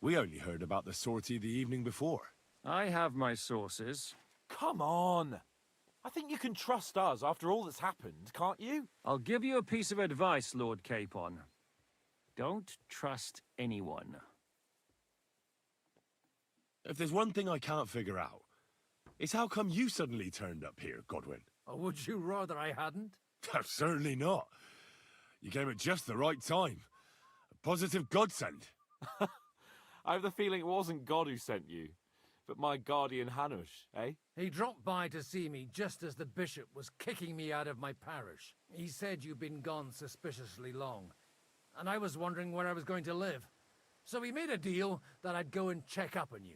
We only heard about the sortie the evening before. I have my sources. Come on! I think you can trust us after all that's happened, can't you? I'll give you a piece of advice, Lord Capon. Don't trust anyone. If there's one thing I can't figure out, it's how come you suddenly turned up here, Godwin? Or would you rather I hadn't? Certainly not. You came at just the right time. A positive godsend. I have the feeling it wasn't God who sent you, but my guardian Hanush, eh? He dropped by to see me just as the bishop was kicking me out of my parish. He said you'd been gone suspiciously long, and I was wondering where I was going to live. So we made a deal that I'd go and check up on you.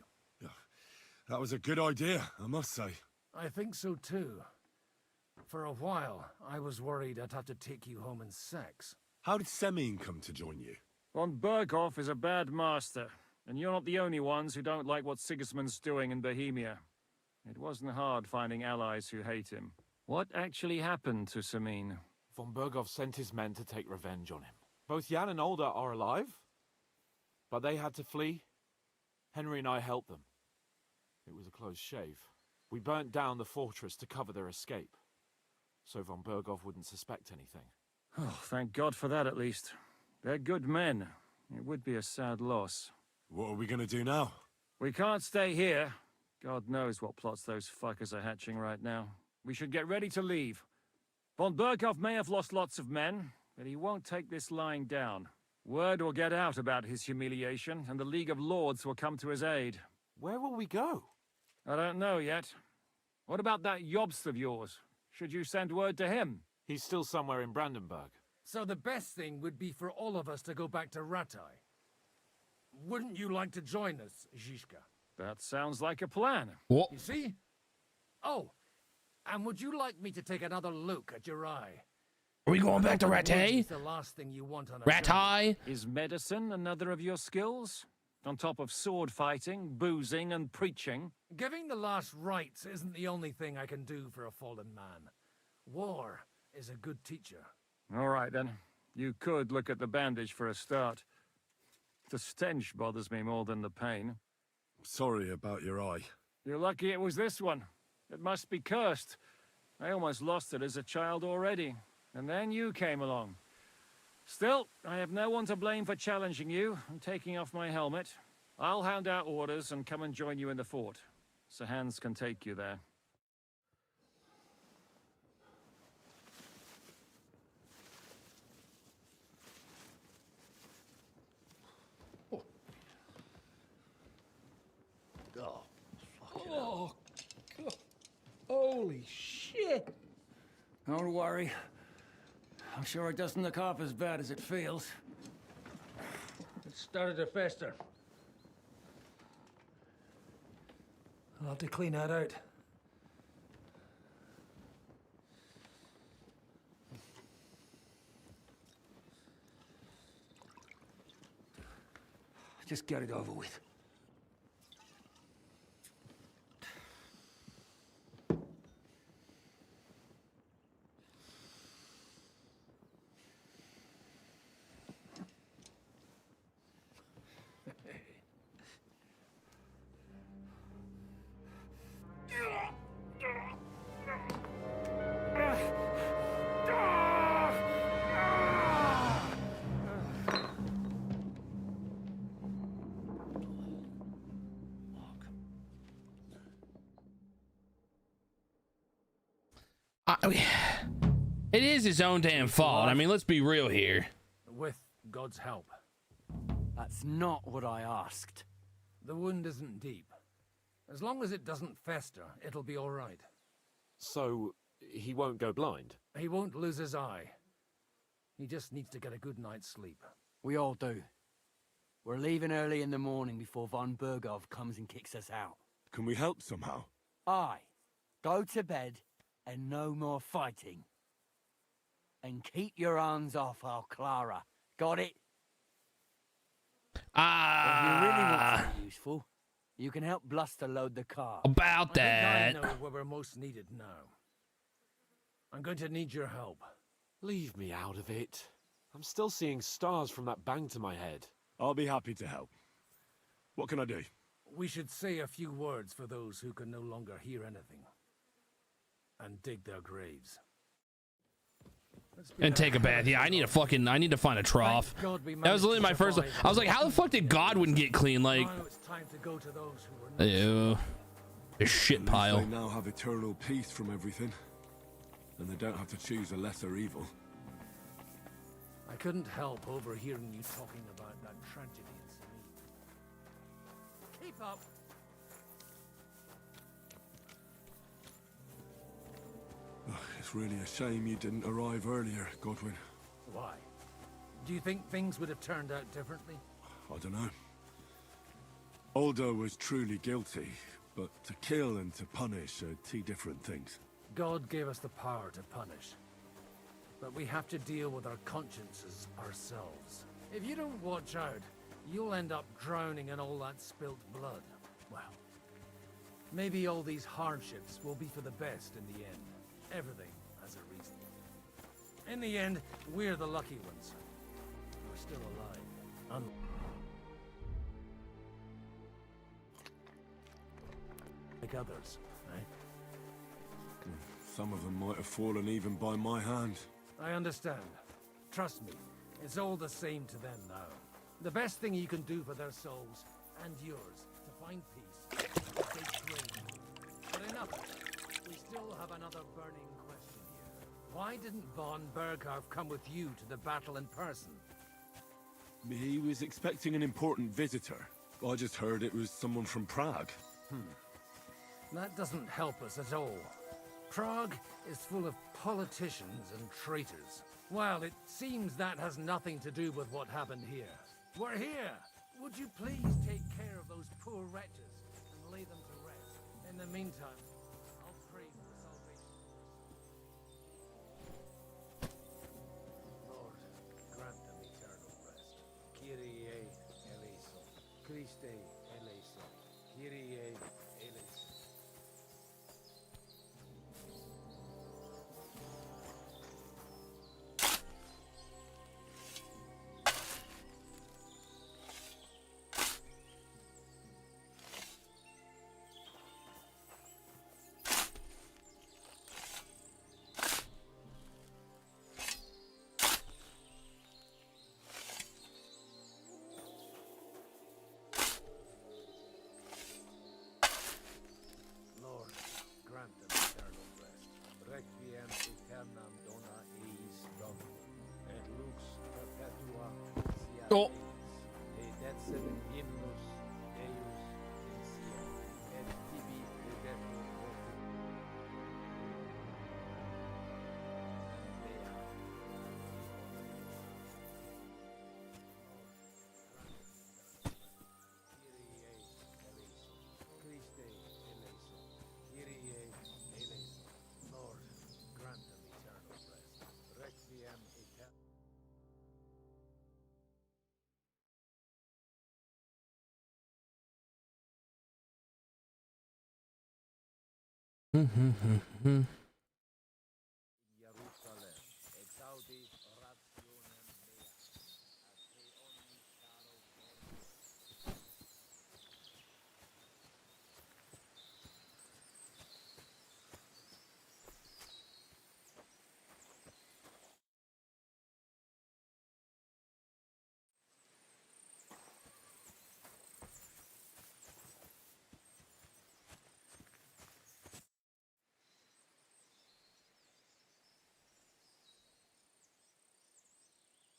That was a good idea, I must say. I think so too. For a while, I was worried I'd have to take you home in sex. How did Semine come to join you? Von Berghoff is a bad master, and you're not the only ones who don't like what Sigismund's doing in Bohemia. It wasn't hard finding allies who hate him. What actually happened to Semine? Von Berghoff sent his men to take revenge on him. Both Jan and Olda are alive, but they had to flee. Henry and I helped them. It was a close shave. We burnt down the fortress to cover their escape, so Von Berghoff wouldn't suspect anything. Oh, thank God for that, at least. They're good men. It would be a sad loss. What are we gonna do now? We can't stay here. God knows what plots those fuckers are hatching right now. We should get ready to leave. Von Berghoff may have lost lots of men, but he won't take this lying down. Word will get out about his humiliation, and the League of Lords will come to his aid. Where will we go? I don't know yet. What about that Jobst of yours? Should you send word to him? He's still somewhere in Brandenburg. So the best thing would be for all of us to go back to Ratai. Wouldn't you like to join us, Zizka? That sounds like a plan. What? You see? Oh, and would you like me to take another look at your eye? Are we going back to Ratai? The last thing you want on a Ratai? Is medicine another of your skills? On top of sword fighting, boozing, and preaching? Giving the last rites isn't the only thing I can do for a fallen man. War is a good teacher. All right, then. You could look at the bandage for a start. The stench bothers me more than the pain. Sorry about your eye. You're lucky it was this one. It must be cursed. I almost lost it as a child already. And then you came along. Still, I have no one to blame for challenging you and taking off my helmet. I'll hand out orders and come and join you in the fort. Sir Hans can take you there. Oh, God. Holy shit! Don't worry. I'm sure it doesn't look half as bad as it feels. It started to fester. I'll have to clean that out. Just get it over with. It is his own damn fault. I mean, let's be real here. With God's help. That's not what I asked. The wound isn't deep. As long as it doesn't fester, it'll be all right. So, he won't go blind? He won't lose his eye. He just needs to get a good night's sleep. We all do. We're leaving early in the morning before von Berghoff comes and kicks us out. Can we help somehow? Aye. Go to bed and no more fighting. And keep your hands off our Clara. Got it? If you really want to be useful, you can help Bluster load the car. About I that. think I know where we're most needed now. I'm going to need your help. Leave me out of it. I'm still seeing stars from that bang to my head. I'll be happy to help. What can I do? We should say a few words for those who can no longer hear anything. And dig their graves. And take a bath. Yeah, I need to find a trough. That was literally my first. I was like, how the fuck did Godwin get clean? Like, ew, a shit pile. They now have eternal peace from everything, and they don't have to choose a lesser evil. I couldn't help overhearing you talking about that tragedy in Saeed. Keep up. It's really a shame you didn't arrive earlier, Godwin. Why? Do you think things would have turned out differently? I don't know. Aldo was truly guilty, but to kill and to punish are two different things. God gave us the power to punish. But we have to deal with our consciences ourselves. If you don't watch out, you'll end up drowning in all that spilt blood. Well, maybe all these hardships will be for the best in the end. Everything has a reason. In the end, we're the lucky ones. We're still alive. Like others, eh? Some of them might have fallen even by my hand. I understand. Trust me, it's all the same to them now. The best thing you can do for their souls, and yours, to find peace, is to dig graves. But enough of it. We still have another burning question here. Why didn't von Berghoff come with you to the battle in person? He was expecting an important visitor. I just heard it was someone from Prague. That doesn't help us at all. Prague is full of politicians and traitors. Well, it seems that has nothing to do with what happened here. We're here! Would you please take care of those poor wretches and lay them to rest? In the meantime, I'll pray for the salvation. Lord, grant them eternal rest. Kyrie eleison. Christe eleison. Kyrie eleison. Requiem aeternam dona eis Domini, et lux perpetua sia et decet hymnus Deus in sia, et tibi ridetur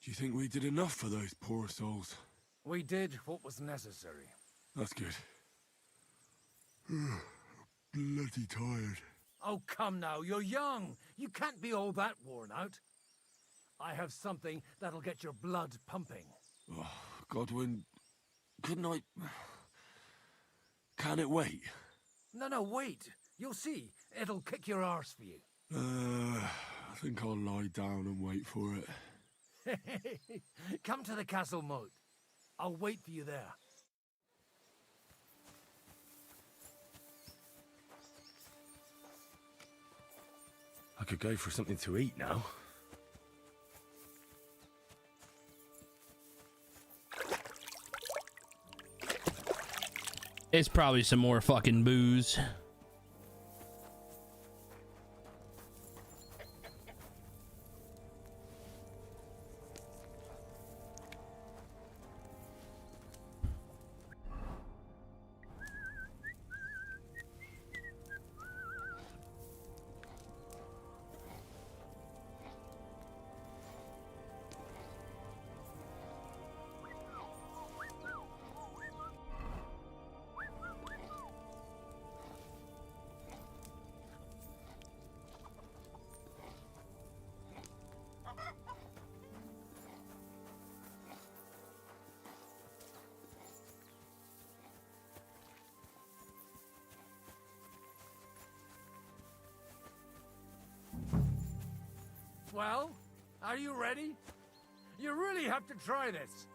Do you think we did enough for those poor souls? We did what was necessary. That's good. Bloody tired. Oh, come now, you're young. You can't be all that worn out. I have something that'll get your blood pumping. Oh, Godwin, couldn't I... Can it wait? No, wait. You'll see, it'll kick your arse for you. I think I'll lie down and wait for it. Come to the castle moat. I'll wait for you there. I could go for something to eat now. It's probably some more fucking booze. Well, are you ready? You really have to try this.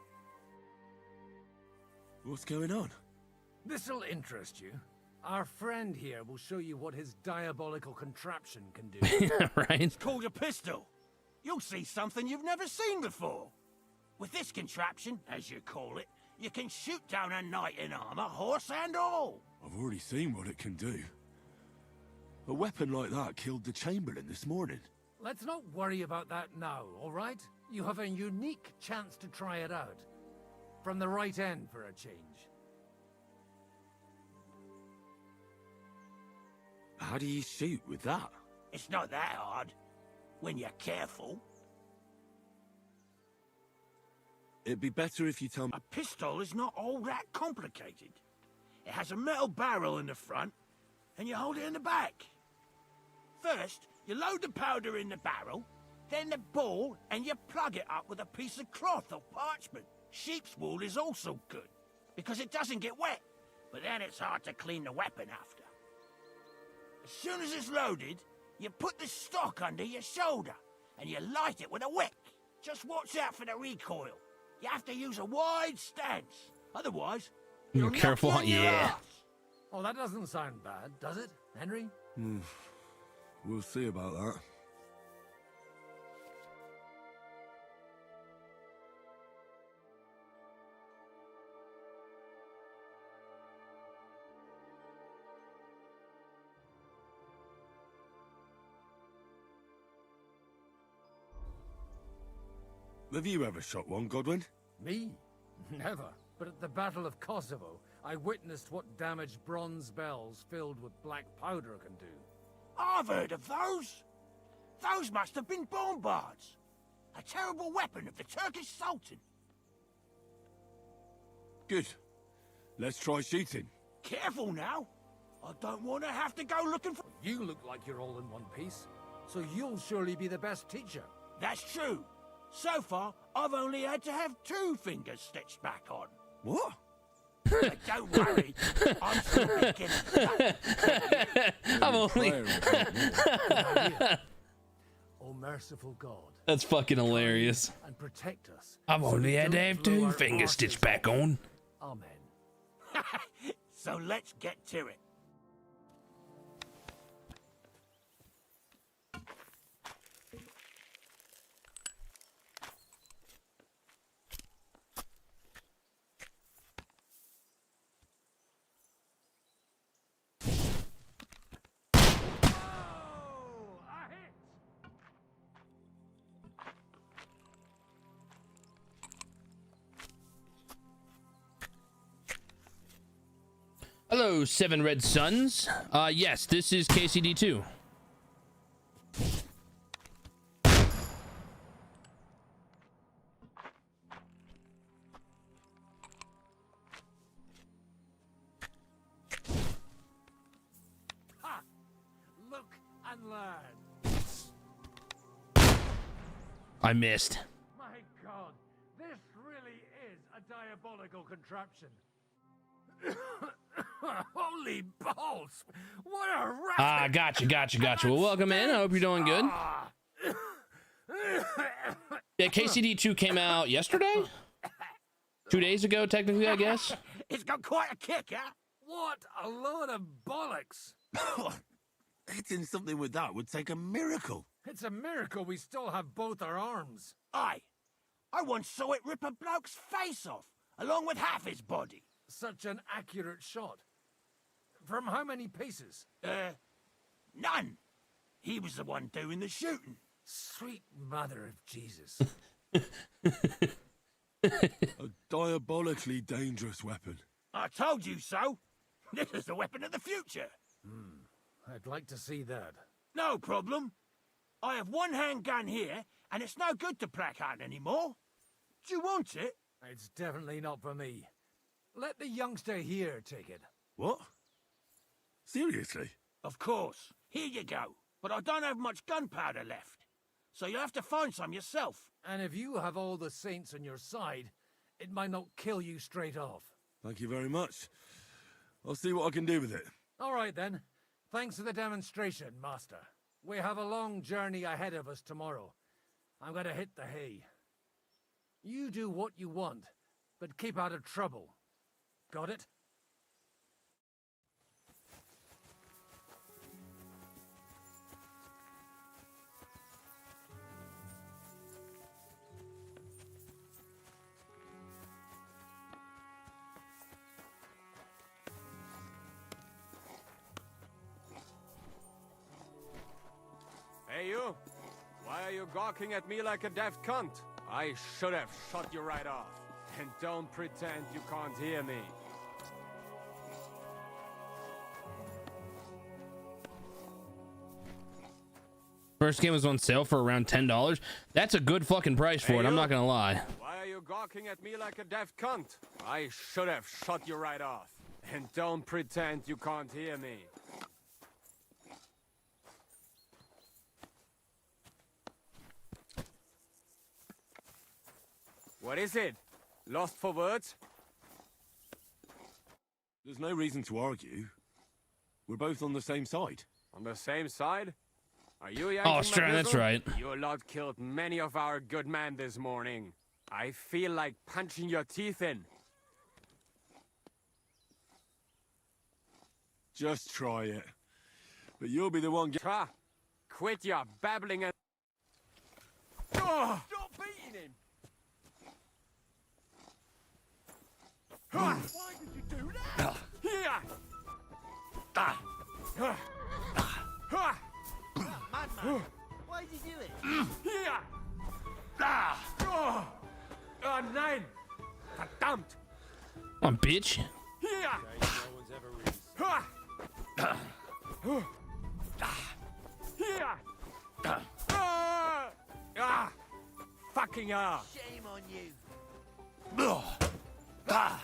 What's going on? This'll interest you. Our friend here will show you what his diabolical contraption can do. Right? It's called a pistol. You'll see something you've never seen before. With this contraption, as you call it, you can shoot down a knight in armor, horse and all. I've already seen what it can do. A weapon like that killed the Chamberlain this morning. Let's not worry about that now, all right? You have a unique chance to try it out. From the right end for a change. How do you shoot with that? It's not that hard, when you're careful. It'd be better if you tell me. A pistol is not all that complicated. It has a metal barrel in the front, and you hold it in the back. First, you load the powder in the barrel, then the ball, and you plug it up with a piece of cloth or parchment. Sheep's wool is also good, because it doesn't get wet, but then it's hard to clean the weapon after. As soon as it's loaded, you put the stock under your shoulder, and you light it with a wick. Just watch out for the recoil. You have to use a wide stance, otherwise You're careful, knock you on your yeah. arse. Oh, that doesn't sound bad, does it, Henry? We'll see about that. Have you ever shot one, Godwin? Me? Never. But at the Battle of Kosovo, I witnessed what damage bronze bells filled with black powder can do. I've heard of those. Those must have been bombards. A terrible weapon of the Turkish Sultan. Good. Let's try shooting. Careful now. I don't want to have to go looking for... You look like you're all in one piece, so you'll surely be the best teacher. That's true. So far, I've only had to have 2 fingers stitched back on. What? But don't worry, I'm still beginning. I'm only... Oh, merciful God. That's fucking hilarious. And protect us. I've only had to have 2 fingers stitched back on. Amen. So let's get to it. Hello, 7 Red Suns. Yes, this is KCD2. Ha! Look and learn. I missed. My God, this really is a diabolical contraption. Holy balls! What a racket! Ah, gotcha. Well, welcome in. I hope you're doing good. Yeah, KCD2 came out yesterday? 2 days ago, technically, I guess. It's got quite a kick, huh? What a load of bollocks! Hitting something with that would take a miracle. It's a miracle we still have both our arms. Aye. I once saw it rip a bloke's face off, along with half his body. Such an accurate shot. From how many paces? None. He was the one doing the shooting. Sweet mother of Jesus. A diabolically dangerous weapon. I told you so. This is the weapon of the future. I'd like to see that. No problem. I have one handgun here, and it's no good to placard anymore. Do you want it? It's definitely not for me. Let the youngster here take it. What? Seriously? Of course. Here you go. But I don't have much gunpowder left. So you have to find some yourself. And if you have all the saints on your side, it might not kill you straight off. Thank you very much. I'll see what I can do with it. All right, then. Thanks for the demonstration, Master. We have a long journey ahead of us tomorrow. I'm going to hit the hay. You do what you want, but keep out of trouble. Got it? Hey, you! Why are you gawking at me like a daft cunt? I should have shot you right off. And don't pretend you can't hear me. First game was on sale for around $10. That's a good fucking price for it, I'm not gonna lie. Why are you gawking at me like a daft cunt? I should have shot you right off. And don't pretend you can't hear me. What is it? Lost for words? There's no reason to argue. We're both on the same side. On the same side? Are you yanking Oh, my Strand, that's whistle? right. Your lot killed many of our good men this morning. I feel like punching your teeth in. Just try it. But you'll be the one Try. Quit your babbling and... Oh! Stop beating him! Why did you do that? Here! Madman. Why did you do it? Hier! Oh nein! Verdammt! Come on, bitch. Hier! Here! Fucking hell! Shame on you. I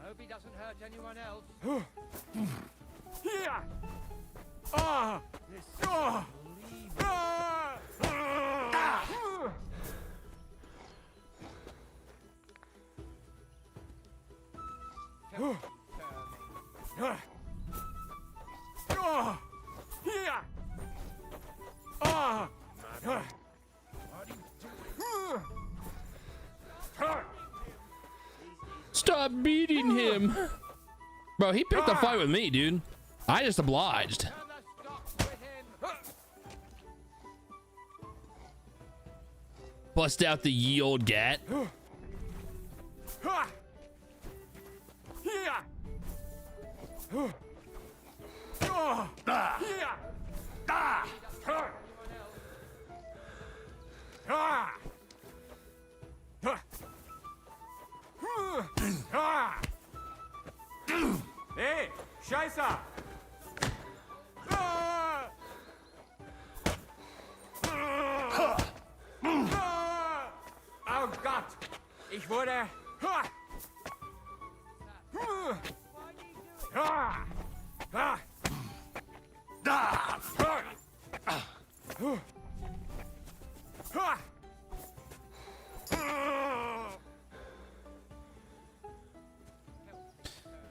hope he doesn't hurt anyone else. Here! Ah! Ah! Here! Ah! Stop beating him. Bro, he picked a fight with me, dude. I just obliged. Bust out the ye old gat. Here! Here! Hey, Scheiße! Oh Gott! Ich wurde...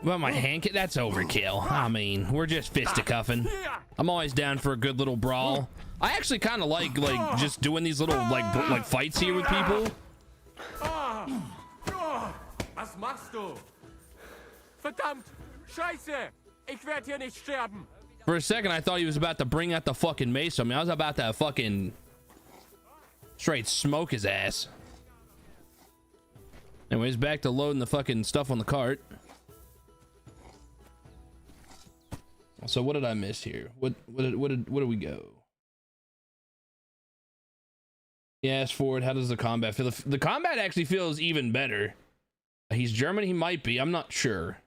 Well, my hand, that's overkill. I mean, we're just fisticuffing. I'm always down for a good little brawl. I actually kind of like just doing these little like fights here with people. Was machst du? Verdammt! Scheiße! Ich werde hier nicht sterben. For a second, I thought he was about to bring out the fucking mace on me. I was about to fucking straight smoke his ass. Anyways, back to loading the fucking stuff on the cart. So what did I miss here? What did we go? Yes, Ford. How does the combat feel? The combat actually feels even better. He's German. He might be. I'm not sure.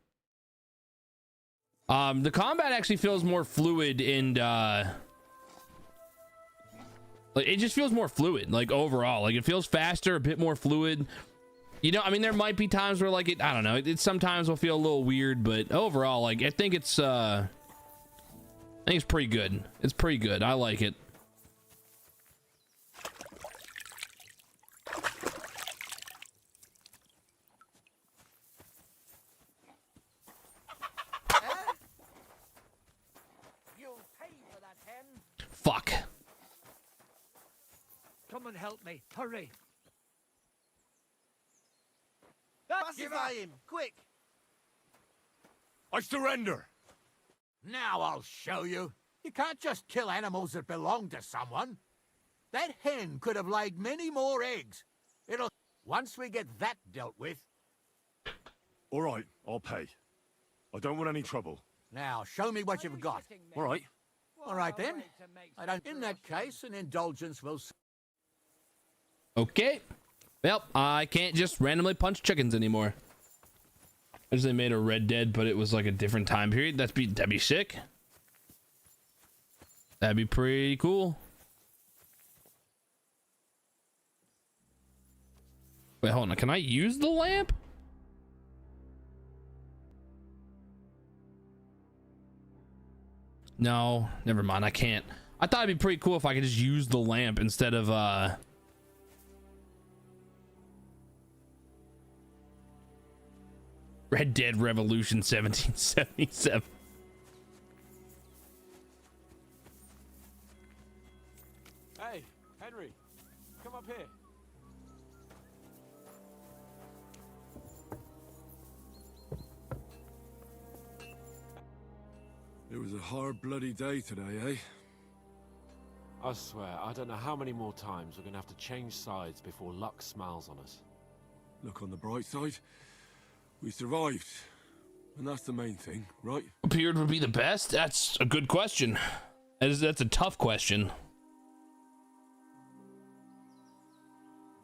The combat actually feels more fluid and like it just feels more fluid. Like overall, like it feels faster, a bit more fluid. You know, I mean, there might be times where like I don't know. It sometimes will feel a little weird, but overall, like I think it's pretty good. It's pretty good. I like it. Fuck. Come and help me. Hurry. Pacify him, quick! I surrender. Now I'll show you. You can't just kill animals that belong to someone. That hen could have laid many more eggs. Once we get that dealt with... All right, I'll pay. I don't want any trouble. Now, show me what you've got. All right. All right, then. In that case, an indulgence will... Okay. Well, I can't just randomly punch chickens anymore. I just made a Red Dead, but it was like a different time period. That'd be sick. That'd be pretty cool. Wait, hold on. Can I use the lamp? No, never mind. I can't. I thought it'd be pretty cool if I could just use the lamp instead of Red Dead Revolution 1777. Hey, Henry, come up here. It was a hard bloody day today, eh? I swear, I don't know how many more times we're gonna have to change sides before luck smiles on us. Look on the bright side. We survived. And that's the main thing, right? What period would be the best? That's a good question. That's a tough question.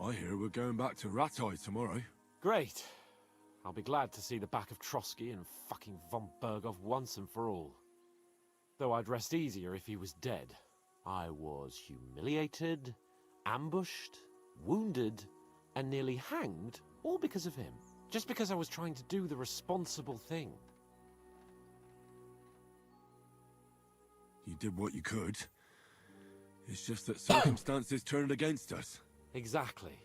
I hear we're going back to Rattay tomorrow. Great. I'll be glad to see the back of Trotsky and fucking von Berghoff once and for all. Though I'd rest easier if he was dead. I was humiliated, ambushed, wounded, and nearly hanged, all because of him. Just because I was trying to do the responsible thing. You did what you could. It's just that circumstances turned against us. Exactly.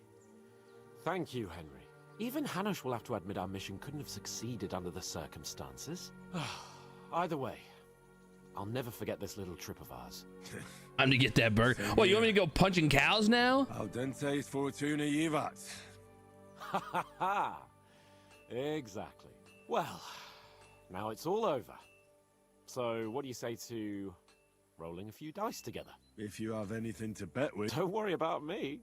Thank you, Henry. Even Hanush will have to admit our mission couldn't have succeeded under the circumstances. Either way, I'll never forget this little trip of ours. Time to get that burger. Well, you want me to go punching cows now? Al dente's fortuna jivat. Ha ha ha! Exactly. Well, now it's all over. So, what do you say to rolling a few dice together? If you have anything to bet with. Don't worry about me.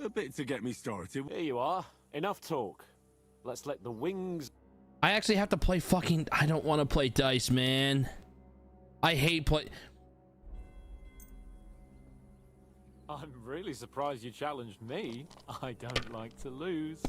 A bit to get me started. Here you are. Enough talk. Let's let the wings... I actually have to play fucking... I don't want to play dice, man. I hate play... I'm really surprised you challenged me. I don't like to lose.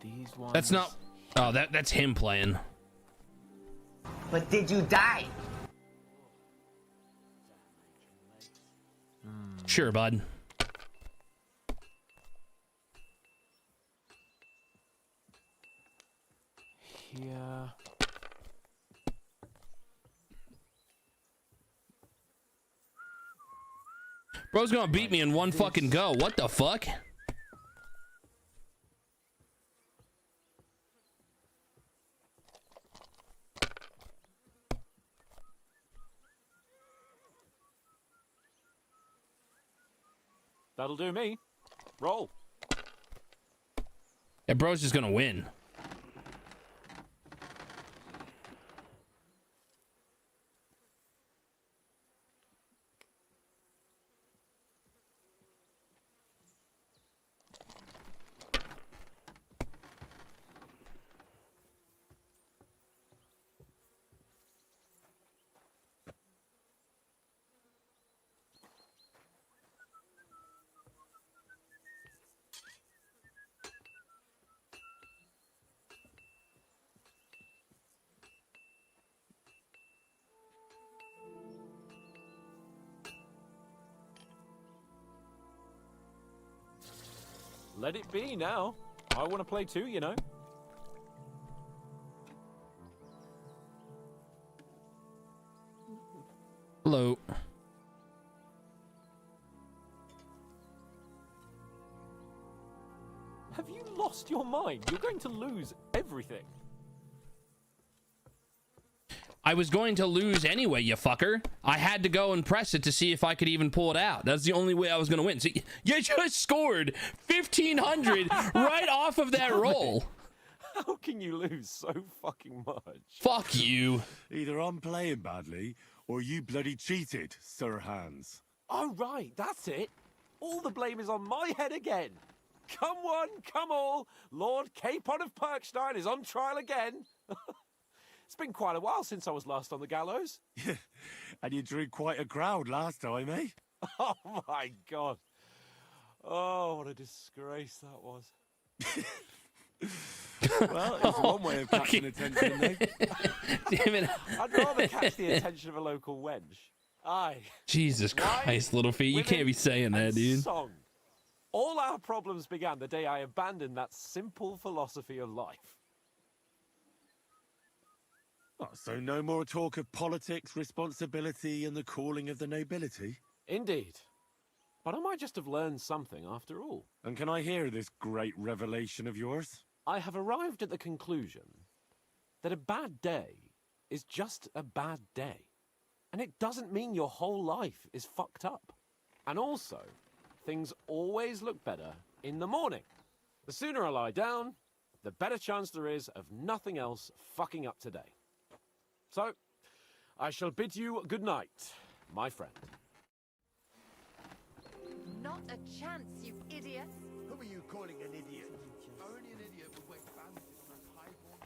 These ones. That's not. Oh, that's him playing. But did you die? Sure, bud. Here. Bro's gonna beat me in one fucking go. What the fuck? That'll do me. Roll. Yeah, bro's just gonna win. Let it be now. I want to play too, you know. Hello. Have you lost your mind? You're going to lose everything. I was going to lose anyway, you fucker. I had to go and press it to see if I could even pull it out. That's the only way I was going to win. See, you just scored 1,500 right off of that roll. How can you lose so fucking much? Fuck you. Either I'm playing badly, or you bloody cheated, Sir Hans. Oh, right, that's it. All the blame is on my head again. Come one, come all. Lord Capon of Perkstein is on trial again. It's been quite a while since I was last on the gallows. And you drew quite a crowd last time, eh? Oh, my God. Oh, what a disgrace that was. Well, it's one way of catching attention, mate. Damn it. I'd rather catch the attention of a local wench. Aye. Jesus Christ, little feet. You can't be saying that, dude. Song. All our problems began the day I abandoned that simple philosophy of life. Oh, so no more talk of politics, responsibility, and the calling of the nobility? Indeed. But I might just have learned something after all. And can I hear this great revelation of yours? I have arrived at the conclusion that a bad day is just a bad day. And it doesn't mean your whole life is fucked up. And also, things always look better in the morning. The sooner I lie down, the better chance there is of nothing else fucking up today. So, I shall bid you good night, my friend. Not a chance, you idiot. Who are you calling an idiot? Only an idiot would wake bandits on a highborn.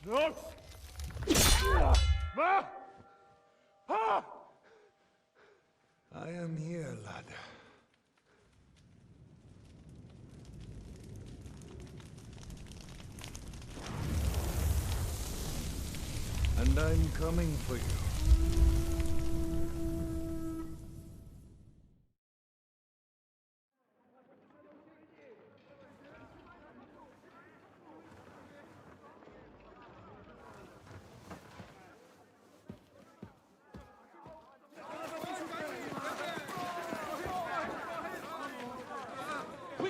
No! I am here, lad. And I'm coming for you.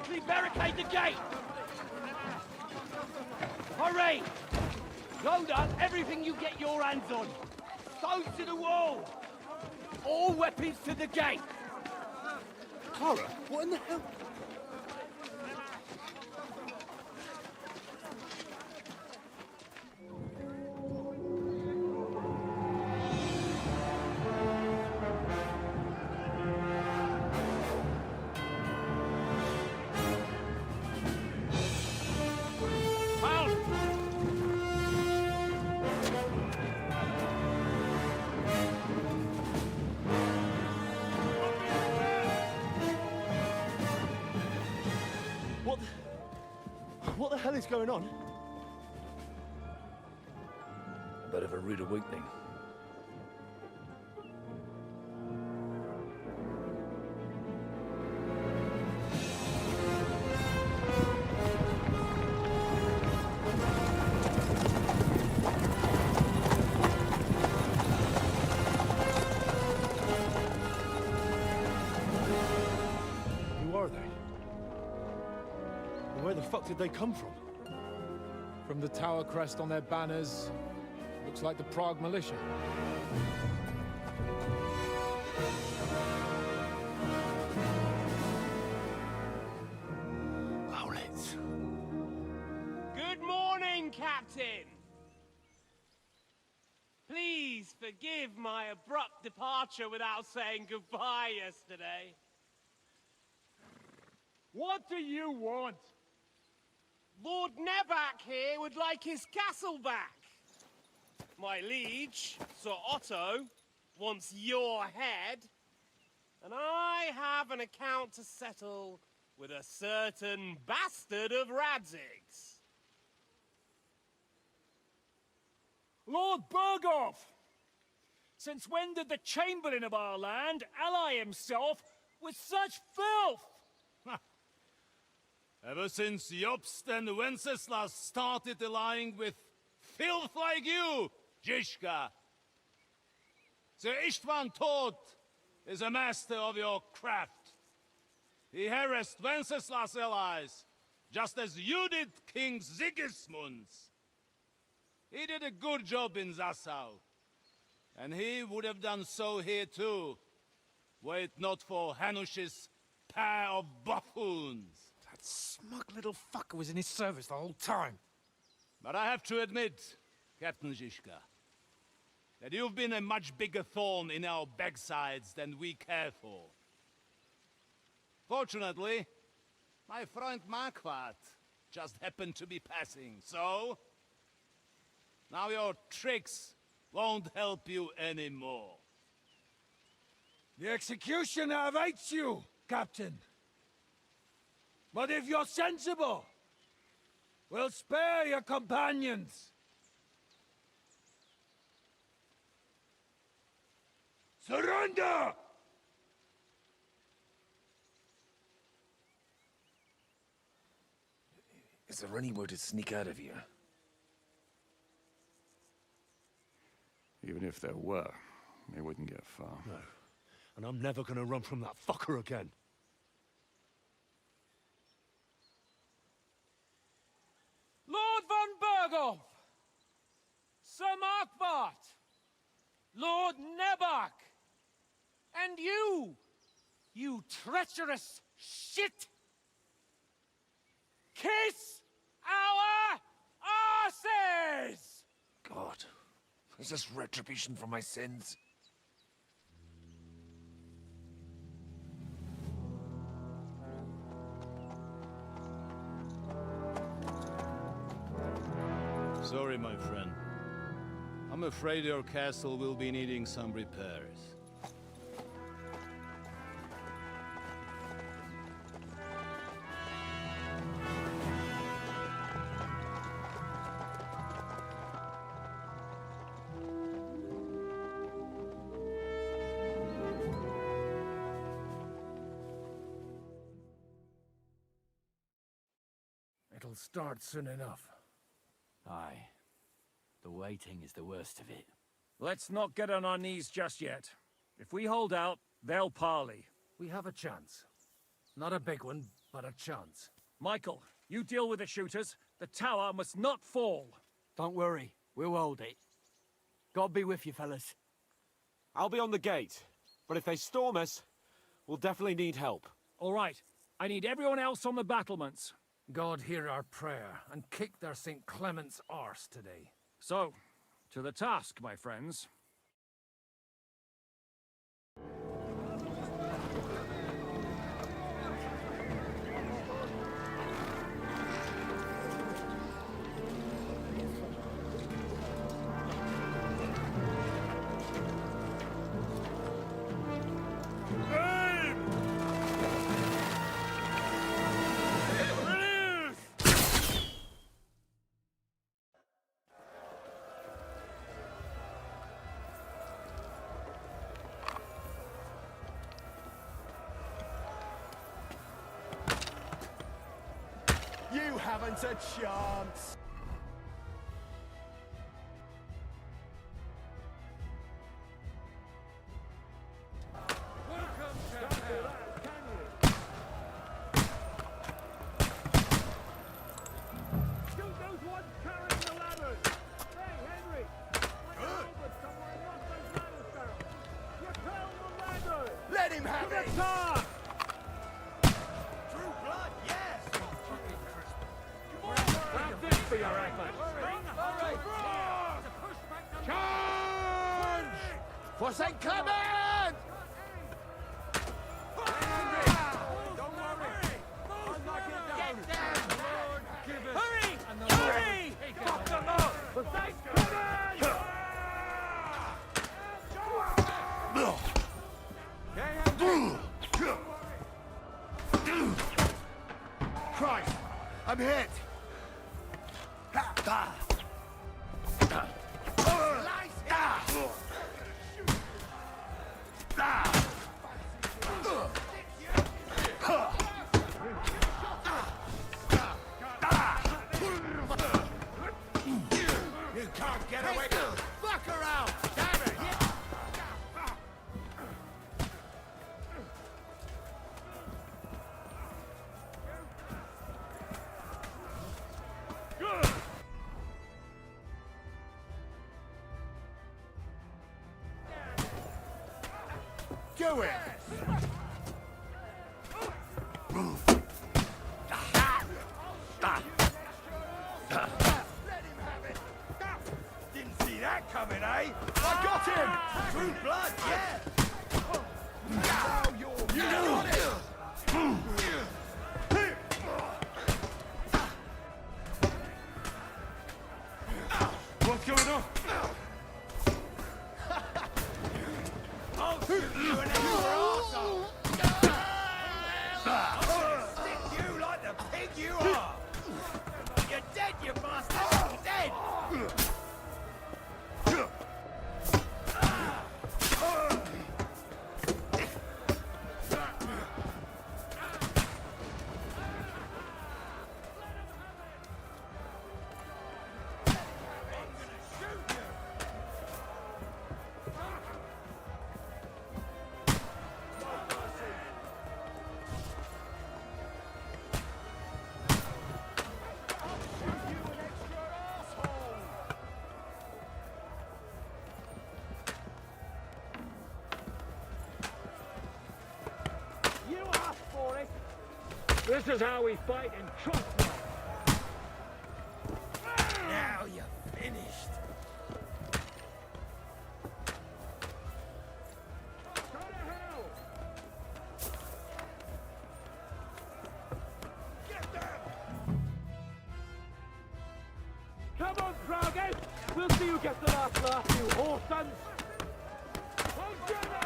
Quickly barricade the gate! Hurry! Load up everything you get your hands on. Stones to the wall! All weapons to the gate! Clara, what in the hell? What the hell is going on? A bit of a rude awakening. Who are they? And where the fuck did they come from? From the tower crest on their banners, looks like the Prague militia. Owlets. Good morning, Captain! Please forgive my abrupt departure without saying goodbye yesterday. What do you want? Lord Nebak here would like his castle back. My liege, Sir Otto, wants your head. And I have an account to settle with a certain bastard of Radzig's. Lord Berghoff! Since when did the Chamberlain of our land ally himself with such filth? Ever since Jobst and Wenceslas started allying with filth like you, Zizka. Sir Istvan Tod is a master of your craft. He harassed Wenceslas' allies, just as you did King Sigismund's. He did a good job in Zassau, and he would have done so here too, were it not for Hanush's pair of buffoons. That smug little fucker was in his service the whole time. But I have to admit, Captain Zizka, that you've been a much bigger thorn in our backsides than we care for. Fortunately, my friend Marquardt just happened to be passing, so... now your tricks won't help you anymore. The executioner awaits you, Captain. But if you're sensible, we'll spare your companions. Surrender! Is there any way to sneak out of here? Even if there were, they wouldn't get far. No. And I'm never gonna run from that fucker again. Lord von Berghoff! Sir Marquardt! Lord Nebak! And you treacherous shit! Kiss our asses! God, is this retribution for my sins? Sorry, my friend. I'm afraid your castle will be needing some repairs. It'll start soon enough. Aye. The waiting is the worst of it. Let's not get on our knees just yet. If we hold out, they'll parley. We have a chance. Not a big one, but a chance. Michael, you deal with the shooters. The tower must not fall. Don't worry, we'll hold it. God be with you, fellas. I'll be on the gate, but if they storm us, we'll definitely need help. All right, I need everyone else on the battlements. God hear our prayer, and kick their St. Clement's arse today. So, to the task, my friends. You haven't a chance! Let him have it! True blood, yes! Grab this for your effort. Charge! For St. Clement! Don't worry. I'm knocking down. Get down! Give it. Hurry! Hurry! Fuck them up! For St. Clement! Christ! I'm hit! You can't get away! Fuck around! Damn it! Do it! Didn't see that coming, eh? I got him! True blood, yeah! Now you got it! What's going on? I'll shoot you in your arsehole! I'll stick you like the pig you are! You're dead, you bastard! Dead! You asked for it. This is how we fight in trust. Now you're finished. Come on, Krauges! We'll see who gets the last laugh, you whore sons! Hold together!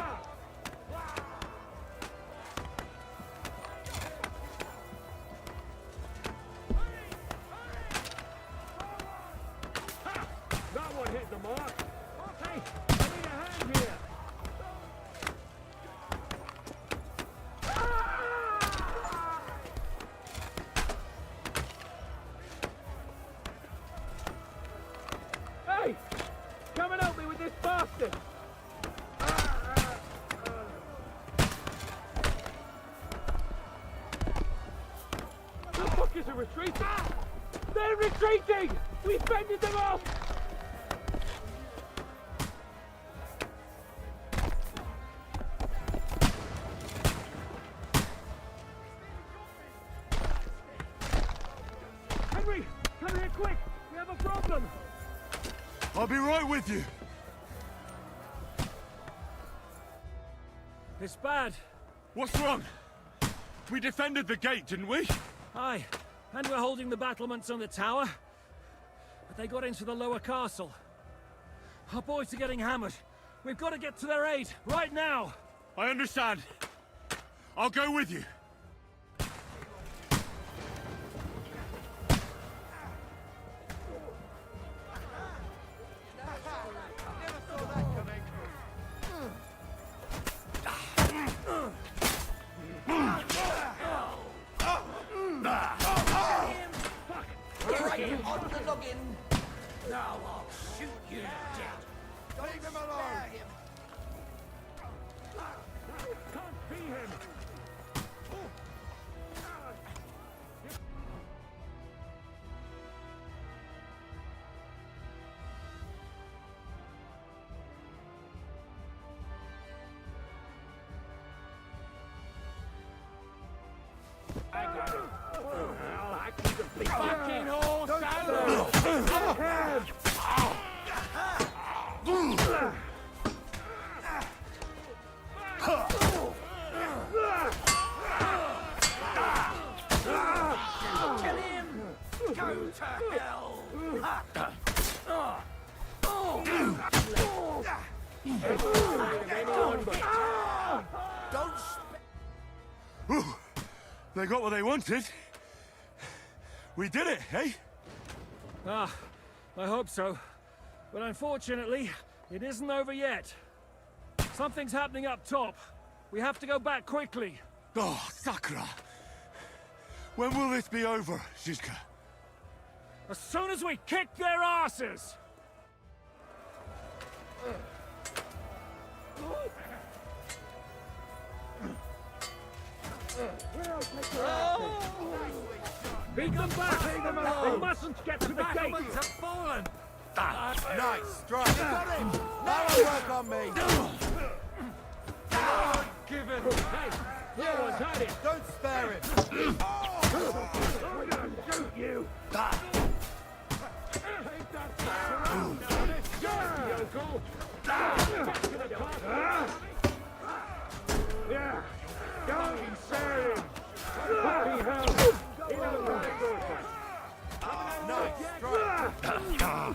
That one hit the mark. Hey, I need a hand here. Hey, come and help me with this bastard. are retreating! They're retreating! We've fended them off! Henry! Come here quick! We have a problem! I'll be right with you. It's bad. What's wrong? We defended the gate, didn't we? Aye, and we're holding the battlements on the tower. But they got into the lower castle. Our boys are getting hammered. We've got to get to their aid, right now! I understand. I'll go with you. On the noggin! Now I'll shoot you dead! Leave him alone! Can't be him! I got it! Well, I could have been fucking horse! Kill him! Go to hell! Ooh, they got what they wanted. We did it, eh? Ah, I hope so. But unfortunately, it isn't over yet. Something's happening up top. We have to go back quickly. Oh, Sakura! When will this be over, Zizka? As soon as we kick their asses! Beat them back! They mustn't get to the gate! Have fallen! Nice strike! Got him! Now work on me! Give it! Hey! Here was had it! Don't spare him! I'm gonna shoot you! Take that down! Yokel! Back to the top! Yeah! Don't spare him! Fucking hell! Into the right! Nice strike! Fucking hell!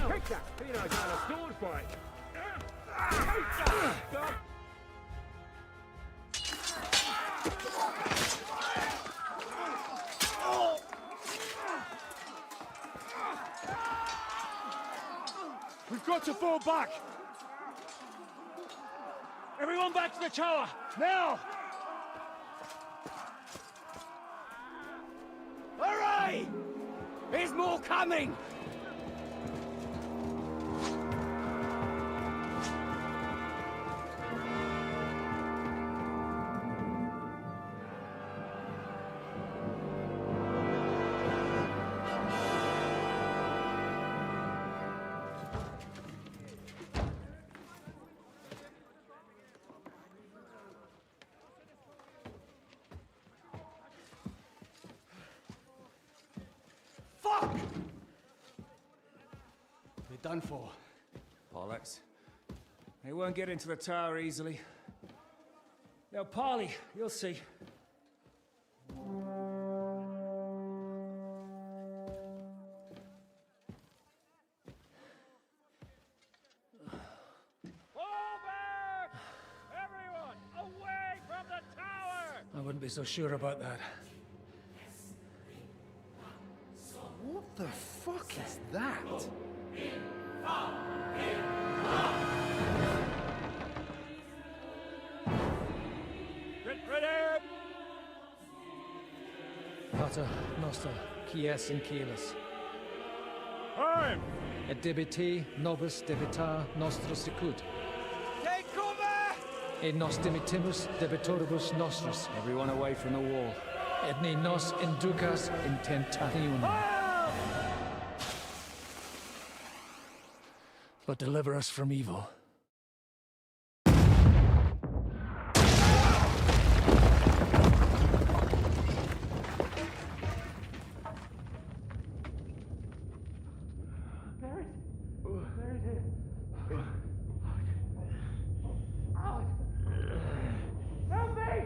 Take that! He knows how to sword fight! Stop! We've got to fall back! Everyone back to the tower! Now! Hooray! There's more coming! Fuck! We're done for. Bollocks. They won't get into the tower easily. Now, Parley, you'll see. I wouldn't be so sure about that. What the fuck is that? Ready! Pater Noster, quies in Kielis. Time! Et debiti nobis debitar nostros sicut. Take cover! Et nos dimitimus debitoribus nostros. Everyone away from the wall. Et ni nos inducas in tentationem. But deliver us from evil. Help me!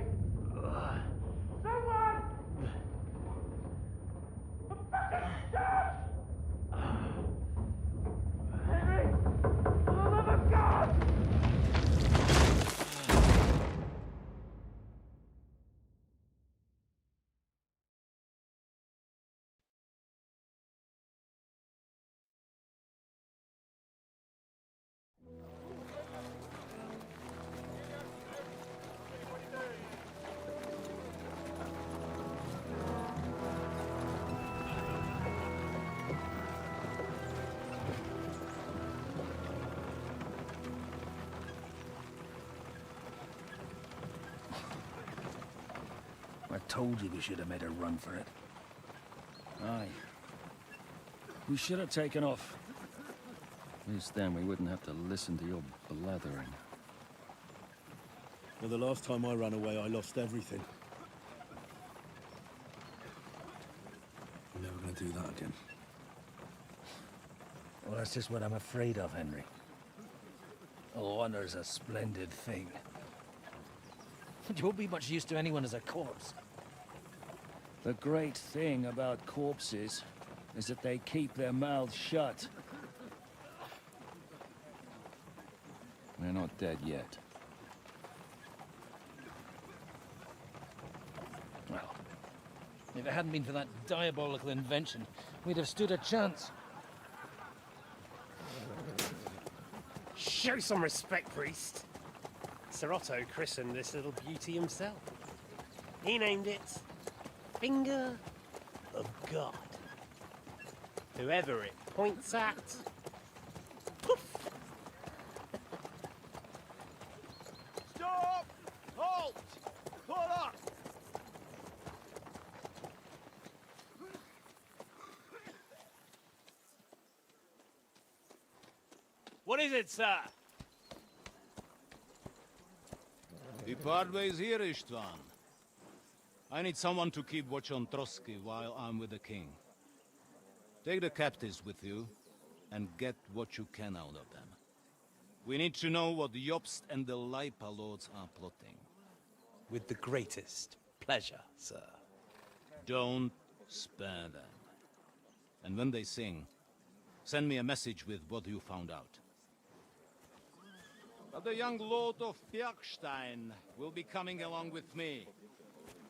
Someone! I'm fucking stuck! Henry! For the love of God! I told you we should have made a run for it. Aye. We should have taken off. At least then we wouldn't have to listen to your blathering. Well, the last time I ran away, I lost everything. I'm never gonna do that again. Well, that's just what I'm afraid of, Henry. Honor's a splendid thing. You won't be much use to anyone as a corpse. The great thing about corpses is that they keep their mouths shut. They're not dead yet. Well, if it hadn't been for that diabolical invention, we'd have stood a chance. Show some respect, priest. Sir Otto christened this little beauty himself. He named it Finger of God. Whoever it points at, poof! Stop! Halt! Pull up! What is it, sir? We part ways here, Istvan. I need someone to keep watch on Trotsky while I'm with the king. Take the captives with you, and get what you can out of them. We need to know what the Jobst and the Leipa lords are plotting. With the greatest pleasure, sir. Don't spare them. And when they sing, send me a message with what you found out. But the young lord of Bjergstein will be coming along with me.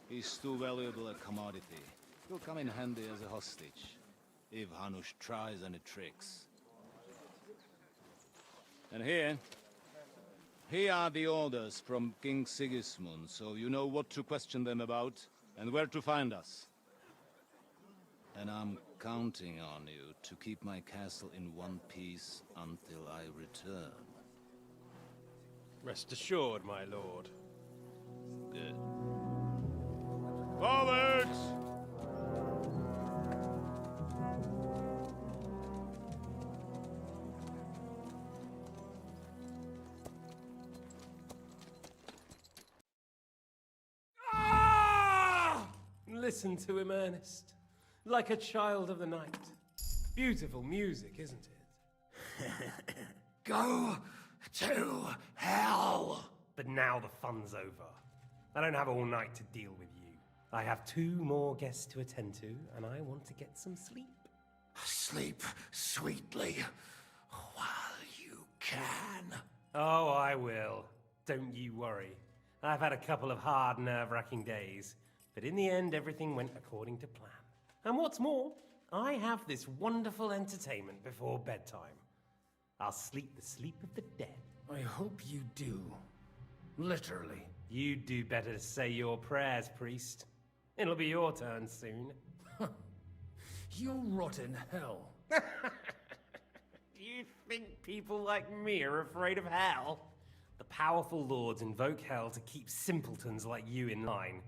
He's too valuable a commodity. He'll come in handy as a hostage, if Hanush tries any tricks. And here are the orders from King Sigismund, so you know what to question them about, and where to find us. And I'm counting on you to keep my castle in one piece until I return. Rest assured, my lord. Good. Forwards! Listen to him, Ernest. Like a child of the night. Beautiful music, isn't it? Go to hell! But now the fun's over. I don't have all night to deal with you. I have 2 more guests to attend to, and I want to get some sleep. Sleep sweetly while you can. Oh, I will. Don't you worry. I've had a couple of hard, nerve-wracking days, but in the end, everything went according to plan. And what's more, I have this wonderful entertainment before bedtime. I'll sleep the sleep of the dead. I hope you do. Literally. You'd do better to say your prayers, priest. It'll be your turn soon. You'll rot in hell. You think people like me are afraid of hell? The powerful lords invoke hell to keep simpletons like you in line.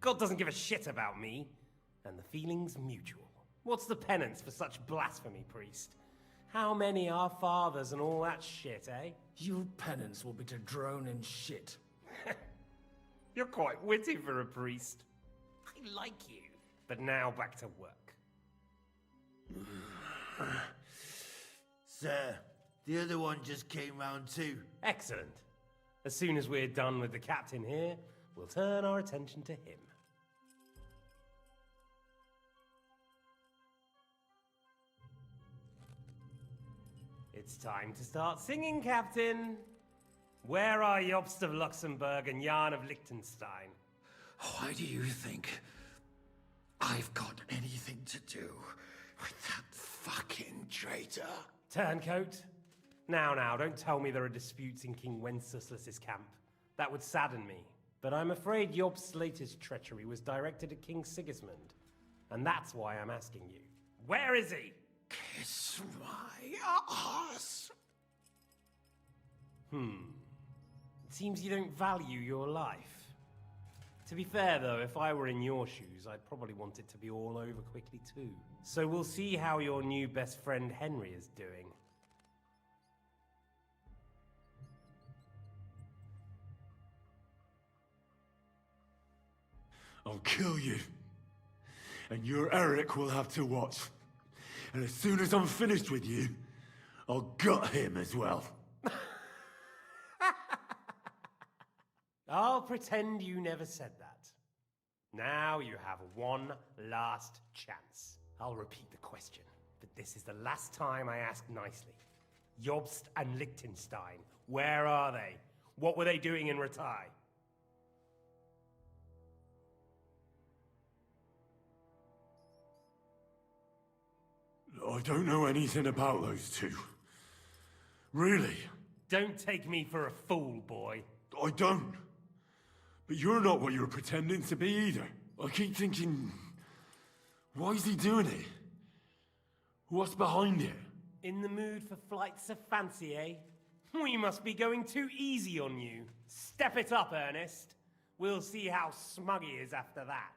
God doesn't give a shit about me, and the feeling's mutual. What's the penance for such blasphemy, priest? How many are fathers and all that shit, eh? Your penance will be to drown in shit. You're quite witty for a priest. I like you. But now back to work. Sir, the other one just came round too. Excellent. As soon as we're done with the captain here, we'll turn our attention to him. It's time to start singing, Captain. Where are Jobst of Luxembourg and Jan of Liechtenstein? Why do you think I've got anything to do with that fucking traitor? Turncoat? Now, don't tell me there are disputes in King Wenceslas's camp. That would sadden me. But I'm afraid Jobst's latest treachery was directed at King Sigismund. And that's why I'm asking you. Where is he? Kiss my ass. It seems you don't value your life. To be fair, though, if I were in your shoes, I'd probably want it to be all over quickly, too. So we'll see how your new best friend Henry is doing. I'll kill you. And your Eric will have to watch. And as soon as I'm finished with you, I'll gut him as well. I'll pretend you never said that. Now you have one last chance. I'll repeat the question, but this is the last time I ask nicely. Jobst and Liechtenstein, where are they? What were they doing in Ratai? I don't know anything about those two. Really? Don't take me for a fool, boy. I don't. But you're not what you're pretending to be either. I keep thinking, why is he doing it? What's behind it? In the mood for flights of fancy, eh? We must be going too easy on you. Step it up, Ernest. We'll see how smug he is after that.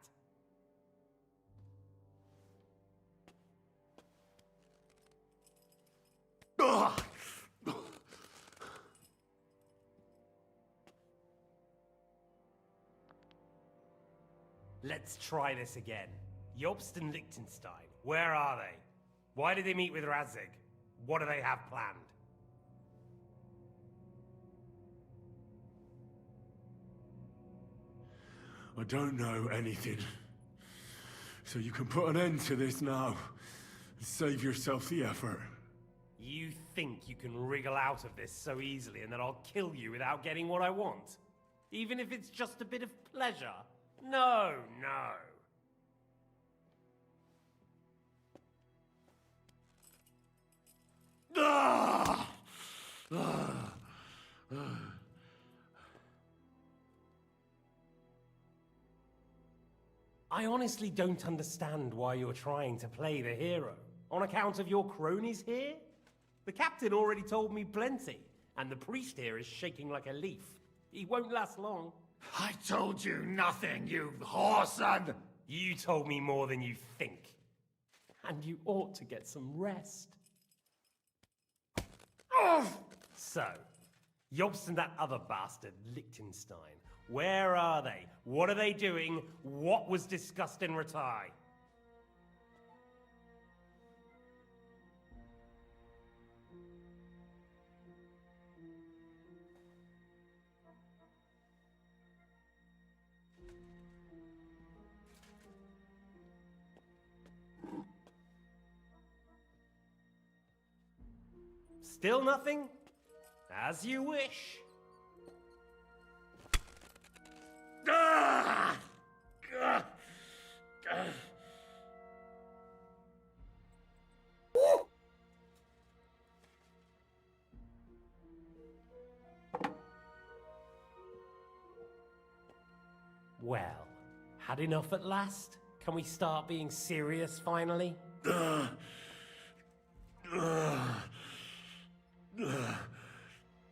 Let's try this again. Jobst and Liechtenstein, where are they? Why did they meet with Radzig? What do they have planned? I don't know anything. So you can put an end to this now. And save yourself the effort. You think you can wriggle out of this so easily and that I'll kill you without getting what I want? Even if it's just a bit of pleasure? No. I honestly don't understand why you're trying to play the hero. On account of your cronies here? The captain already told me plenty, and the priest here is shaking like a leaf. He won't last long. I told you nothing, you whoreson! You told me more than you think. And you ought to get some rest. So, Jobst and that other bastard, Liechtenstein, where are they? What are they doing? What was discussed in Ratai? Still nothing? As you wish. Well, had enough at last? Can we start being serious finally?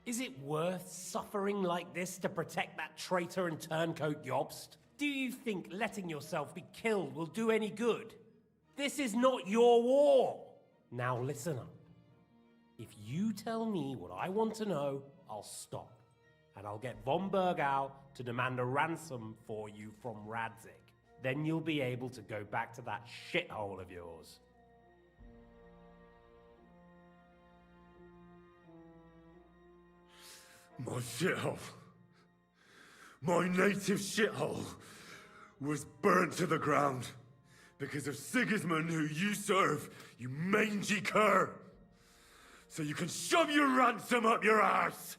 Is it worth suffering like this to protect that traitor and turncoat Jobst? Do you think letting yourself be killed will do any good? This is not your war. Now listen up. If you tell me what I want to know, I'll stop. And I'll get von Bergau to demand a ransom for you from Radzig. Then you'll be able to go back to that shithole of yours. My shithole. My native shithole was burnt to the ground because of Sigismund, who you serve, you mangy cur. So you can shove your ransom up your arse.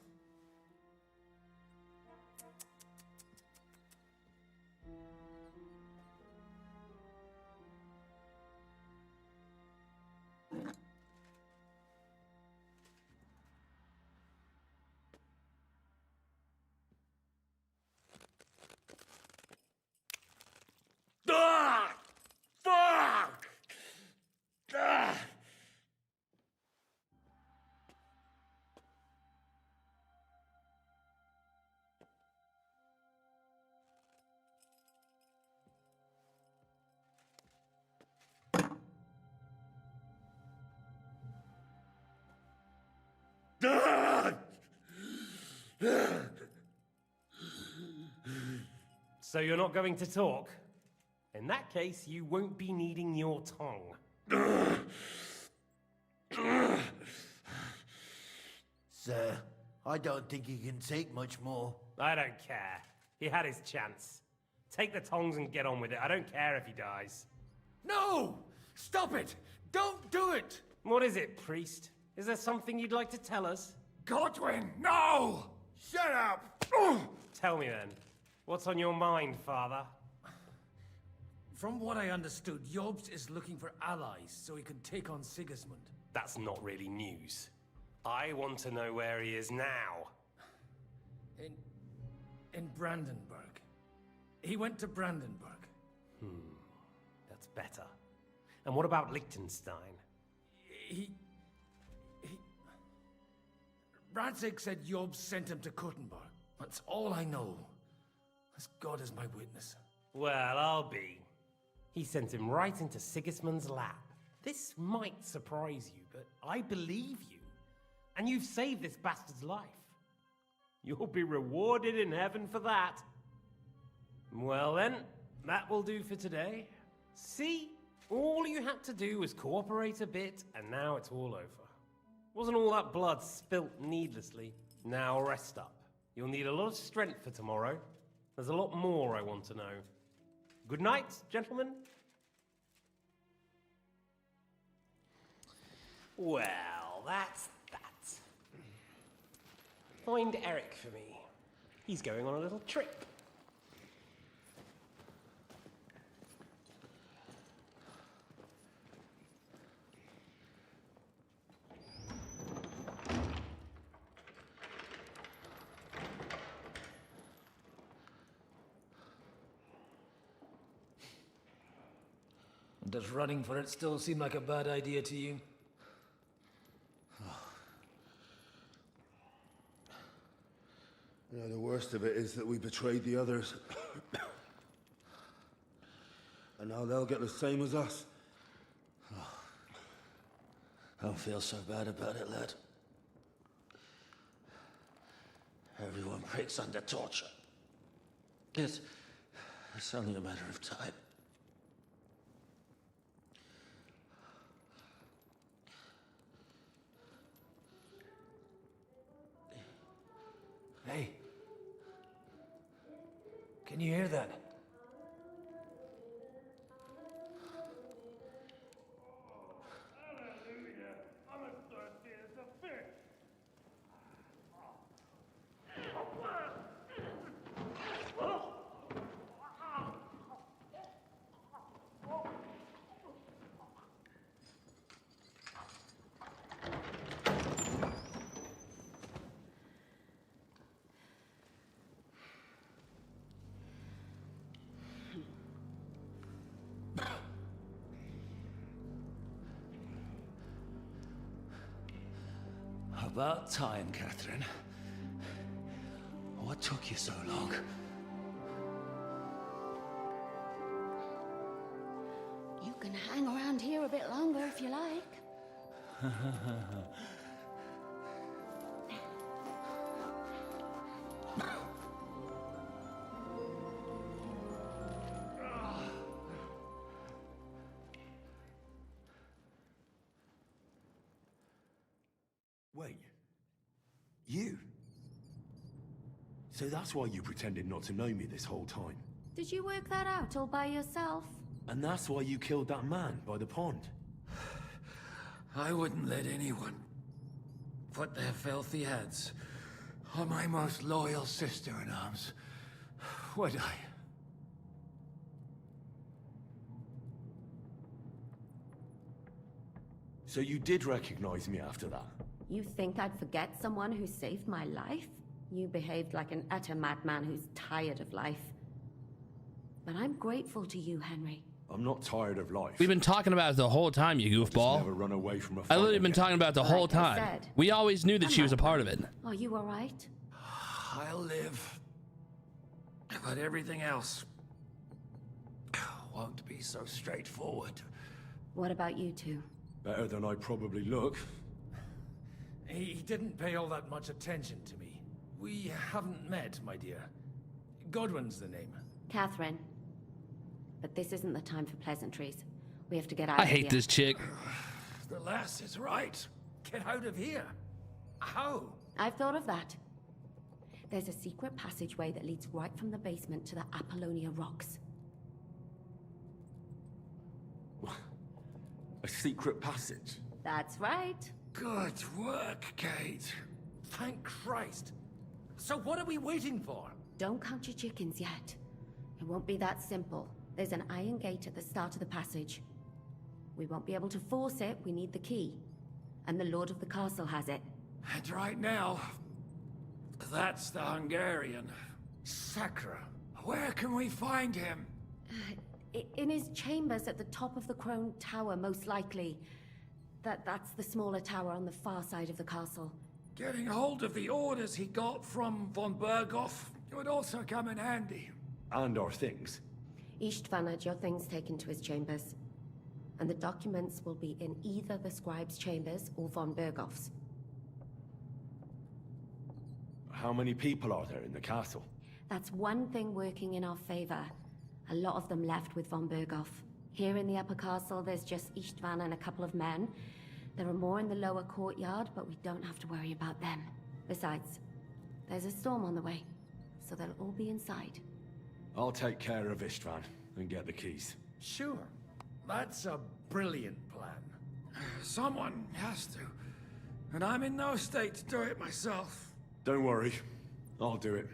Ah! Fuck! Ah! Ah! So you're not going to talk? In that case, you won't be needing your tongue. Sir, I don't think he can take much more. I don't care. He had his chance. Take the tongs and get on with it. I don't care if he dies. No! Stop it! Don't do it! What is it, priest? Is there something you'd like to tell us? Godwin, no! Shut up! Tell me then. What's on your mind, father? From what I understood, Jobst is looking for allies so he can take on Sigismund. That's not really news. I want to know where he is now. In Brandenburg. He went to Brandenburg. That's better. And what about Liechtenstein? Radzig said Jobst sent him to Kuttenberg. That's all I know. As God is my witness. Well, I'll be. He sent him right into Sigismund's lap. This might surprise you, but I believe you. And you've saved this bastard's life. You'll be rewarded in heaven for that. Well then, that will do for today. See? All you had to do was cooperate a bit, and now it's all over. Wasn't all that blood spilt needlessly. Now rest up. You'll need a lot of strength for tomorrow. There's a lot more I want to know. Good night, gentlemen. Well, that's that. Find Eric for me. He's going on a little trip. Does running for it still seem like a bad idea to you? You know, the worst of it is that we betrayed the others. And now they'll get the same as us. Don't feel so bad about it, lad. Everyone breaks under torture. It's only a matter of time. Hey. Can you hear that? About time, Catherine. What took you so long? hang around here a bit longer if you like. Wait. You? So that's why you pretended not to know me this whole time? Did you work that out all by yourself? And that's why you killed that man by the pond? I wouldn't let anyone put their filthy heads on my most loyal sister-in-arms, would I? So you did recognize me after that? You think I'd forget someone who saved my life? You behaved like an utter madman who's tired of life. But I'm grateful to you, Henry. I'm not tired of life. We've been talking about it the whole time, you goofball. Never run away from a I literally been talking about it the whole Like I time. said, We always knew that she was a part of it. Are you all right? I'll live. But everything else won't be so straightforward. What about you two? Better than I probably look. He didn't pay all that much attention to me. We haven't met, my dear. Godwin's the name. Catherine. But this isn't the time for pleasantries. We have to get out I of here. hate this chick. The lass is right. Get out of here. How? I've thought of that. There's a secret passageway that leads right from the basement to the Apollonia Rocks. A secret passage? That's right. Good work, Kate. Thank Christ. So what are we waiting for? Don't count your chickens yet. It won't be that simple. There's an iron gate at the start of the passage. We won't be able to force it, we need the key. And the Lord of the Castle has it. And right now, that's the Hungarian. Sacra. Where can we find him? In his chambers at the top of the Crone Tower, most likely. That's the smaller tower on the far side of the castle. Getting hold of the orders he got from von Berghoff would also come in handy. And our things. Istvan had your things taken to his chambers. And the documents will be in either the scribe's chambers or von Berghoff's. How many people are there in the castle? That's one thing working in our favor. A lot of them left with von Berghoff. Here in the upper castle, there's just Istvan and a couple of men. There are more in the lower courtyard, but we don't have to worry about them. Besides, there's a storm on the way, so they'll all be inside. I'll take care of Istvan and get the keys. Sure. That's a brilliant plan. Someone has to. And I'm in no state to do it myself. Don't worry. I'll do it.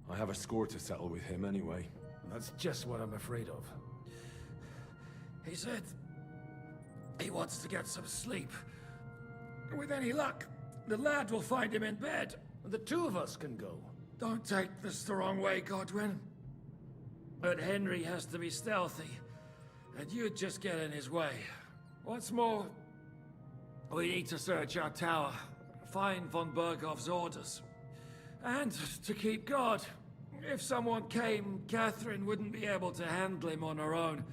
I have a score to settle with him anyway. That's just what I'm afraid of. He said he wants to get some sleep. With any luck, the lad will find him in bed. The two of us can go. Don't take this the wrong way, Godwin. But Henry has to be stealthy, and you'd just get in his way. What's more, we need to search our tower, find von Berghoff's orders. And to keep guard. If someone came, Catherine wouldn't be able to handle him on her own.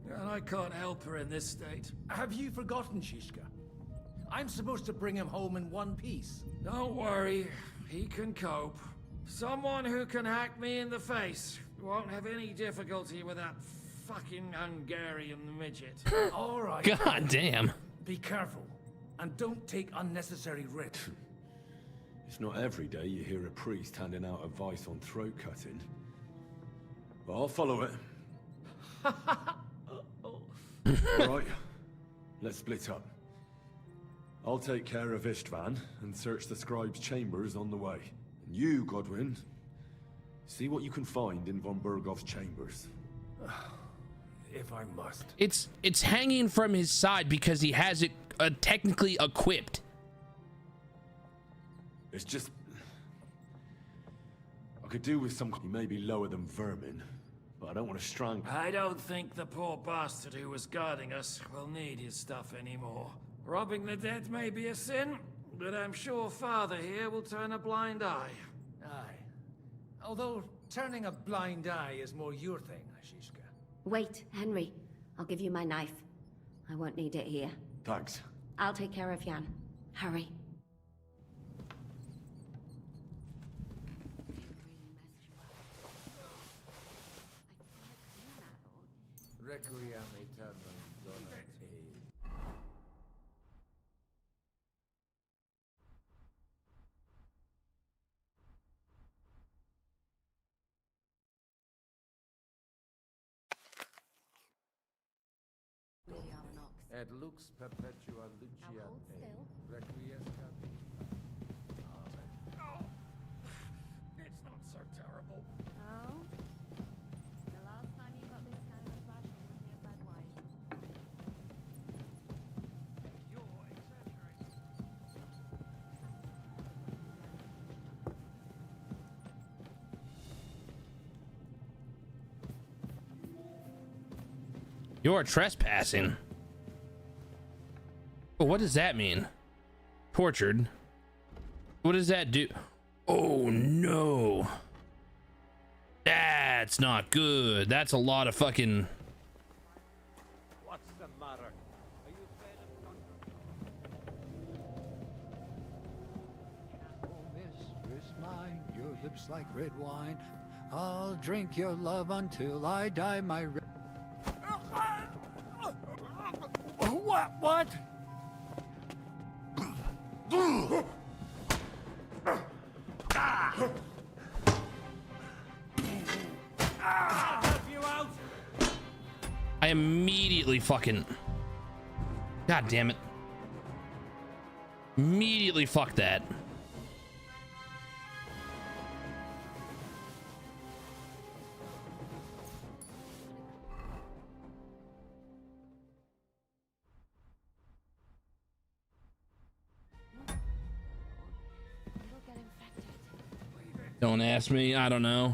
And I can't help her in this state. Have you forgotten, Shishka? I'm supposed to bring him home in one piece. Don't worry, he can cope. Someone who can hack me in the face won't have any difficulty with that fucking Hungarian midget. All right. God damn. Be careful, and don't take unnecessary risks. It's not every day you hear a priest handing out advice on throat cutting. But I'll follow it. Right, let's split up. I'll take care of Istvan and search the scribe's chambers on the way. And you, Godwin, see what you can find in von Berghoff's chambers. If I must. It's hanging from his side because he has it technically equipped. It's just... I could do with some... He may be lower than vermin, but I don't want to strangle... I don't think the poor bastard who was guarding us will need his stuff anymore. Robbing the dead may be a sin, but I'm sure Father here will turn a blind eye. Aye. Although turning a blind eye is more your thing, Shishka. Wait, Henry. I'll give you my knife. I won't need it here. Thanks. I'll take care of Jan. Hurry. Requiem aeternam donat ei. Et lux perpetua lucia ei. Requiescat in. Amen. Oh, it's not so terrible. Oh? The last time you got this kind of thrashing was near Redwine. You're exaggerating. You're trespassing. But what does that mean? Tortured. What does that do? Oh no. That's not good. That's a lot of fucking. What's the matter? Are you afraid of Oh, mistress mine, your lips like red wine. I'll drink your love until I die, my What? I immediately fucking. God damn it. Immediately fuck that. Don't ask me. I don't know.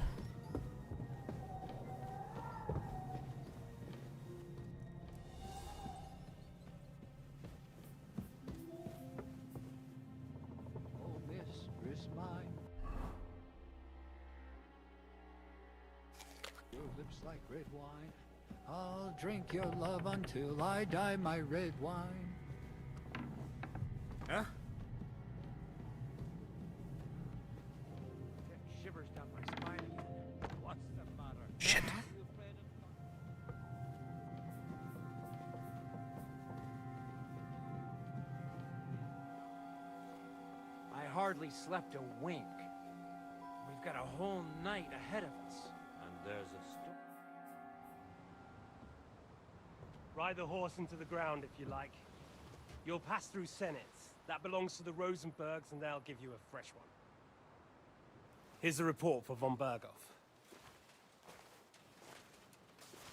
Oh, mistress mine. Your lips like red wine. I'll drink your love until I die, my red wine. Huh? Shivers down my spine again. What's the matter? Shit. I hardly slept a wink. We've got a whole night ahead of us. And there's a storm. Ride the horse into the ground if you like. You'll pass through Senates. That belongs to the Rosenbergs, and they'll give you a fresh one. Here's a report for von Berghoff.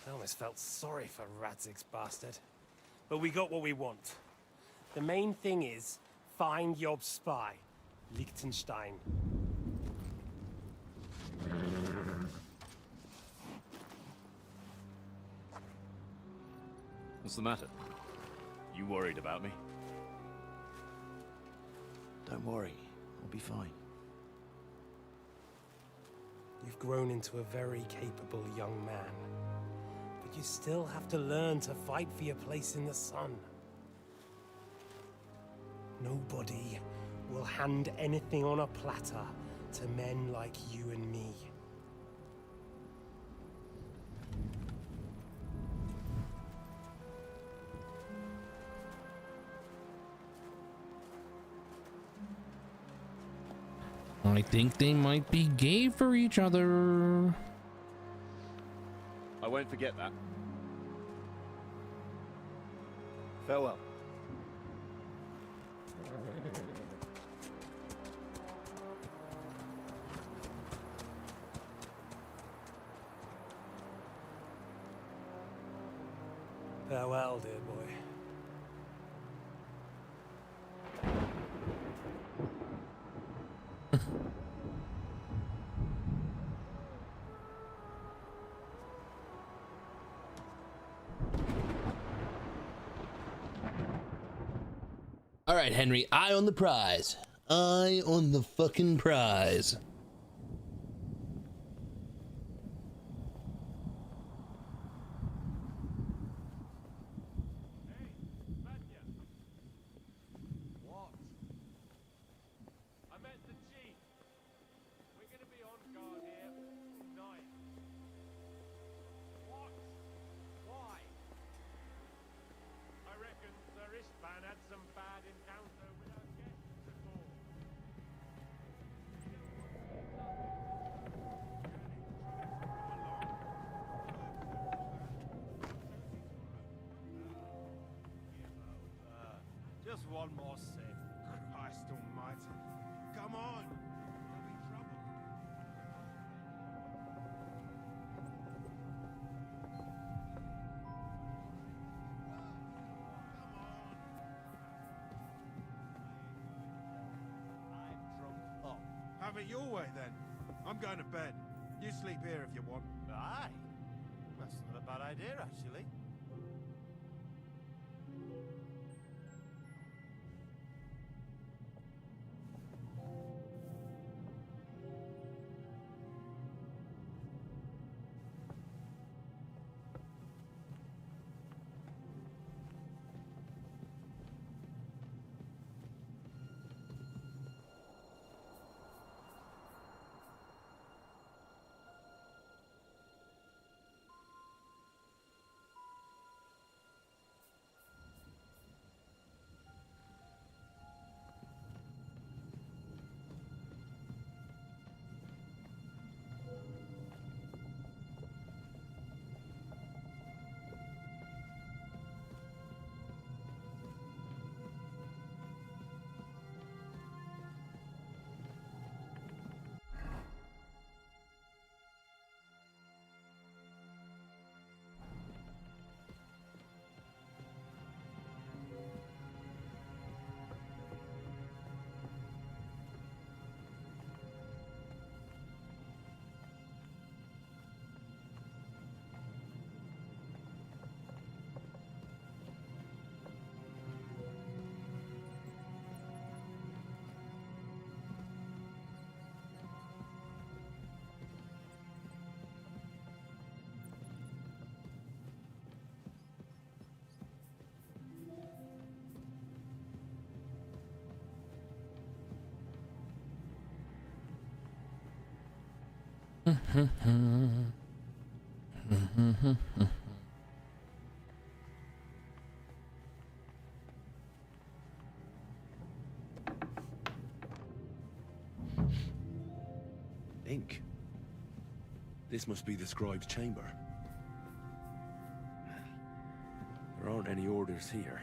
I almost felt sorry for Radzig's bastard. But we got what we want. The main thing is, find Job's spy, Liechtenstein. What's the matter? You worried about me? Don't worry, I'll be fine. You've grown into a very capable young man. But you still have to learn to fight for your place in the sun. Nobody will hand anything on a platter to men like you and me. I think they might be gay for each other. I won't forget that. Farewell. Farewell, dear boy. All right, Henry, eye on the prize. Eye on the fucking prize. Just one more sip. Christ almighty. Come on. There'll be trouble. Have it your way then. I'm going to bed. You sleep here if you want. Aye. That's not a bad idea, actually. Ink. This must be the scribe's chamber. There aren't any orders here.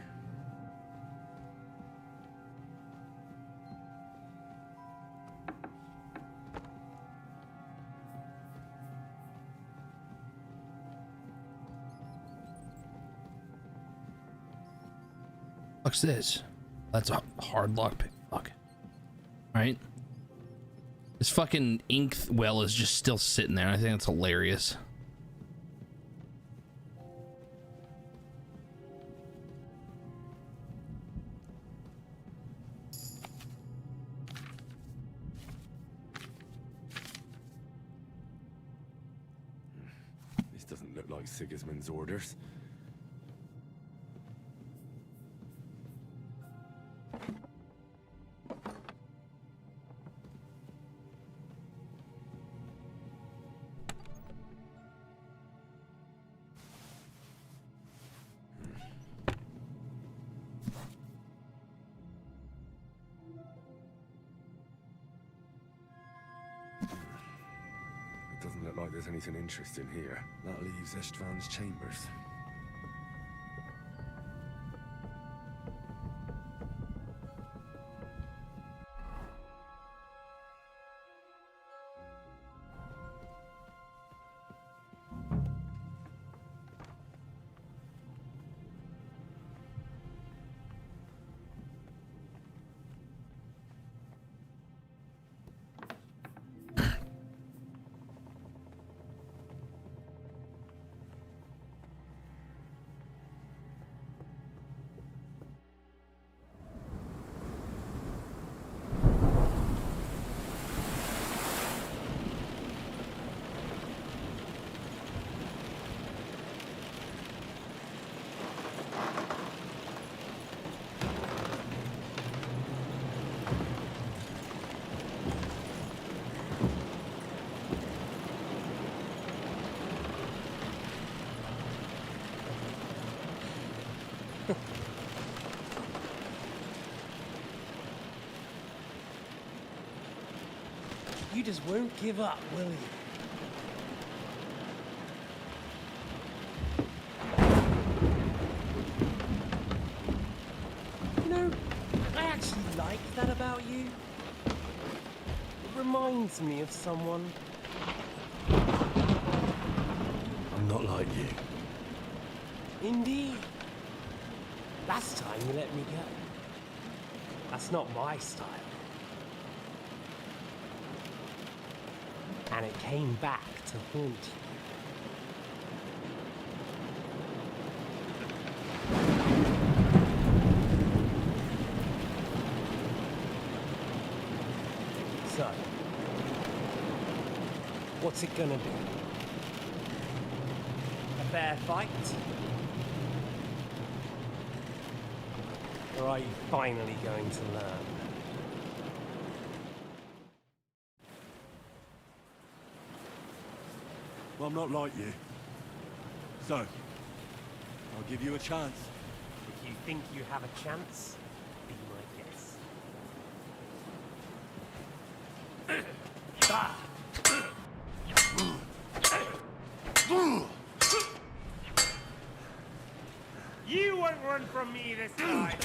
What's this? That's a hard lockpick. Fuck. Right? This fucking ink well is just still sitting there. I think that's hilarious. This doesn't look like Sigismund's orders. Doesn't look like there's anything interesting here. That leaves Istvan's chambers. You just won't give up, will you? You know, reminds me of someone. I'm not like you. Indeed. Last time you let me go. That's not my style. And it came back to haunt you. So, what's it gonna be? A fair fight? Or are you finally going to learn? Well, I'm not like you. So, I'll give you a chance. If you think you have a chance, be my guest. You won't run from me this time.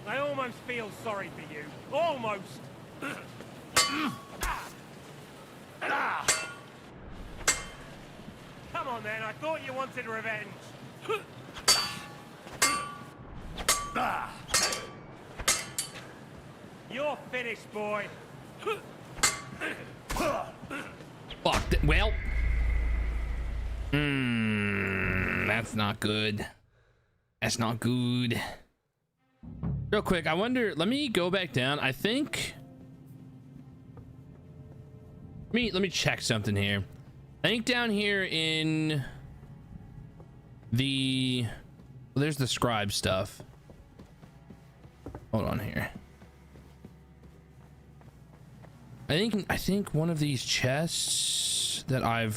I almost feel sorry for you. Almost. Come on then, I thought you wanted revenge. You're finished, boy. Fuck. Well. That's not good. That's not good. Real quick, I wonder, let me go back down. I think let me check something here. I think down here in the there's the scribe stuff. Hold on here. I think one of these chests that I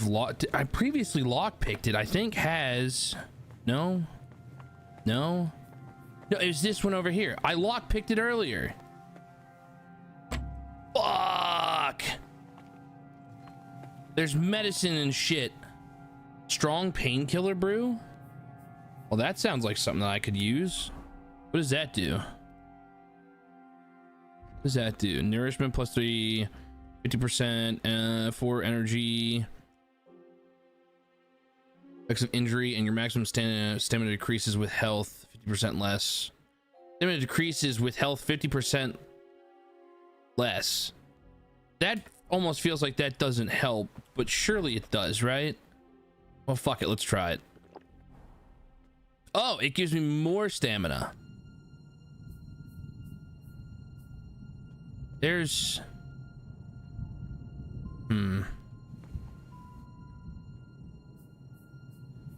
previously lockpicked it, I think has no, it was this one over here. I lockpicked it earlier. Fuck. There's medicine and shit. Strong painkiller brew? Well, that sounds like something that I could use. What does that do? What does that do? Nourishment plus 3, 50% for energy. Effects of injury and your maximum stamina decreases with health 50% less. Stamina decreases with health 50% less. That almost feels like that doesn't help, but surely it does, right? Well, fuck it, let's try it. Oh, it gives me more stamina. There's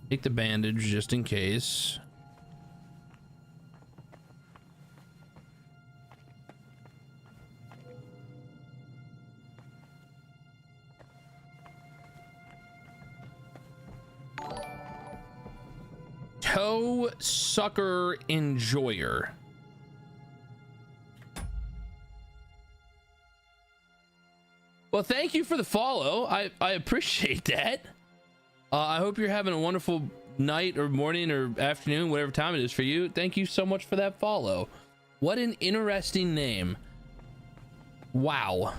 take the bandage just in case. Toe sucker enjoyer. Well, thank you for the follow. I appreciate that. I hope you're having a wonderful night or morning or afternoon, whatever time it is for you. Thank you so much for that follow. What an interesting name. Wow.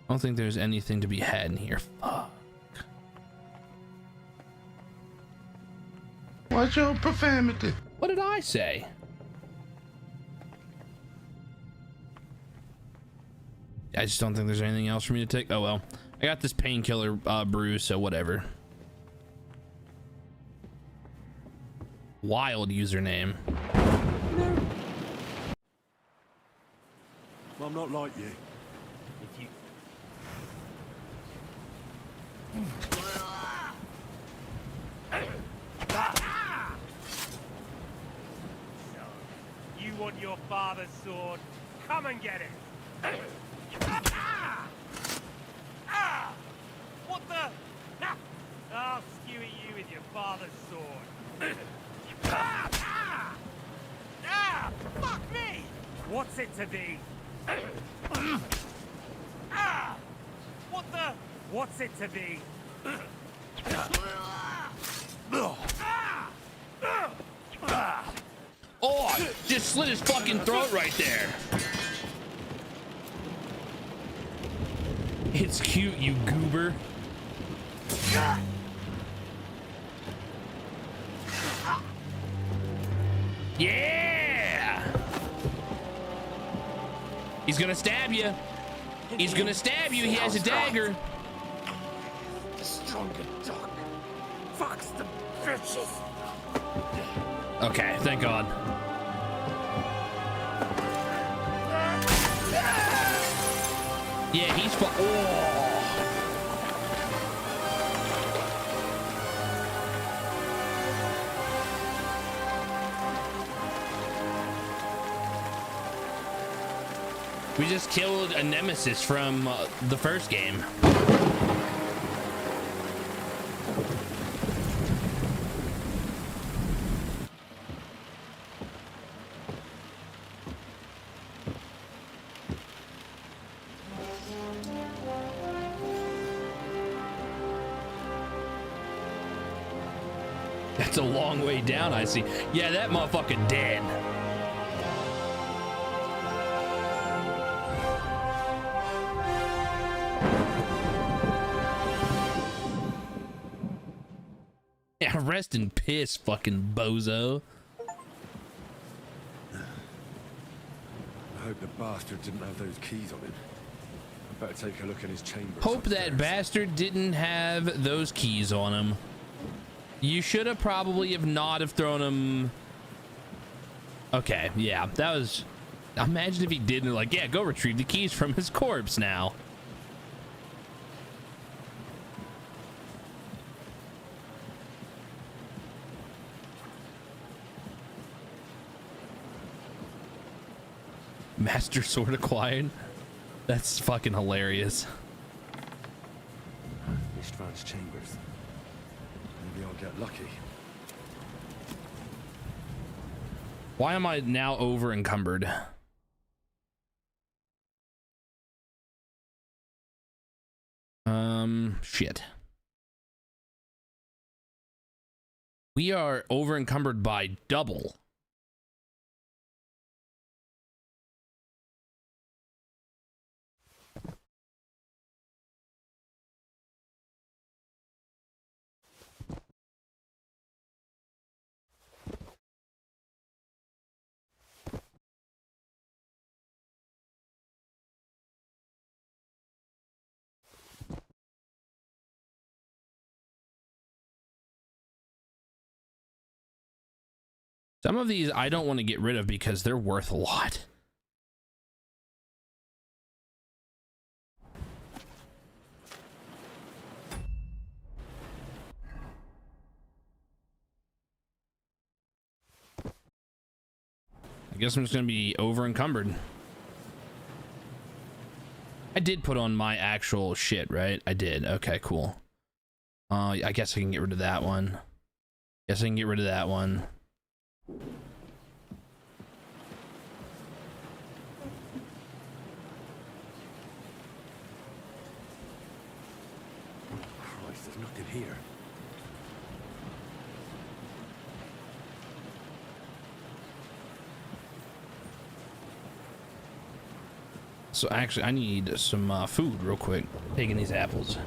I don't think there's anything to be had in here. Fuck. What's your profanity? What did I say? I just don't think there's anything else for me to take. Oh well, I got this painkiller brew, so whatever. Wild username. Well, I'm not like you. If you... You want your father's sword? Come and get it! What the? I'll skewer you with your father's sword. Fuck me! What's it to be? What the? What's it to be? Oh, just slit his fucking throat right there. It's cute, you goober. Yeah! He's gonna stab you. He's gonna stab you. He has a dagger. The stronger dog. Fucks the bitches. Okay, thank God. Yeah, he's oh. We just killed a nemesis from the first game. That's a long way down, I see. Yeah, that motherfucker dead. Yeah, rest in piss, fucking bozo. I hope the bastard didn't have those keys on him. I better take a look in his chambers. Hope that bastard didn't have those keys on him. You should have probably have not have thrown him. Okay, yeah, that was. Imagine if he didn't. Like, yeah, go retrieve the keys from his corpse now. Master sword acquired. That's fucking hilarious. Ishtvan's chambers. Maybe I'll get lucky. Why am I now over encumbered? Shit. We are over encumbered by double. Some of these I don't want to get rid of because they're worth a lot. I guess I'm just going to be over encumbered. I did put on my actual shit, right? I did. Okay, cool. I guess I can get rid of that one. Guess I can get rid of that one. Christ, there's nothing here. So actually, I need some food real quick. Taking these apples.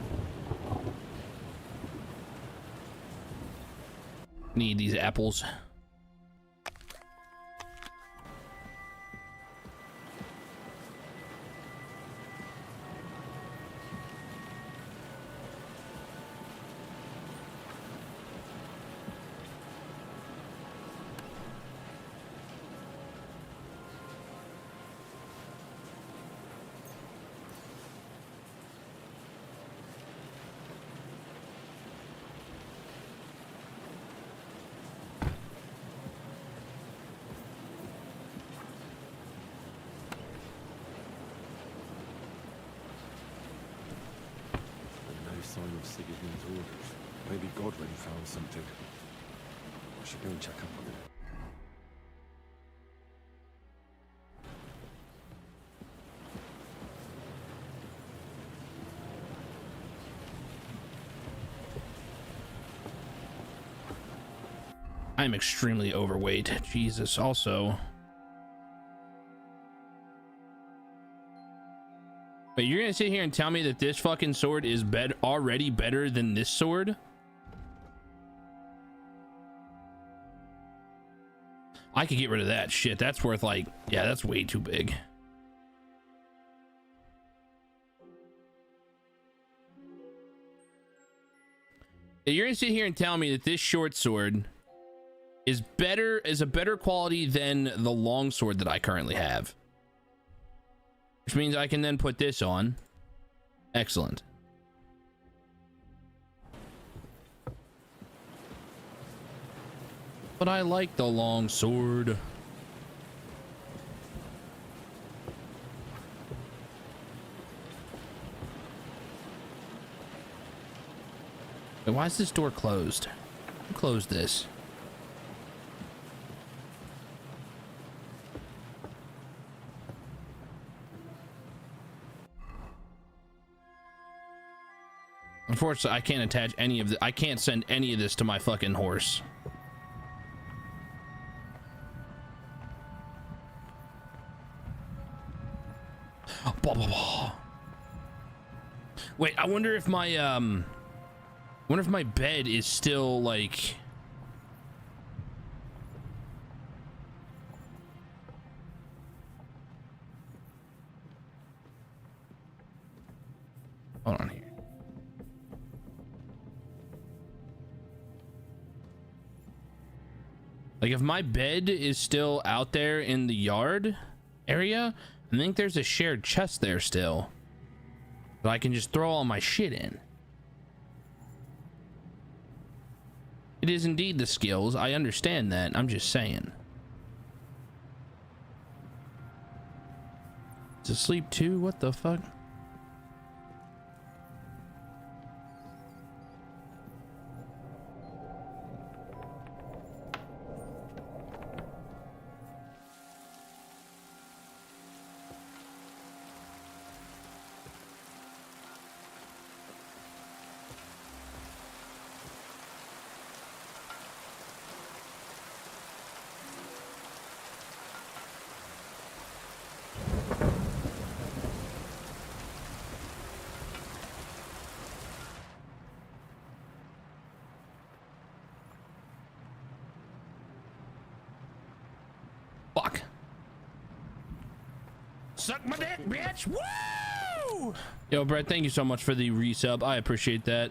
Need these apples. No sign of Sigismund's orders. Maybe Godwin found something. I should go and check up on it. I'm extremely overweight. Jesus, also. But you're gonna sit here and tell me that this fucking sword is already better than this sword? I could get rid of that shit. That's worth like, yeah, that's way too big. You're gonna sit here and tell me that this short sword is a better quality than the long sword that I currently have, which means I can then put this on. Excellent. But I like the long sword. Wait, why is this door closed? Who closed this? Unfortunately, I can't attach any of the, I can't send any of this to my fucking horse. Blah, blah, blah. Wait, I wonder if my bed is still like, hold on here. Like if my bed is still out there in the yard area, I think there's a shared chest there still that I can just throw all my shit in. It is indeed the skills. I understand that. I'm just saying. It's asleep too? What the fuck? Fuck. Suck my dick, bitch. Woo! Yo, Brett, thank you so much for the resub. I appreciate that.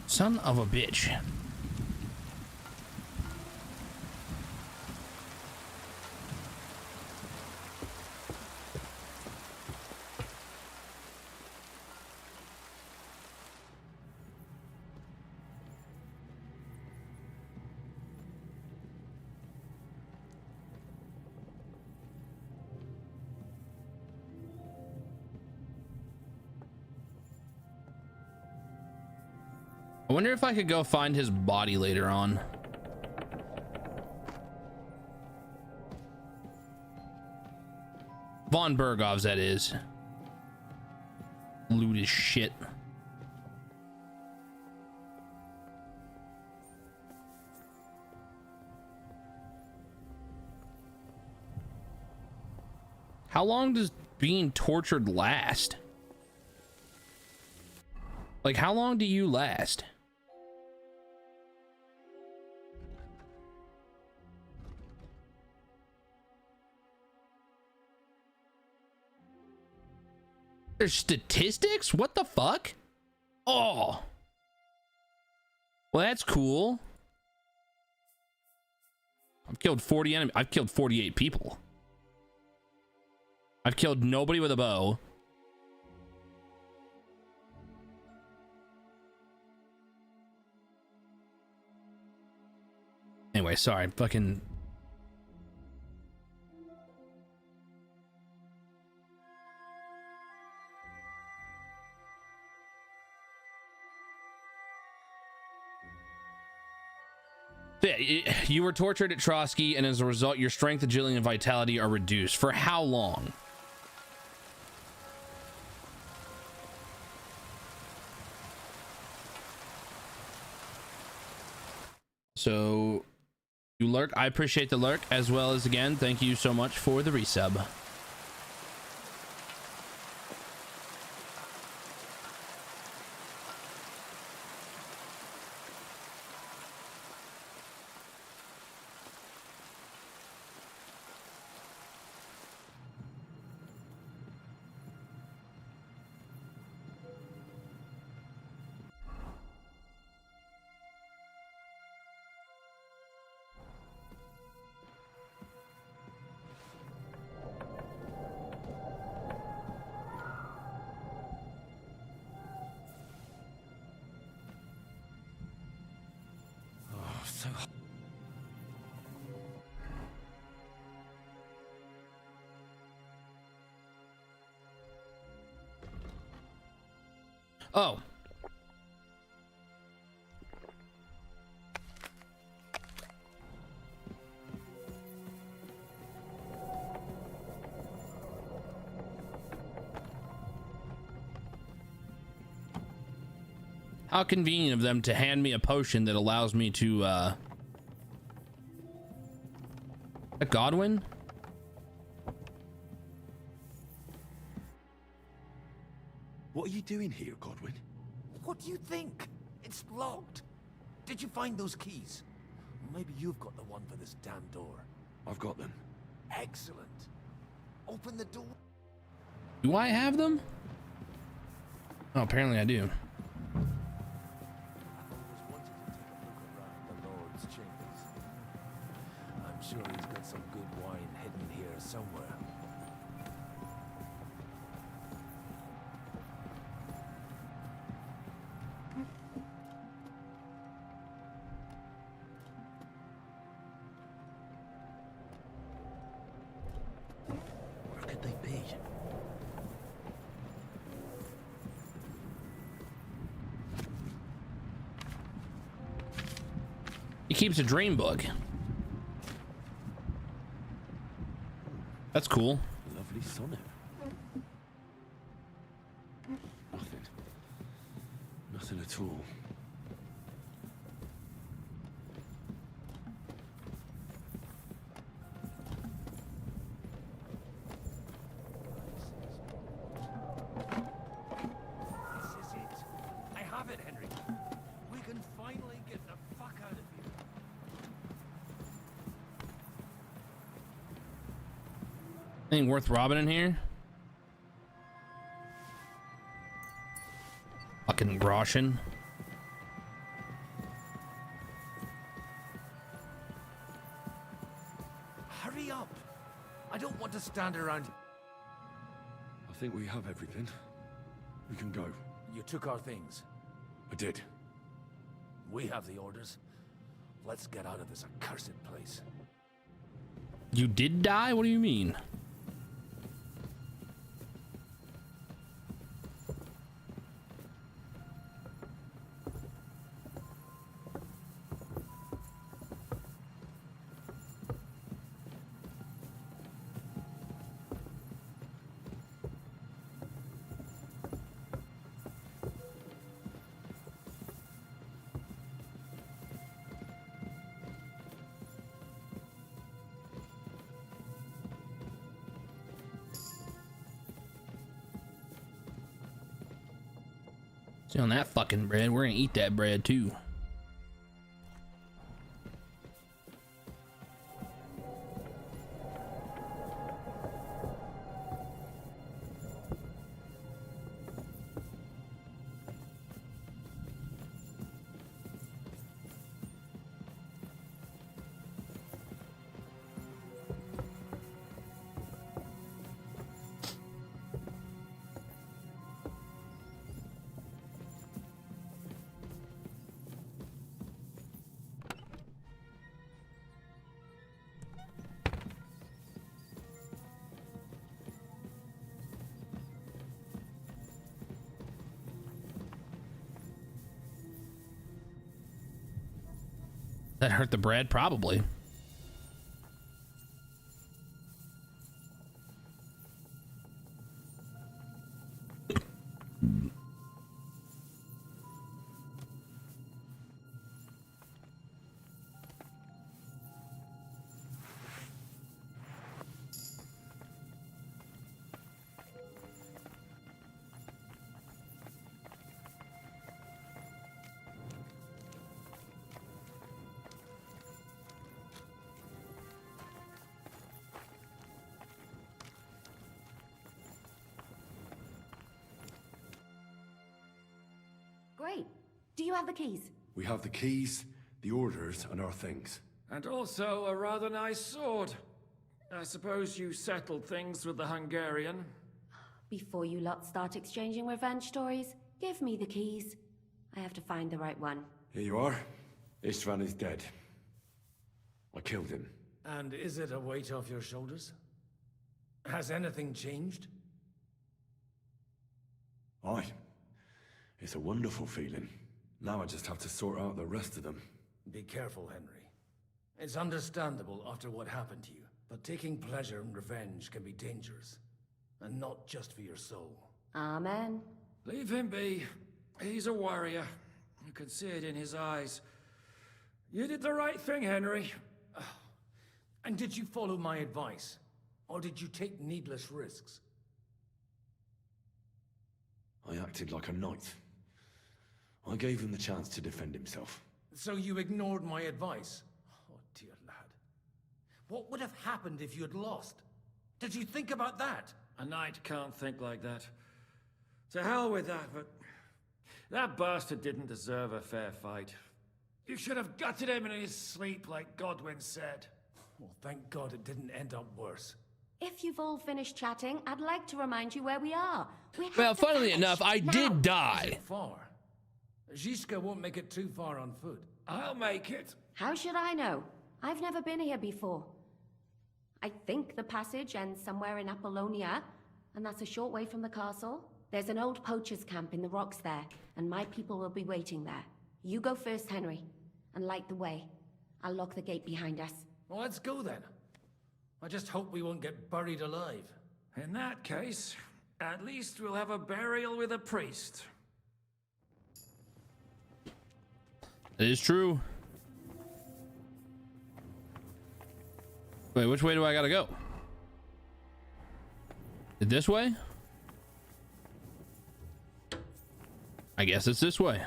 Son of a bitch. I wonder if I could go find his body later on. Von Bergov's, that is. Loot as shit. How long does being tortured last? Like, how long do you last? There's statistics? What the fuck? Oh. Well, that's cool. I've killed 40 enemies. I've killed 48 people. I've killed nobody with a bow. Anyway, sorry. Fucking... You were tortured at Trotsky, and as a result, your strength, agility, and vitality are reduced. For how long? So, you lurk. I appreciate the lurk, as well as, again, thank you so much for the resub. Oh. How convenient of them to hand me a potion that allows me to, a Godwin? What are you doing here, Godwin? What do you think? It's locked. Did you find those keys? Maybe you've got the one for this damn door. I've got them. Excellent. Open the door. Do I have them? Oh, apparently I do. I'm sure he's got some good wine hidden here somewhere. Where could they be? He keeps a dream book. That's cool. Lovely sonnet. Nothing at all. This is it. I have it, Henry. We can finally get the fuck out of here. Anything worth robbing in here? Fucking Groshin. Hurry up! I don't want to stand around. I think we have everything. We can go. You took our things. I did. We have the orders. Let's get out of this accursed place. You did die? What do you mean? See, on that fucking bread, we're gonna eat that bread too. That hurt the bread? Probably. Great. Do you have the keys? We have the keys, the orders, and our things. And also a rather nice sword. I suppose you settled things with the Hungarian. Before you lot start exchanging revenge stories, give me the keys. I have to find the right one. Here you are. Istvan is dead. I killed him. And is it a weight off your shoulders? Has anything changed? Aye. It's a wonderful feeling. Now I just have to sort out the rest of them. Be careful, Henry. It's understandable after what happened to you, but taking pleasure in revenge can be dangerous. And not just for your soul. Amen. Leave him be. He's a warrior. You can see it in his eyes. You did the right thing, Henry. And did you follow my advice? Or did you take needless risks? I acted like a knight. I gave him the chance to defend himself. So you ignored my advice? Oh, dear lad. What would have happened if you had lost? Did you think about that? A knight can't think like that. To hell with that, but... that bastard didn't deserve a fair fight. You should have gutted him in his sleep, like Godwin said. Well, thank God it didn't end up worse. If you've all finished chatting, I'd like to remind you where we are. Well, funnily enough, I did die. Is it far? Zizka won't make it too far on foot. I'll make it. How should I know? I've never been here before. I think the passage ends somewhere in Apollonia, and that's a short way from the castle. There's an old poacher's camp in the rocks there, and my people will be waiting there. You go first, Henry, and light the way. I'll lock the gate behind us. Well, let's go then. I just hope we won't get buried alive. In that case, at least we'll have a burial with a priest. It is true. Wait, which way do I gotta go? This way? I guess it's this way.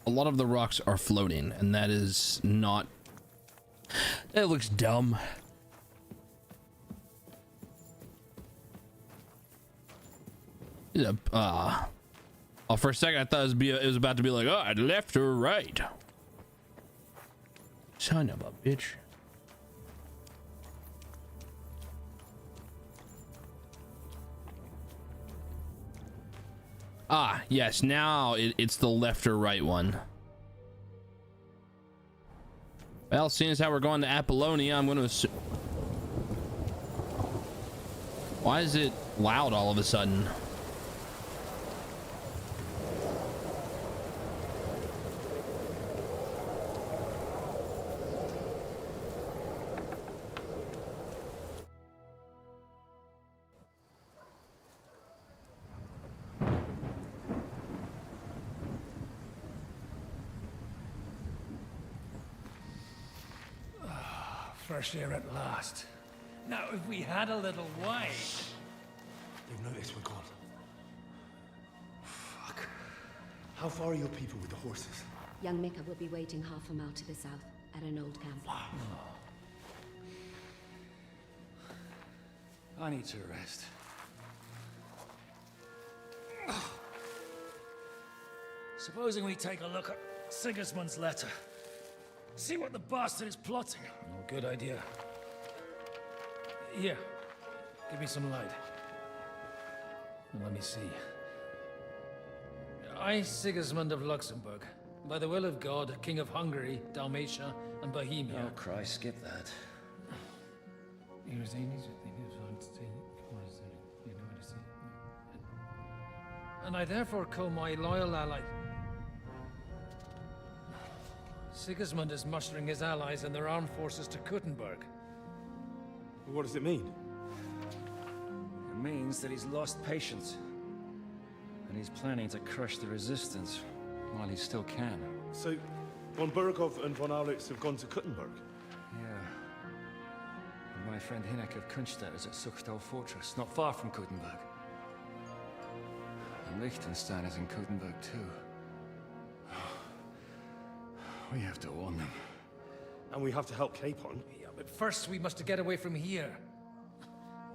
A lot of the rocks are floating, and that is not... It looks dumb. Oh, for a second I thought it was about to be like, oh, left or right. Son of a bitch. Ah, yes, now it's the left or right one. Well, seeing as how we're going to Apollonia, I'm going to assume... Why is it loud all of a sudden? Fresh air at last. Now, if we had a little wine... They've noticed we're gone. Fuck. How far are your people with the horses? Young Mika will be waiting half a mile to the south, at an old camp. I need to rest. Supposing we take a look at Sigismund's letter. See what the bastard is plotting. Oh, good idea. Here, give me some light. Let me see. I, Sigismund of Luxembourg, by the will of God, King of Hungary, Dalmatia, and Bohemia. Oh, Christ, skip that. And I therefore call my loyal ally... Sigismund is mustering his allies and their armed forces to Kuttenberg. What does it mean? It means that he's lost patience. And he's planning to crush the resistance while he still can. So, von Burgov and von Aulitz have gone to Kuttenberg? Yeah. And my friend Hinek of Kunstadt is at Suchtal Fortress, not far from Kuttenberg. And Liechtenstein is in Kuttenberg too. We have to warn them. And we have to help Capon. Yeah, but first we must get away from here.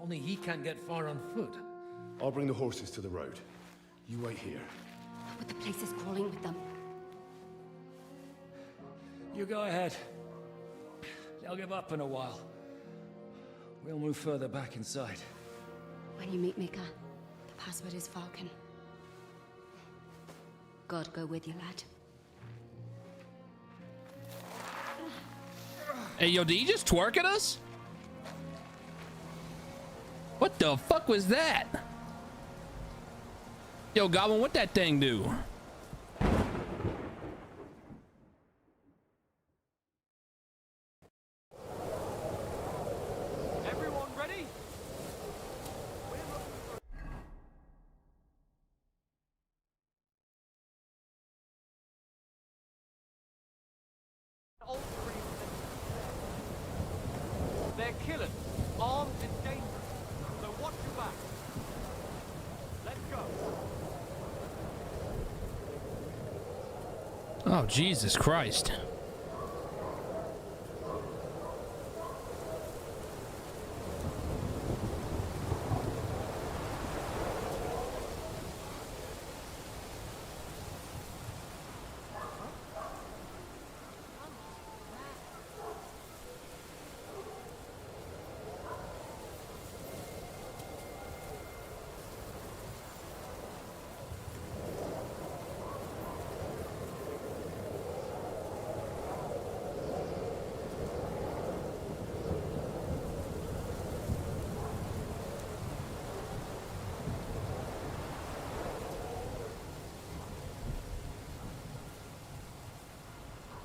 Only he can't get far on foot. I'll bring the horses to the road. You wait here. But the place is crawling with them. You go ahead. They'll give up in a while. We'll move further back inside. When you meet Mika, the password is Falcon. God go with you, lad. Hey, yo, did he just twerk at us? What the fuck was that? Yo, Goblin, what that thing do? Everyone ready? They're killers, armed and dangerous. So watch your back. Let's go. Oh, Jesus Christ.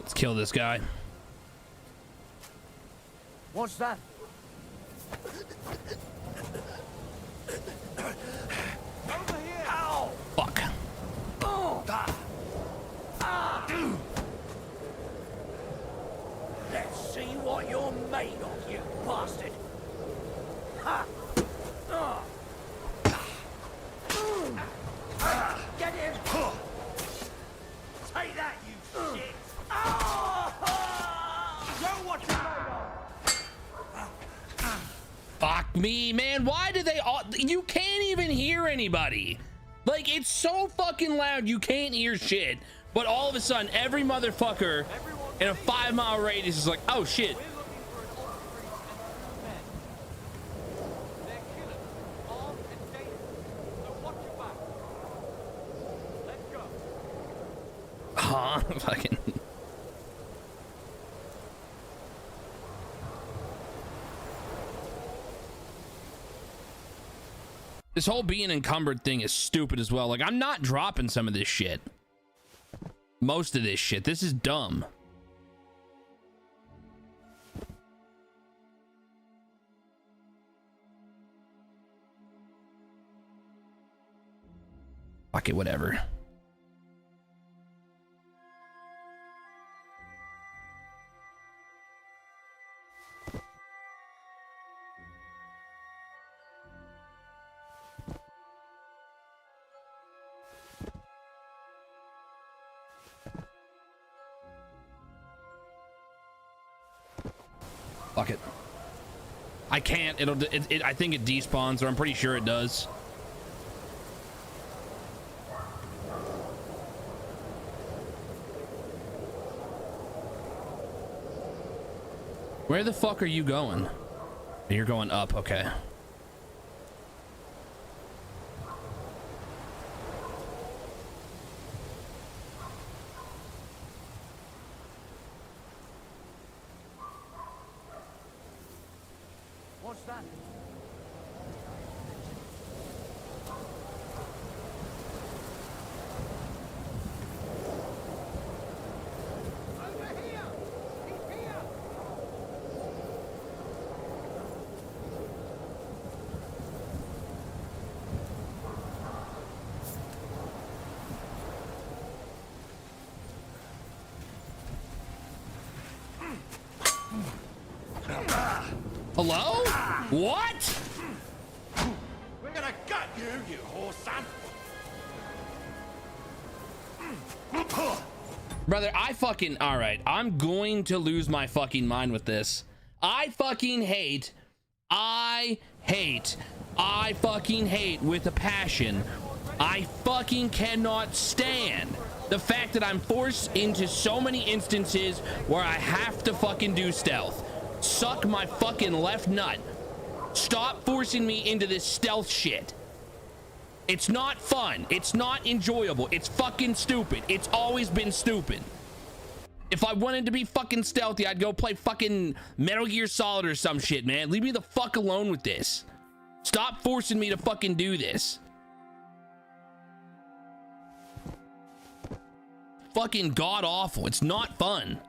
Let's kill this guy. What's that? Over here. Ow! Fuck. Oh! Let's see what you're made of, you bastard! Ha! Get him! Take that, you shit! Show what you're made of! Fuck me, man. Why do they all... You can't even hear anybody. Like, it's so fucking loud you can't hear shit. But all of a sudden, every motherfucker in a 5-mile radius is like, oh shit. Huh? Fucking... This whole being encumbered thing is stupid as well. Like, I'm not dropping some of this shit. Most of this shit. This is dumb. Fuck it, whatever. Fuck it. I can't. I think it despawns, or I'm pretty sure it does. Where the fuck are you going? You're going up, okay. What's that? Hello? What? We're gonna gut you, you horse son! Brother, I fucking... Alright, I'm going to lose my fucking mind with this. I fucking hate with a passion. I fucking cannot stand the fact that I'm forced into so many instances where I have to fucking do stealth. Suck my fucking left nut. Stop forcing me into this stealth shit. It's not fun. It's not enjoyable. It's fucking stupid. It's always been stupid. If I wanted to be fucking stealthy, I'd go play fucking Metal Gear Solid or some shit, man. Leave me the fuck alone with this. Stop forcing me to fucking do this. Fucking god awful. It's not fun.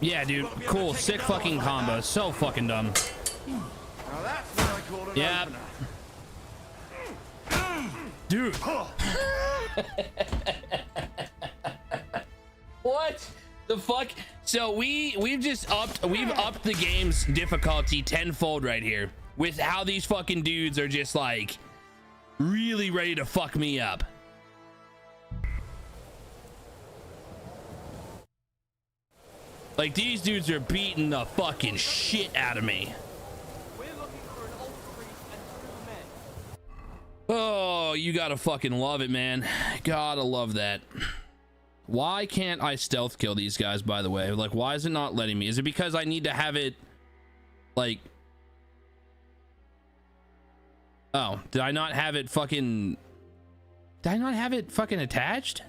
Yeah, dude. Cool. Sick fucking combo. So fucking dumb. Now that's what I call an yep. Dude. What the fuck? So we've upped the game's difficulty tenfold right here with how these fucking dudes are just like really ready to fuck me up. Like, these dudes are beating the fucking shit out of me. We're looking for an old priest and 2 men. Oh, Oh, you gotta fucking love it, man. Gotta love that. Why can't I stealth kill these guys, by the way? Like, why is it not letting me? Is it because I need to have it, like... Oh, did I not have it fucking... Did I not have it fucking attached?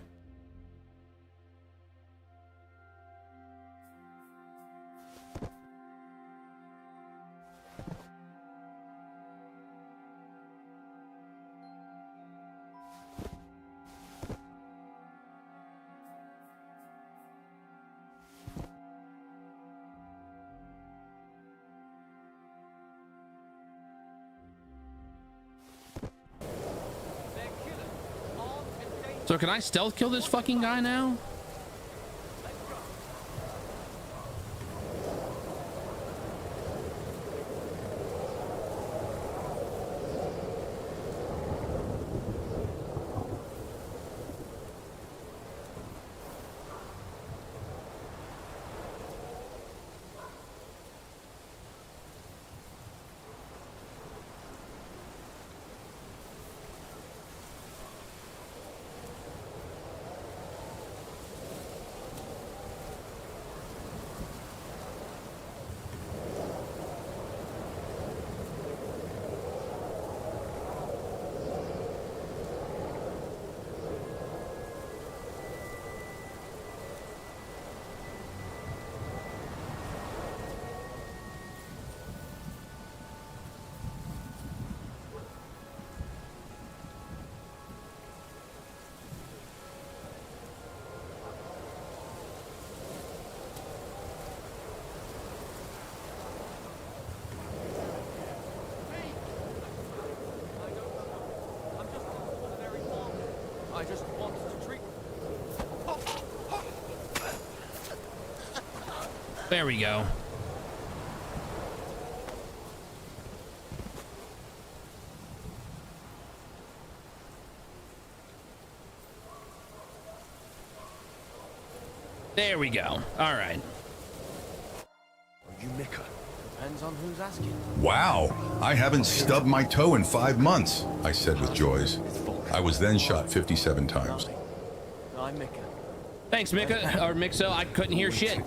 So can I stealth kill this fucking guy now? I just want to treat... There we go. There we go. All right. Are you Mika? Depends on who's asking. Wow, I haven't stubbed my toe in 5 months, I said with joys. I was then shot 57 times. I'm Mika. Thanks, Mika, or Mixo. I couldn't hear shit.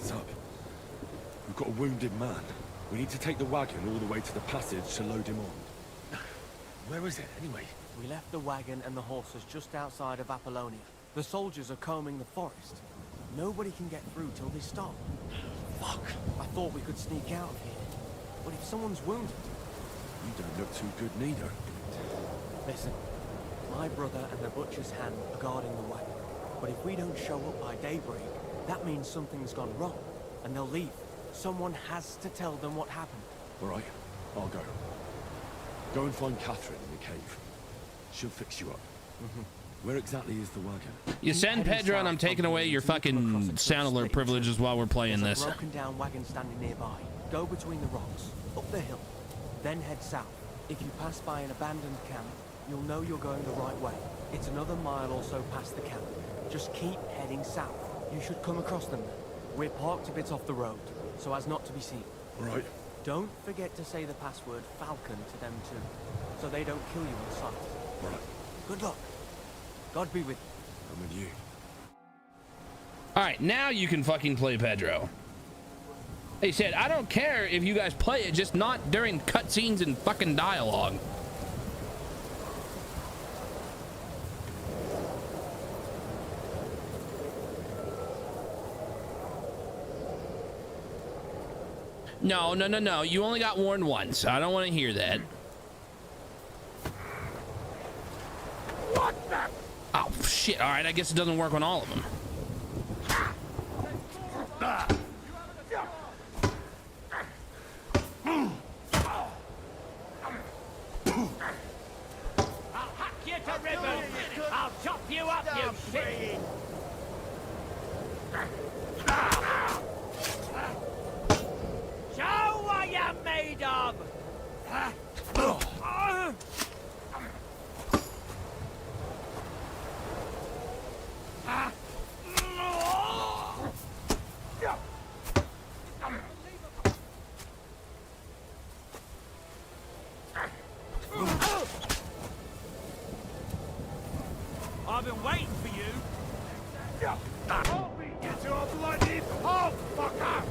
We've got a wounded man. We need to take the wagon all the way to the passage to load him on. Where is it, anyway? We left the wagon and the horses just outside of Apollonia. The soldiers are combing the forest. Nobody can get through till they stop. Fuck. I thought we could sneak out of here. But if someone's wounded... You don't look too good neither. Listen, my brother and the butcher's hand are guarding the wagon. But if we don't show up by daybreak, that means something's gone wrong, and they'll leave. Someone has to tell them what happened. All right, I'll go. Go and find Catherine in the cave. She'll fix you up. Where exactly is the wagon? You send Pedro and I'm taking away your fucking sound alert privileges while we're playing There's this. a broken down wagon standing nearby. Go between the rocks, up the hill, then head south. If you pass by an abandoned camp, you'll know you're going the right way. It's another mile or so past the camp. Just keep heading south. You should come across them. We're parked a bit off the road, so as not to be seen. Right. Don't forget to say the password Falcon to them too, so they don't kill you on sight. Right. Good luck. God be with you. I'm with you. All right, now you can fucking play Pedro. He said, I don't care if you guys play it, just not during cutscenes and fucking dialogue. No, no, no, no. You only got warned once. I don't want to hear that. What the? Oh, shit. All right, I guess it doesn't work on all of them. I'll hack you to ribbons. I'll chop you up, you shit. Show what you're made of. waiting for you. I'll beat you to a bloody pulp, fucker!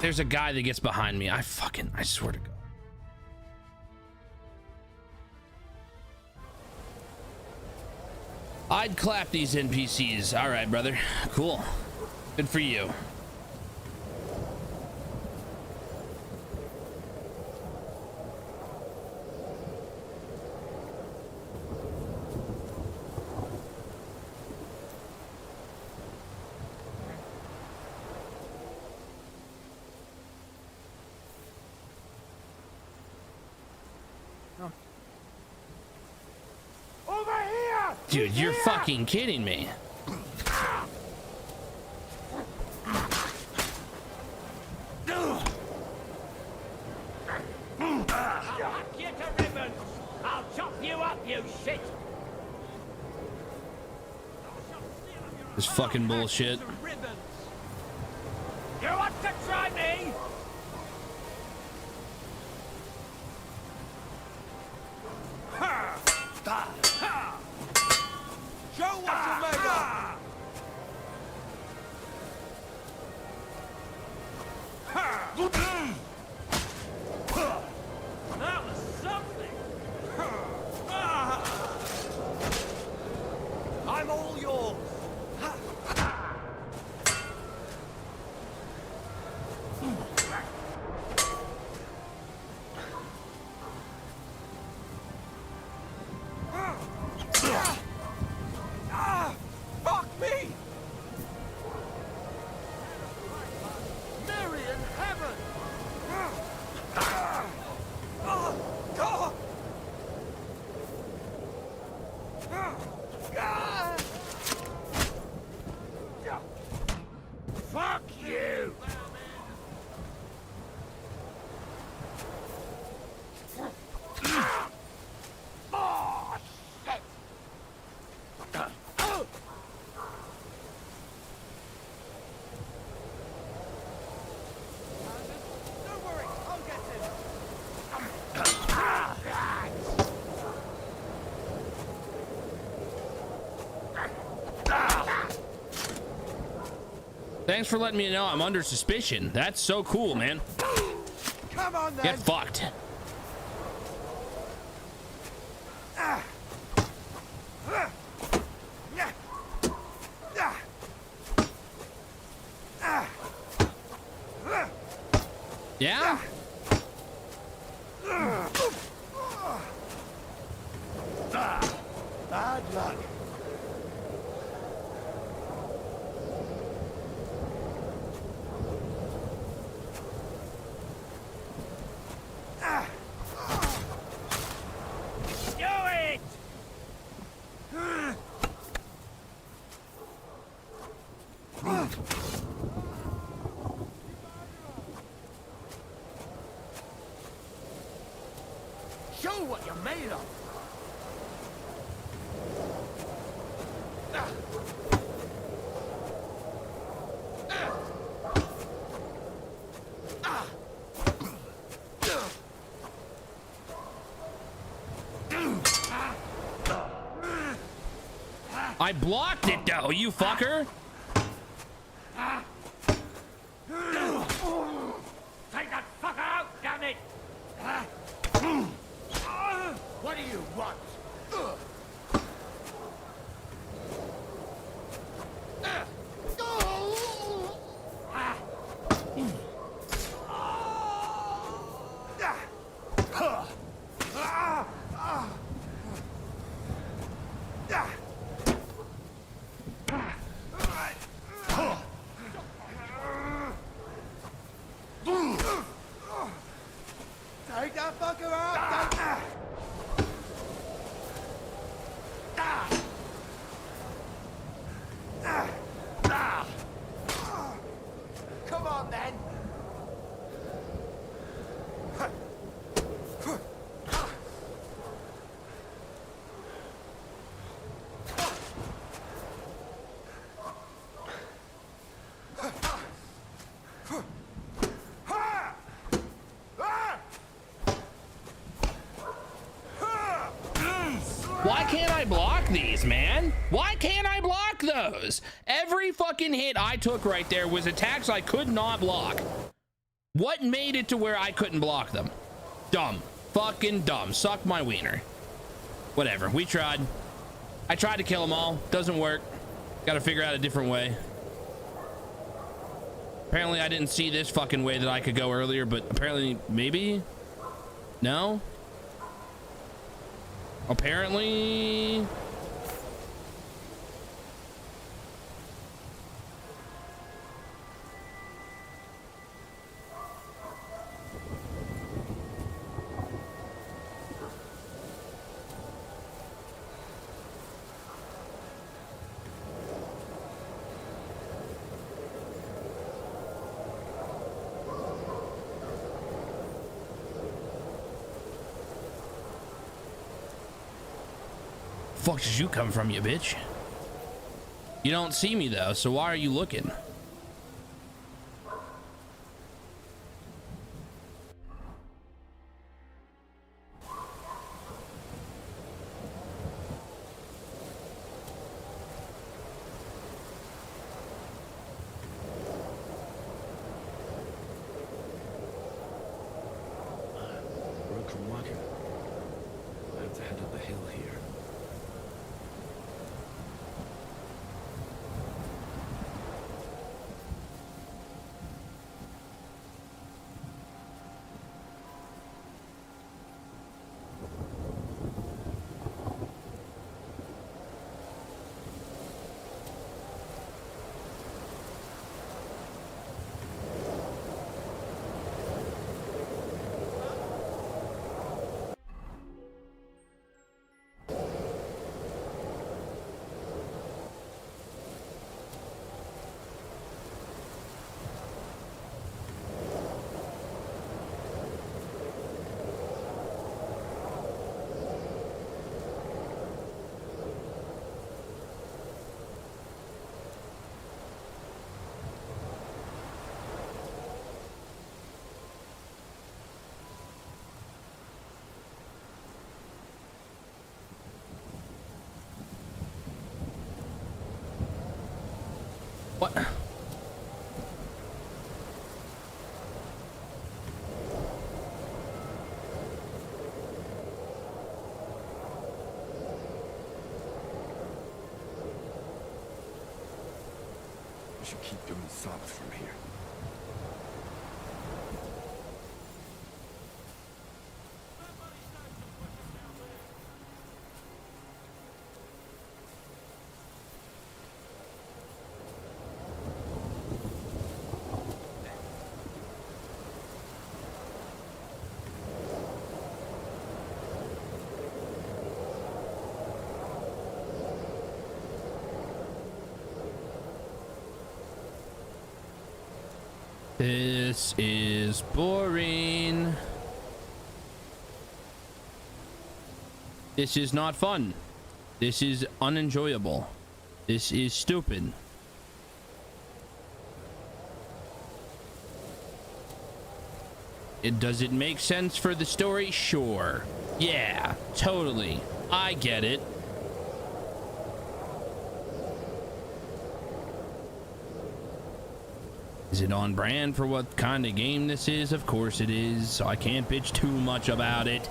There's a guy that gets behind me. I swear to God. I'd clap these NPCs. All right, brother. Cool. Good for you. Dude, you're fucking kidding me. I'll chop you up, you shit! This fucking bullshit. You want to try me? Show what you're made of! That was something! I'm all yours! Fuck me! Mary in heaven! God! Fuck you! Oh, shit! Don't worry, I'll get him! Thanks for letting me know I'm under suspicion. That's so cool, man. Come on then! Get fucked. Yeah? Bad luck. Do it! Show what you're made of! I blocked it though, you fucker. Take that fucker out, damn it! What do you want? Take that fucker out! Come on then! Why can't I block these, man? Why can't I block those? Every fucking hit I took right there was attacks I could not block. What made it to where I couldn't block them? Dumb. Fucking dumb. Suck my wiener. Whatever. We tried. I tried to kill them all. Doesn't work. Got to figure out a different way. Apparently I didn't see this fucking way that I could go earlier, but apparently maybe? No? Apparently... fuck did you come from, you bitch? You don't see me though, so why are you looking? Broken wagon. I have to head up the hill here. What? We should keep going south from here. This is boring. This is not fun. This is unenjoyable. This is stupid. Does it make sense for the story? Sure. Yeah, totally. I get it. Is it on brand for what kind of game this is? Of course it is, so I can't bitch too much about it.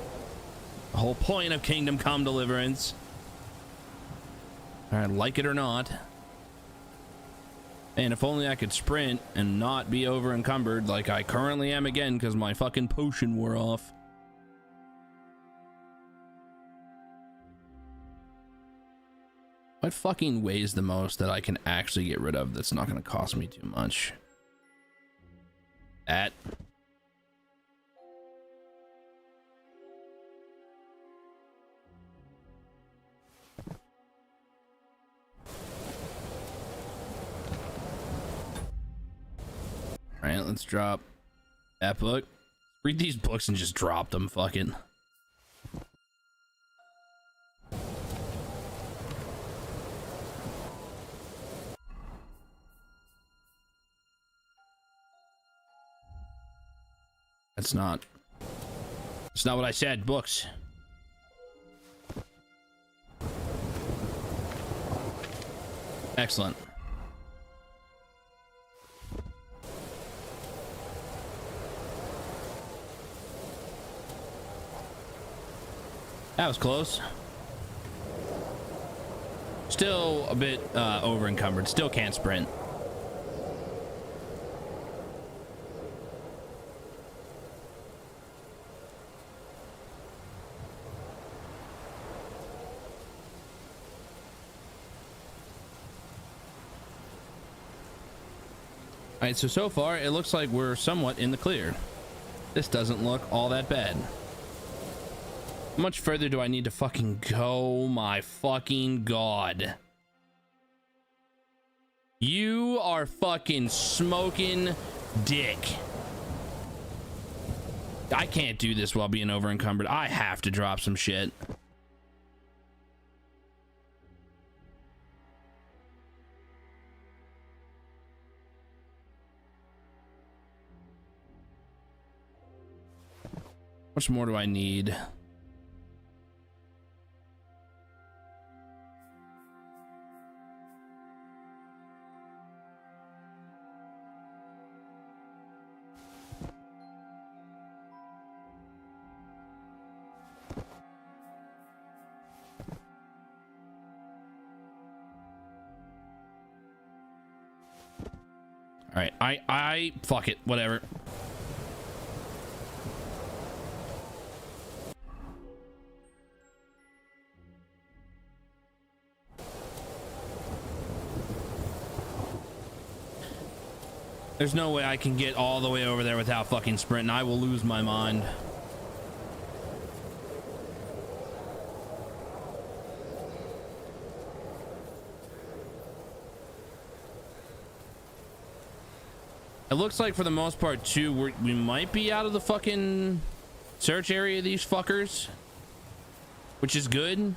The whole point of Kingdom Come Deliverance. I like it or not. And if only I could sprint and not be over encumbered like I currently am again because my fucking potion wore off. What fucking weighs the most that I can actually get rid of that's not going to cost me too much? That. All right, let's drop that book. Read these books and just drop them. Fucking. That's not. It's not what I said. Books. Excellent. That was close. Still a bit over encumbered. Still can't sprint. All right, so far it looks like we're somewhat in the clear. This doesn't look all that bad. How much further do I need to fucking go? My fucking god. You are fucking smoking dick. I can't do this while being over encumbered. I have to drop some shit. How much more do I need? All right, I fuck it, whatever. There's no way I can get all the way over there without fucking sprinting. I will lose my mind. It looks like for the most part too, we might be out of the fucking search area of these fuckers, which is good.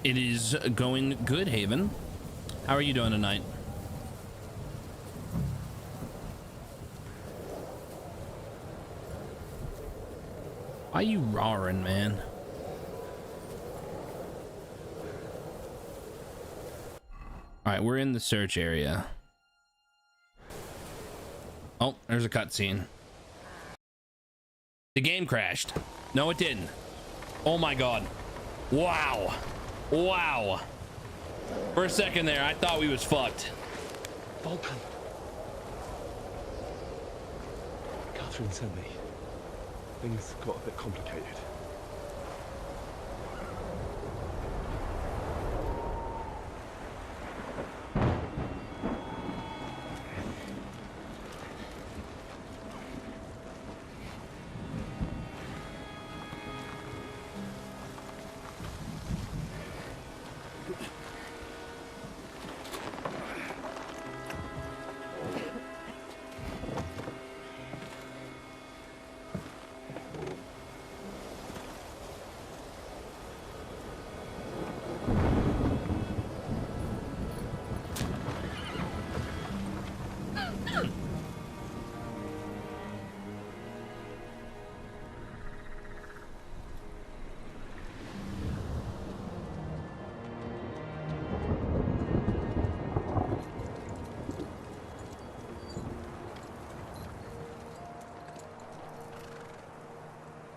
It is going good, Haven. How are you doing tonight? Why are you roaring, man? All right, we're in the search area. Oh, there's a cutscene. The game crashed. No, it didn't. Oh my god. Wow. Wow. For a second there, I thought we was fucked. Vulcan. Catherine sent me. Things got a bit complicated.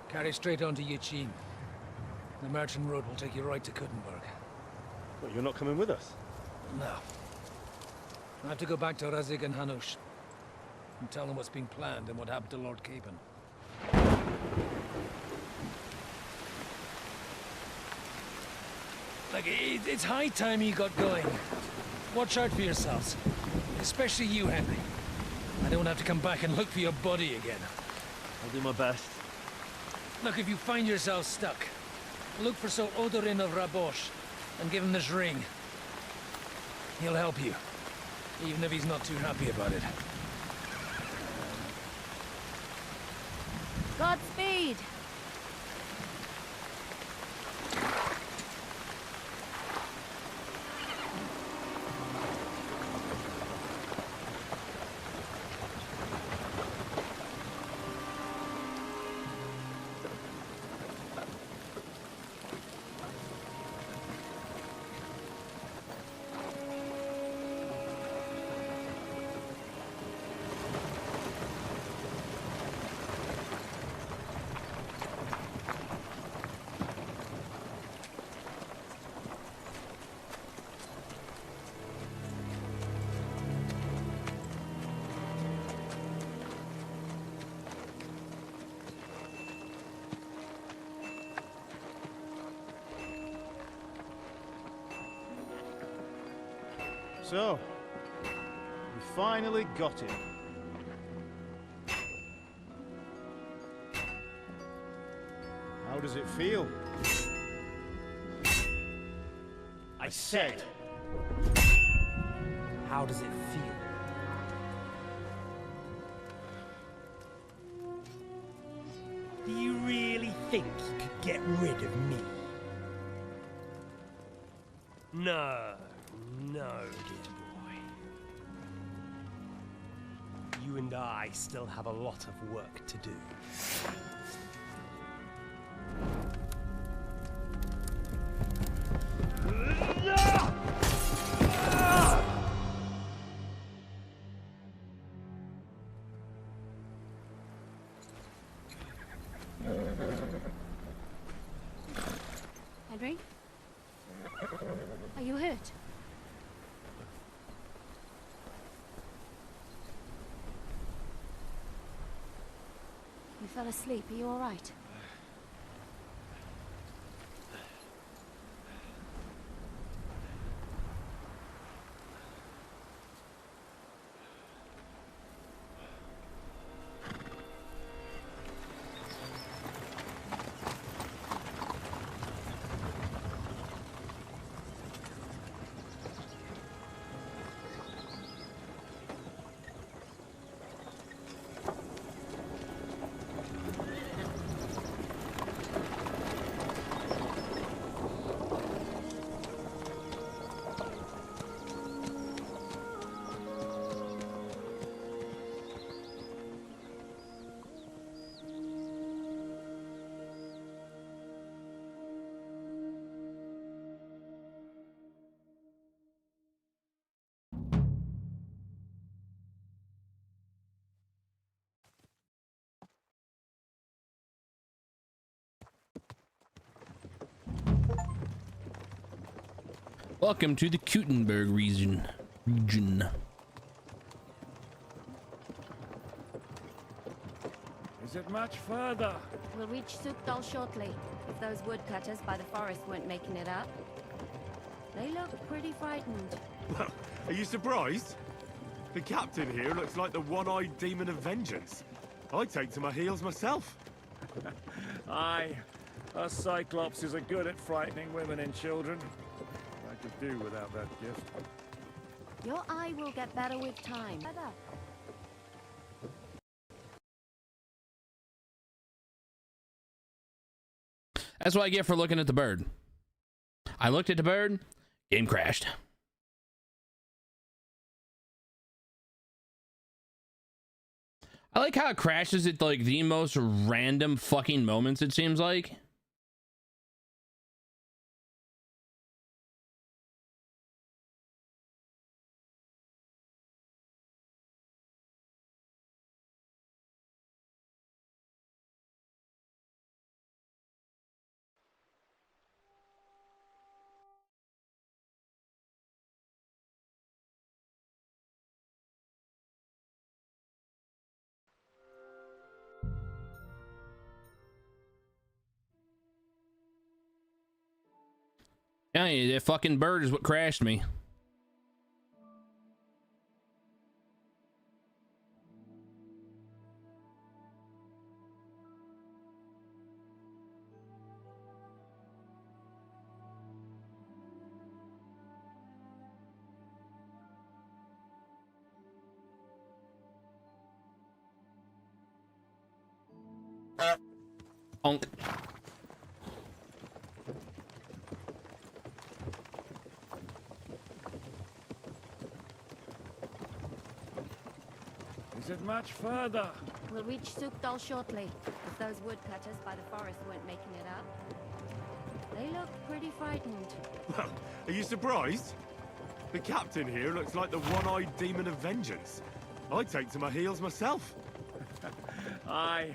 Carry straight on to Yichin. The merchant road will take you right to Kuttenberg. What, you're not coming with us? No. I have to go back to Razik and Hanush and tell them what's been planned and what happened to Lord Capon. Like, it's high time you got going. Watch out for yourselves. Especially you, Henry. I don't have to come back and look for your body again. I'll do my best. Look, if you find yourself stuck, look for Sir Odorin of Rabosh and give him this ring. He'll help you, even if he's not too happy about it. Godspeed! So, we finally got him. How does it feel? I said, how does it feel? Do you really think you could get rid of me? No, no, dear boy. You and I still have a lot of work to do. Henry? Are you hurt? You fell asleep. Are you all right? Welcome to the Kutenberg region. Is it much further? We'll reach Sukdal shortly, if those woodcutters by the forest weren't making it up. They look pretty frightened. Well, are you surprised? The captain here looks like the one-eyed demon of vengeance. I'd take to my heels myself. Aye, us Cyclopses are good at frightening women and children. I could do without that gift. Your eye will get better with time. That's what I get for looking at the bird. I looked at the bird, game crashed. I like how it crashes at like the most random fucking moments, it seems like. Yeah, that fucking bird is what crashed me. Honk. Is it much further? We'll reach Sukdal shortly, if those woodcutters by the forest weren't making it up. They look pretty frightened. Well, are you surprised? The captain here looks like the one-eyed demon of vengeance. I take to my heels myself. Aye.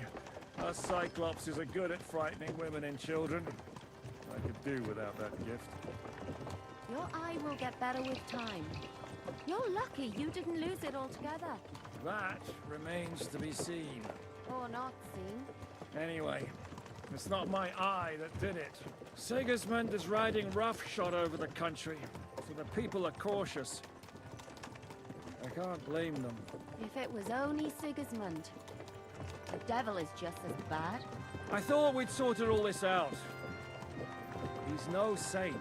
Us Cyclopses are good at frightening women and children. I could do without that gift. Your eye will get better with time. You're lucky you didn't lose it altogether. That remains to be seen. Or not seen. Anyway, it's not my eye that did it. Sigismund is riding roughshod over the country, so the people are cautious. I can't blame them. If it was only Sigismund. The devil is just as bad. I thought we'd sorted all this out. He's no saint,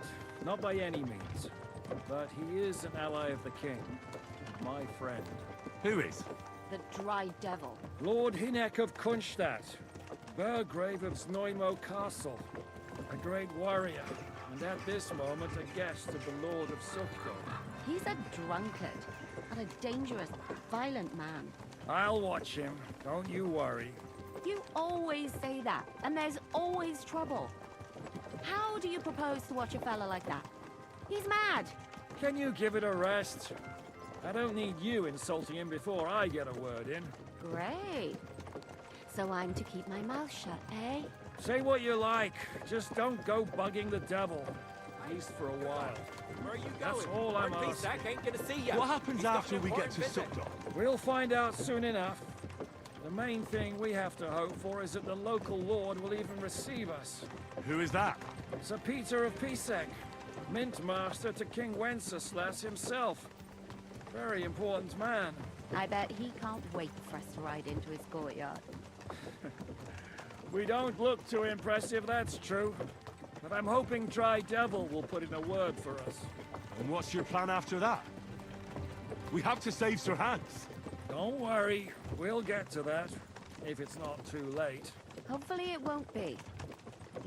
not by any means. But he is an ally of the king. My friend. Who is? The Dry Devil. Lord Hinek of Kunstadt, Burgrave of Znojmo Castle. A great warrior, and at this moment a guest of the Lord of Sukko. He's a drunkard, and a dangerous, violent man. I'll watch him, don't you worry. You always say that, and there's always trouble. How do you propose to watch a fella like that? He's mad. Can you give it a rest? I don't need you insulting him before I get a word in. Great. So I'm to keep my mouth shut, eh? Say what you like, just don't go bugging the devil. At least for a while. Where are you going? That's all I'm asking. Zach ain't gonna see you. What happens after we get to Sukdal? We'll find out soon enough. The main thing we have to hope for is that the local lord will even receive us. Who is that? Sir Peter of Pisek, Mint Master to King Wenceslas himself. Very important man. I bet he can't wait for us to ride into his courtyard. We don't look too impressive, that's true. But I'm hoping Dry Devil will put in a word for us. And what's your plan after that? We have to save Sir Hans. Don't worry, we'll get to that, if it's not too late. Hopefully it won't be.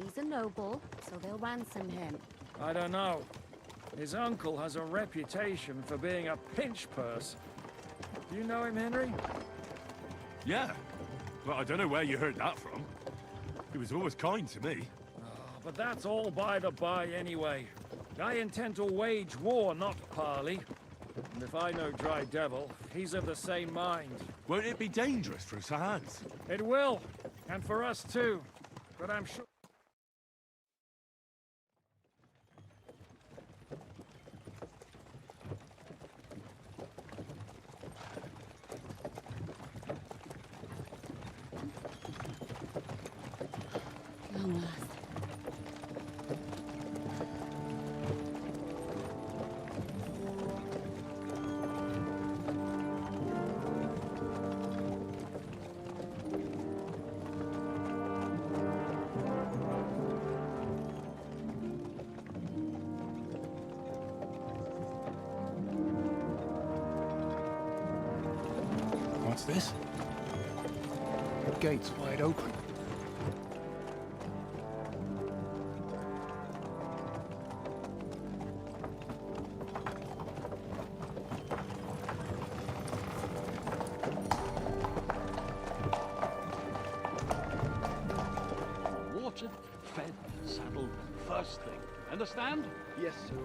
He's a noble, so they'll ransom him. I don't know. His uncle has a reputation for being a pinch purse. Do you know him, Henry? Yeah. Well, I don't know where you heard that from. He was always kind to me. But that's all by the by anyway. I intend to wage war, not parley. And if I know Dry Devil, he's of the same mind. Won't it be dangerous for Sir Hans? It will, and for us too. But I'm sure... Long last. What's this? The gate's wide open. Watered, fed, saddled, first thing. Understand? Yes, sir.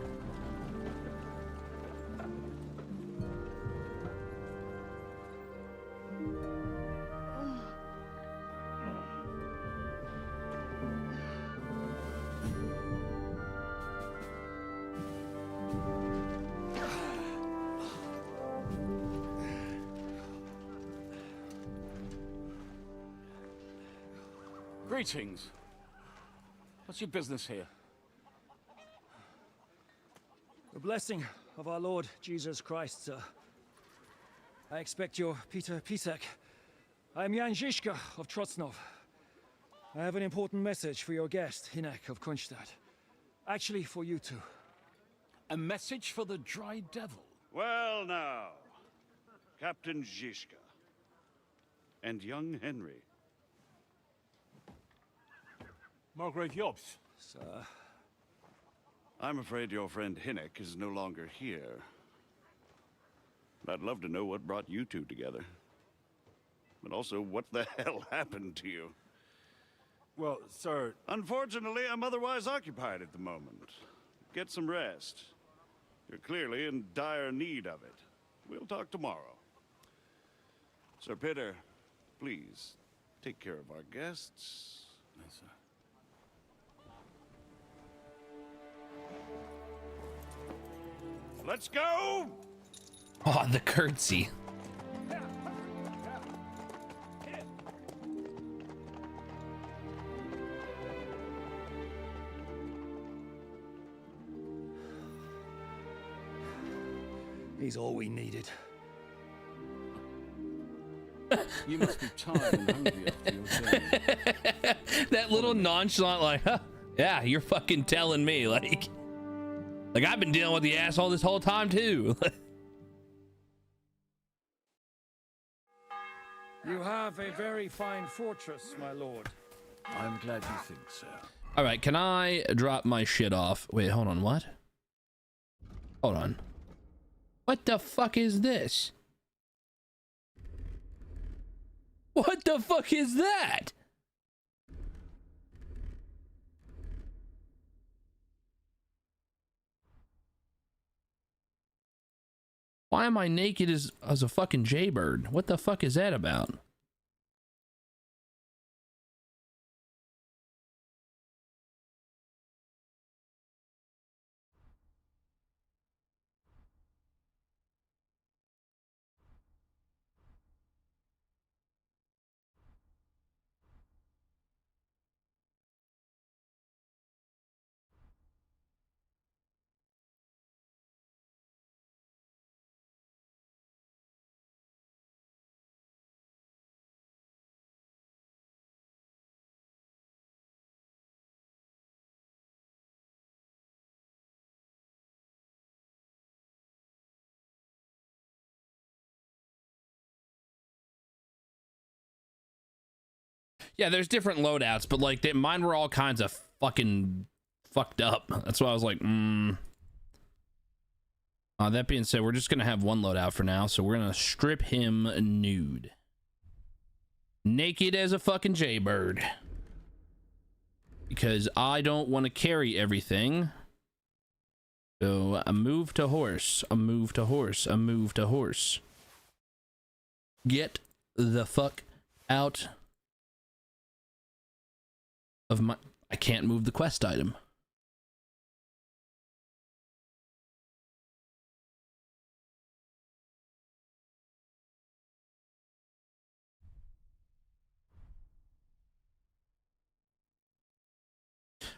Greetings. What's your business here? blessing of our Lord Jesus Christ, sir. I expect you're Peter Pisek. I'm Jan Žižka of Trocnov. I have an important message for your guest, Hinek of Kunstadt. Actually, for you two. A message for the Dry Devil? Well now, Captain Žižka and young Henry. Margrave Jobs. Sir. I'm afraid your friend Hinek is no longer here. I'd love to know what brought you two together. But also, what the hell happened to you? Well, sir... Unfortunately, I'm otherwise occupied at the moment. Get some rest. You're clearly in dire need of it. We'll talk tomorrow. Sir Peter, please, take care of our guests. Yes, sir. Let's go! Oh, the curtsy. He's all we needed. You must be tired and hungry after your journey. That little nonchalant, like, huh, yeah, you're fucking telling me, like I've been dealing with the asshole this whole time too. You have a very fine fortress, my lord. I'm glad you think so. All right, can I drop my shit off? Wait, hold on, what? Hold on. What the fuck is this? What the fuck is that? Why am I naked as a fucking jaybird? What the fuck is that about? Yeah, there's different loadouts, but like mine were all kinds of fucking fucked up. That's why I was like, that being said, we're just gonna have one loadout for now, so we're gonna strip him nude. Naked as a fucking jaybird. Because I don't want to carry everything. So a move to horse, a move to horse, a move to horse. Get the fuck out of my... I can't move the quest item.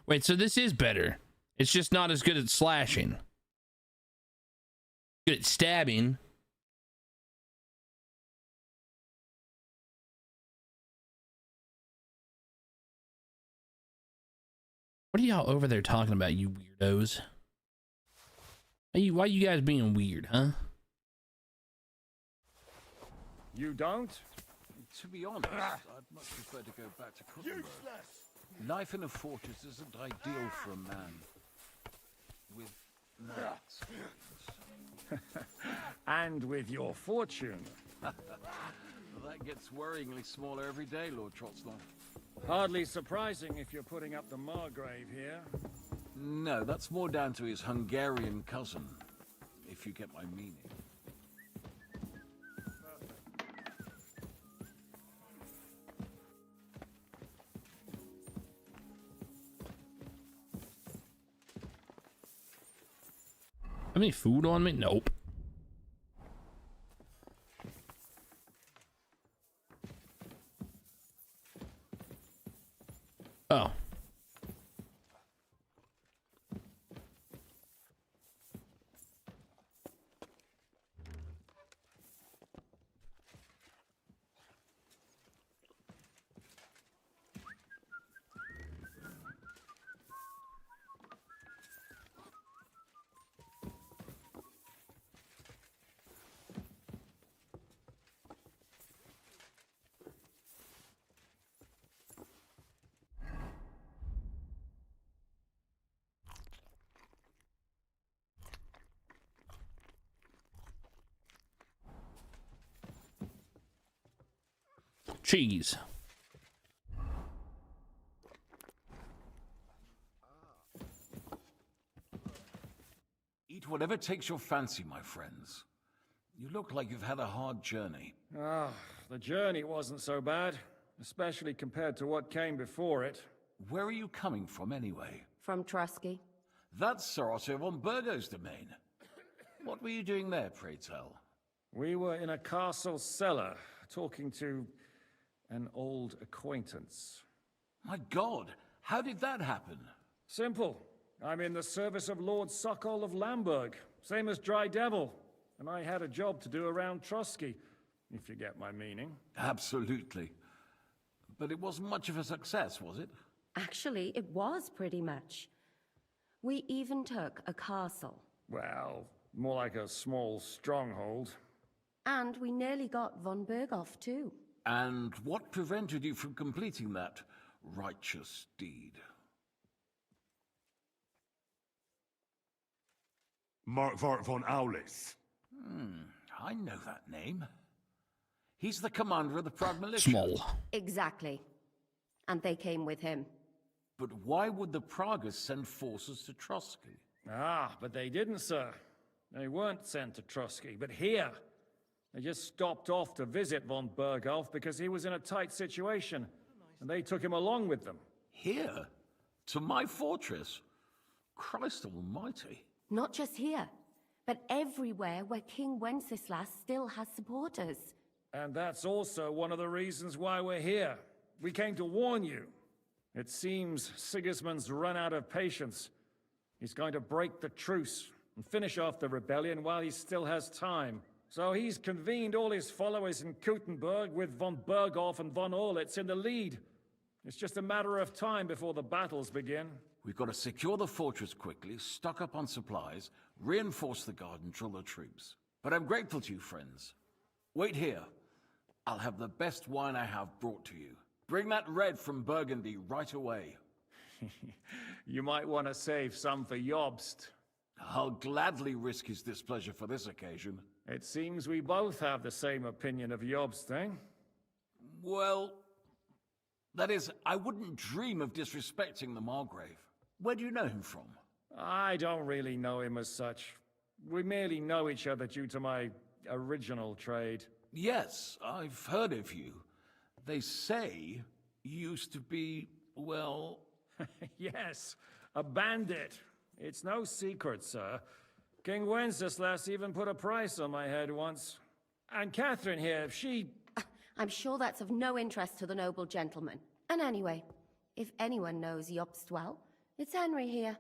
Wait, so this is better. It's just not as good at slashing. Good at stabbing. What are y'all over there talking about, you weirdos? Why you guys being weird, huh? You don't? To be honest, I'd much prefer to go back to Kuttenberg. Life in a fortress isn't ideal for a man with no experience. And with your fortune. Well, that gets worryingly smaller every day, Lord Trotznov. Hardly surprising if you're putting up the Margrave here. No, that's more down to his Hungarian cousin, if you get my meaning. Have any food on me? Nope. Oh. cheese. Eat whatever takes your fancy, my friends. You look like you've had a hard journey. Ah, the journey wasn't so bad, especially compared to what came before it. Where are you coming from, anyway? From Trusky. That's Sir Otto von Burgo's domain. What were you doing there, pray tell? We were in a castle cellar, talking to an old acquaintance. My God, how did that happen? Simple. I'm in the service of Lord Sokol of Lamberg, same as Dry Devil, and I had a job to do around Trusky, if you get my meaning. Absolutely. But it wasn't much of a success, was it? Actually, it was pretty much. We even took a castle. Well, more like a small stronghold. And we nearly got von Berghoff, too. And what prevented you from completing that righteous deed? Markvart von Aulis. I know that name. He's the commander of the Prague militia. Small. Exactly. And they came with him. But why would the Praguers send forces to Trusky? Ah, but they didn't, sir. They weren't sent to Trusky, but here. They just stopped off to visit von Berghoff because he was in a tight situation, and they took him along with them. Here? To my fortress? Christ almighty. Not just here, but everywhere where King Wenceslas still has supporters. And that's also one of the reasons why we're here. We came to warn you. It seems Sigismund's run out of patience. He's going to break the truce and finish off the rebellion while he still has time. So he's convened all his followers in Kuttenberg with von Berghoff and von Orlitz in the lead. It's just a matter of time before the battles begin. We've got to secure the fortress quickly, stock up on supplies, reinforce the guard and drill the troops. But I'm grateful to you, friends. Wait here. I'll have the best wine I have brought to you. Bring that red from Burgundy right away. You might want to save some for Jobst. I'll gladly risk his displeasure for this occasion. It seems we both have the same opinion of Jobst, eh? Well, that is, I wouldn't dream of disrespecting the Margrave. Where do you know him from? I don't really know him as such. We merely know each other due to my original trade. Yes, I've heard of you. They say you used to be, well... Yes, a bandit. It's no secret, sir. King Wenceslas even put a price on my head once. And Catherine here, she... I'm sure that's of no interest to the noble gentleman. And anyway, if anyone knows Jobst well, it's Henry here.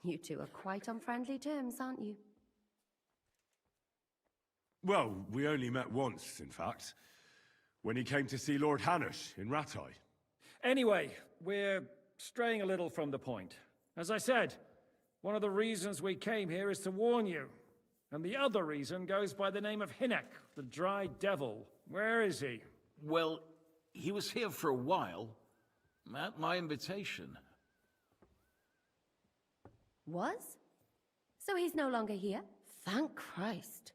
You two are quite on friendly terms, aren't you? Well, we only met once, in fact. When he came to see Lord Hanush in Rattay. Anyway, we're straying a little from the point. As I said, one of the reasons we came here is to warn you. And the other reason goes by the name of Hinnek, the Dry Devil. Where is he? Well, he was here for a while, at my invitation. Was? So he's no longer here? Thank Christ.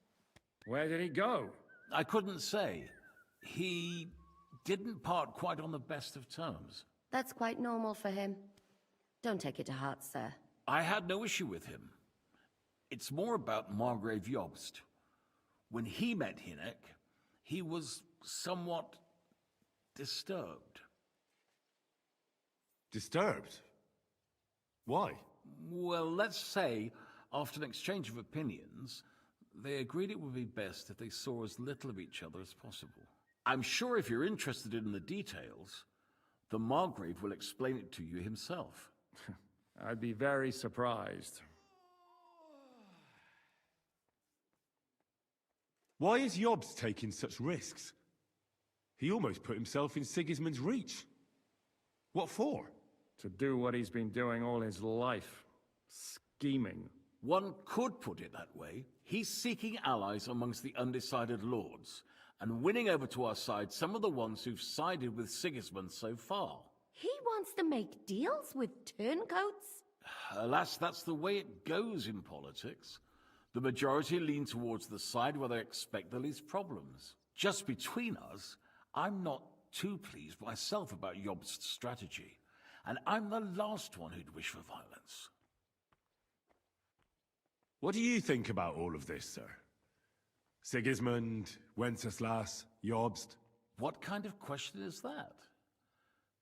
Where did he go? I couldn't say. He didn't part quite on the best of terms. That's quite normal for him. Don't take it to heart, sir. I had no issue with him. It's more about Margrave Jobst. When he met Hinnek, he was somewhat disturbed. Disturbed? Why? Well, let's say, after an exchange of opinions, they agreed it would be best if they saw as little of each other as possible. I'm sure if you're interested in the details, the Margrave will explain it to you himself. I'd be very surprised. Why is Jobst taking such risks? He almost put himself in Sigismund's reach. What for? To do what he's been doing all his life. Scheming. One could put it that way. He's seeking allies amongst the undecided lords, and winning over to our side some of the ones who've sided with Sigismund so far. He wants to make deals with turncoats? Alas, that's the way it goes in politics. The majority lean towards the side where they expect the least problems. Just between us, I'm not too pleased myself about Jobst's strategy, and I'm the last one who'd wish for violence. What do you think about all of this, sir? Sigismund, Wenceslas, Jobst? What kind of question is that?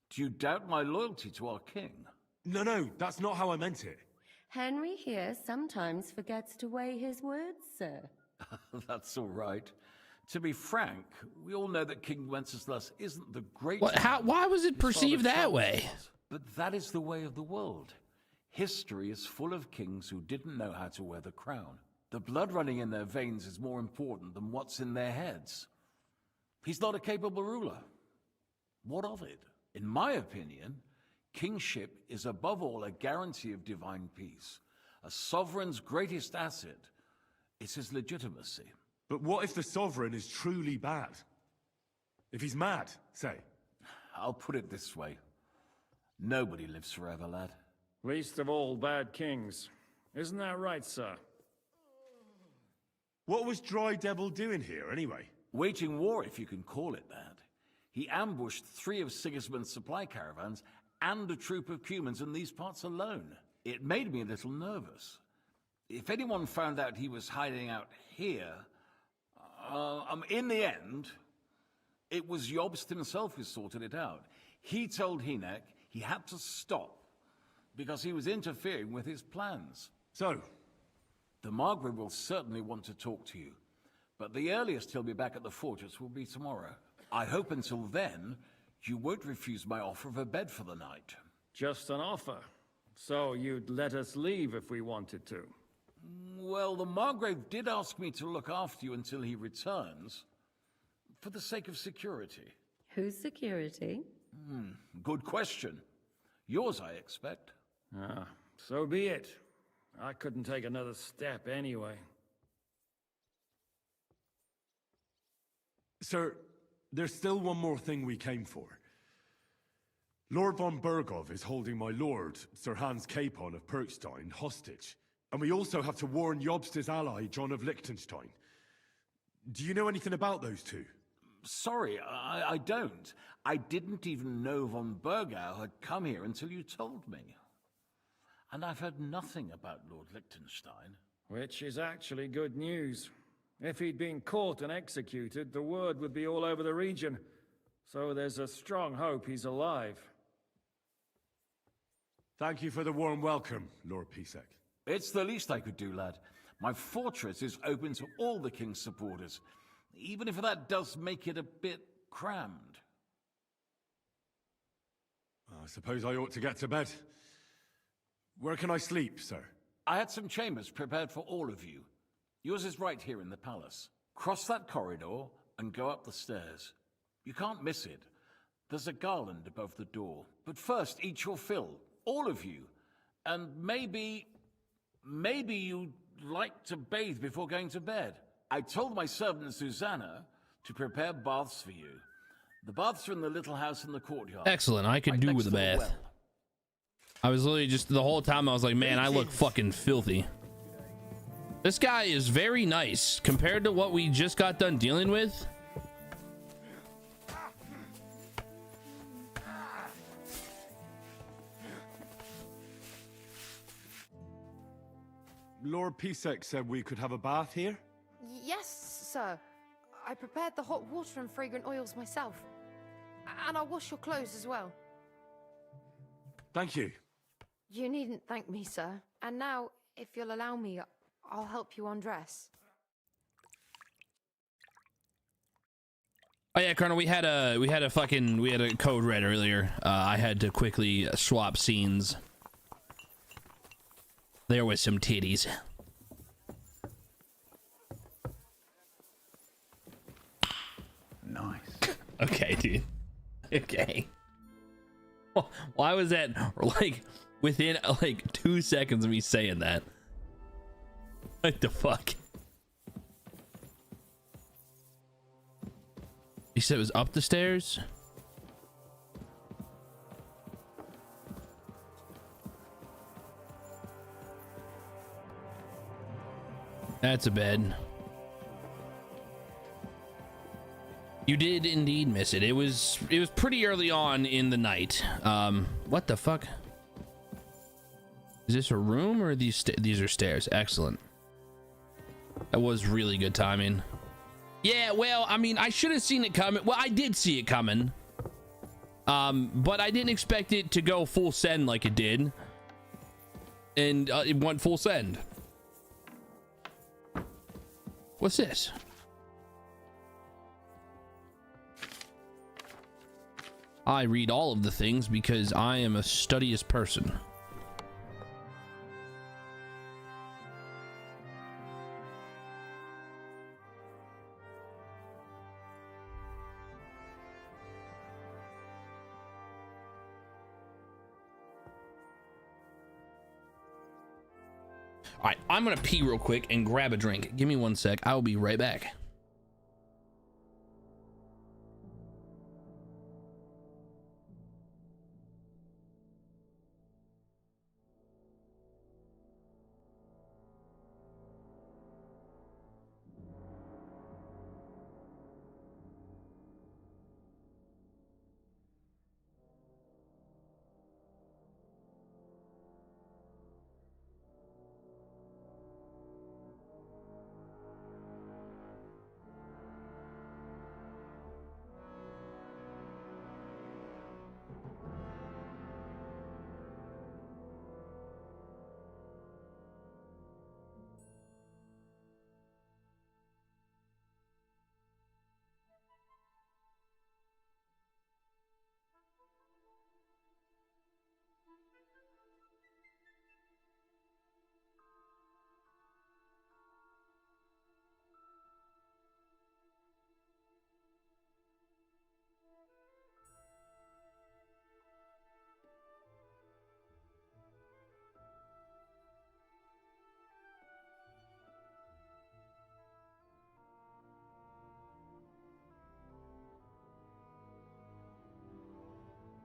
Do you doubt my loyalty to our king? No, that's not how I meant it. Henry here sometimes forgets to weigh his words, sir. That's all right. To be frank, we all know that King Wenceslas isn't the greatest. What? How? Why was it perceived that way? But that is the way of the world. History is full of kings who didn't know how to wear the crown. The blood running in their veins is more important than what's in their heads. He's not a capable ruler. What of it? In my opinion, kingship is above all a guarantee of divine peace. A sovereign's greatest asset is his legitimacy. But what if the sovereign is truly bad? If he's mad, say? I'll put it this way. Nobody lives forever, lad. Least of all bad kings. Isn't that right, sir? What was Dry Devil doing here, anyway? Waging war, if you can call it that. He ambushed 3 of Sigismund's supply caravans and a troop of Cumans in these parts alone. It made me a little nervous. If anyone found out he was hiding out here, in the end, it was Jobst himself who sorted it out. He told Hynek he had to stop because he was interfering with his plans. So? The Margrave will certainly want to talk to you, but the earliest he'll be back at the fortress will be tomorrow. I hope until then, you won't refuse my offer of a bed for the night. Just an offer. So you'd let us leave if we wanted to? Well, the Margrave did ask me to look after you until he returns, for the sake of security. Whose security? Good question. Yours, I expect. Ah, so be it. I couldn't take another step anyway. Sir, there's still one more thing we came for. Lord von Bergov is holding my lord, Sir Hans Capon of Perkstein, hostage. And we also have to warn Jobst's ally, John of Liechtenstein. Do you know anything about those two? Sorry, I don't. I didn't even know von Bergau had come here until you told me. And I've heard nothing about Lord Liechtenstein. Which is actually good news. If he'd been caught and executed, the word would be all over the region. So there's a strong hope he's alive. Thank you for the warm welcome, Lord Pisek. It's the least I could do, lad. My fortress is open to all the king's supporters, even if that does make it a bit crammed. I suppose I ought to get to bed. Where can I sleep, sir? I had some chambers prepared for all of you. Yours is right here in the palace. Cross that corridor and go up the stairs. You can't miss it. There's a garland above the door. But first, eat your fill, all of you. And maybe you'd like to bathe before going to bed. I told my servant Susanna to prepare baths for you. The baths are in the little house in the courtyard. Excellent. I could do with a bath. Well. I was literally just the whole time I was like, man, I look fucking filthy. This guy is very nice compared to what we just got done dealing with. Lord Pisek said we could have a bath here? Yes, sir. I prepared the hot water and fragrant oils myself. And I'll wash your clothes as well. Thank you. You needn't thank me, sir. And now, if you'll allow me, I'll help you undress. Oh yeah, Colonel, we had a code red earlier. I had to quickly swap scenes. There was some titties. Nice. Okay, dude. Okay. Why was that like within like 2 seconds of me saying that? What the fuck? You said it was up the stairs? That's a bed. You did indeed miss it. It was pretty early on in the night. What the fuck? Is this a room or are these are stairs? Excellent. That was really good timing. Yeah, well, I mean, I should have seen it coming. Well, I did see it coming. But I didn't expect it to go full send like it did. And it went full send. What's this? I read all of the things because I am a studious person. All right, I'm gonna pee real quick and grab a drink. Give me 1 sec. I'll be right back.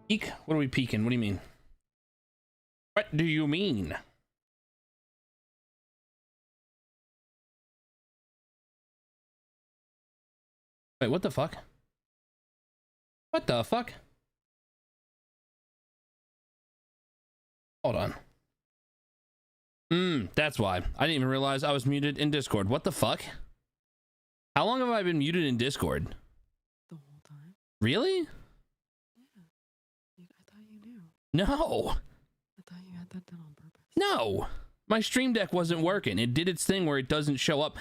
Peek? What are we peeking? What do you mean? What do you mean? Wait, what the fuck? What the fuck? Hold on. That's why. I didn't even realize I was muted in Discord. What the fuck? How long have I been muted in Discord? The whole time. Really? I thought you knew. No. I thought you had that done on purpose. No. My stream deck wasn't working. It did its thing where it doesn't show up.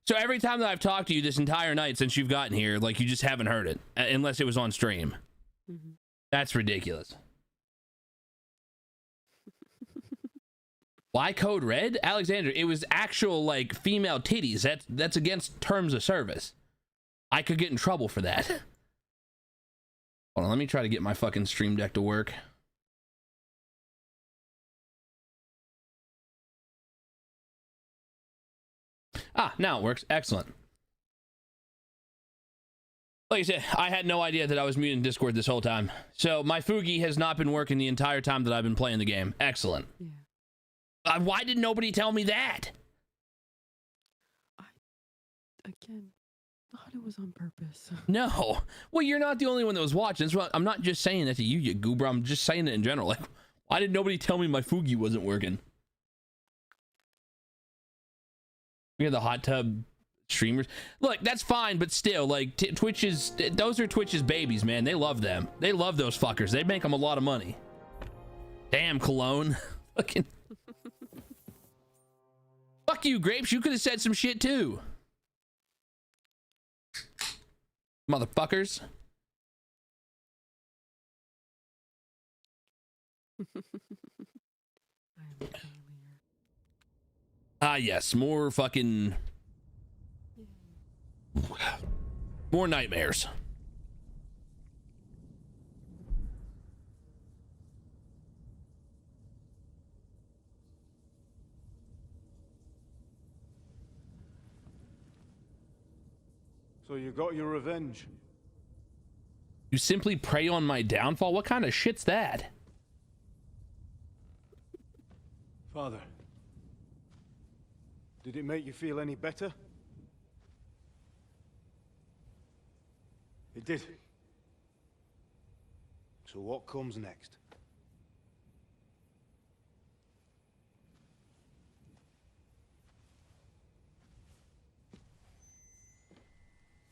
So every time that I've talked to you this entire night since you've gotten here, like, you just haven't heard it unless it was on stream. Mm-hmm. That's ridiculous. Why code red? Alexander, it was actual, like, female titties. That's against terms of service. I could get in trouble for that. Hold on, let me try to get my fucking stream deck to work. Ah, now it works. Excellent. Like I said, I had no idea that I was muted in Discord this whole time. So my Fugi has not been working the entire time that I've been playing the game. Excellent. Yeah. Why did nobody tell me that? Again, thought it was on purpose. No. Well, you're not the only one that was watching. I'm not just saying that to you, you goober. I'm just saying it in general. Like, why did nobody tell me my Fugi wasn't working? We have the hot tub streamers. Look, that's fine, but still, like, Twitch is, those are Twitch's babies, man. They love them. They love those fuckers. They make them a lot of money. Damn, Cologne. Fucking. Fuck you, Grapes. You could have said some shit too. Motherfuckers. Ah, yes, more fucking... more nightmares. So you got your revenge? You simply prey on my downfall? What kind of shit's that? Father, did it make you feel any better? It did. So what comes next?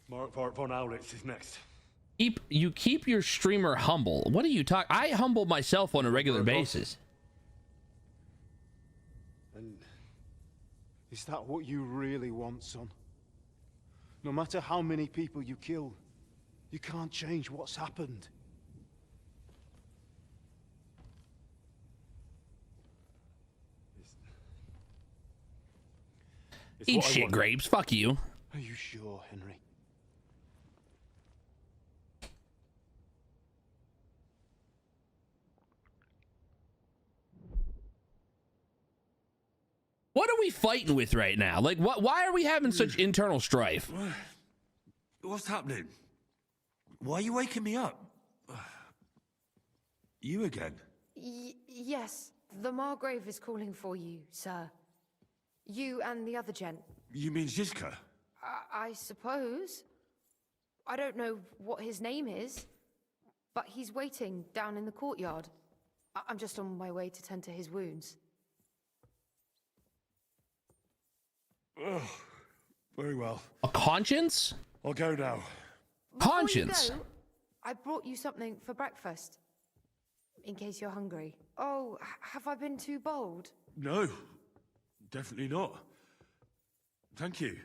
Mark von Aulitz is next. You keep your streamer humble. What are you talking? I humble myself on a regular basis. And is that what you really want, son? No matter how many people you kill, you can't change what's happened. Eat shit, Grapes. Fuck you. Are you sure, Henry? What are we fighting with right now? Like, what? Why are we having such internal strife? What's happening? Why are you waking me up? You again? Yes, the Margrave is calling for you, sir. You and the other gent. You mean Zizka? I suppose. I don't know what his name is, but he's waiting down in the courtyard. I'm just on my way to tend to his wounds. Oh, very well. A conscience? I'll go now. Conscience. Before you go, I brought you something for breakfast. In case you're hungry. Oh, have I been too bold? No, definitely not. Thank you.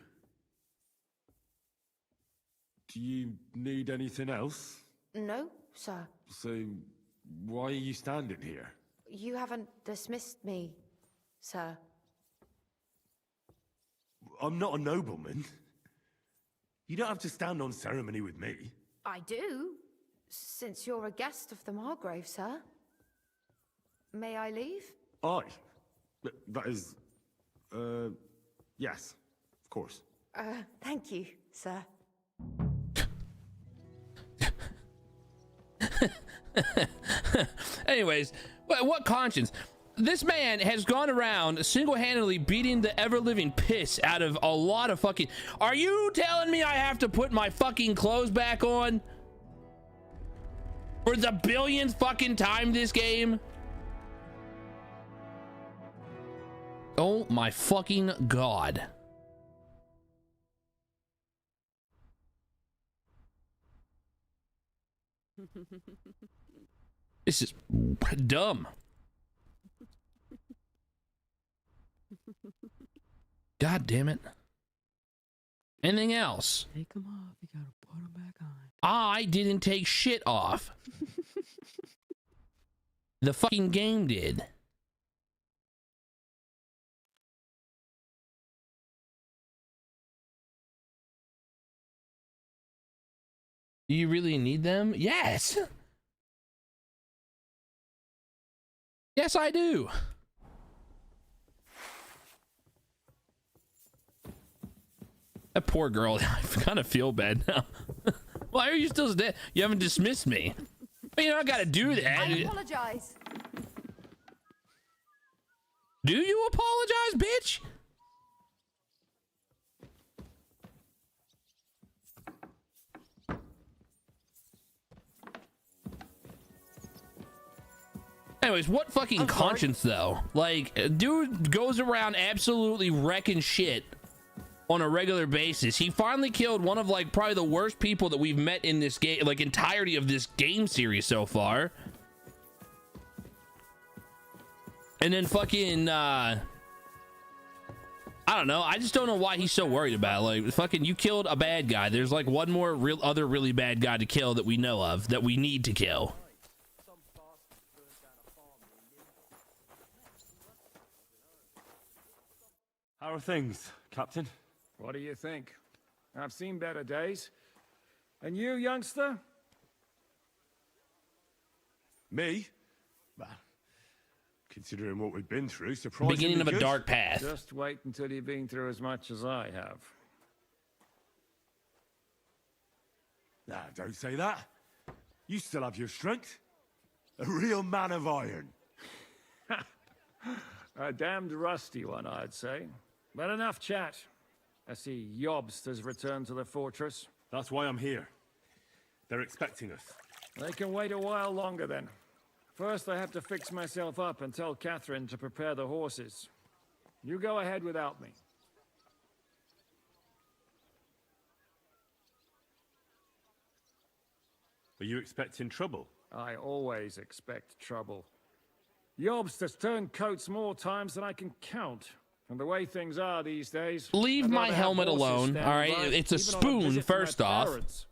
Do you need anything else? No, sir. So, why are you standing here? You haven't dismissed me, sir. I'm not a nobleman. You don't have to stand on ceremony with me. I do, since you're a guest of the Margrave, sir. May I leave? That is... yes, of course. Thank you, sir. Anyways, what conscience? This man has gone around single-handedly beating the ever-living piss out of a lot of fucking... Are you telling me I have to put my fucking clothes back on? For the billionth fucking time this game? Oh my fucking god. This is dumb. God damn it. Anything else? Take them off. You gotta put them back on. I didn't take shit off. The fucking game did. Do you really need them? Yes. Yes, I do. That poor girl. I kind of feel bad now. Why are you still dead? You haven't dismissed me. But you don't gotta do that. I apologize. Do you apologize, bitch? Anyways, what fucking conscience though? Like, dude goes around absolutely wrecking shit on a regular basis. He finally killed one of like probably the worst people that we've met in this game, like entirety of this game series so far. And then fucking I don't know. I just don't know why he's so worried about it. Like, fucking, you killed a bad guy. There's like one more other really bad guy to kill that we know of, that we need to kill. How are things, Captain? What do you think? I've seen better days. And you, youngster? Me? Well, considering what we've been through, surprisingly Beginning of a good. dark path. Just wait until you've been through as much as I have. Nah, don't say that. You still have your strength. A real man of iron. A damned rusty one, I'd say. But enough chat. I see Jobst has returned to the fortress. That's why I'm here. They're expecting us. They can wait a while longer then. First, I have to fix myself up and tell Catherine to prepare the horses. You go ahead without me. Are you expecting trouble? I always expect trouble. Yobst has turned coats more times than I can count. And the way things are these days... Leave I'd my rather have helmet horses alone, standing alright? by, It's a even on spoon, visit to my first off. parents.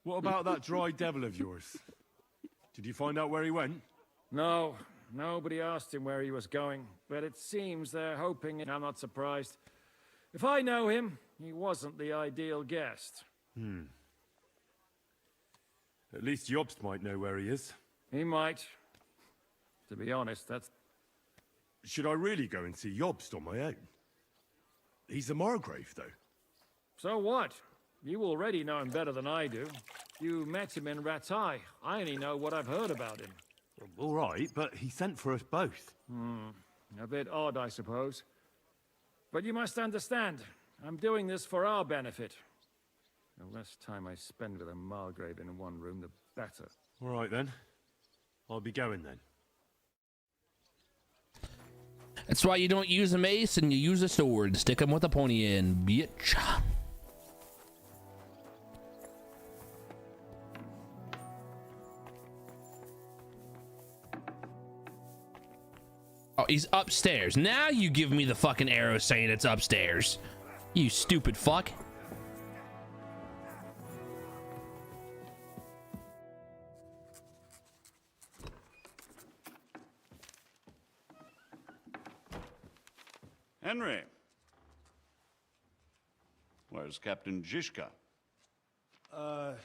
What about that dry devil of yours? Did you find out where he went? No, nobody asked him where he was going, but it seems they're hoping, and I'm not surprised. If I know him, he wasn't the ideal guest. At least Jobst might know where he is. He might. To be honest, that's... Should I really go and see Jobst on my own? He's a Margrave, though. So what? You already know him better than I do. You met him in Ratai. I only know what I've heard about him. All right, but he sent for us both. A bit odd, I suppose. But you must understand, I'm doing this for our benefit. The less time I spend with a Margrave in one room, the better. All right, then. I'll be going, then. That's why you don't use a mace and you use a sword. Stick them with a pointy end, bitch. Oh, he's upstairs. Now you give me the fucking arrow saying it's upstairs. You stupid fuck. Henry. Where's Captain Zizka?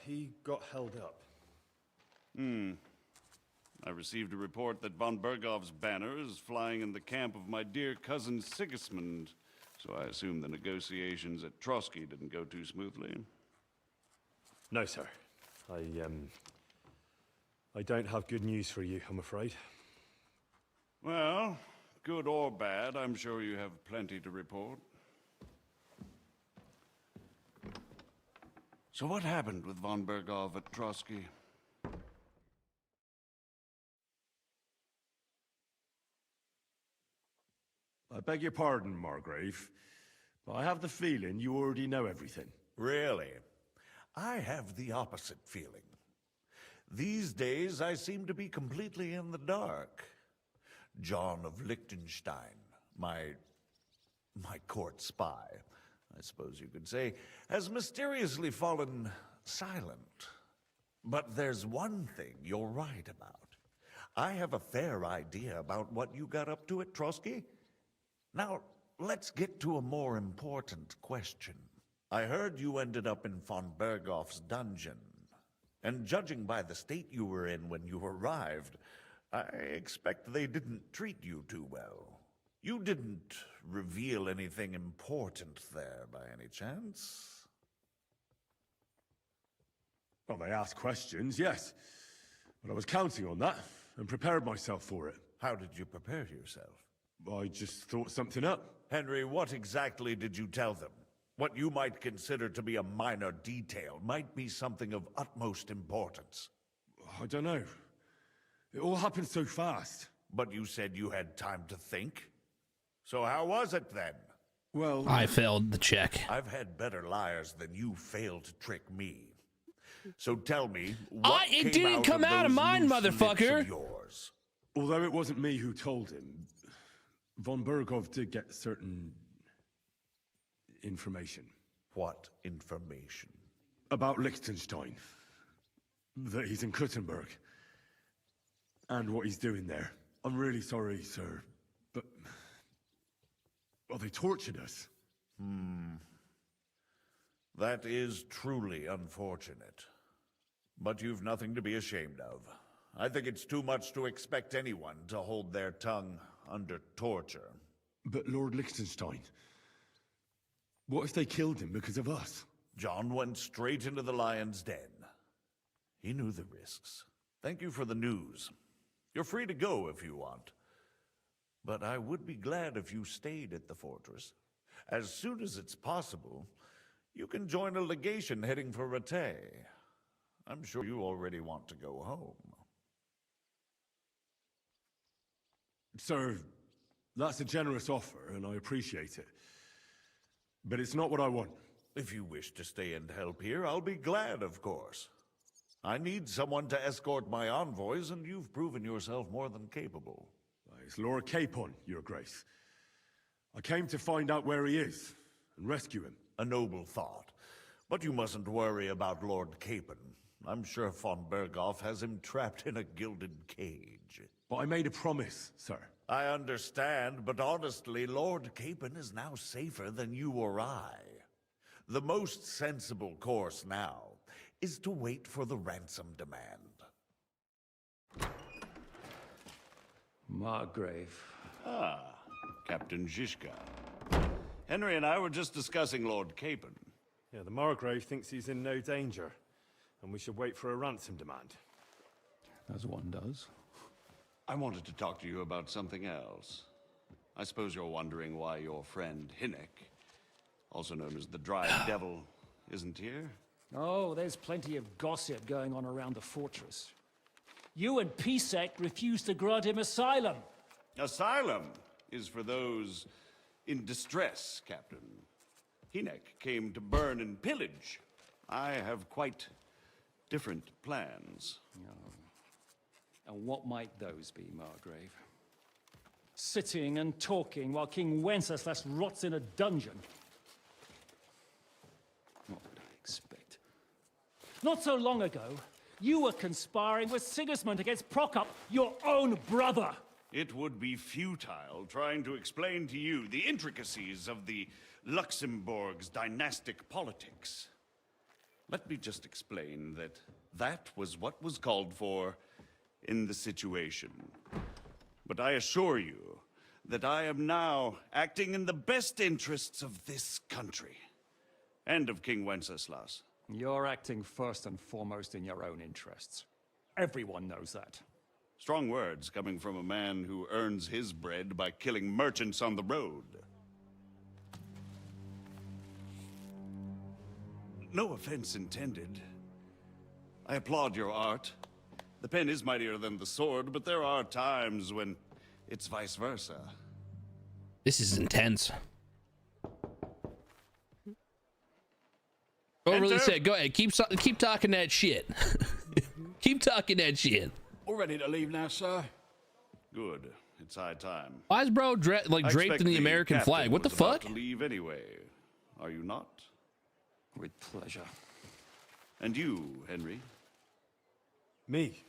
He got held up. I received a report that von Bergov's banner is flying in the camp of my dear cousin Sigismund, so I assume the negotiations at Trotsky didn't go too smoothly. No, sir. I don't have good news for you, I'm afraid. Well, good or bad, I'm sure you have plenty to report. So what happened with von Bergov at Trotsky? I beg your pardon, Margrave, but I have the feeling you already know everything. Really? I have the opposite feeling. These days, I seem to be completely in the dark. John of Liechtenstein, my court spy, I suppose you could say, has mysteriously fallen silent. But there's one thing you're right about. I have a fair idea about what you got up to at Trotsky. Now, let's get to a more important question. I heard you ended up in von Bergov's dungeon. And judging by the state you were in when you arrived, I expect they didn't treat you too well. You didn't reveal anything important there by any chance? Well, they asked questions, yes. But I was counting on that and prepared myself for it. How did you prepare yourself? I just thought something up. Henry, what exactly did you tell them? What you might consider to be a minor detail might be something of utmost importance. I don't know. It all happened so fast. But you said you had time to think. So how was it then? Well, I failed the check. I've had better liars than you failed to trick me. So tell me, what It came didn't come out of those mine, loose lips motherfucker. of yours? Although it wasn't me who told him, von Bergov did get certain information. What information? About Liechtenstein. That he's in Kuttenberg. And what he's doing there. I'm really sorry, sir, but... well, they tortured us. That is truly unfortunate. But you've nothing to be ashamed of. I think it's too much to expect anyone to hold their tongue under torture. But Lord Liechtenstein... what if they killed him because of us? John went straight into the lion's den. He knew the risks. Thank you for the news. You're free to go if you want. But I would be glad if you stayed at the fortress. As soon as it's possible, You can join a legation heading for Rattay. I'm sure you already want to go home. Sir, that's a generous offer, and I appreciate it. But it's not what I want. If you wish to stay and help here, I'll be glad, of course. I need someone to escort my envoys, and you've proven yourself more than capable. It's Lord Capon, Your Grace. I came to find out where he is, and rescue him. A noble thought. But you mustn't worry about Lord Capon. I'm sure von Berghoff has him trapped in a gilded cage. But I made a promise, sir. I understand, but honestly, Lord Capon is now safer than you or I. The most sensible course now is to wait for the ransom demand. Margrave. Ah, Captain Zizka. Henry and I were just discussing Lord Capon. Yeah, the Margrave thinks he's in no danger, and we should wait for a ransom demand. As one does. I wanted to talk to you about something else. I suppose you're wondering why your friend Hinnek, also known as the Dry Devil, isn't here? Oh, there's plenty of gossip going on around the fortress. You and Pisek refused to grant him asylum. Asylum is for those in distress, Captain. Hinnek came to burn and pillage. I have quite different plans. And what might those be, Margrave? Sitting and talking while King Wenceslas rots in a dungeon. What would I expect? Not so long ago, you were conspiring with Sigismund against Prokop, your own brother. It would be futile trying to explain to you the intricacies of the Luxembourg's dynastic politics. Let me just explain that that was what was called for in the situation. But I assure you that I am now acting in the best interests of this country and of King Wenceslas. You're acting first and foremost in your own interests. Everyone knows that. Strong words coming from a man who earns his bread by killing merchants on the road. No offense intended. I applaud your art. The pen is mightier than the sword, but there are times when it's vice versa. This is intense. Oh, really said. Go ahead. Keep talking that shit. Keep talking that shit. All ready to leave now, sir? Good. It's high time. Why is bro draped in the American flag? What the fuck? To leave anyway. Are you not? With pleasure. And you, Henry? Me?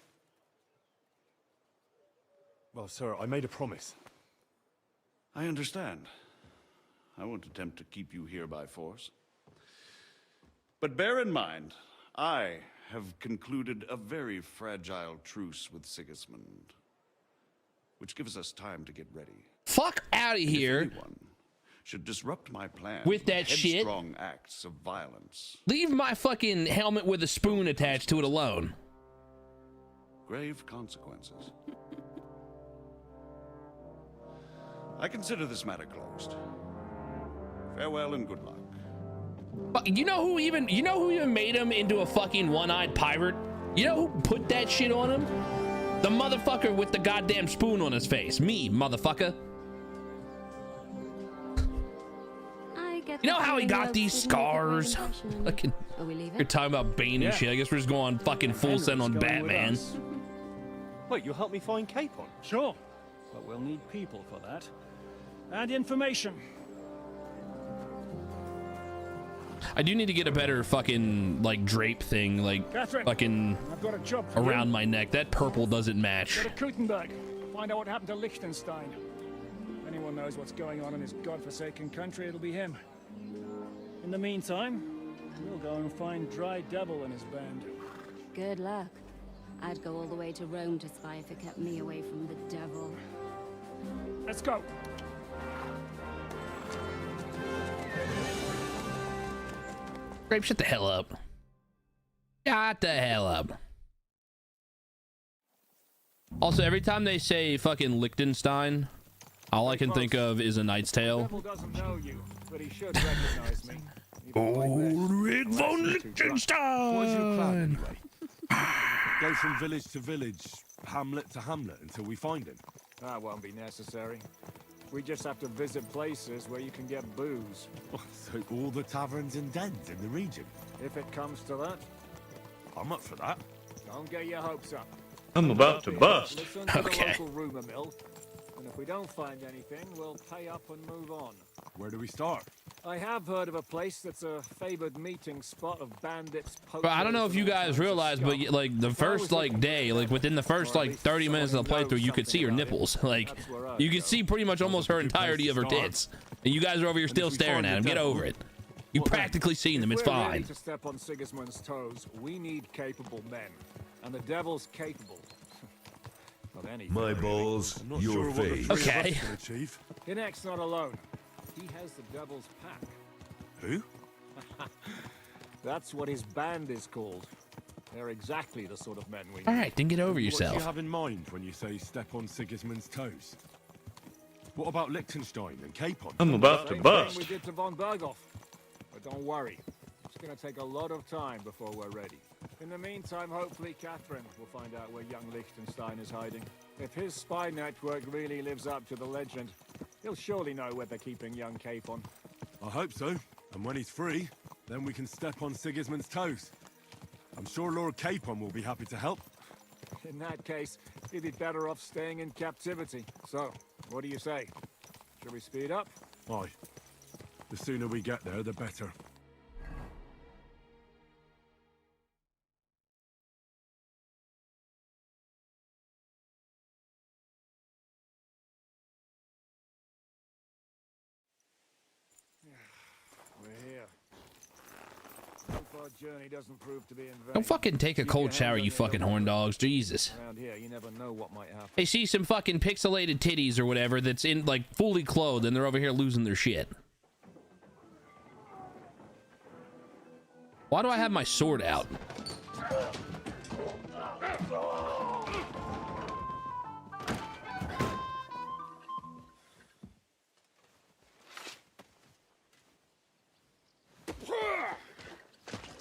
Well, sir, I made a promise. I understand. I won't attempt to keep you here by force. But bear in mind, I have concluded a very fragile truce with Sigismund, which gives us time to get ready. Fuck out of here. If anyone should disrupt my plans with that shit. Headstrong acts of violence. Leave my fucking helmet with a spoon attached to it alone. Grave consequences. I consider this matter closed. Farewell and good luck. You know who even made him into a fucking one-eyed pirate? You know who put that shit on him? The motherfucker with the goddamn spoon on his face. Me, motherfucker. You know how he got these scars? Fucking, you're talking about Bane and shit. I guess we're just going fucking full send on Batman. Wait, you'll help me find Capon? Sure, but we'll need people for that. And information. I do need to get a better fucking like drape thing, like Catherine, fucking I've got a job for around you. my neck. That purple doesn't match. Go to Kutenberg. Find out what happened to Liechtenstein. If anyone knows what's going on in his godforsaken country, it'll be him. In the meantime, we'll go and find Dry Devil and his band. Good luck. I'd go all the way to Rome to spy if it kept me away from the devil. Let's go. Grape, shut the hell up. Shut the hell up. Also, every time they say fucking Liechtenstein, all I can think of is A Knight's Tale. The devil doesn't know you, but he should recognize me. Ulrich von Liechtenstein! What's your plan anyway? Go from village to village, hamlet to hamlet until we find him. That won't be necessary. We just have to visit places where you can get booze. So all the taverns and dens in the region? If it comes to that. I'm up for that. Don't get your hopes up. I'm about to bust. Listen to the local rumor mill, and if we don't find anything, we'll pay up and move on. Where do we start? I have heard of a place that's a favored meeting spot of bandits. But I don't know if you guys realize, but like the first like day, like within the first like 30 minutes of the playthrough, you could see her nipples. Like you could see pretty much almost her entirety of her tits, and you guys are over here still staring at them. Get over it. You practically seen them. It's fine. To step on Sigismund's toes, we need capable men, and the devil's capable. Of anything. My balls, your face. Okay. Hinek's not alone. He has the devil's pack. Who? That's what his band is called. They're exactly the sort of men we need. All right, then get over yourself. What do you have in mind when you say step on Sigismund's toes? What about Liechtenstein and Capon? I'm about to bust. We did to von Berghoff. But don't worry. It's going to take a lot of time before we're ready. In the meantime, hopefully Catherine will find out where young Liechtenstein is hiding. If his spy network really lives up to the legend, he'll surely know where they're keeping young Capon. I hope so. And when he's free, then we can step on Sigismund's toes. I'm sure Lord Capon will be happy to help. In that case, he'd be better off staying in captivity. So, what do you say? Should we speed up? Aye. The sooner we get there, the better. We're here. Hope our journey doesn't prove to be in vain. Don't fucking take a cold shower, you fucking horn dogs. Jesus. Around here, you never know what might happen. They see some fucking pixelated titties or whatever that's in like fully clothed, and they're over here losing their shit. Why do I have my sword out?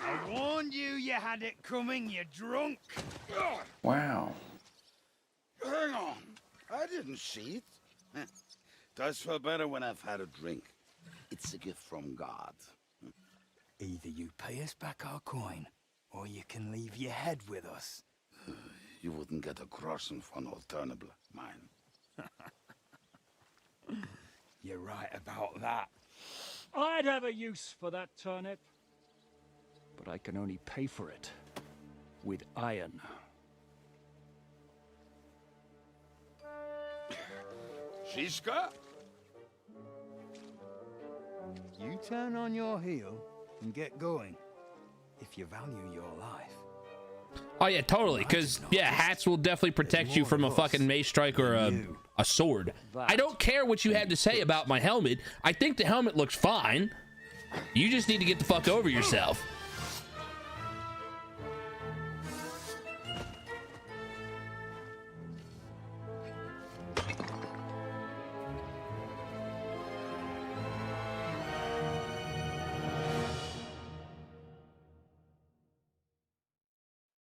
I warned you, you had it coming, you drunk. Wow. Hang on. I didn't see it. Does feel better when I've had a drink. It's a gift from God. Either you pay us back our coin, or you can leave your head with us. You wouldn't get a crossing for an alternative, mine. You're right about that. I'd have a use for that turnip. But I can only pay for it with iron. Shiska? You turn on your heel and get going, if you value your life. Oh yeah, totally. Because yeah, hats will definitely protect you from a fucking mace strike or a sword. I don't care what you had to say about my helmet. I think the helmet looks fine. You just need to get the fuck over yourself.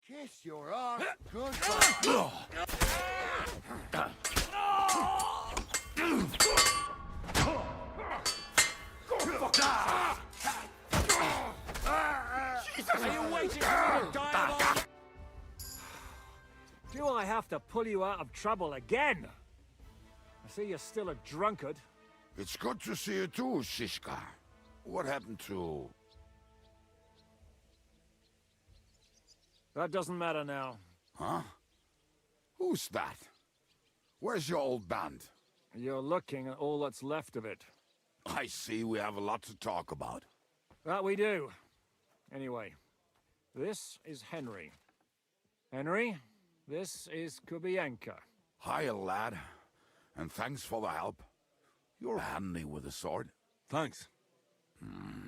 Kiss your ass. Good. Are you waiting for me to die? Do I have to pull you out of trouble again? I see you're still a drunkard. It's good to see you too, Shishka. What happened to... That doesn't matter now. Huh? Who's that? Where's your old band? You're looking at all that's left of it. I see we have a lot to talk about. That we do. Anyway, this is Henry. Henry, this is Kubienka. Hiya, lad. And thanks for the help. You're handy with a sword. Thanks.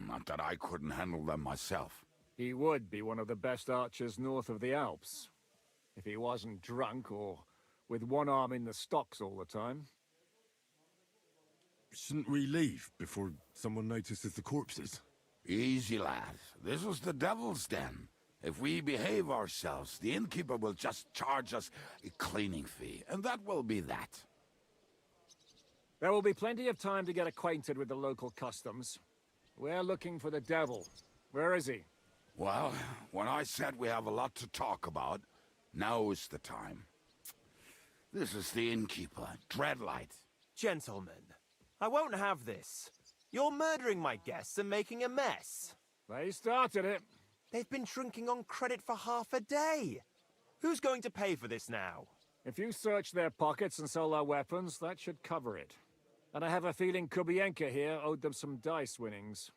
Not that I couldn't handle them myself. He would be one of the best archers north of the Alps. If he wasn't drunk or with one arm in the stocks all the time. Shouldn't we leave before someone notices the corpses? Easy, lad. This was the devil's den. If we behave ourselves, the innkeeper will just charge us a cleaning fee, and that will be that. There will be plenty of time to get acquainted with the local customs. We're looking for the devil. Where is he? Well, when I said we have a lot to talk about, now is the time. This is the innkeeper, Dreadlight. Gentlemen, I won't have this. You're murdering my guests and making a mess. They started it. They've been drinking on credit for half a day. Who's going to pay for this now? If you search their pockets and sell their weapons, that should cover it. And I have a feeling Kubienka here owed them some dice winnings.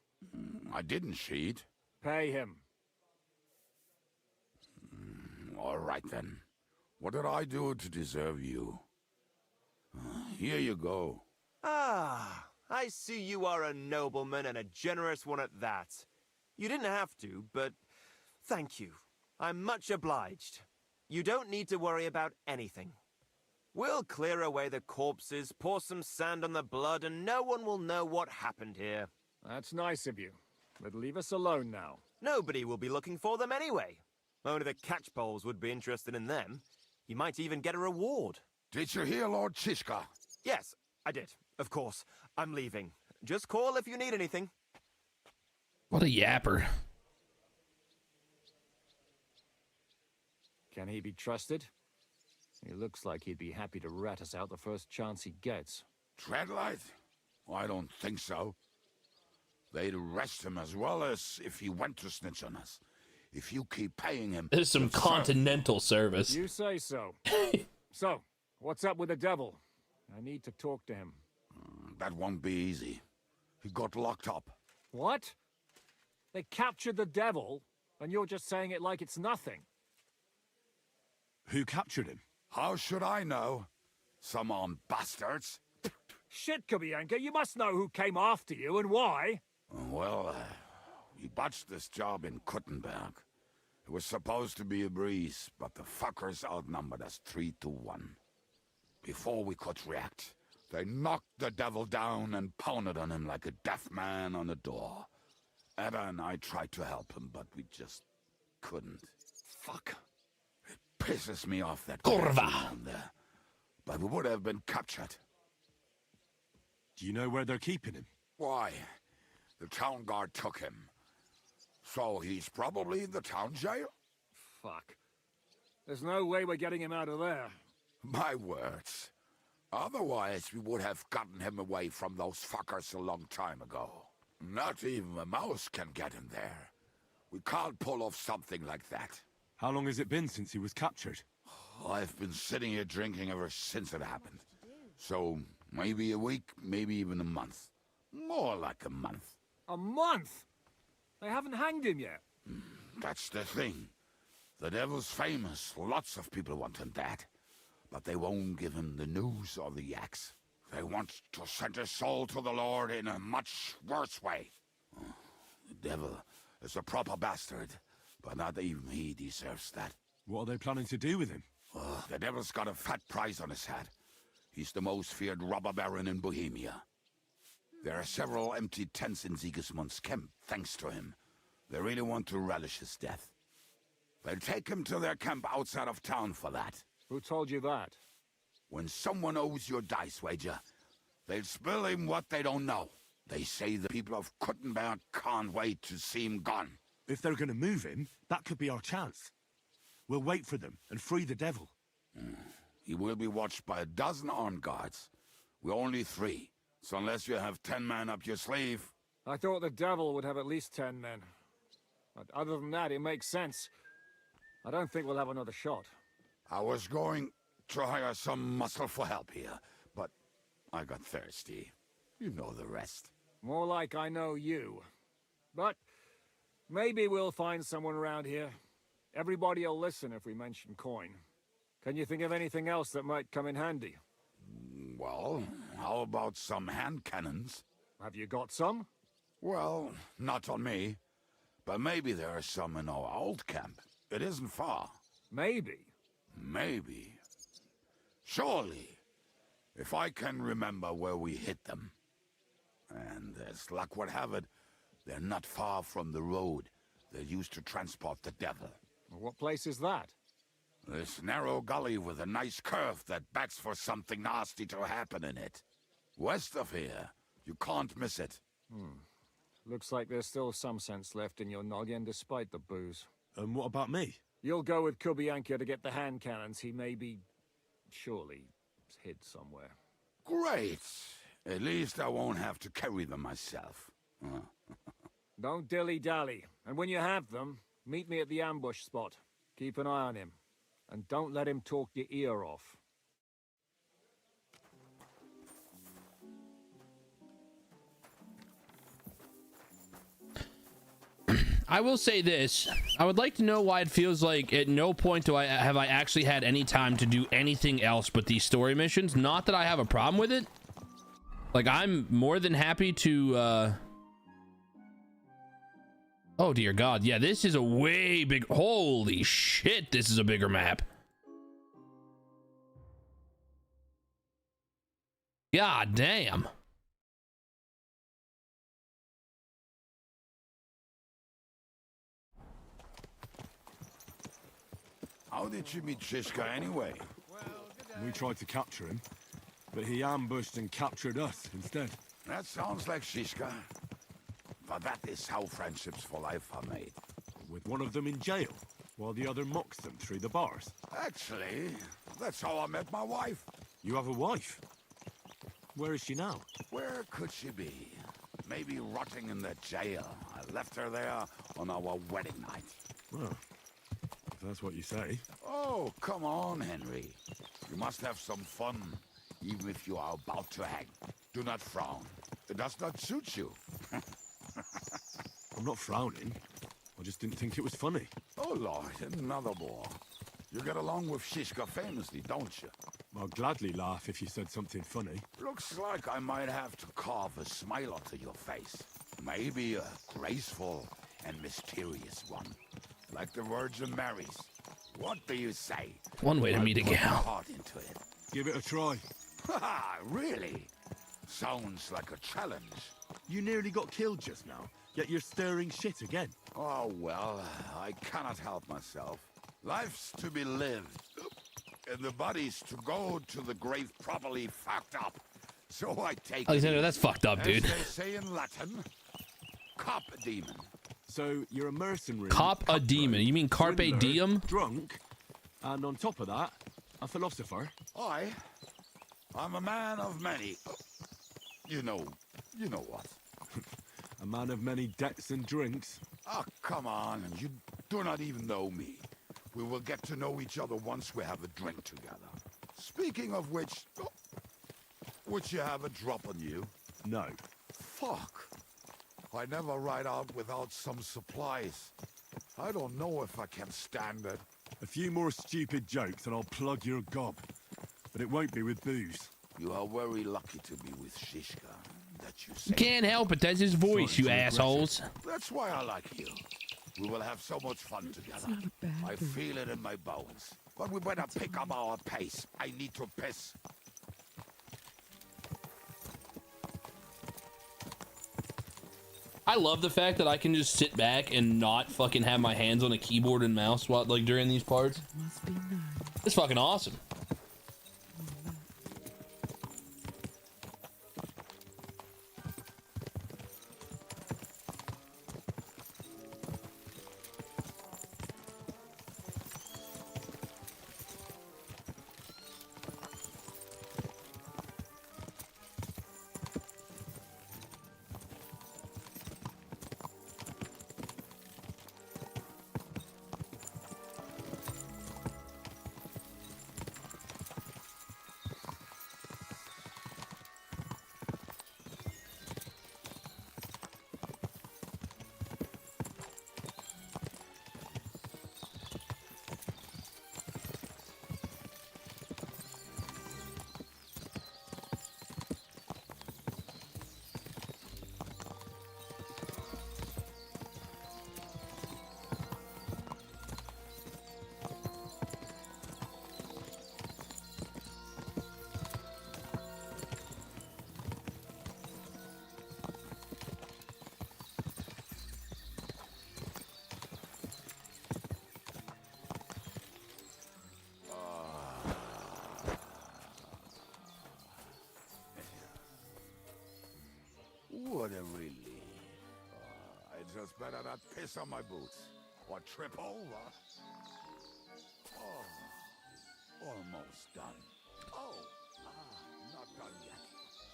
I didn't cheat. Pay him. All right then. What did I do to deserve you? Here you go. Ah, I see you are a nobleman and a generous one at that. You didn't have to, but thank you. I'm much obliged. You don't need to worry about anything. We'll clear away the corpses, pour some sand on the blood, and no one will know what happened here. That's nice of you. But leave us alone now. Nobody will be looking for them anyway. Only the catchpoles would be interested in them. You might even get a reward. Did you hear Lord Chishka? Yes, I did. Of course. I'm leaving. Just call if you need anything. What a yapper. Can he be trusted? He looks like he'd be happy to rat us out the first chance he gets. Dreadlight? I don't think so. They'd arrest him as well as if he went to snitch on us. If you keep paying him... There's some continental service. You say so. So, what's up with the devil? I need to talk to him. That won't be easy. He got locked up. What? They captured the devil, and you're just saying it like it's nothing. Who captured him? How should I know? Some armed bastards. Shit, Kubienka, you must know who came after you and why. Well, we botched this job in Kuttenberg. It was supposed to be a breeze, but the fuckers outnumbered us 3-1. Before we could react, they knocked the devil down and pounded on him like a deaf man on a door. Edda and I tried to help him, but we just couldn't. Fuck. It pisses me off that Kurva down there. But we would have been captured. Do you know where they're keeping him? Why? The town guard took him. So he's probably in the town jail? Fuck. There's no way we're getting him out of there. My words. Otherwise, we would have gotten him away from those fuckers a long time ago. Not even a mouse can get him there. We can't pull off something like that. How long has it been since he was captured? I've been sitting here drinking ever since it happened. So, maybe a week, maybe even a month. More like a month. A month? They haven't hanged him yet. That's the thing. The devil's famous. Lots of people want him dead. But they won't give him the news or the yaks. They want to send his soul to the Lord in a much worse way. The devil is a proper bastard, but not even he deserves that. What are they planning to do with him? The devil's got a fat price on his head. He's the most feared robber baron in Bohemia. There are several empty tents in Sigismund's camp, thanks to him. They really want to relish his death. They'll take him to their camp outside of town for that. Who told you that? When someone owes you a dice wager, they'll spill him what they don't know. They say the people of Kuttenberg can't wait to see him gone. If they're going to move him, that could be our chance. We'll wait for them and free the devil. He will be watched by a dozen armed guards. We're only 3, so unless you have 10 men up your sleeve... I thought the devil would have at least 10 men. But other than that, it makes sense. I don't think we'll have another shot. I was going to hire some muscle for help here, but I got thirsty. You know the rest. More like I know you. But maybe we'll find someone around here. Everybody will listen if we mention coin. Can you think of anything else that might come in handy? Well, how about some hand cannons? Have you got some? Well, not on me. But maybe there are some in our old camp. It isn't far. Maybe. Maybe. Surely. If I can remember where we hid them. And as luck would have it, They're not far from the road they used to transport the devil. What place is that? This narrow gully with a nice curve that backs for something nasty to happen in it. West of here. You can't miss it. Looks like there's still some sense left in your noggin despite the booze. And what about me? You'll go with Kubianka to get the hand cannons. He may be... surely hid somewhere. Great. At least I won't have to carry them myself. Don't dilly-dally. And when you have them, meet me at the ambush spot. Keep an eye on him. And don't let him talk your ear off. I will say this. I would like to know why it feels like at no point have I actually had any time to do anything else but these story missions. Not that I have a problem with it. Like, I'm more than happy to... Oh, dear God. Yeah, this is a way big... Holy shit, this is a bigger map. God damn. How did you meet Shishka anyway? We tried to capture him, but he ambushed and captured us instead. That sounds like Shishka. For that is how friendships for life are made. With one of them in jail, while the other mocks them through the bars. Actually, that's how I met my wife. You have a wife? Where is she now? Where could she be? Maybe rotting in the jail. I left her there on our wedding night. Well, if that's what you say. Oh, come on, Henry. You must have some fun, even if you are about to hang. Do not frown. It does not suit you. I'm not frowning. I just didn't think it was funny. Oh, Lord, another more. You get along with Shishka famously, don't you? I'll gladly laugh if you said something funny. Looks like I might have to carve a smile onto your face. Maybe a graceful and mysterious one. Like the Virgin Mary's. What do you say? One way to meet a Put my gal. heart into it. Give it a try. Ha! Really? Sounds like a challenge. You nearly got killed just now, yet you're stirring shit again. Oh, well, I cannot help myself. Life's to be lived, and the body's to go to the grave properly fucked up. So I take Alexander, it, that's fucked up, dude. As they say in Latin, cop a demon. So you're a mercenary. Cop a demon. You mean carpe swindler, diem? Drunk, and on top of that, a philosopher. I'm a man of many. You know what? A man of many debts and drinks. Oh, come on, you do not even know me. We will get to know each other once we have a drink together. Speaking of which, would you have a drop on you? No. Fuck. I never ride out without some supplies. I don't know if I can stand it. A few more stupid jokes and I'll plug your gob. But it won't be with booze. You are very lucky to be with Shishka. That you say. You can't help it. That's his voice, you assholes. That's why I like you. We will have so much fun together. I feel it in my bones. But we better pick up our pace. I need to piss. I love the fact that I can just sit back and not fucking have my hands on a keyboard and mouse while, like, during these parts. Must be nice. It's fucking awesome. better not piss on my boots or trip over. Oh, almost done. Oh, not done yet.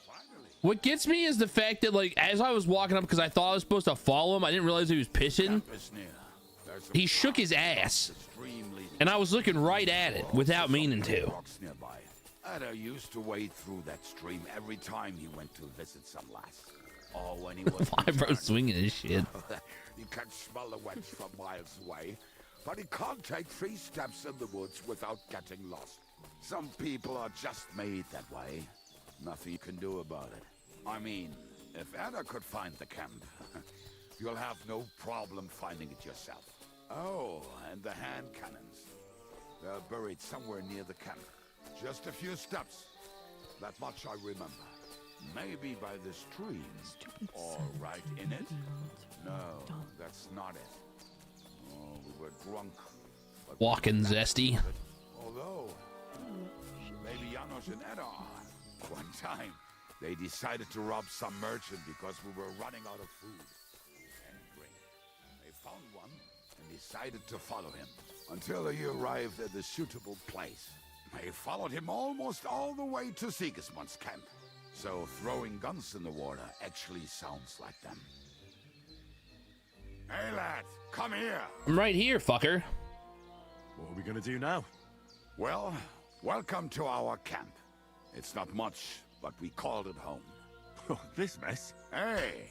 Finally. What gets me is the fact that, like, as I was walking up, because I thought I was supposed to follow him, I didn't realize he was pissing. He shook his ass, and I was looking right at it without meaning to. Ada used to wade through that stream every time he went to visit some lass. Or when he was Why, bro, swinging his shit? He can smell the wench from miles away, but he can't take 3 steps in the woods without getting lost. Some people are just made that way. Nothing you can do about it. I mean, if Anna could find the camp, you'll have no problem finding it yourself. Oh, and the hand cannons. They're buried somewhere near the camp. Just a few steps. That much I remember. Maybe by the stream. Or right in it? No, that's not it. Oh, we were drunk. Walking zesty. Although, maybe Janos and Edda are. One time, they decided to rob some merchant because we were running out of food and drink. They found one and decided to follow him until he arrived at a suitable place. They followed him almost all the way to Sigismund's camp. So throwing guns in the water actually sounds like them. Hey lad, come here. I'm right here, fucker. What are we gonna do now? Well, welcome to our camp. It's not much, but we called it home. Oh, this mess? Hey,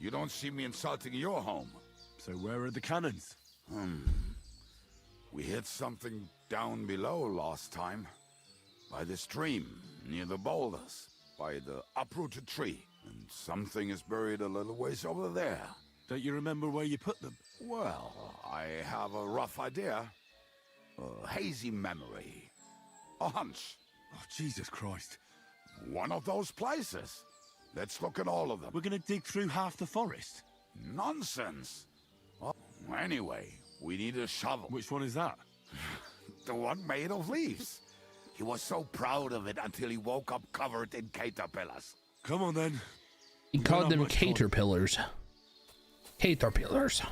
you don't see me insulting your home. So where are the cannons? We hit something down below last time. By the stream, near the boulders, by the uprooted tree. And something is buried a little ways over there. Don't you remember where you put them? Well, I have a rough idea. A hazy memory. A hunch. Oh, Jesus Christ. One of those places. Let's look at all of them. We're gonna dig through half the forest. Nonsense. Well, anyway, we need a shovel. Which one is that? The one made of leaves. He was so proud of it until he woke up covered in caterpillars. Come on then. He called them caterpillars. Caterpillars.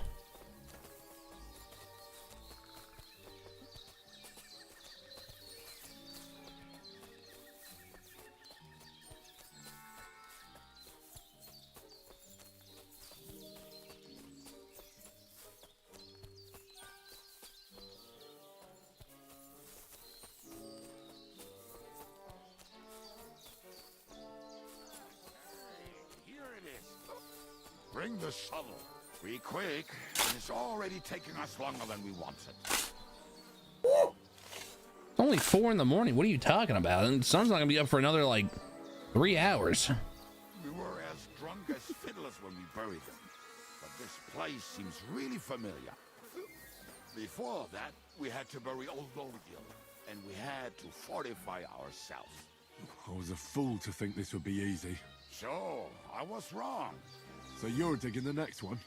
Bring the shovel. Be quick, and it's already taking us longer than we wanted. Only 4 in the morning. What are you talking about? And the sun's not gonna be up for another like 3 hours. We were as drunk as fiddlers when we buried them. But this place seems really familiar. Before that, we had to bury old Lodgil, and we had to fortify ourselves. I was a fool to think this would be easy. So, I was wrong. So you're digging the next one?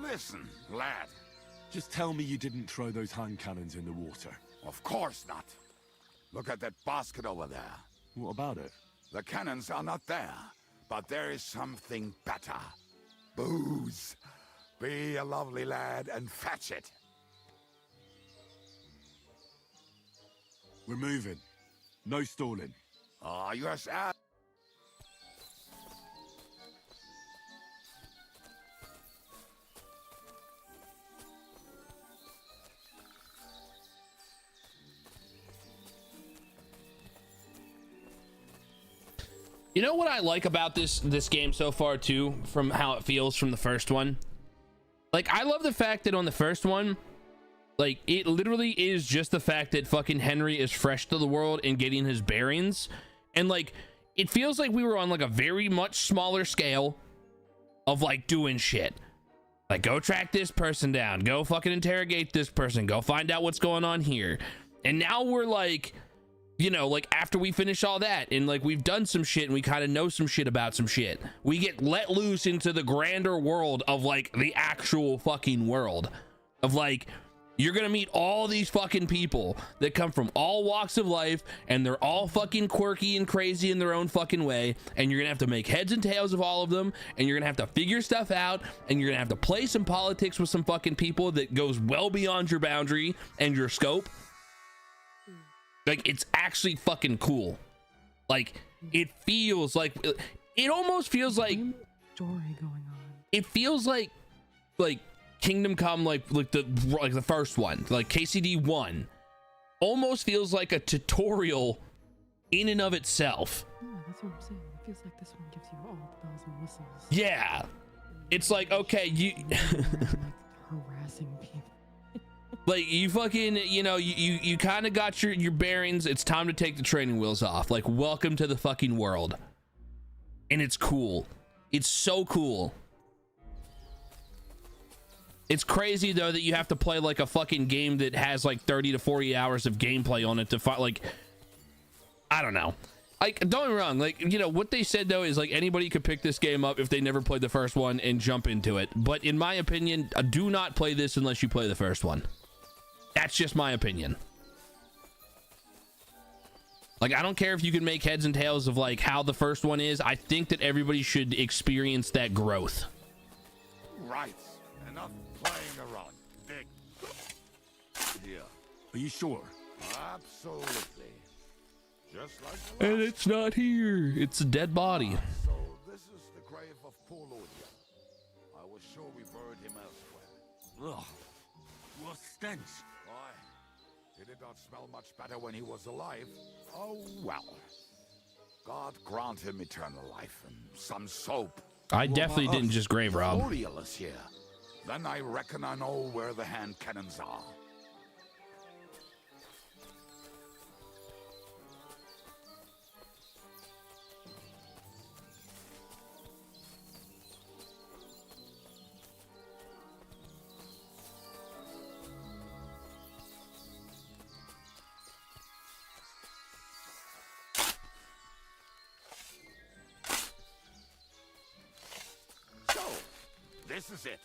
Listen, lad. Just tell me you didn't throw those hand cannons in the water. Of course not. Look at that basket over there. What about it? The cannons are not there, but there is something better. Booze. Be a lovely lad and fetch it. We're moving. No stalling. Ah, yes, ah. You know what I like about this game so far too, from how it feels from the first one? Like, I love the fact that on the first one, like, it literally is just the fact that fucking Henry is fresh to the world and getting his bearings. And like, it feels like we were on like a very much smaller scale of like doing shit. Like, go track this person down, go fucking interrogate this person, go find out what's going on here. And now we're like, you know, like, after we finish all that and like we've done some shit and we kind of know some shit about some shit, we get let loose into the grander world of like the actual fucking world. of like, you're gonna meet all these fucking people that come from all walks of life, and they're all fucking quirky and crazy in their own fucking way, and you're gonna have to make heads and tails of all of them, and you're gonna have to figure stuff out, and you're gonna have to play some politics with some fucking people that goes well beyond your boundary and your scope. Like, it's actually fucking cool. Like, it feels like, it almost feels like story going on. It feels like Kingdom Come, like the first one, like KCD 1, almost feels like a tutorial in and of itself. Yeah, that's what I'm saying. It feels like this one gives you all the bells and whistles. Yeah, it's like, okay, you harassing people. like, you fucking, you know, you kind of got your bearings. It's time to take the training wheels off. Like, welcome to the fucking world. And it's cool. It's so cool. It's crazy though that you have to play like a fucking game that has like 30 to 40 hours of gameplay on it to fight. Like, I don't know. Like, don't get me wrong. Like, you know, what they said though is like anybody could pick this game up if they never played the first one and jump into it. But in my opinion, do not play this unless you play the first one. That's just my opinion. Like, I don't care if you can make heads and tails of like how the first one is. I think that everybody should experience that growth. Right. Enough playing around. Dig. Here. Are you sure? Absolutely. Just like And it's not here. It's a dead body. So this is the grave of poor Lordia. I was sure we buried him elsewhere. Ugh. What stench? Why? He did not smell much better when he was alive. Oh well. God grant him eternal life and some soap. I definitely didn't just grave rob. Lordia is here. Then I reckon I know where the hand cannons are. So, this is it.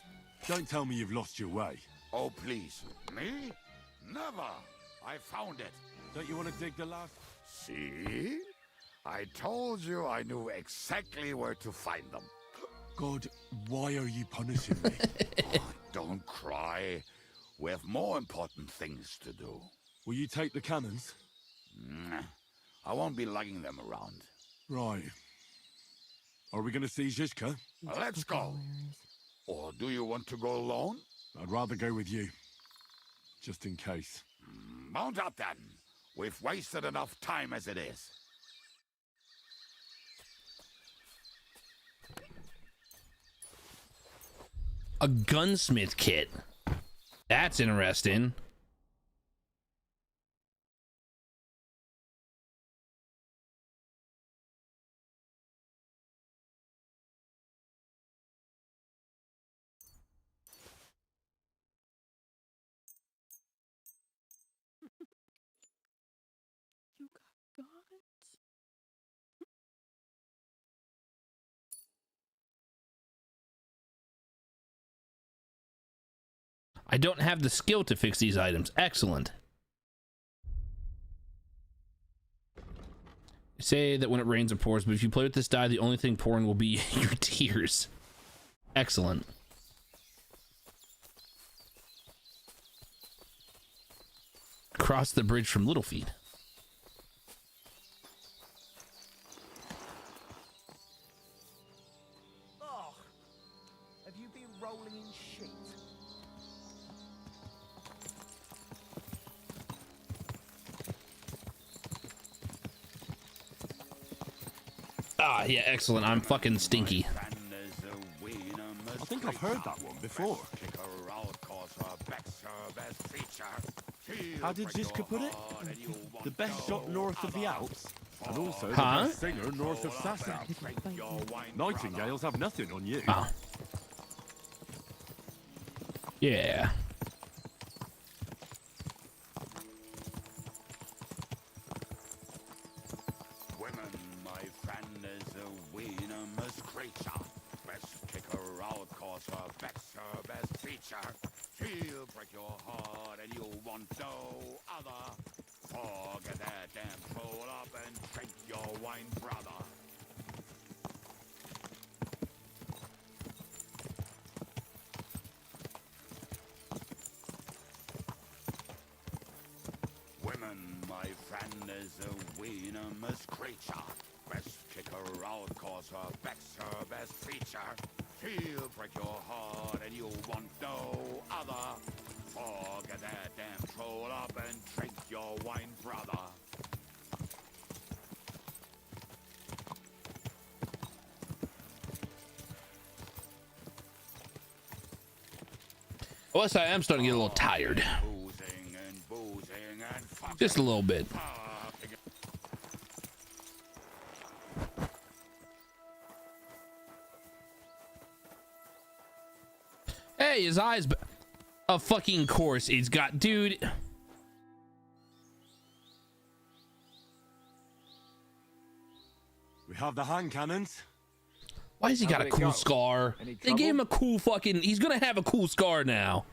Don't tell me you've lost your way. Oh, please. Me? Never. I found it. Don't you want to dig the last... See? I told you I knew exactly where to find them. God, why are you punishing me? Don't cry. We have more important things to do. Will you take the cannons? I won't be lugging them around. Right. Are we going to see Zizka? Let's go. Or do you want to go alone? I'd rather go with you. Just in case. Mount up then. We've wasted enough time as it is. A gunsmith kit. That's interesting. You got guns? I don't have the skill to fix these items. Excellent. They say that when it rains, it pours, but if you play with this die, the only thing pouring will be your tears. Excellent. Cross the bridge from Littlefeet. Oh, have you been rolling in shit? Ah, yeah, excellent. I'm fucking stinky. I think I've heard that one before. How did Zizka put it? The best shot north of the Alps, and also the best singer north of Sasau. Nightingales have nothing on you. Oh. Yeah. Women, my friend, is a venomous creature. Best kick her out, cause her vex her best feature. She'll break your heart and you want no other. Forget that damn troll up and drink your wine, brother. Women, my friend, is a venomous creature. Best kick her out, cause her vex her best feature. She'll break your heart and you want no other. Forget that damn troll up and drink your wine, brother. Unless I am starting to get a little tired. Just a little bit. Hey, his eyes. Of fucking course, he's got, dude. We have the hand cannons. Why has he got a cool scar? They gave him a cool fucking. He's gonna have a cool scar now.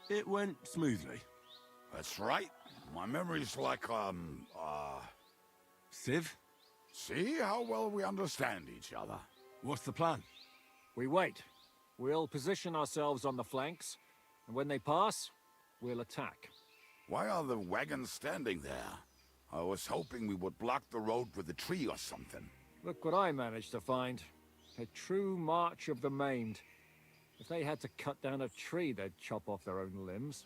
It went smoothly. That's right. My memory's like, Civ? See how well we understand each other. What's the plan? We wait. We'll position ourselves on the flanks, and when they pass, we'll attack. Why are the wagons standing there? I was hoping we would block the road with a tree or something. Look what I managed to find. A true march of the maimed. If they had to cut down a tree, they'd chop off their own limbs.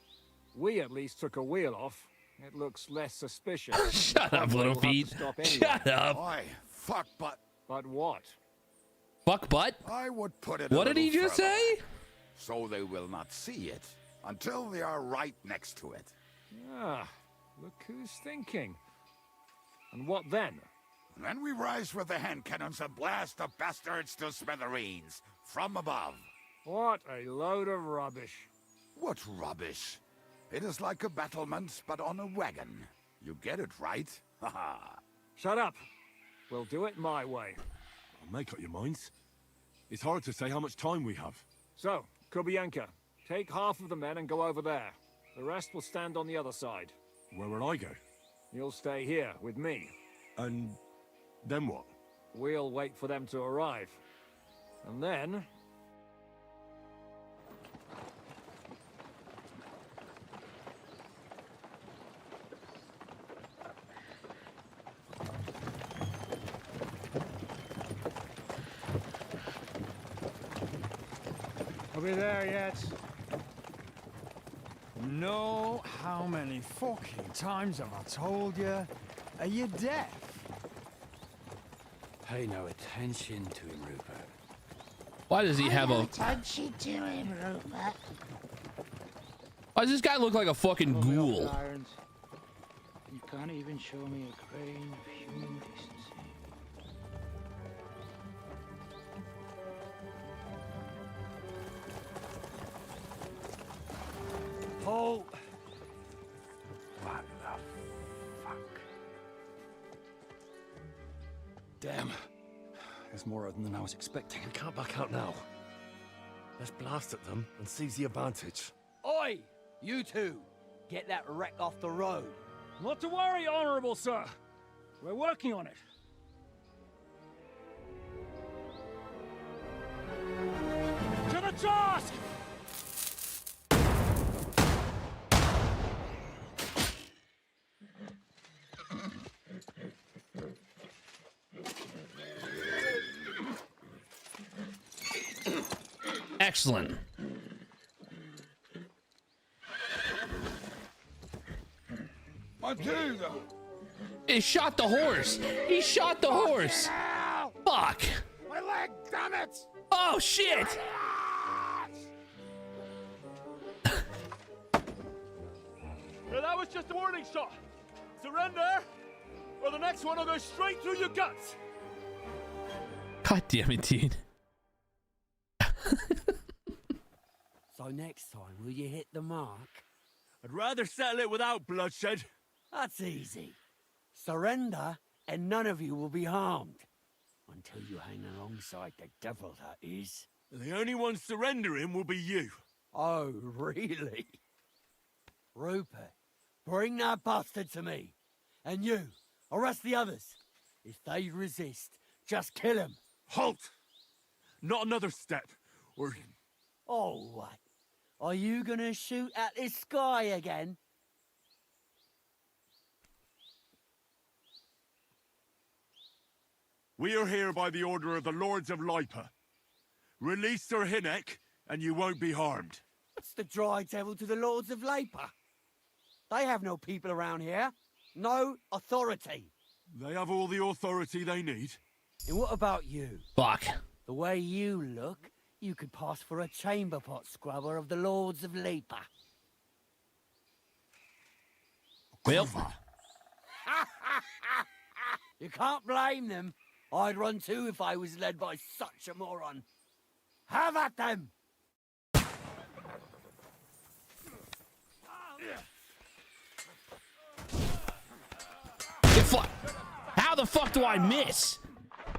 We at least took a wheel off. It looks less suspicious. Shut up, little feet. Shut up. Why? Fuck, but... But what? Fuck butt? I would put it What did he just say? So they will not see it until they are right next to it. Ah, look who's thinking. And what then? Then we rise with the hand cannons and blast the bastards to smithereens from above. What a load of rubbish. What rubbish? It is like a battlement, but on a wagon. You get it, right? Haha. Shut up. We'll do it my way. I'll make up your minds. It's hard to say how much time we have. So, Kubianka, take half of the men and go over there. The rest will stand on the other side. Where will I go? You'll stay here with me. And then what? We'll wait for them to arrive. And then... Are we there yet? No, how many fucking times have I told you? Are you deaf? Pay no attention to him, Rupert. Why does he have a... Attention to him, Rupert. Why does this guy look like a fucking ghoul? You can't even show me a grain of human decency. Halt! What the fuck? Damn. There's more of them than I was expecting. We can't back out now. Let's blast at them and seize the advantage. Oi! You two! Get that wreck off the road. Not to worry, Honorable Sir. We're working on it. To the task! Excellent. Matilda! He shot the horse. He shot the horse. Fuck. My leg, damn it! Oh shit! Well, that was just a warning shot. Surrender, or the next one will go straight through your guts. God damn it, dude. So next time, will you hit the mark? I'd rather settle it without bloodshed. That's easy. Surrender, and none of you will be harmed. Until you hang alongside the devil, that is. The only one surrendering will be you. Oh, really? Rupert, bring that bastard to me. And you, arrest the others. If they resist, just kill them. Halt! Not another step, or... Oh, what? Are you gonna shoot at the sky again? We are here by the order of the Lords of Lipa. Release Sir Hinnek, and you won't be harmed. What's the dry devil to the Lords of Lipa? They have no people around here. No authority. They have all the authority they need. And what about you? Fuck. The way you look, you could pass for a chamber pot scrubber of the Lords of Lipa. Well. You can't blame them. I'd run too if I was led by such a moron. Have at them! How the fuck do I miss?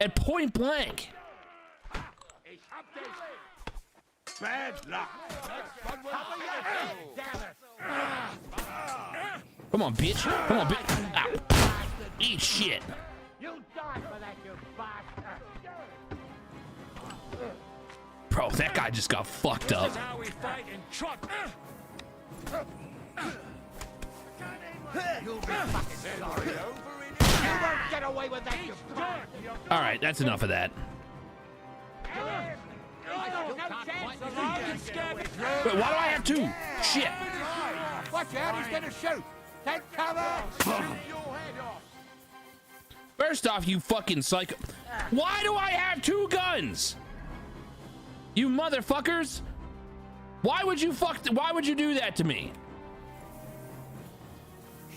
At point blank. Bad luck. Come on, bitch. Come on, bitch. Ow. Eat shit. You die for that, you bastard. Bro, that guy just got fucked up. This is how we fight in truck. You'll be fucking sorry. You won't get away with that, you bastard. All right, that's enough of that. Wait, why do I have two? Shit. Watch out, he's gonna shoot. Take cover. First off, you fucking psycho. Why do I have two guns? You motherfuckers. Why would you do that to me?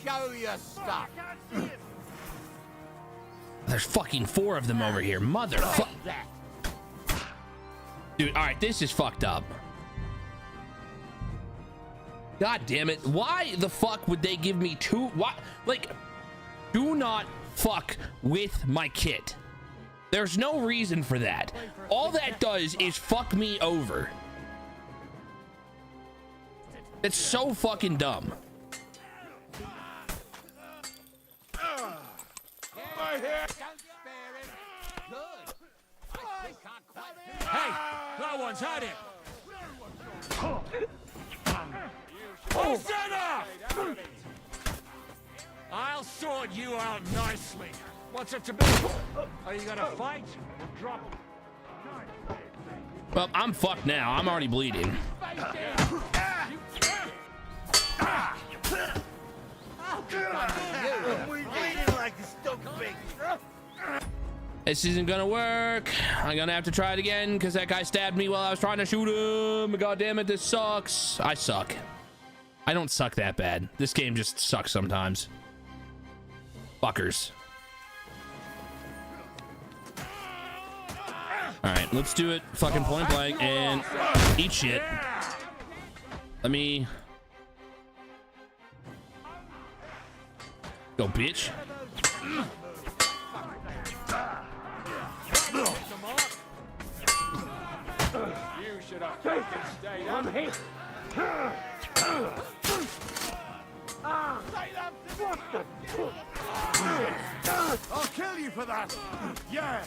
Show your stuff. There's fucking 4 of them over here. Motherfucker. Dude, all right, this is fucked up. God damn it. Why the fuck would they give me 2? Why? Like, do not fuck with my kit. There's no reason for that. All that does is fuck me over. It's so fucking dumb. Hey, that one's had it. I'll sort you out nicely. What's it to be? Are you gonna fight or drop? Well, I'm fucked now. I'm already bleeding. This isn't gonna work. I'm gonna have to try it again because that guy stabbed me while I was trying to shoot him. God damn it, this sucks. I suck. I don't suck that bad. This game just sucks sometimes. Fuckers. All right, let's do it fucking point blank and eat shit. Let me go, bitch. You should have taken stayed on him. I'll kill you for that. Yeah.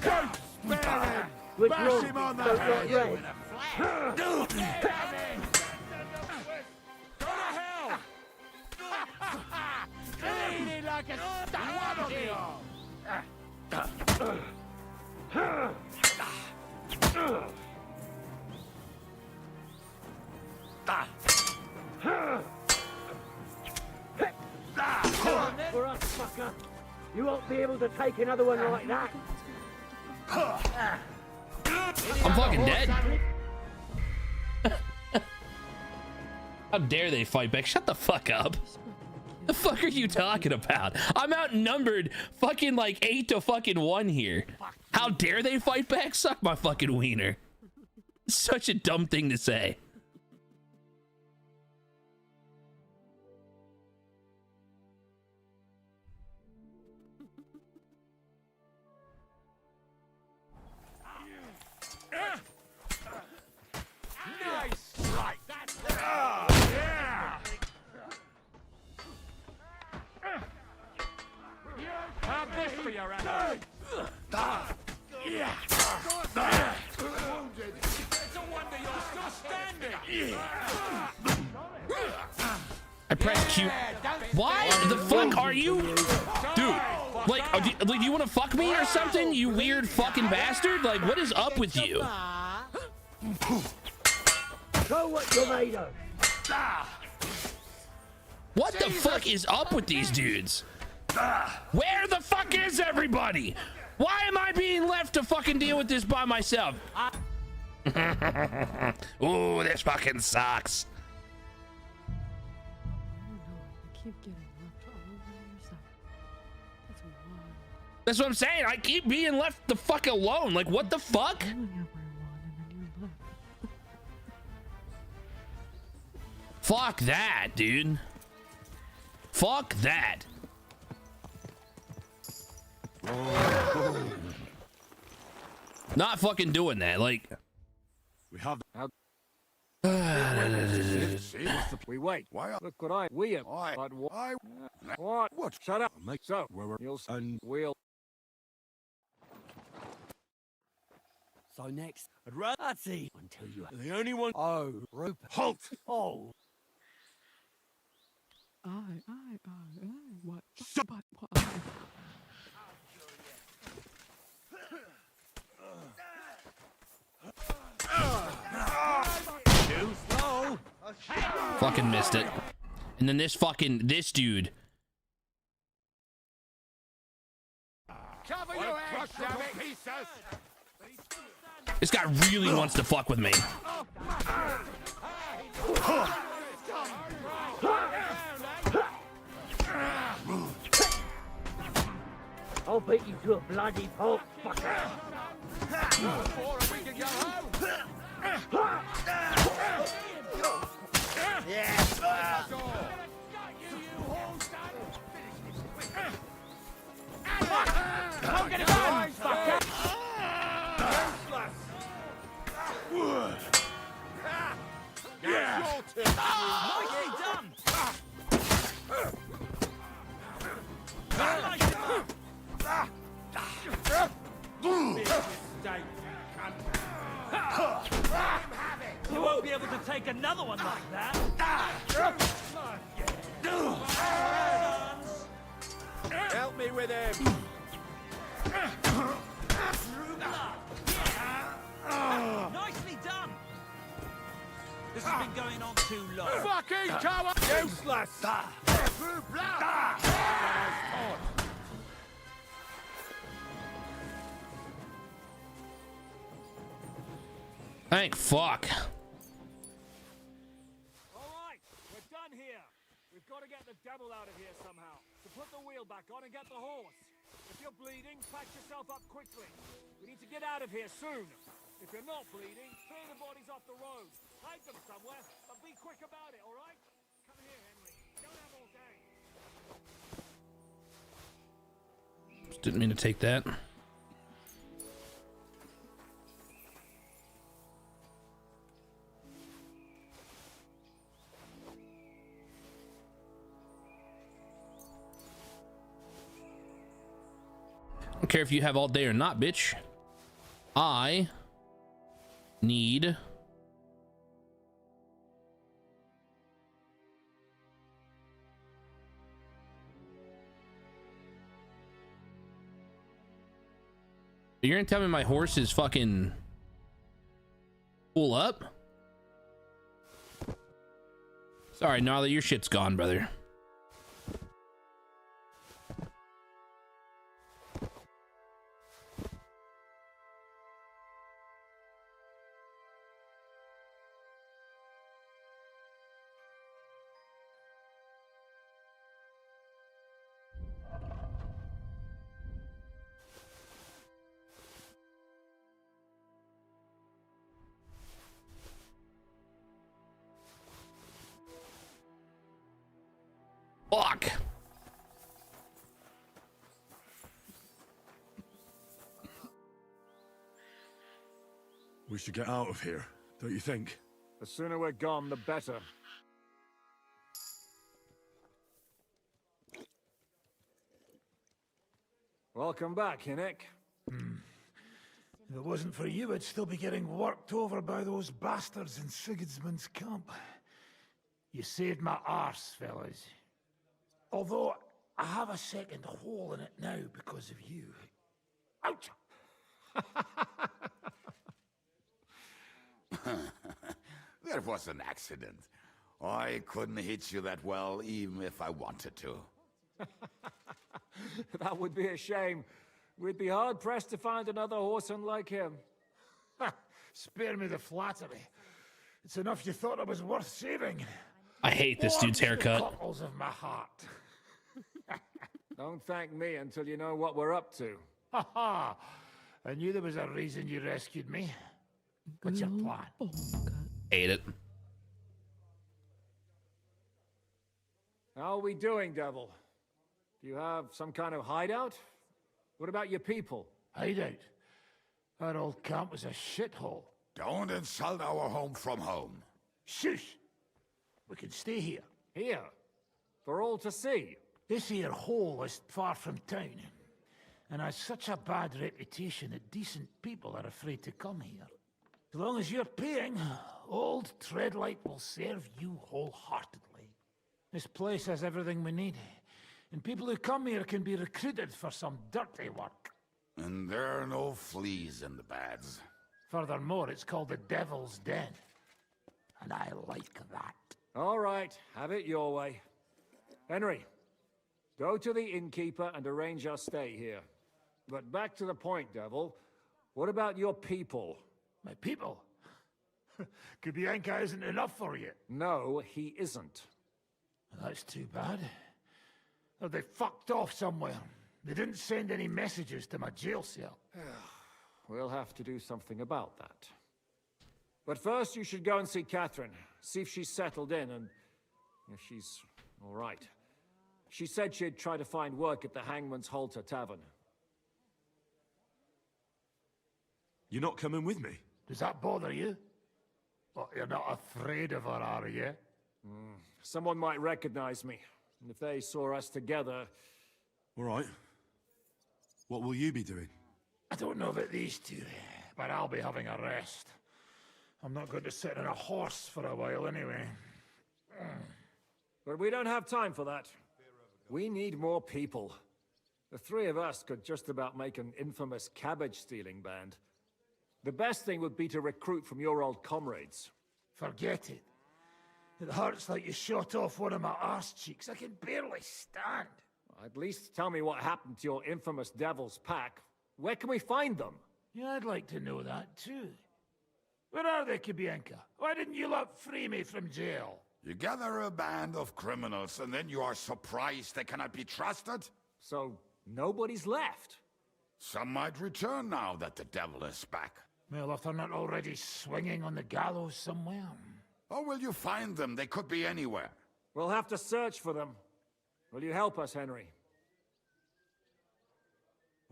Don't spare him. Bash him on the head. Go to hell! Bleeding like a stallion. For us, fucker. You won't be able to take another one like that. I'm fucking dead. How dare they fight back? Shut the fuck up. The fuck are you talking about? I'm outnumbered fucking like 8-1 here. How dare they fight back? Suck my fucking wiener. Such a dumb thing to say. for your ass. It's a wonder you're still standing. I pressed Q. Why the fuck are you, dude? Like, do you want to fuck me or something? You weird fucking bastard! Like, what is up with you? Show what you're made of. What the fuck is up with these dudes? Where the fuck is everybody? Why am I being left to fucking deal with this by myself? Ooh, this fucking sucks. Keep getting left all by yourself. That's why. That's what I'm saying. I keep being left the fuck alone. Like, what the fuck? Fuck that, dude. Fuck that. Not fucking doing that. Like, we have. We wait. Why? Look what I. We have. But why? What? What? Shut up. Make so. You'll and we'll. So next, I'd rather see until you. The only one. Oh, Rupert. Halt! Oh. What? But Too slow. fucking missed it. And then this dude. Cover your head, damn it, pieces. This guy really wants to fuck with me. I'll beat you to a bloody pulp, fucker. Don't get it going, fucker. Nicely done. You won't be able to take another one like that. Help me with him. Nicely done. This has been going on too long. Fucking coward! Useless! Through blood! Thank fuck. Alright, we're done here. We've got to get the devil out of here somehow. So put the wheel back on and get the horse. If you're bleeding, patch yourself up quickly. We need to get out of here soon. If you're not bleeding, clear the bodies off the road. Hide them somewhere, but be quick about it, alright? Come here, Henry. You don't have all day. Just didn't mean to take that. I don't care if you have all day or not, bitch. I need You're gonna tell me my horse is fucking full up? Sorry, Gnarly, your shit's gone, brother. Fuck. We should get out of here, don't you think? The sooner we're gone, the better. Welcome back, Hinnick. If it wasn't for you, I'd still be getting worked over by those bastards in Sigismund's camp. You saved my arse, fellas. Although, I have a second hole in it now because of you. Ouch! That was an accident. I couldn't hit you that well, even if I wanted to. That would be a shame. We'd be hard-pressed to find another horseman like him. Spare me the flattery. It's enough you thought I was worth saving. I hate this dude's haircut. The cockles of my heart. Don't thank me until you know what we're up to. Ha ha! I knew there was a reason you rescued me. What's your plan? Hate it. How are we doing, Devil? Do you have some kind of hideout? What about your people? Hideout? Our old camp was a shithole. Don't insult our home from home. Shush! We can stay here. Here? For all to see? This here hole is far from town, and has such a bad reputation that decent people are afraid to come here. As long as you're paying, old Treadlight will serve you wholeheartedly. This place has everything we need, and people who come here can be recruited for some dirty work. And there are no fleas in the beds. Furthermore, it's called the Devil's Den, and I like that. All right, have it your way. Henry, go to the innkeeper and arrange our stay here. But back to the point, Devil. What about your people? My people? Kubienka isn't enough for you. No, he isn't. That's too bad. Oh, they fucked off somewhere. They didn't send any messages to my jail cell. We'll have to do something about that. But first, you should go and see Catherine. See if she's settled in and if she's all right. She said she'd try to find work at the Hangman's Halter Tavern. You're not coming with me? Does that bother you? Well, you're not afraid of her, are you? Someone might recognize me. And if they saw us together... All right. What will you be doing? I don't know about these two, but I'll be having a rest. I'm not going to sit on a horse for a while anyway. But we don't have time for that. We need more people. The three of us could just about make an infamous cabbage-stealing band. The best thing would be to recruit from your old comrades. Forget it. It hurts like you shot off one of my arse cheeks. I can barely stand. At least tell me what happened to your infamous Devil's Pack. Where can we find them? Yeah, I'd like to know that too. Where are they, Kubienka? Why didn't you lot free me from jail? You gather a band of criminals and then you are surprised they cannot be trusted? So, nobody's left? Some might return now that the devil is back. Well, if they're not already swinging on the gallows somewhere. How will you find them? They could be anywhere. We'll have to search for them. Will you help us, Henry?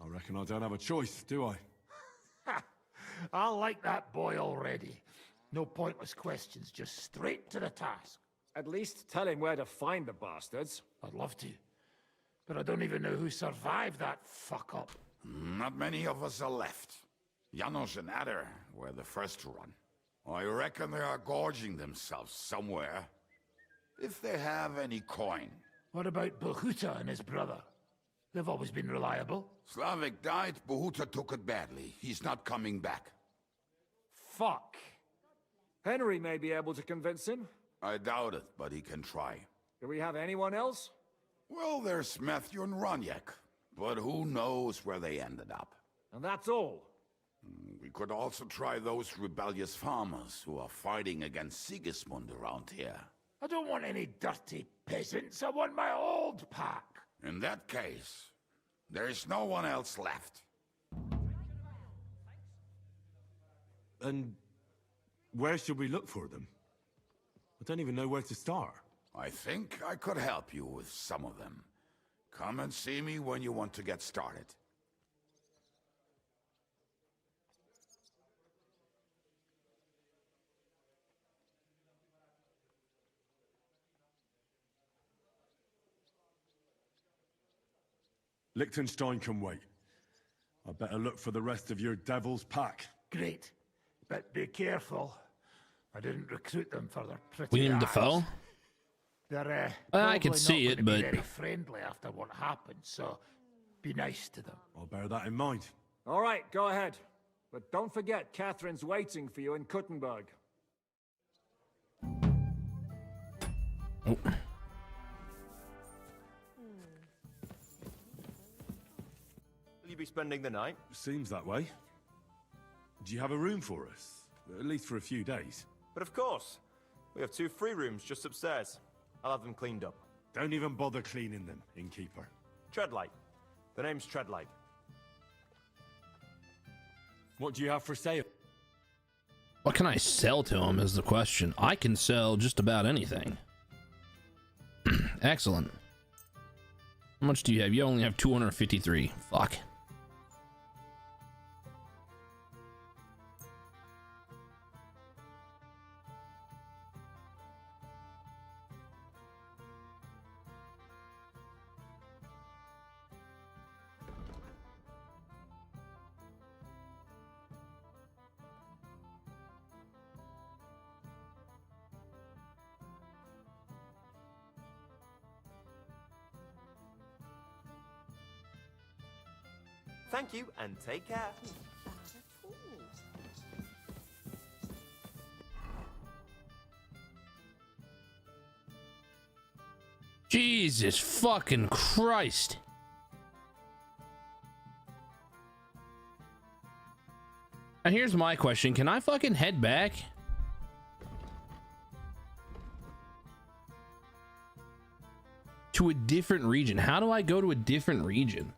I reckon I don't have a choice, do I? I like that boy already. No pointless questions, just straight to the task. At least tell him where to find the bastards. I'd love to. But I don't even know who survived that fuck-up. Not many of us are left. Janos and Adder were the first to run. I reckon they are gorging themselves somewhere. If they have any coin. What about Bohuta and his brother? They've always been reliable. Slavik died, Bohuta took it badly. He's not coming back. Fuck. Henry may be able to convince him. I doubt it, but he can try. Do we have anyone else? Well, there's Matthew and Roniek, but who knows where they ended up. And that's all. We could also try those rebellious farmers who are fighting against Sigismund around here. I don't want any dirty peasants. I want my old pack. In that case, there is no one else left. And where should we look for them? I don't even know where to start. I think I could help you with some of them. Come and see me when you want to get started. Liechtenstein can wait. I better look for the rest of your devil's pack. Great. But be careful. I didn't recruit them for their pretty William eyes. Dafoe? They're I could probably see not it, gonna but be very friendly after what happened, so be nice to them. I'll bear that in mind. All right, go ahead. But don't forget, Catherine's waiting for you in Kuttenberg. Oh. Will you be spending the night? Seems that way. Do you have a room for us? At least for a few days. But of course. We have 2 free rooms just upstairs. I'll have them cleaned up. Don't even bother cleaning them, innkeeper. Treadlight. The name's Treadlight. What do you have for sale? What can I sell to him is the question. I can sell just about anything. Excellent. How much do you have? You only have 253. Fuck. Thank you, and take care. Jesus fucking Christ. Now here's my question. Can I fucking head back? To a different region? How do I go to a different region?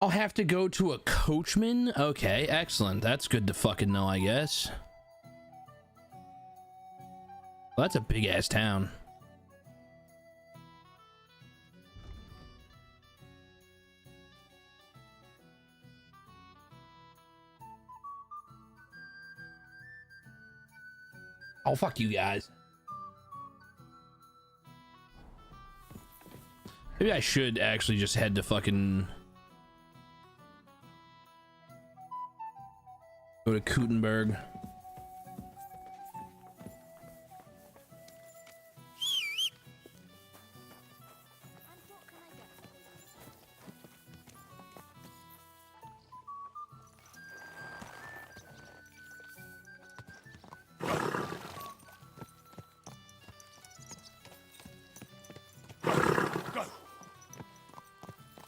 I'll have to go to a coachman? Okay, excellent. That's good to fucking know, I guess. Well, that's a big-ass town. Oh, fuck you guys. Maybe I should actually just head to fucking... go to Kuttenberg.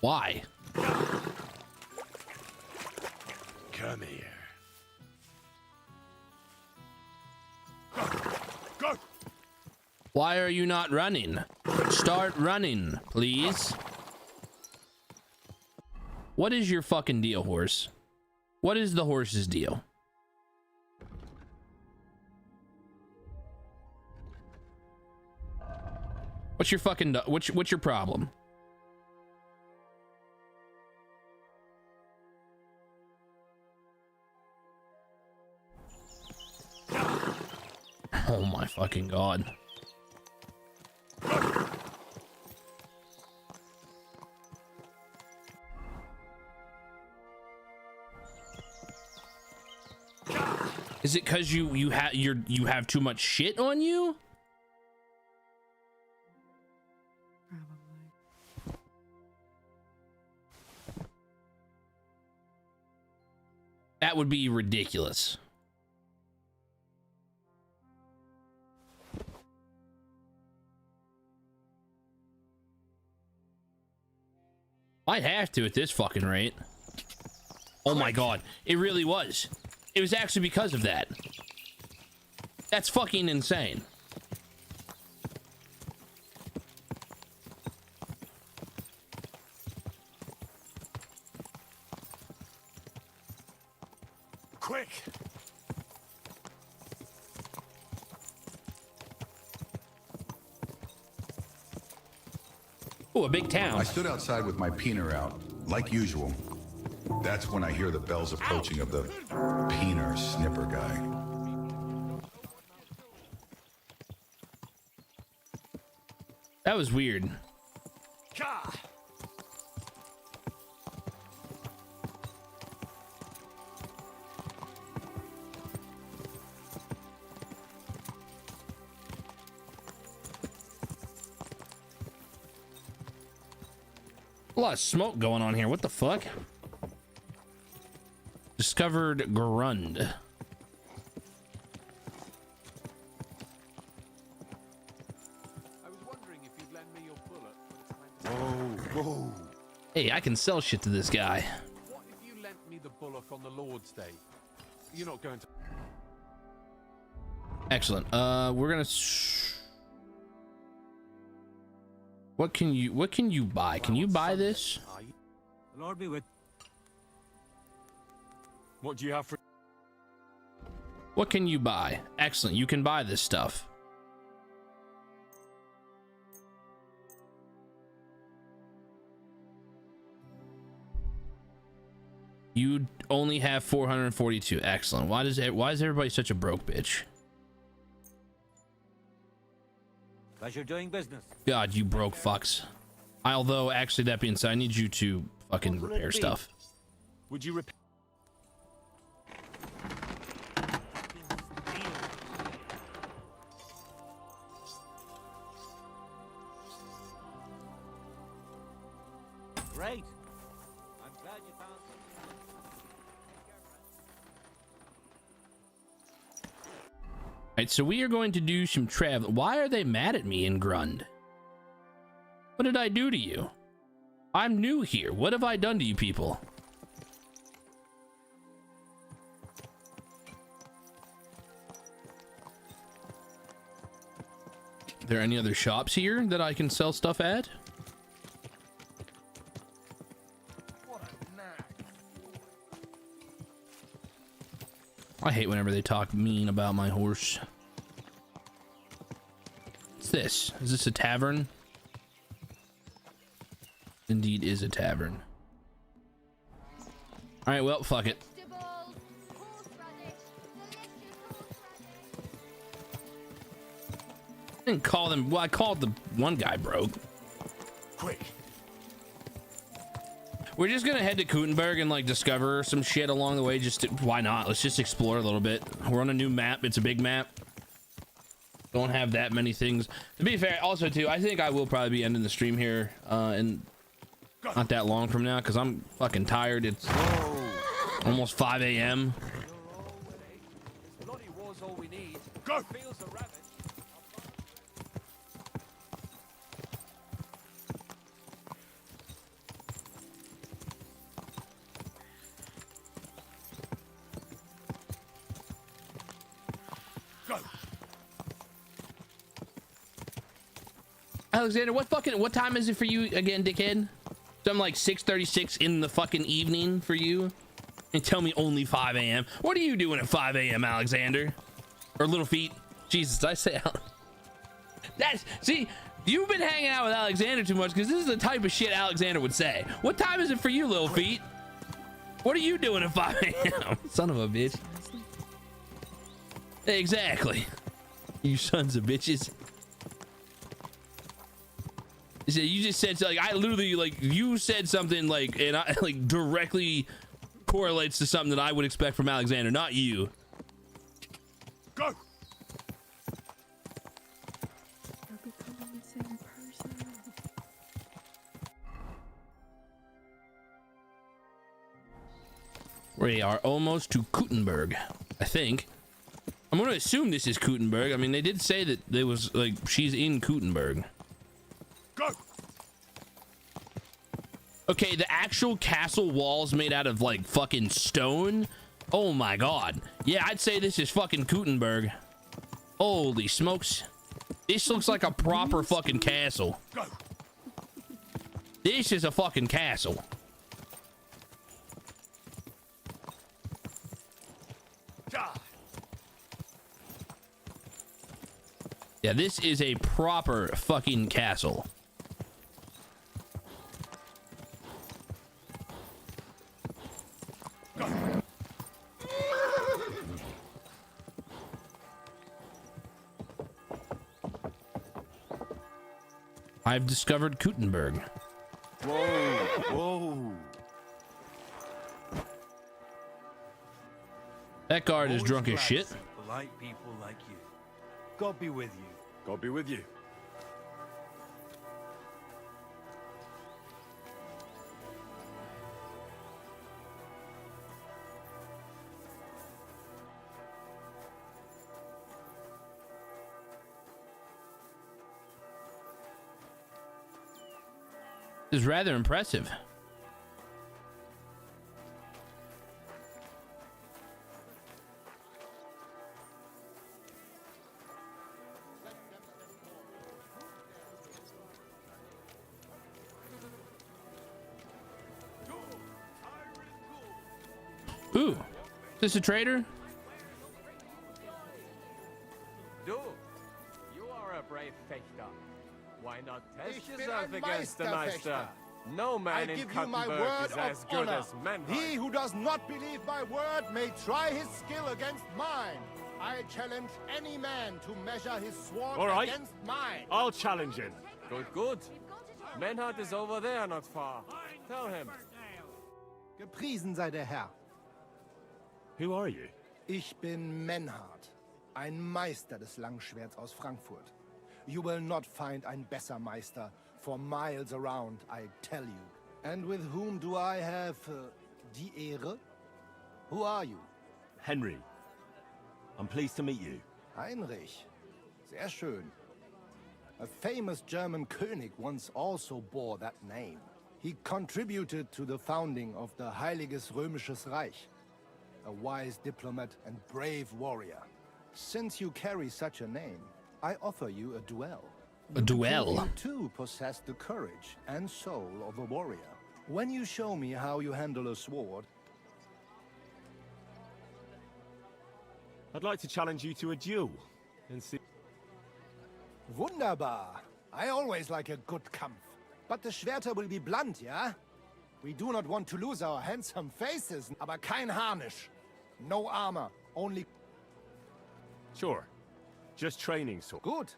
Why? Come here. Why are you not running? Start running, please. What is your fucking deal, horse? What is the horse's deal? What's your fucking what's your problem? Oh my fucking god. Is it because you have too much shit on you? That would be ridiculous. I'd have to at this fucking rate. Oh my god, it really was. It was actually because of that. That's fucking insane. Quick! Oh, a big town. I stood outside with my peener out, like usual. That's when I hear the bells approaching of the peener snipper guy. That was weird. A lot of smoke going on here. What the fuck? Discovered Grund. Whoa. Hey, I can sell shit to this guy. What if you lent me the bullock on the Lord's Day? You're not going to... Excellent. We're gonna... What can you buy? Can you buy this? The Lord be with... What do you have for... What can you buy? Excellent. You can buy this stuff. You only have 442. Excellent. Why is everybody such a broke bitch? Pleasure doing business. God, you broke fucks. Although, actually, that being said, I need you to fucking repair stuff. Would you repair... Great. I'm glad you found something. Alright, so we are going to do some travel. Why are they mad at me in Grund? What did I do to you? I'm new here. What have I done to you people? Are there any other shops here that I can sell stuff at? I hate whenever they talk mean about my horse. What's this? Is this a tavern? Indeed is a tavern. All right, well, fuck it. I didn't call them. Well, I called the one guy broke. Quick. We're just gonna head to Kutenberg and like discover some shit along the way. Why not? Let's just explore a little bit. We're on a new map. It's a big map. Don't have that many things. To be fair, also too, I think I will probably be ending the stream here in not that long from now because I'm fucking tired. It's almost 5 a.m. Go. Alexander, what time is it for you again, dickhead? Something like 6:36 in the fucking evening for you? And tell me only 5 a.m. What are you doing at 5 a.m., Alexander? Or Little Feet? Jesus, did I say out? See, you've been hanging out with Alexander too much because this is the type of shit Alexander would say. What time is it for you, Little Feet? What are you doing at 5 a.m.? Son of a bitch. Exactly. You sons of bitches. You just said, like, I literally, like, you said something, like, and I, like, directly correlates to something that I would expect from Alexander, not you. Go. They're becoming the same person. We are almost to Kutenberg, I think. I'm going to assume this is Kutenberg. I mean, they did say that there was, like, she's in Kutenberg. Go. Okay, the actual castle walls made out of like fucking stone. Oh my god. Yeah, I'd say this is fucking Kutenberg. Holy smokes. This looks like a proper fucking castle. Go. This is a fucking castle. Yeah, this is a proper fucking castle. I've discovered Gutenberg. Whoa, whoa. That guard is drunk as Always shit. glad to see polite people like you. God be with you. God be with you. This is rather impressive. Ooh, is this a trader? Du, you are a brave fechter. Why not test Ich bin yourself ein against the Meister? Meisterfechter. No man I in give you my Kuttenberg word is as of good honor. as Menhard. He who does not believe my word may try his skill against mine. I challenge any man to measure his sword All right. against mine. I'll challenge him. Good, good. Menhard is over there, not far. Tell him. Gepriesen sei der Herr. Who are you? Ich bin Menhard, ein Meister des Langschwerts aus Frankfurt. You will not find ein besser Meister for miles around, I tell you. And with whom do I have die Ehre? Who are you? Henry. I'm pleased to meet you. Heinrich. Sehr schön. A famous German König once also bore that name. He contributed to the founding of the Heiliges Römisches Reich. A wise diplomat and brave warrior. Since you carry such a name, I offer you a duel. A duel? You too possess the courage and soul of a warrior. When you show me how you handle a sword, I'd like to challenge you to a duel and see. Wunderbar. I always like a good Kampf. But the Schwerter will be blunt, yeah? We do not want to lose our handsome faces, aber kein Harnisch. No armor, only... Sure. Just training sword. Good.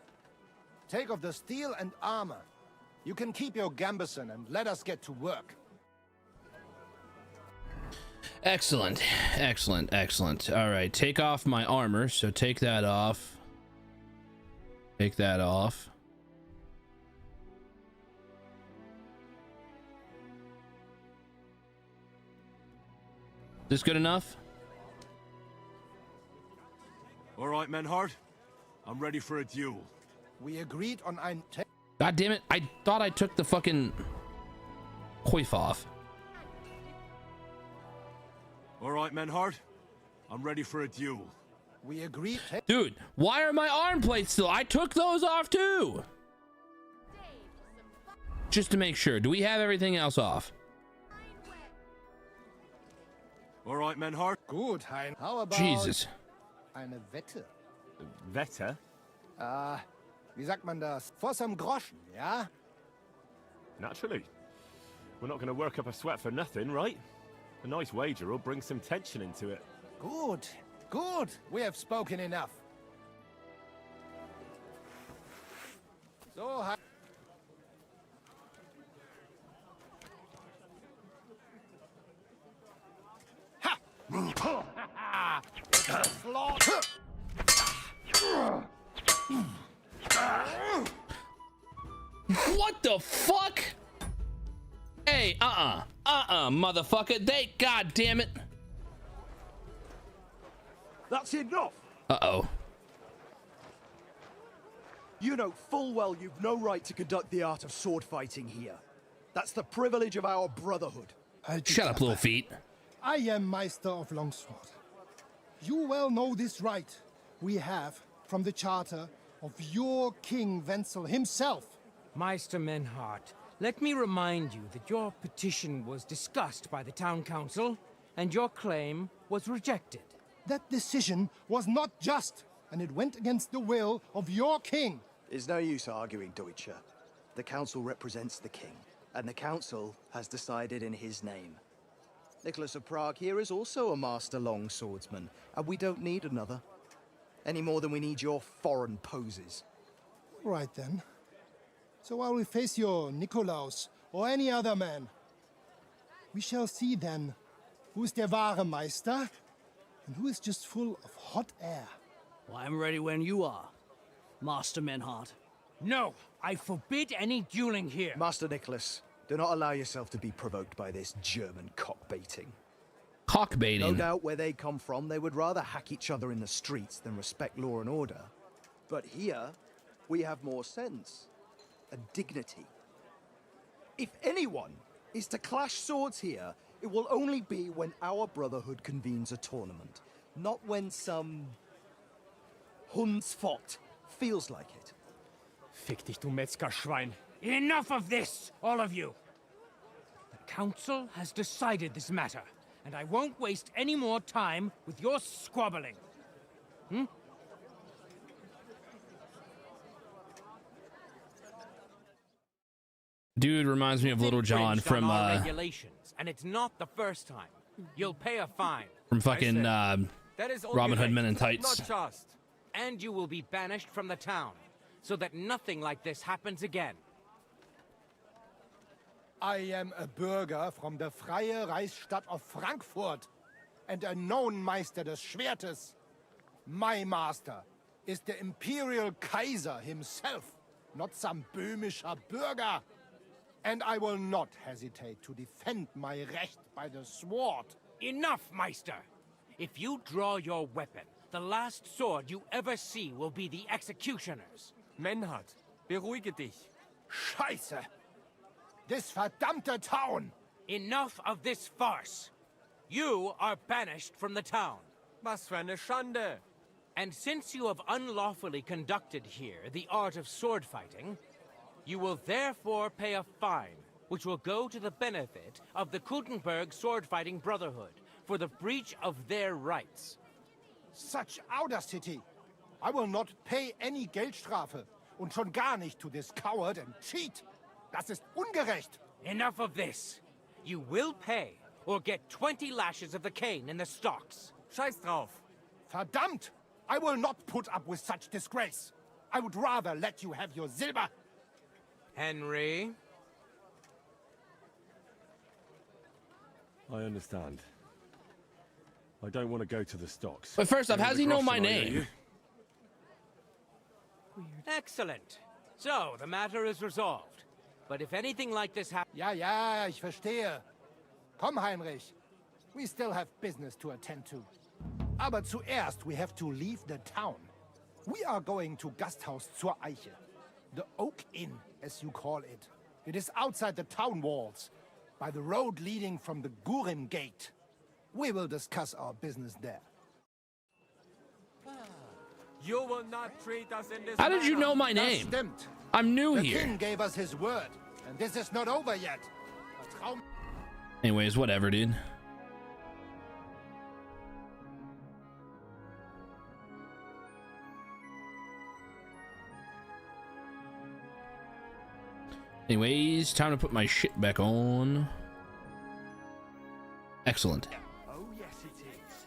Take off the steel and armor. You can keep your gambeson and let us get to work. Excellent, excellent, excellent. All right, take off my armor. So take that off. Take that off. This good enough? All right, Menhard. I'm ready for a duel. We agreed on ein... God damn it! I thought I took the fucking coif off. All right, Menhard. I'm ready for a duel. We agreed... Dude, why are my arm plates still? I took those off too. Just to make sure. Do we have everything else off? All right, Menhard. Good, Hein. How about... Jesus. Eine Wette. Wette? Wie sagt man das? For some Groschen, ja? Naturally. We're not going to work up a sweat for nothing, right? A nice wager will bring some tension into it. Good, good. We have spoken enough. So, Hein. Slaughter! What the fuck? Hey, motherfucker. God damn it. That's enough. Uh-oh. You know full well you've no right to conduct the art of sword fighting here. That's the privilege of our brotherhood. Shut up, little feet. I am Meister of Longsword. You well know this right we have from the charter of your King Wenzel himself. Meister Menhard, let me remind you that your petition was discussed by the town council, and your claim was rejected. That decision was not just, and it went against the will of your king. It's no use arguing, Deutscher. The council represents the king, and the council has decided in his name. Nicholas of Prague here is also a master longswordsman, and we don't need another. Any more than we need your foreign poses. Right then. So while we face your Nikolaus or any other man, we shall see then who's der wahre Meister and who is just full of hot air. Well, I'm ready when you are, Master Menhart. No, I forbid any dueling here. Master Nicholas, do not allow yourself to be provoked by this German cockbaiting. Cockbaiting? No doubt where they come from, they would rather hack each other in the streets than respect law and order. But here, we have more sense and dignity. If anyone is to clash swords here, it will only be when our brotherhood convenes a tournament, not when some Hundsfott feels like it. Fick dich, du Metzgerschwein. Enough of this, all of you! The council has decided this matter, and I won't waste any more time with your squabbling. Hmm? Dude reminds me of Little John from regulations, and it's not the first time. You'll pay a fine. From fucking Robin Hood Men in Tights. Not just. And you will be banished from the town, so that nothing like this happens again. I am a Bürger from the Freie Reichsstadt of Frankfurt and a known Meister des Schwertes. My master is the Imperial Kaiser himself, not some böhmischer Bürger. And I will not hesitate to defend my Recht by the sword. Enough, Meister! If you draw your weapon, the last sword you ever see will be the executioner's. Menhart, beruhige dich. Scheiße! This verdammte town! Enough of this farce! You are banished from the town. Was für eine Schande! And since you have unlawfully conducted here the art of sword fighting, you will therefore pay a fine, which will go to the benefit of the Kuttenberg Sword-Fighting Brotherhood for the breach of their rights. Such audacity! I will not pay any Geldstrafe, und schon gar nicht to this coward and cheat! Das ist ungerecht! Enough of this! You will pay, or get 20 lashes of the cane in the stocks. Scheiß drauf! Verdammt! I will not put up with such disgrace! I would rather let you have your silver! Henry? I understand. I don't want to go to the stocks. But first off, how does he know my name? Excellent. So, the matter is resolved. But if anything like this happens... Ja, ich verstehe. Komm, Heinrich. We still have business to attend to. Aber zuerst we have to leave the town. We are going to Gasthaus zur Eiche. The Oak Inn, as you call it. It is outside the town walls, by the road leading from the Gurim Gate. We will discuss our business there. You will not treat us in this How did you know my name? I'm new the here. king gave us his word, and this is not over yet. Anyways, whatever, dude. Anyways, time to put my shit back on. Excellent. Oh, yes, it is.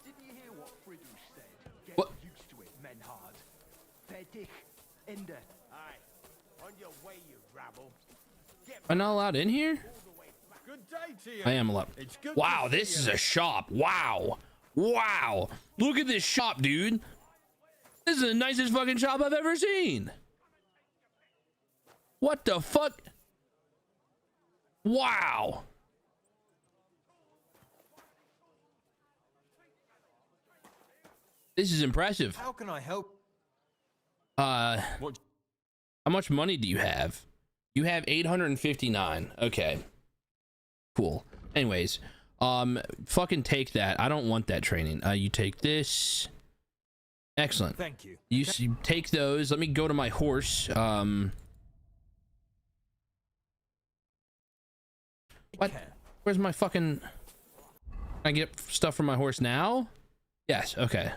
Didn't you hear what Friedrich said? Get What? used to it, Menhard. Fertig. Ende. Aye. On your way, you rabble. Am I not allowed in here? Good day to you. I am allowed. It's good Wow, to see this is you. a shop. Wow. Wow. Look at this shop, dude. This is the nicest fucking shop I've ever seen. What the fuck? Wow. This is impressive. How can I help? How much money do you have? You have 859. Okay. Cool. Anyways, fucking take that. I don't want that training. You take this. Excellent. Thank you. You take those. Let me go to my horse. What? Where's my fucking... Can I get stuff from my horse now? Yes, okay.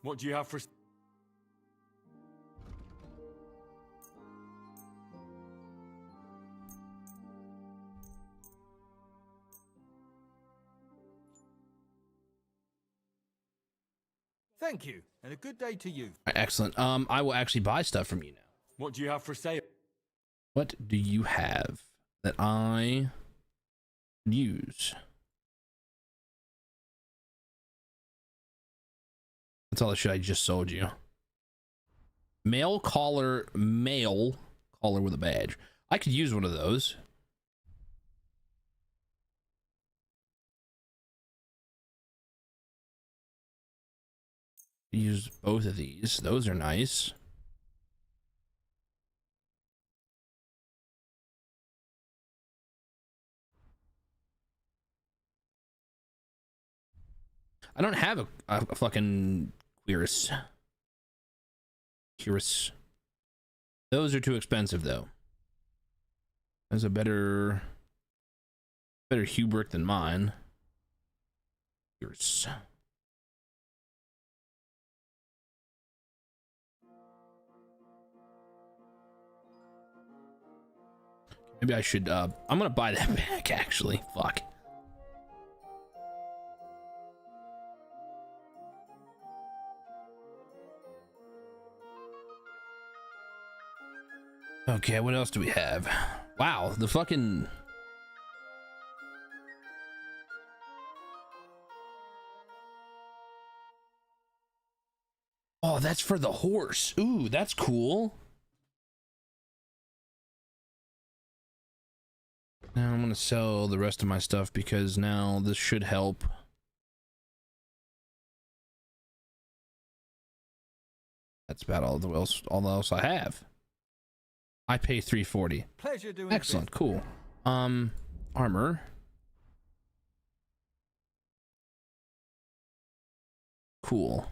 What do you have for... Thank you, and a good day to you. Excellent. I will actually buy stuff from you now. What do you have for sale? What do you have that I use? That's all the shit I just sold you. Male collar with a badge. I could use one of those. Use both of these. Those are nice. I don't have a fucking Cuirass. Those are too expensive though. There's a better Hubrick than mine. Cuirass. Maybe I should, I'm gonna buy that back, actually. Fuck. Okay, what else do we have? Wow, the fucking... Oh, that's for the horse. Ooh, that's cool. Now I'm gonna sell the rest of my stuff because now this should help. That's about all else I have. I pay $340. Pleasure doing Excellent, cool. Armor. Cool.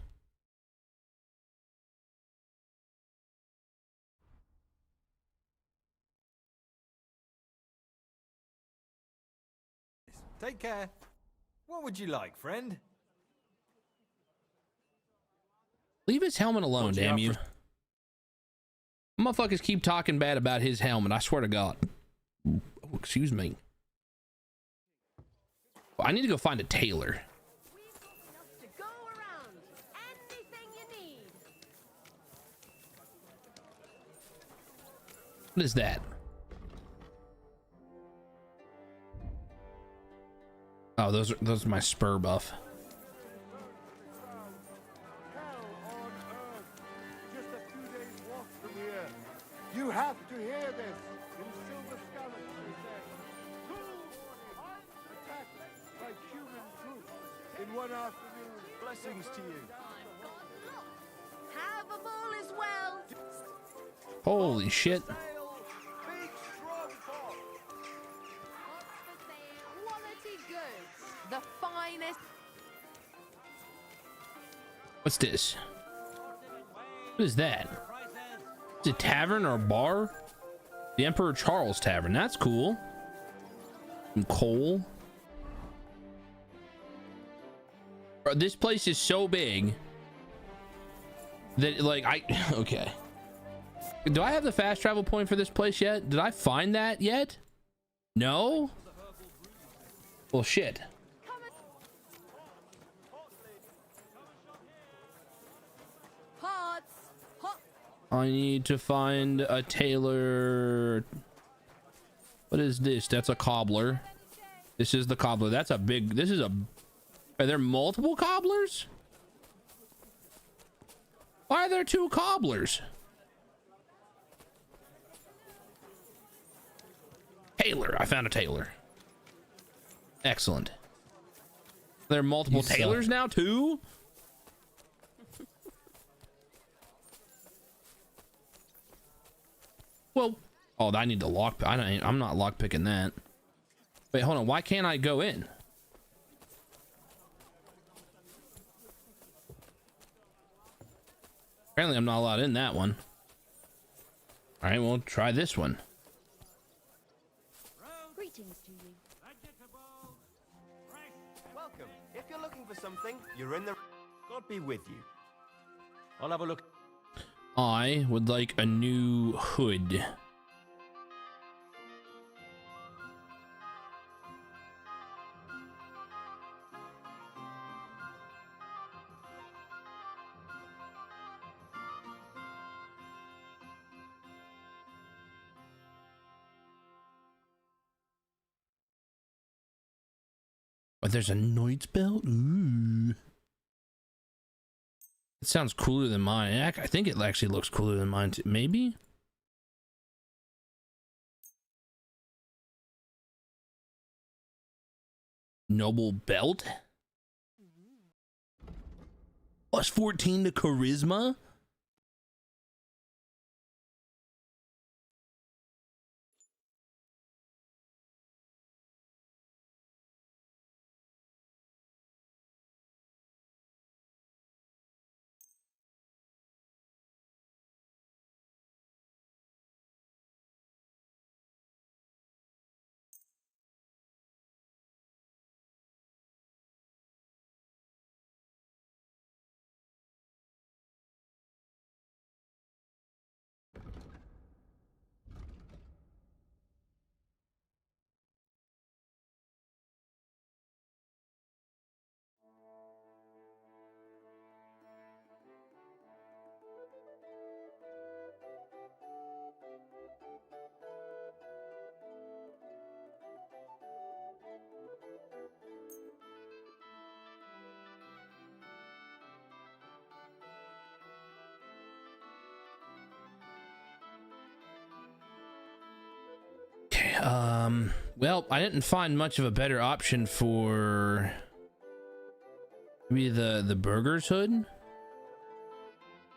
Take care. What would you like, friend? Leave his helmet alone, damn you. Motherfuckers keep talking bad about his helmet, I swear to God. Oh, excuse me. I need to go find a tailor. What is that? Oh, those are my spur buff. You have to hear this. In Silver Scarlet, they said, attacked by human troops in one afternoon. Blessings to you. Have a ball as well. Holy shit. Quality goods. The finest. What's this? What is that? Is it a tavern or a bar? The Emperor Charles Tavern. That's cool. Some coal. Bro, this place is so big that, like, okay. Do I have the fast travel point for this place yet? Did I find that yet? No? Well, shit. I need to find a tailor. What is this? That's a cobbler. This is the cobbler. That's a big, this is a, are there multiple cobblers? Why are there two cobblers? Tailor. I found a tailor. Excellent. There are multiple tailors now too? Well, oh, I need to lock. I'm not lock picking that. Wait, hold on. Why can't I go in? Apparently, I'm not allowed in that one. All right, we'll try this one. Greetings to you. Welcome. If you're looking for something, you're in the... God be with you. I'll have a look. I would like a new hood. But there's a knight's belt? Ooh. It sounds cooler than mine. I think it actually looks cooler than mine too. Maybe? Noble belt? Plus 14 to charisma? Well, I didn't find much of a better option for maybe the burger's hood,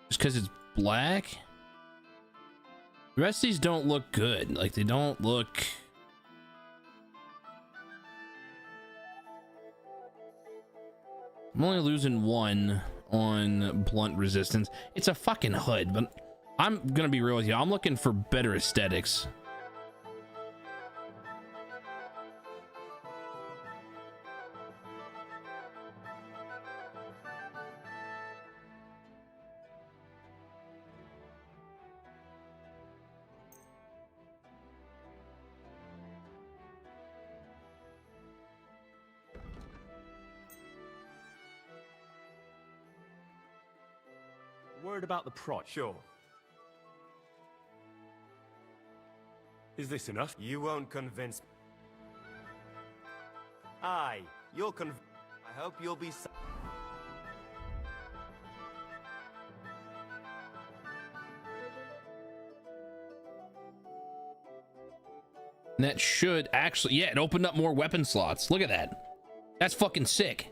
just because it's black. The rest of these don't look good. Like, they don't look. I'm only losing one on blunt resistance. It's a fucking hood, but I'm gonna be real with you. I'm looking for better aesthetics. Word about the price. Sure. Is this enough? You won't convince me. Aye, you'll I hope you'll be. And that should actually, yeah, it opened up more weapon slots. Look at that. That's fucking sick.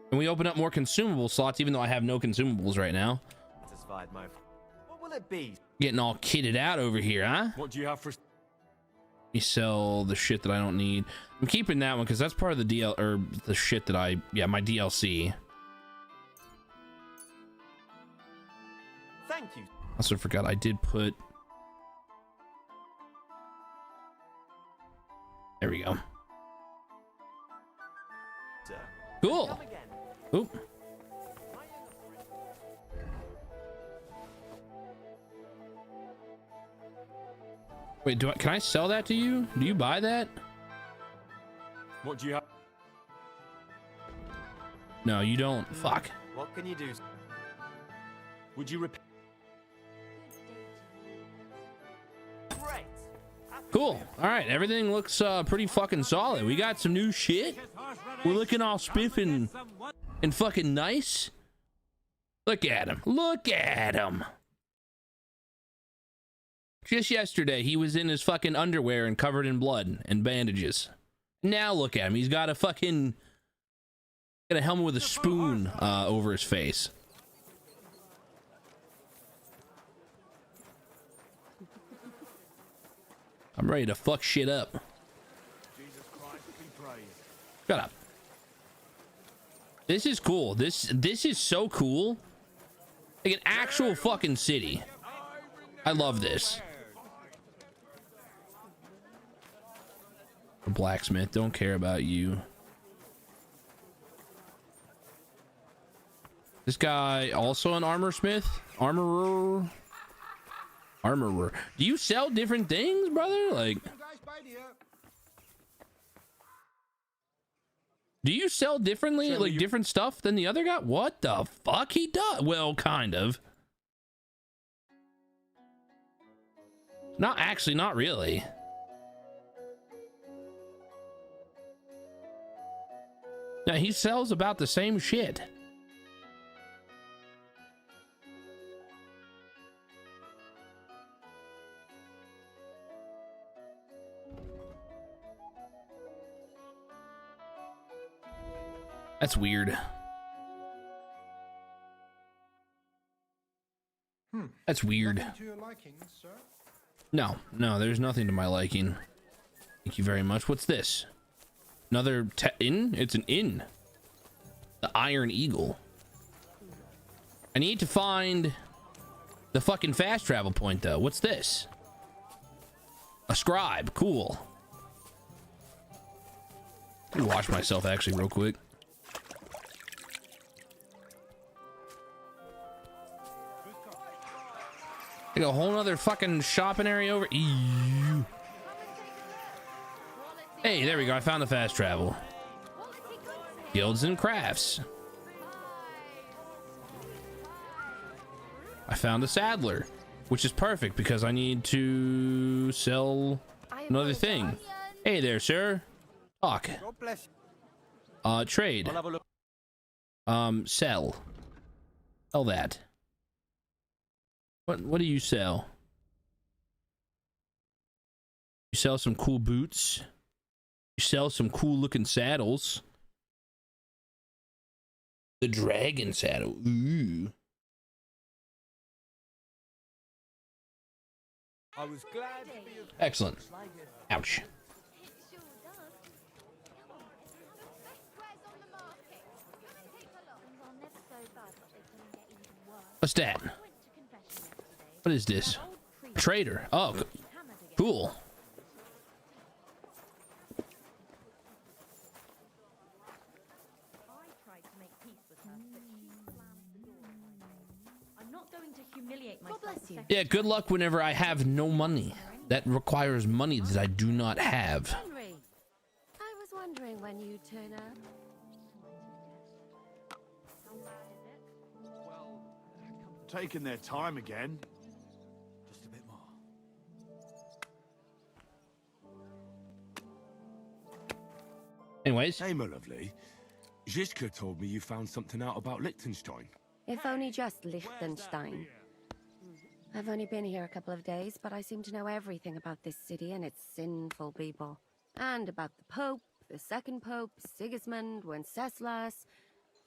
And we open up more consumable slots, even though I have no consumables right now. Satisfied, my. What will it be? Getting all kitted out over here, huh? What do you have for? You sell the shit that I don't need. I'm keeping that one because that's part of the DL or the shit that my DLC. Thank you. Also forgot I did put. There we go. Cool. Oop. Wait, can I sell that to you? Do you buy that? What do you have? No, you don't. Fuck. What can you do? Would you repair? Great. Cool. All right, everything looks pretty fucking solid. We got some new shit. We're looking all spiffing and fucking nice. Look at him. Look at him. Just yesterday, he was in his fucking underwear and covered in blood and bandages. Now look at him. He's got a fucking helmet with a spoon over his face. I'm ready to fuck shit up. Shut up. This is cool. This is so cool. Like an actual fucking city. I love this. The blacksmith, don't care about you. This guy also an armorer. Do you sell different things, brother? Like, do you sell differently, like different stuff than the other guy? What the fuck? He does. Well, kind of. Not actually, not really. Now he sells about the same shit. That's weird. That's weird. Nothing to your liking, sir? No, there's nothing to my liking. Thank you very much. What's this? Another inn? It's an inn. The Iron Eagle. I need to find the fucking fast travel point, though. What's this? A scribe. Cool. Let me wash myself, actually, real quick. Like a whole nother fucking shopping area over. Ew. Hey, there we go. I found the fast travel. Guilds and crafts. I found a saddler, which is perfect because I need to sell another thing. Hey there, sir. Talk. Trade. Sell. Sell that. What do you sell? You sell some cool boots. You sell some cool looking saddles. The dragon saddle. Ooh. I was glad to be Excellent. Ouch. What's that? What is this? Trader. Oh, cool. Yeah, good luck whenever I have no money. That requires money that I do not have. Henry, I was wondering when you'd turn up. taking their time again. Just a bit more. Anyways. Hey, my lovely. Zizka told me you found something out about Liechtenstein. If only just Liechtenstein. I've only been here a couple of days, but I seem to know everything about this city and its sinful people. And about the Pope, the second Pope, Sigismund, Wenceslas,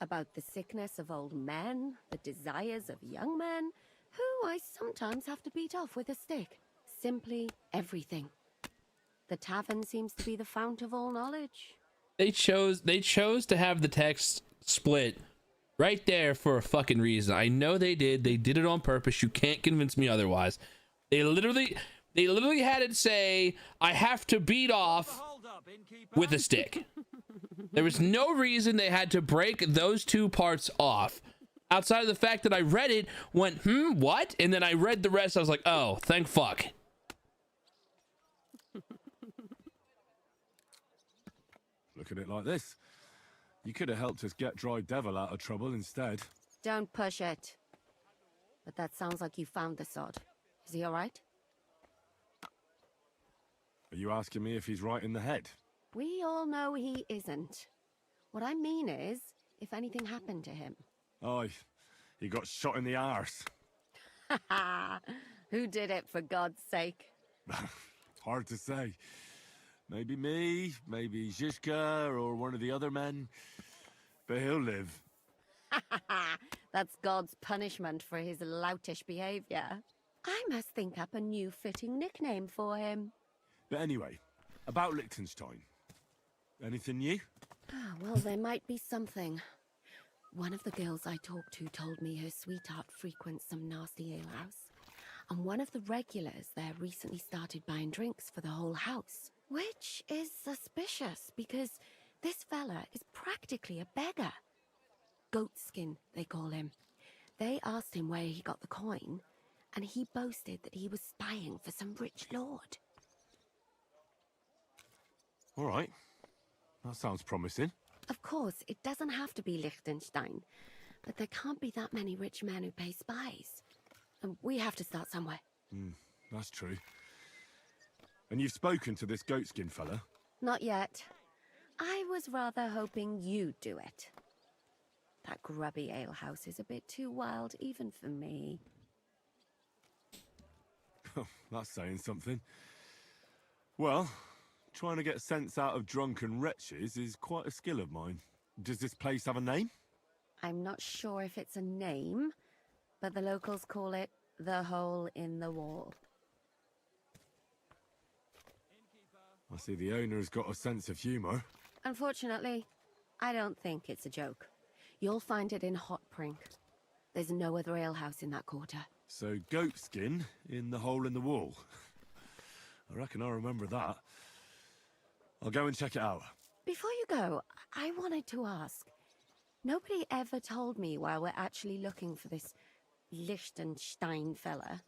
about the sickness of old men, the desires of young men, who I sometimes have to beat off with a stick. Simply everything. The tavern seems to be the fount of all knowledge. They chose to have the text split right there for a fucking reason. I know they did. They did it on purpose. You can't convince me otherwise. They literally had it say, I have to beat off with a stick. There was no reason they had to break those two parts off. Outside of the fact that I read it, went, what? And then I read the rest. I was like, oh, thank fuck. Look at it like this. You could have helped us get Dry Devil out of trouble instead. Don't push it. But that sounds like you found the sod. Is he all right? Are you asking me if he's right in the head? We all know he isn't. What I mean is, if anything happened to him. Oh, he got shot in the arse. Who did it, for God's sake? Hard to say. Maybe me, maybe Zizka, or one of the other men. But he'll live. That's God's punishment for his loutish behavior. I must think up a new fitting nickname for him. But anyway, about Liechtenstein. Anything new? Well, there might be something. One of the girls I talked to told me her sweetheart frequents some nasty alehouse. And one of the regulars there recently started buying drinks for the whole house. Which is suspicious, because this fella is practically a beggar. Goatskin, they call him. They asked him where he got the coin, and he boasted that he was spying for some rich lord. All right. That sounds promising. Of course, it doesn't have to be Liechtenstein, but there can't be that many rich men who pay spies. And we have to start somewhere. That's true. And you've spoken to this goatskin fella? Not yet. I was rather hoping you'd do it. That grubby alehouse is a bit too wild even for me. That's saying something. Well, trying to get sense out of drunken wretches is quite a skill of mine. Does this place have a name? I'm not sure if it's a name, but the locals call it the Hole in the Wall. I see the owner's got a sense of humour. Unfortunately, I don't think it's a joke. You'll find it in Hot Prink. There's no other alehouse in that quarter. So goatskin in the hole in the wall. I reckon I'll remember that. I'll go and check it out. Before you go, I wanted to ask. Nobody ever told me why we're actually looking for this Liechtenstein fella.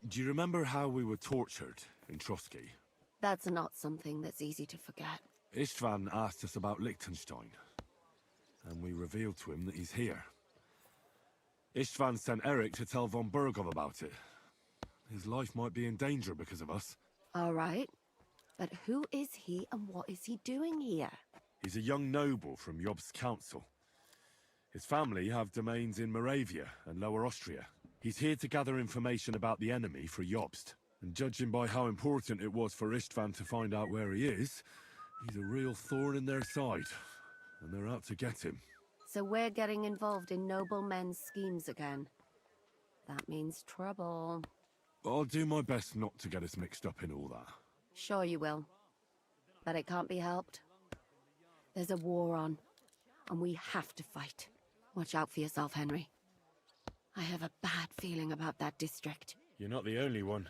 Do you remember how we were tortured in Trotsky? That's not something that's easy to forget. Istvan asked us about Liechtenstein, and we revealed to him that he's here. Istvan sent Eric to tell von Burgov about it. His life might be in danger because of us. All right. But who is he and what is he doing here? He's a young noble from Jobst's council. His family have domains in Moravia and Lower Austria. He's here to gather information about the enemy for Jobst. And judging by how important it was for Istvan to find out where he is, he's a real thorn in their side. And they're out to get him. So we're getting involved in noblemen's schemes again. That means trouble. I'll do my best not to get us mixed up in all that. Sure you will. But it can't be helped. There's a war on, and we have to fight. Watch out for yourself, Henry. I have a bad feeling about that district. You're not the only one.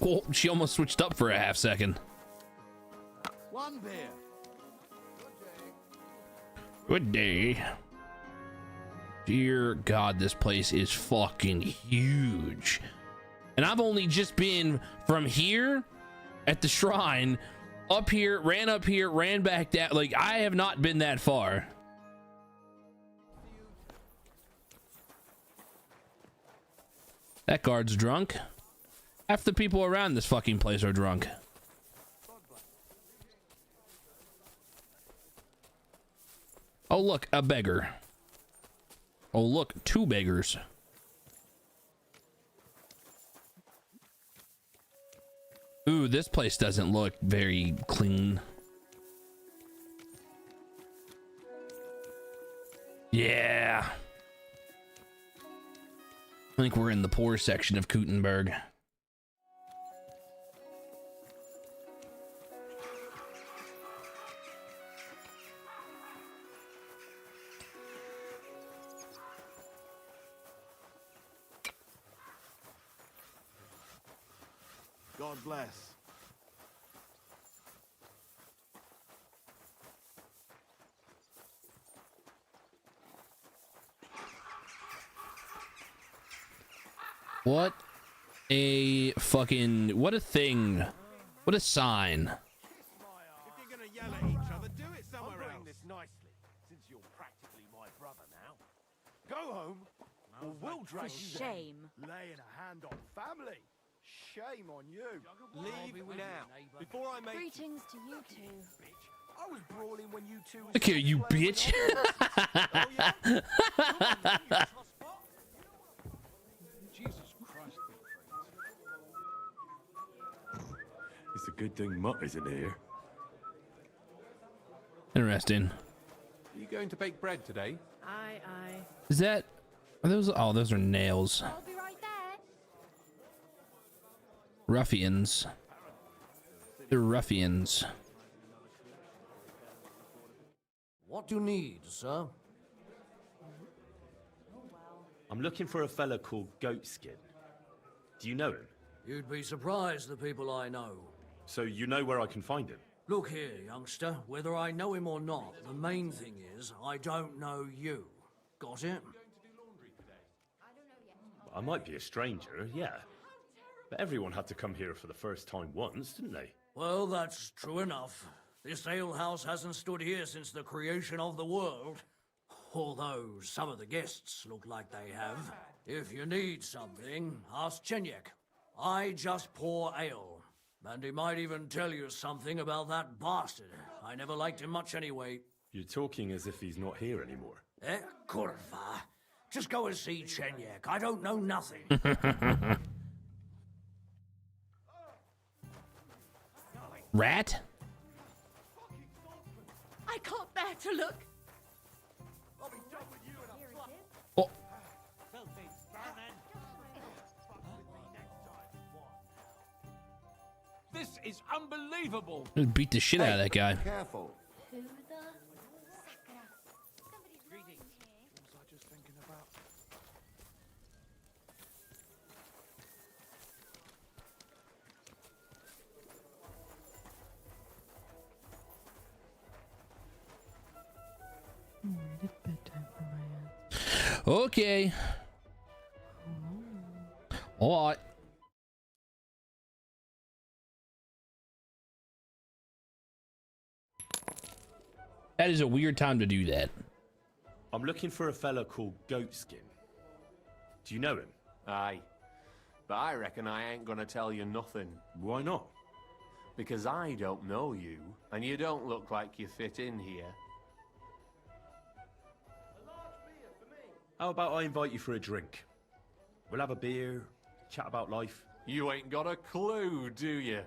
Oh, she almost switched up for a half second. One beer. Good day. Dear God, this place is fucking huge. And I've only just been from here at the shrine, up here, ran back down. Like, I have not been that far. That guard's drunk. Half the people around this fucking place are drunk. Oh, look, a beggar. Oh, look, two beggars. Ooh, this place doesn't look very clean. Yeah. I think we're in the poor section of Kuttenberg. God bless. What a fucking, what a thing. What a sign. If you're gonna yell at each other, do it somewhere else. This nicely, since you're practically my brother now. Go home, or we'll drag you down. Shame. Laying a hand on family. Shame on you. Leave now, before I make... Greetings to you two. I was brawling when you two... Look here, you bitch. Jesus Christ. It's a good thing Mutt isn't here. Interesting. Are you going to bake bread today? Aye. Is that, are those, oh, those are nails. I'll be right there. Ruffians. They're ruffians. What do you need, sir? I'm looking for a fella called Goatskin. Do you know him? You'd be surprised the people I know. So you know where I can find him? Look here, youngster. Whether I know him or not, the main thing is I don't know you. Got it? I might be a stranger, yeah. But everyone had to come here for the first time once, didn't they? Well, that's true enough. This alehouse hasn't stood here since the creation of the world. Although some of the guests look like they have. If you need something, ask Chenyek. I just pour ale. And he might even tell you something about that bastard. I never liked him much anyway. You're talking as if he's not here anymore. Kurva. Just go and see Chenyek. I don't know nothing. Rat? I can't bear to look. Oh. This is unbelievable. Just beat the shit out of that guy. Careful. Who the? Okay. All right. That is a weird time to do that. I'm looking for a fella called Goatskin. Do you know him? Aye. But I reckon I ain't gonna tell you nothing. Why not? Because I don't know you, and you don't look like you fit in here. How about I invite you for a drink? We'll have a beer, chat about life. You ain't got a clue, do you?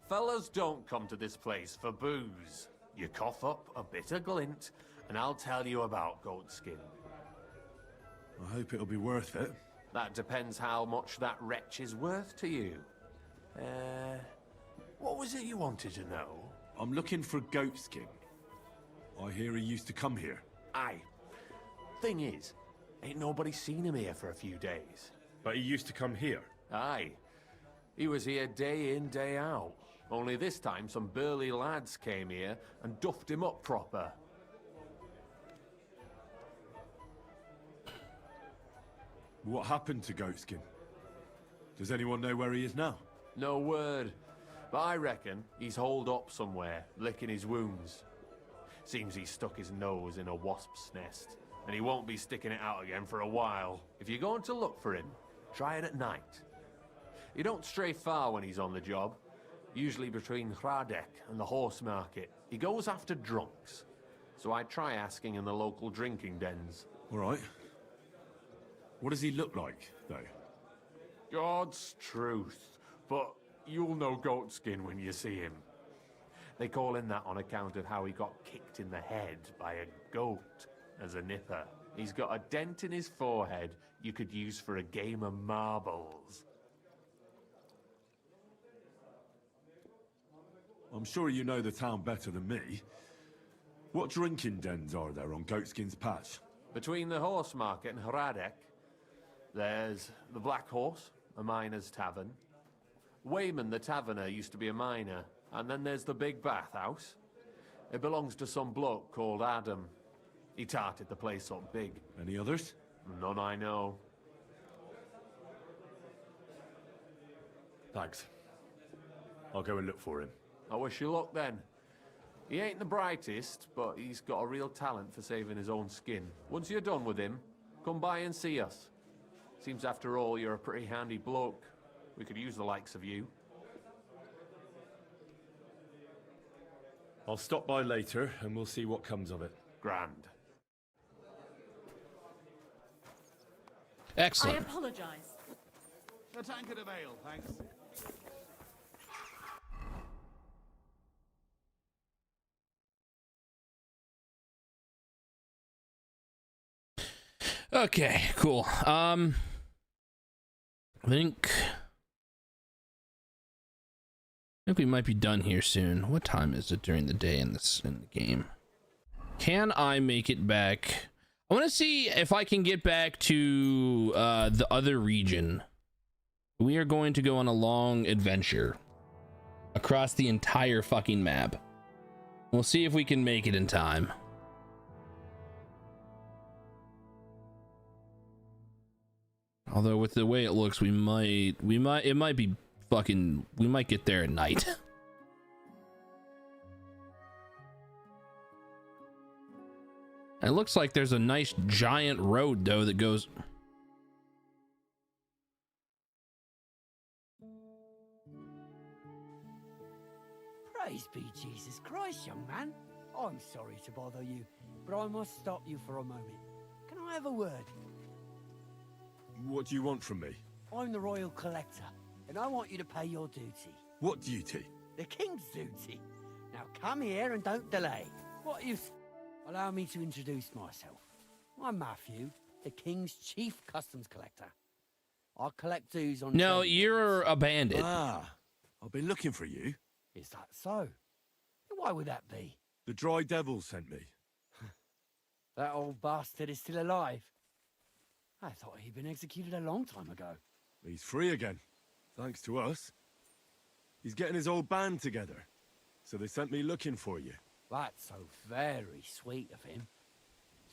Fellas don't come to this place for booze. You cough up a bit of glint, and I'll tell you about Goatskin. I hope it'll be worth it. That depends how much that wretch is worth to you. What was it you wanted to know? I'm looking for Goatskin. I hear he used to come here. Aye. Thing is, ain't nobody seen him here for a few days. But he used to come here? Aye. He was here day in, day out. Only this time some burly lads came here and duffed him up proper. What happened to Goatskin? Does anyone know where he is now? No word. But I reckon he's holed up somewhere, licking his wounds. Seems he stuck his nose in a wasp's nest, and he won't be sticking it out again for a while. If you're going to look for him, try it at night. You don't stray far when he's on the job. Usually between Hradek and the horse market. He goes after drunks. So I try asking in the local drinking dens. All right. What does he look like, though? God's truth. But you'll know Goatskin when you see him. They call him that on account of how he got kicked in the head by a goat as a nipper. He's got a dent in his forehead you could use for a game of marbles. I'm sure you know the town better than me. What drinking dens are there on Goatskin's patch? Between the horse market and Hradek, there's the Black Horse, a miner's tavern. Wayman the taverner used to be a miner. And then there's the Big Bathhouse. It belongs to some bloke called Adam. He tarted the place up big. Any others? None I know. Thanks. I'll go and look for him. I wish you luck then. He ain't the brightest, but he's got a real talent for saving his own skin. Once you're done with him, come by and see us. Seems after all you're a pretty handy bloke. We could use the likes of you. I'll stop by later and we'll see what comes of it. Grand. Excellent. I apologize. A tankard of ale, thanks. Okay, cool. I think we might be done here soon. What time is it during the day in the game? Can I make it back? I want to see if I can get back to the other region. We are going to go on a long adventure. across the entire fucking map. We'll see if we can make it in time. Although with the way it looks, it might be fucking, we might get there at night. It looks like there's a nice giant road though that goes. Praise be Jesus Christ, young man. I'm sorry to bother you, but I must stop you for a moment. Can I have a word? What do you want from me? I'm the royal collector, and I want you to pay your duty. What duty? The king's duty. Now come here and don't delay. What you... Allow me to introduce myself. I'm Matthew, the king's chief customs collector. I collect dues on... No, you're a bandit. Ah, I've been looking for you. Is that so? Why would that be? The Dry Devil sent me. That old bastard is still alive. I thought he'd been executed a long time ago. He's free again, thanks to us. He's getting his old band together, so they sent me looking for you. That's so very sweet of him.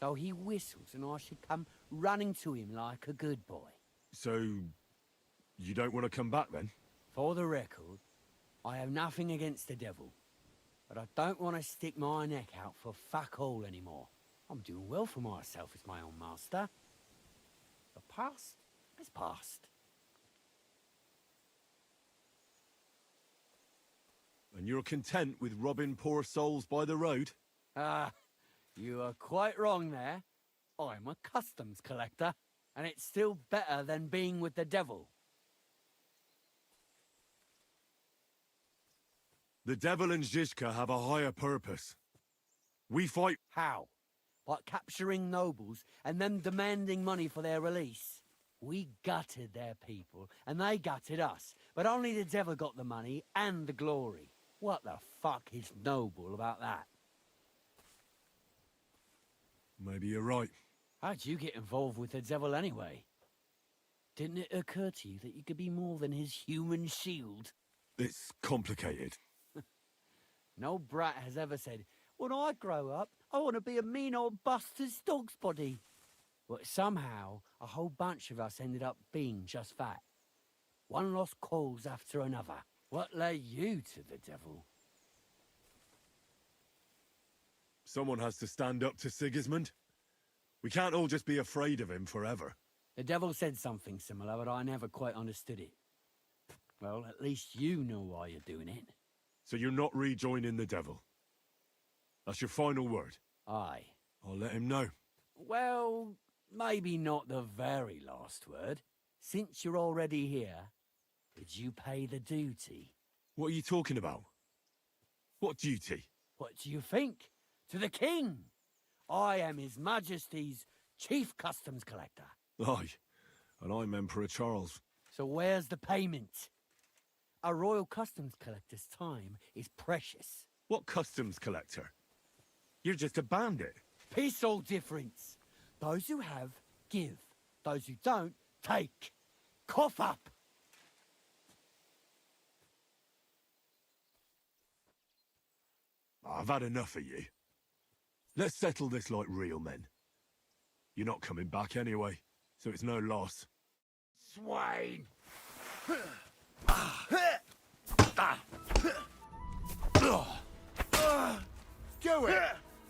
So he whistles and I should come running to him like a good boy. So, you don't want to come back then? For the record, I have nothing against the devil, but I don't want to stick my neck out for fuck all anymore. I'm doing well for myself as my own master. The past is past. And you're content with robbing poor souls by the road? Ah, you are quite wrong there. I'm a customs collector, and it's still better than being with the devil. The devil and Zizka have a higher purpose. We fight... How? By capturing nobles and then demanding money for their release. We gutted their people, and they gutted us. But only the devil got the money and the glory. What the fuck is noble about that? Maybe you're right. How'd you get involved with the devil anyway? Didn't it occur to you that you could be more than his human shield? It's complicated. No brat has ever said, when I grow up, I want to be a mean old bastard's dog's body. But somehow, a whole bunch of us ended up being just that. One lost cause after another. What led you to the devil? Someone has to stand up to Sigismund. We can't all just be afraid of him forever. The devil said something similar, but I never quite understood it. Well, at least you know why you're doing it. So you're not rejoining the devil? That's your final word? Aye. I'll let him know. Well, maybe not the very last word. Since you're already here, would you pay the duty? What are you talking about? What duty? What do you think? To the king! I am His Majesty's Chief Customs Collector. Aye, and I'm Emperor Charles. So where's the payment? A royal customs collector's time is precious. What customs collector? You're just a bandit. Peace all difference. Those who have, give. Those who don't, take. Cough up! I've had enough of you. Let's settle this like real men. You're not coming back anyway, so it's no loss. Swine! Do it!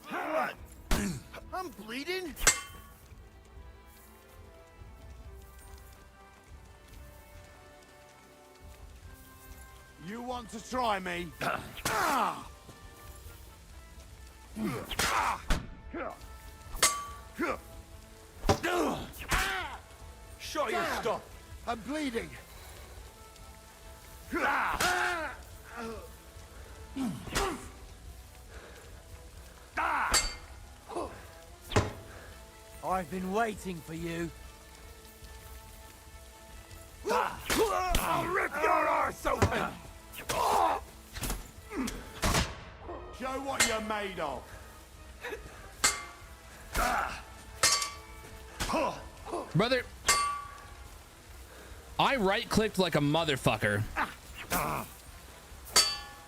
What? I'm bleeding? You want to try me? Shut your stop! I'm bleeding. I've been waiting for you. I'll rip your arse open! Show what you're made of. Brother, I right-clicked like a motherfucker.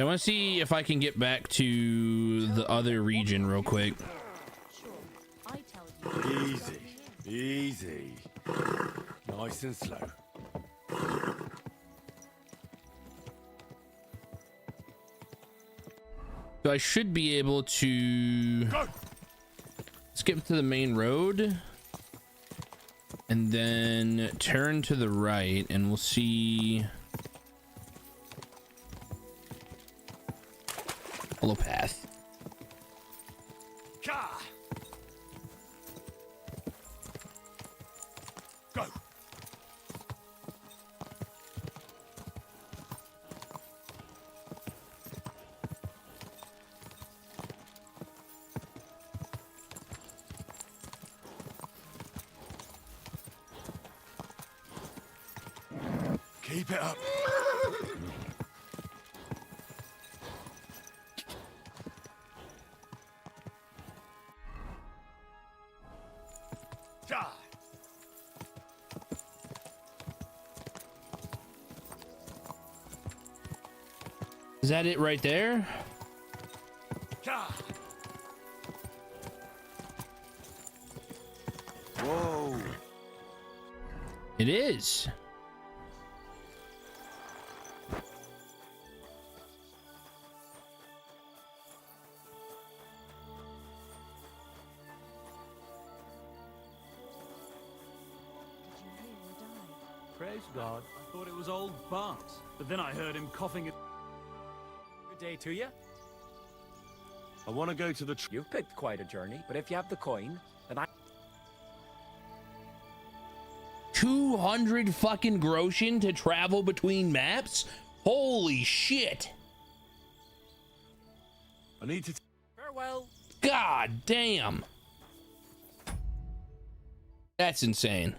I want to see if I can get back to the other region real quick. Easy, easy. Nice and slow. So I should be able to skip to the main road and then turn to the right, and we'll see. Follow path. Go. Keep it up. Is that it right there? Whoa. It is. Praise God. I thought it was old Bart, but then I heard him coughing. Good day to you. I want to go to the... You've picked quite a journey, but if you have the coin, then I... 200 fucking groschen to travel between maps? Holy shit. I need to... Farewell. God damn. That's insane.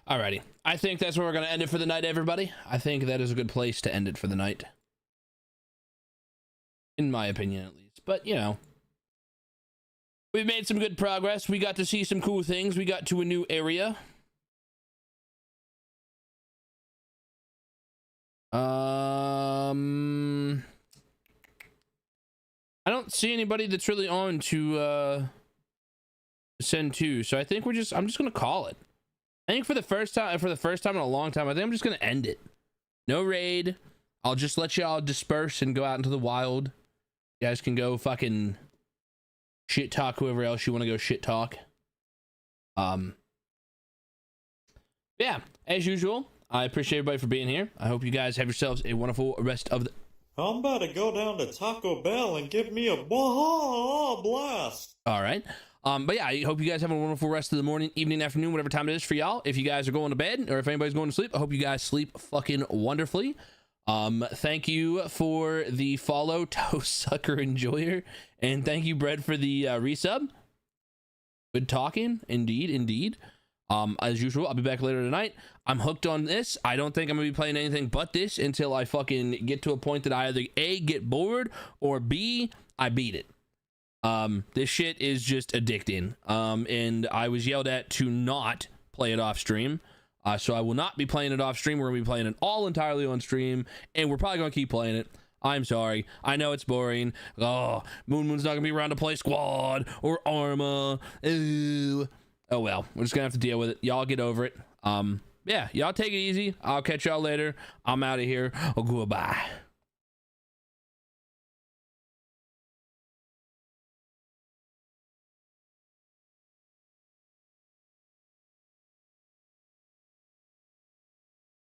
Alrighty, I think that's where we're going to end it for the night, everybody. I think that is a good place to end it for the night. In my opinion, at least. But, you know, we've made some good progress. We got to see some cool things. We got to a new area. I don't see anybody that's really on to send to, so I think I'm just going to call it. I think for the first time in a long time, I think I'm just gonna end it. No raid. I'll just let y'all disperse and go out into the wild. You guys can go fucking shit talk whoever else you want to go shit talk. Yeah, as usual, I appreciate everybody for being here. I hope you guys have yourselves a wonderful rest of the... I'm about to go down to Taco Bell and give me a blast. All right. But yeah, I hope you guys have a wonderful rest of the morning, evening, afternoon, whatever time it is for y'all. If you guys are going to bed or if anybody's going to sleep, I hope you guys sleep fucking wonderfully. Thank you for the follow, Toast Sucker Enjoyer, and thank you, Bread, for the resub. Good talking, indeed. As usual, I'll be back later tonight. I'm hooked on this. I don't think I'm gonna be playing anything but this until I fucking get to a point that I either A, get bored, or B, I beat it. This shit is just addicting. And I was yelled at to not play it off stream. So I will not be playing it off stream. We're gonna be playing it all entirely on stream, and we're probably gonna keep playing it. I'm sorry. I know it's boring. Oh, Moon's not gonna be around to play Squad or Arma. Ooh. Oh well, we're just gonna have to deal with it. Y'all get over it. Yeah, y'all take it easy. I'll catch y'all later. I'm out of here. Oh, goodbye.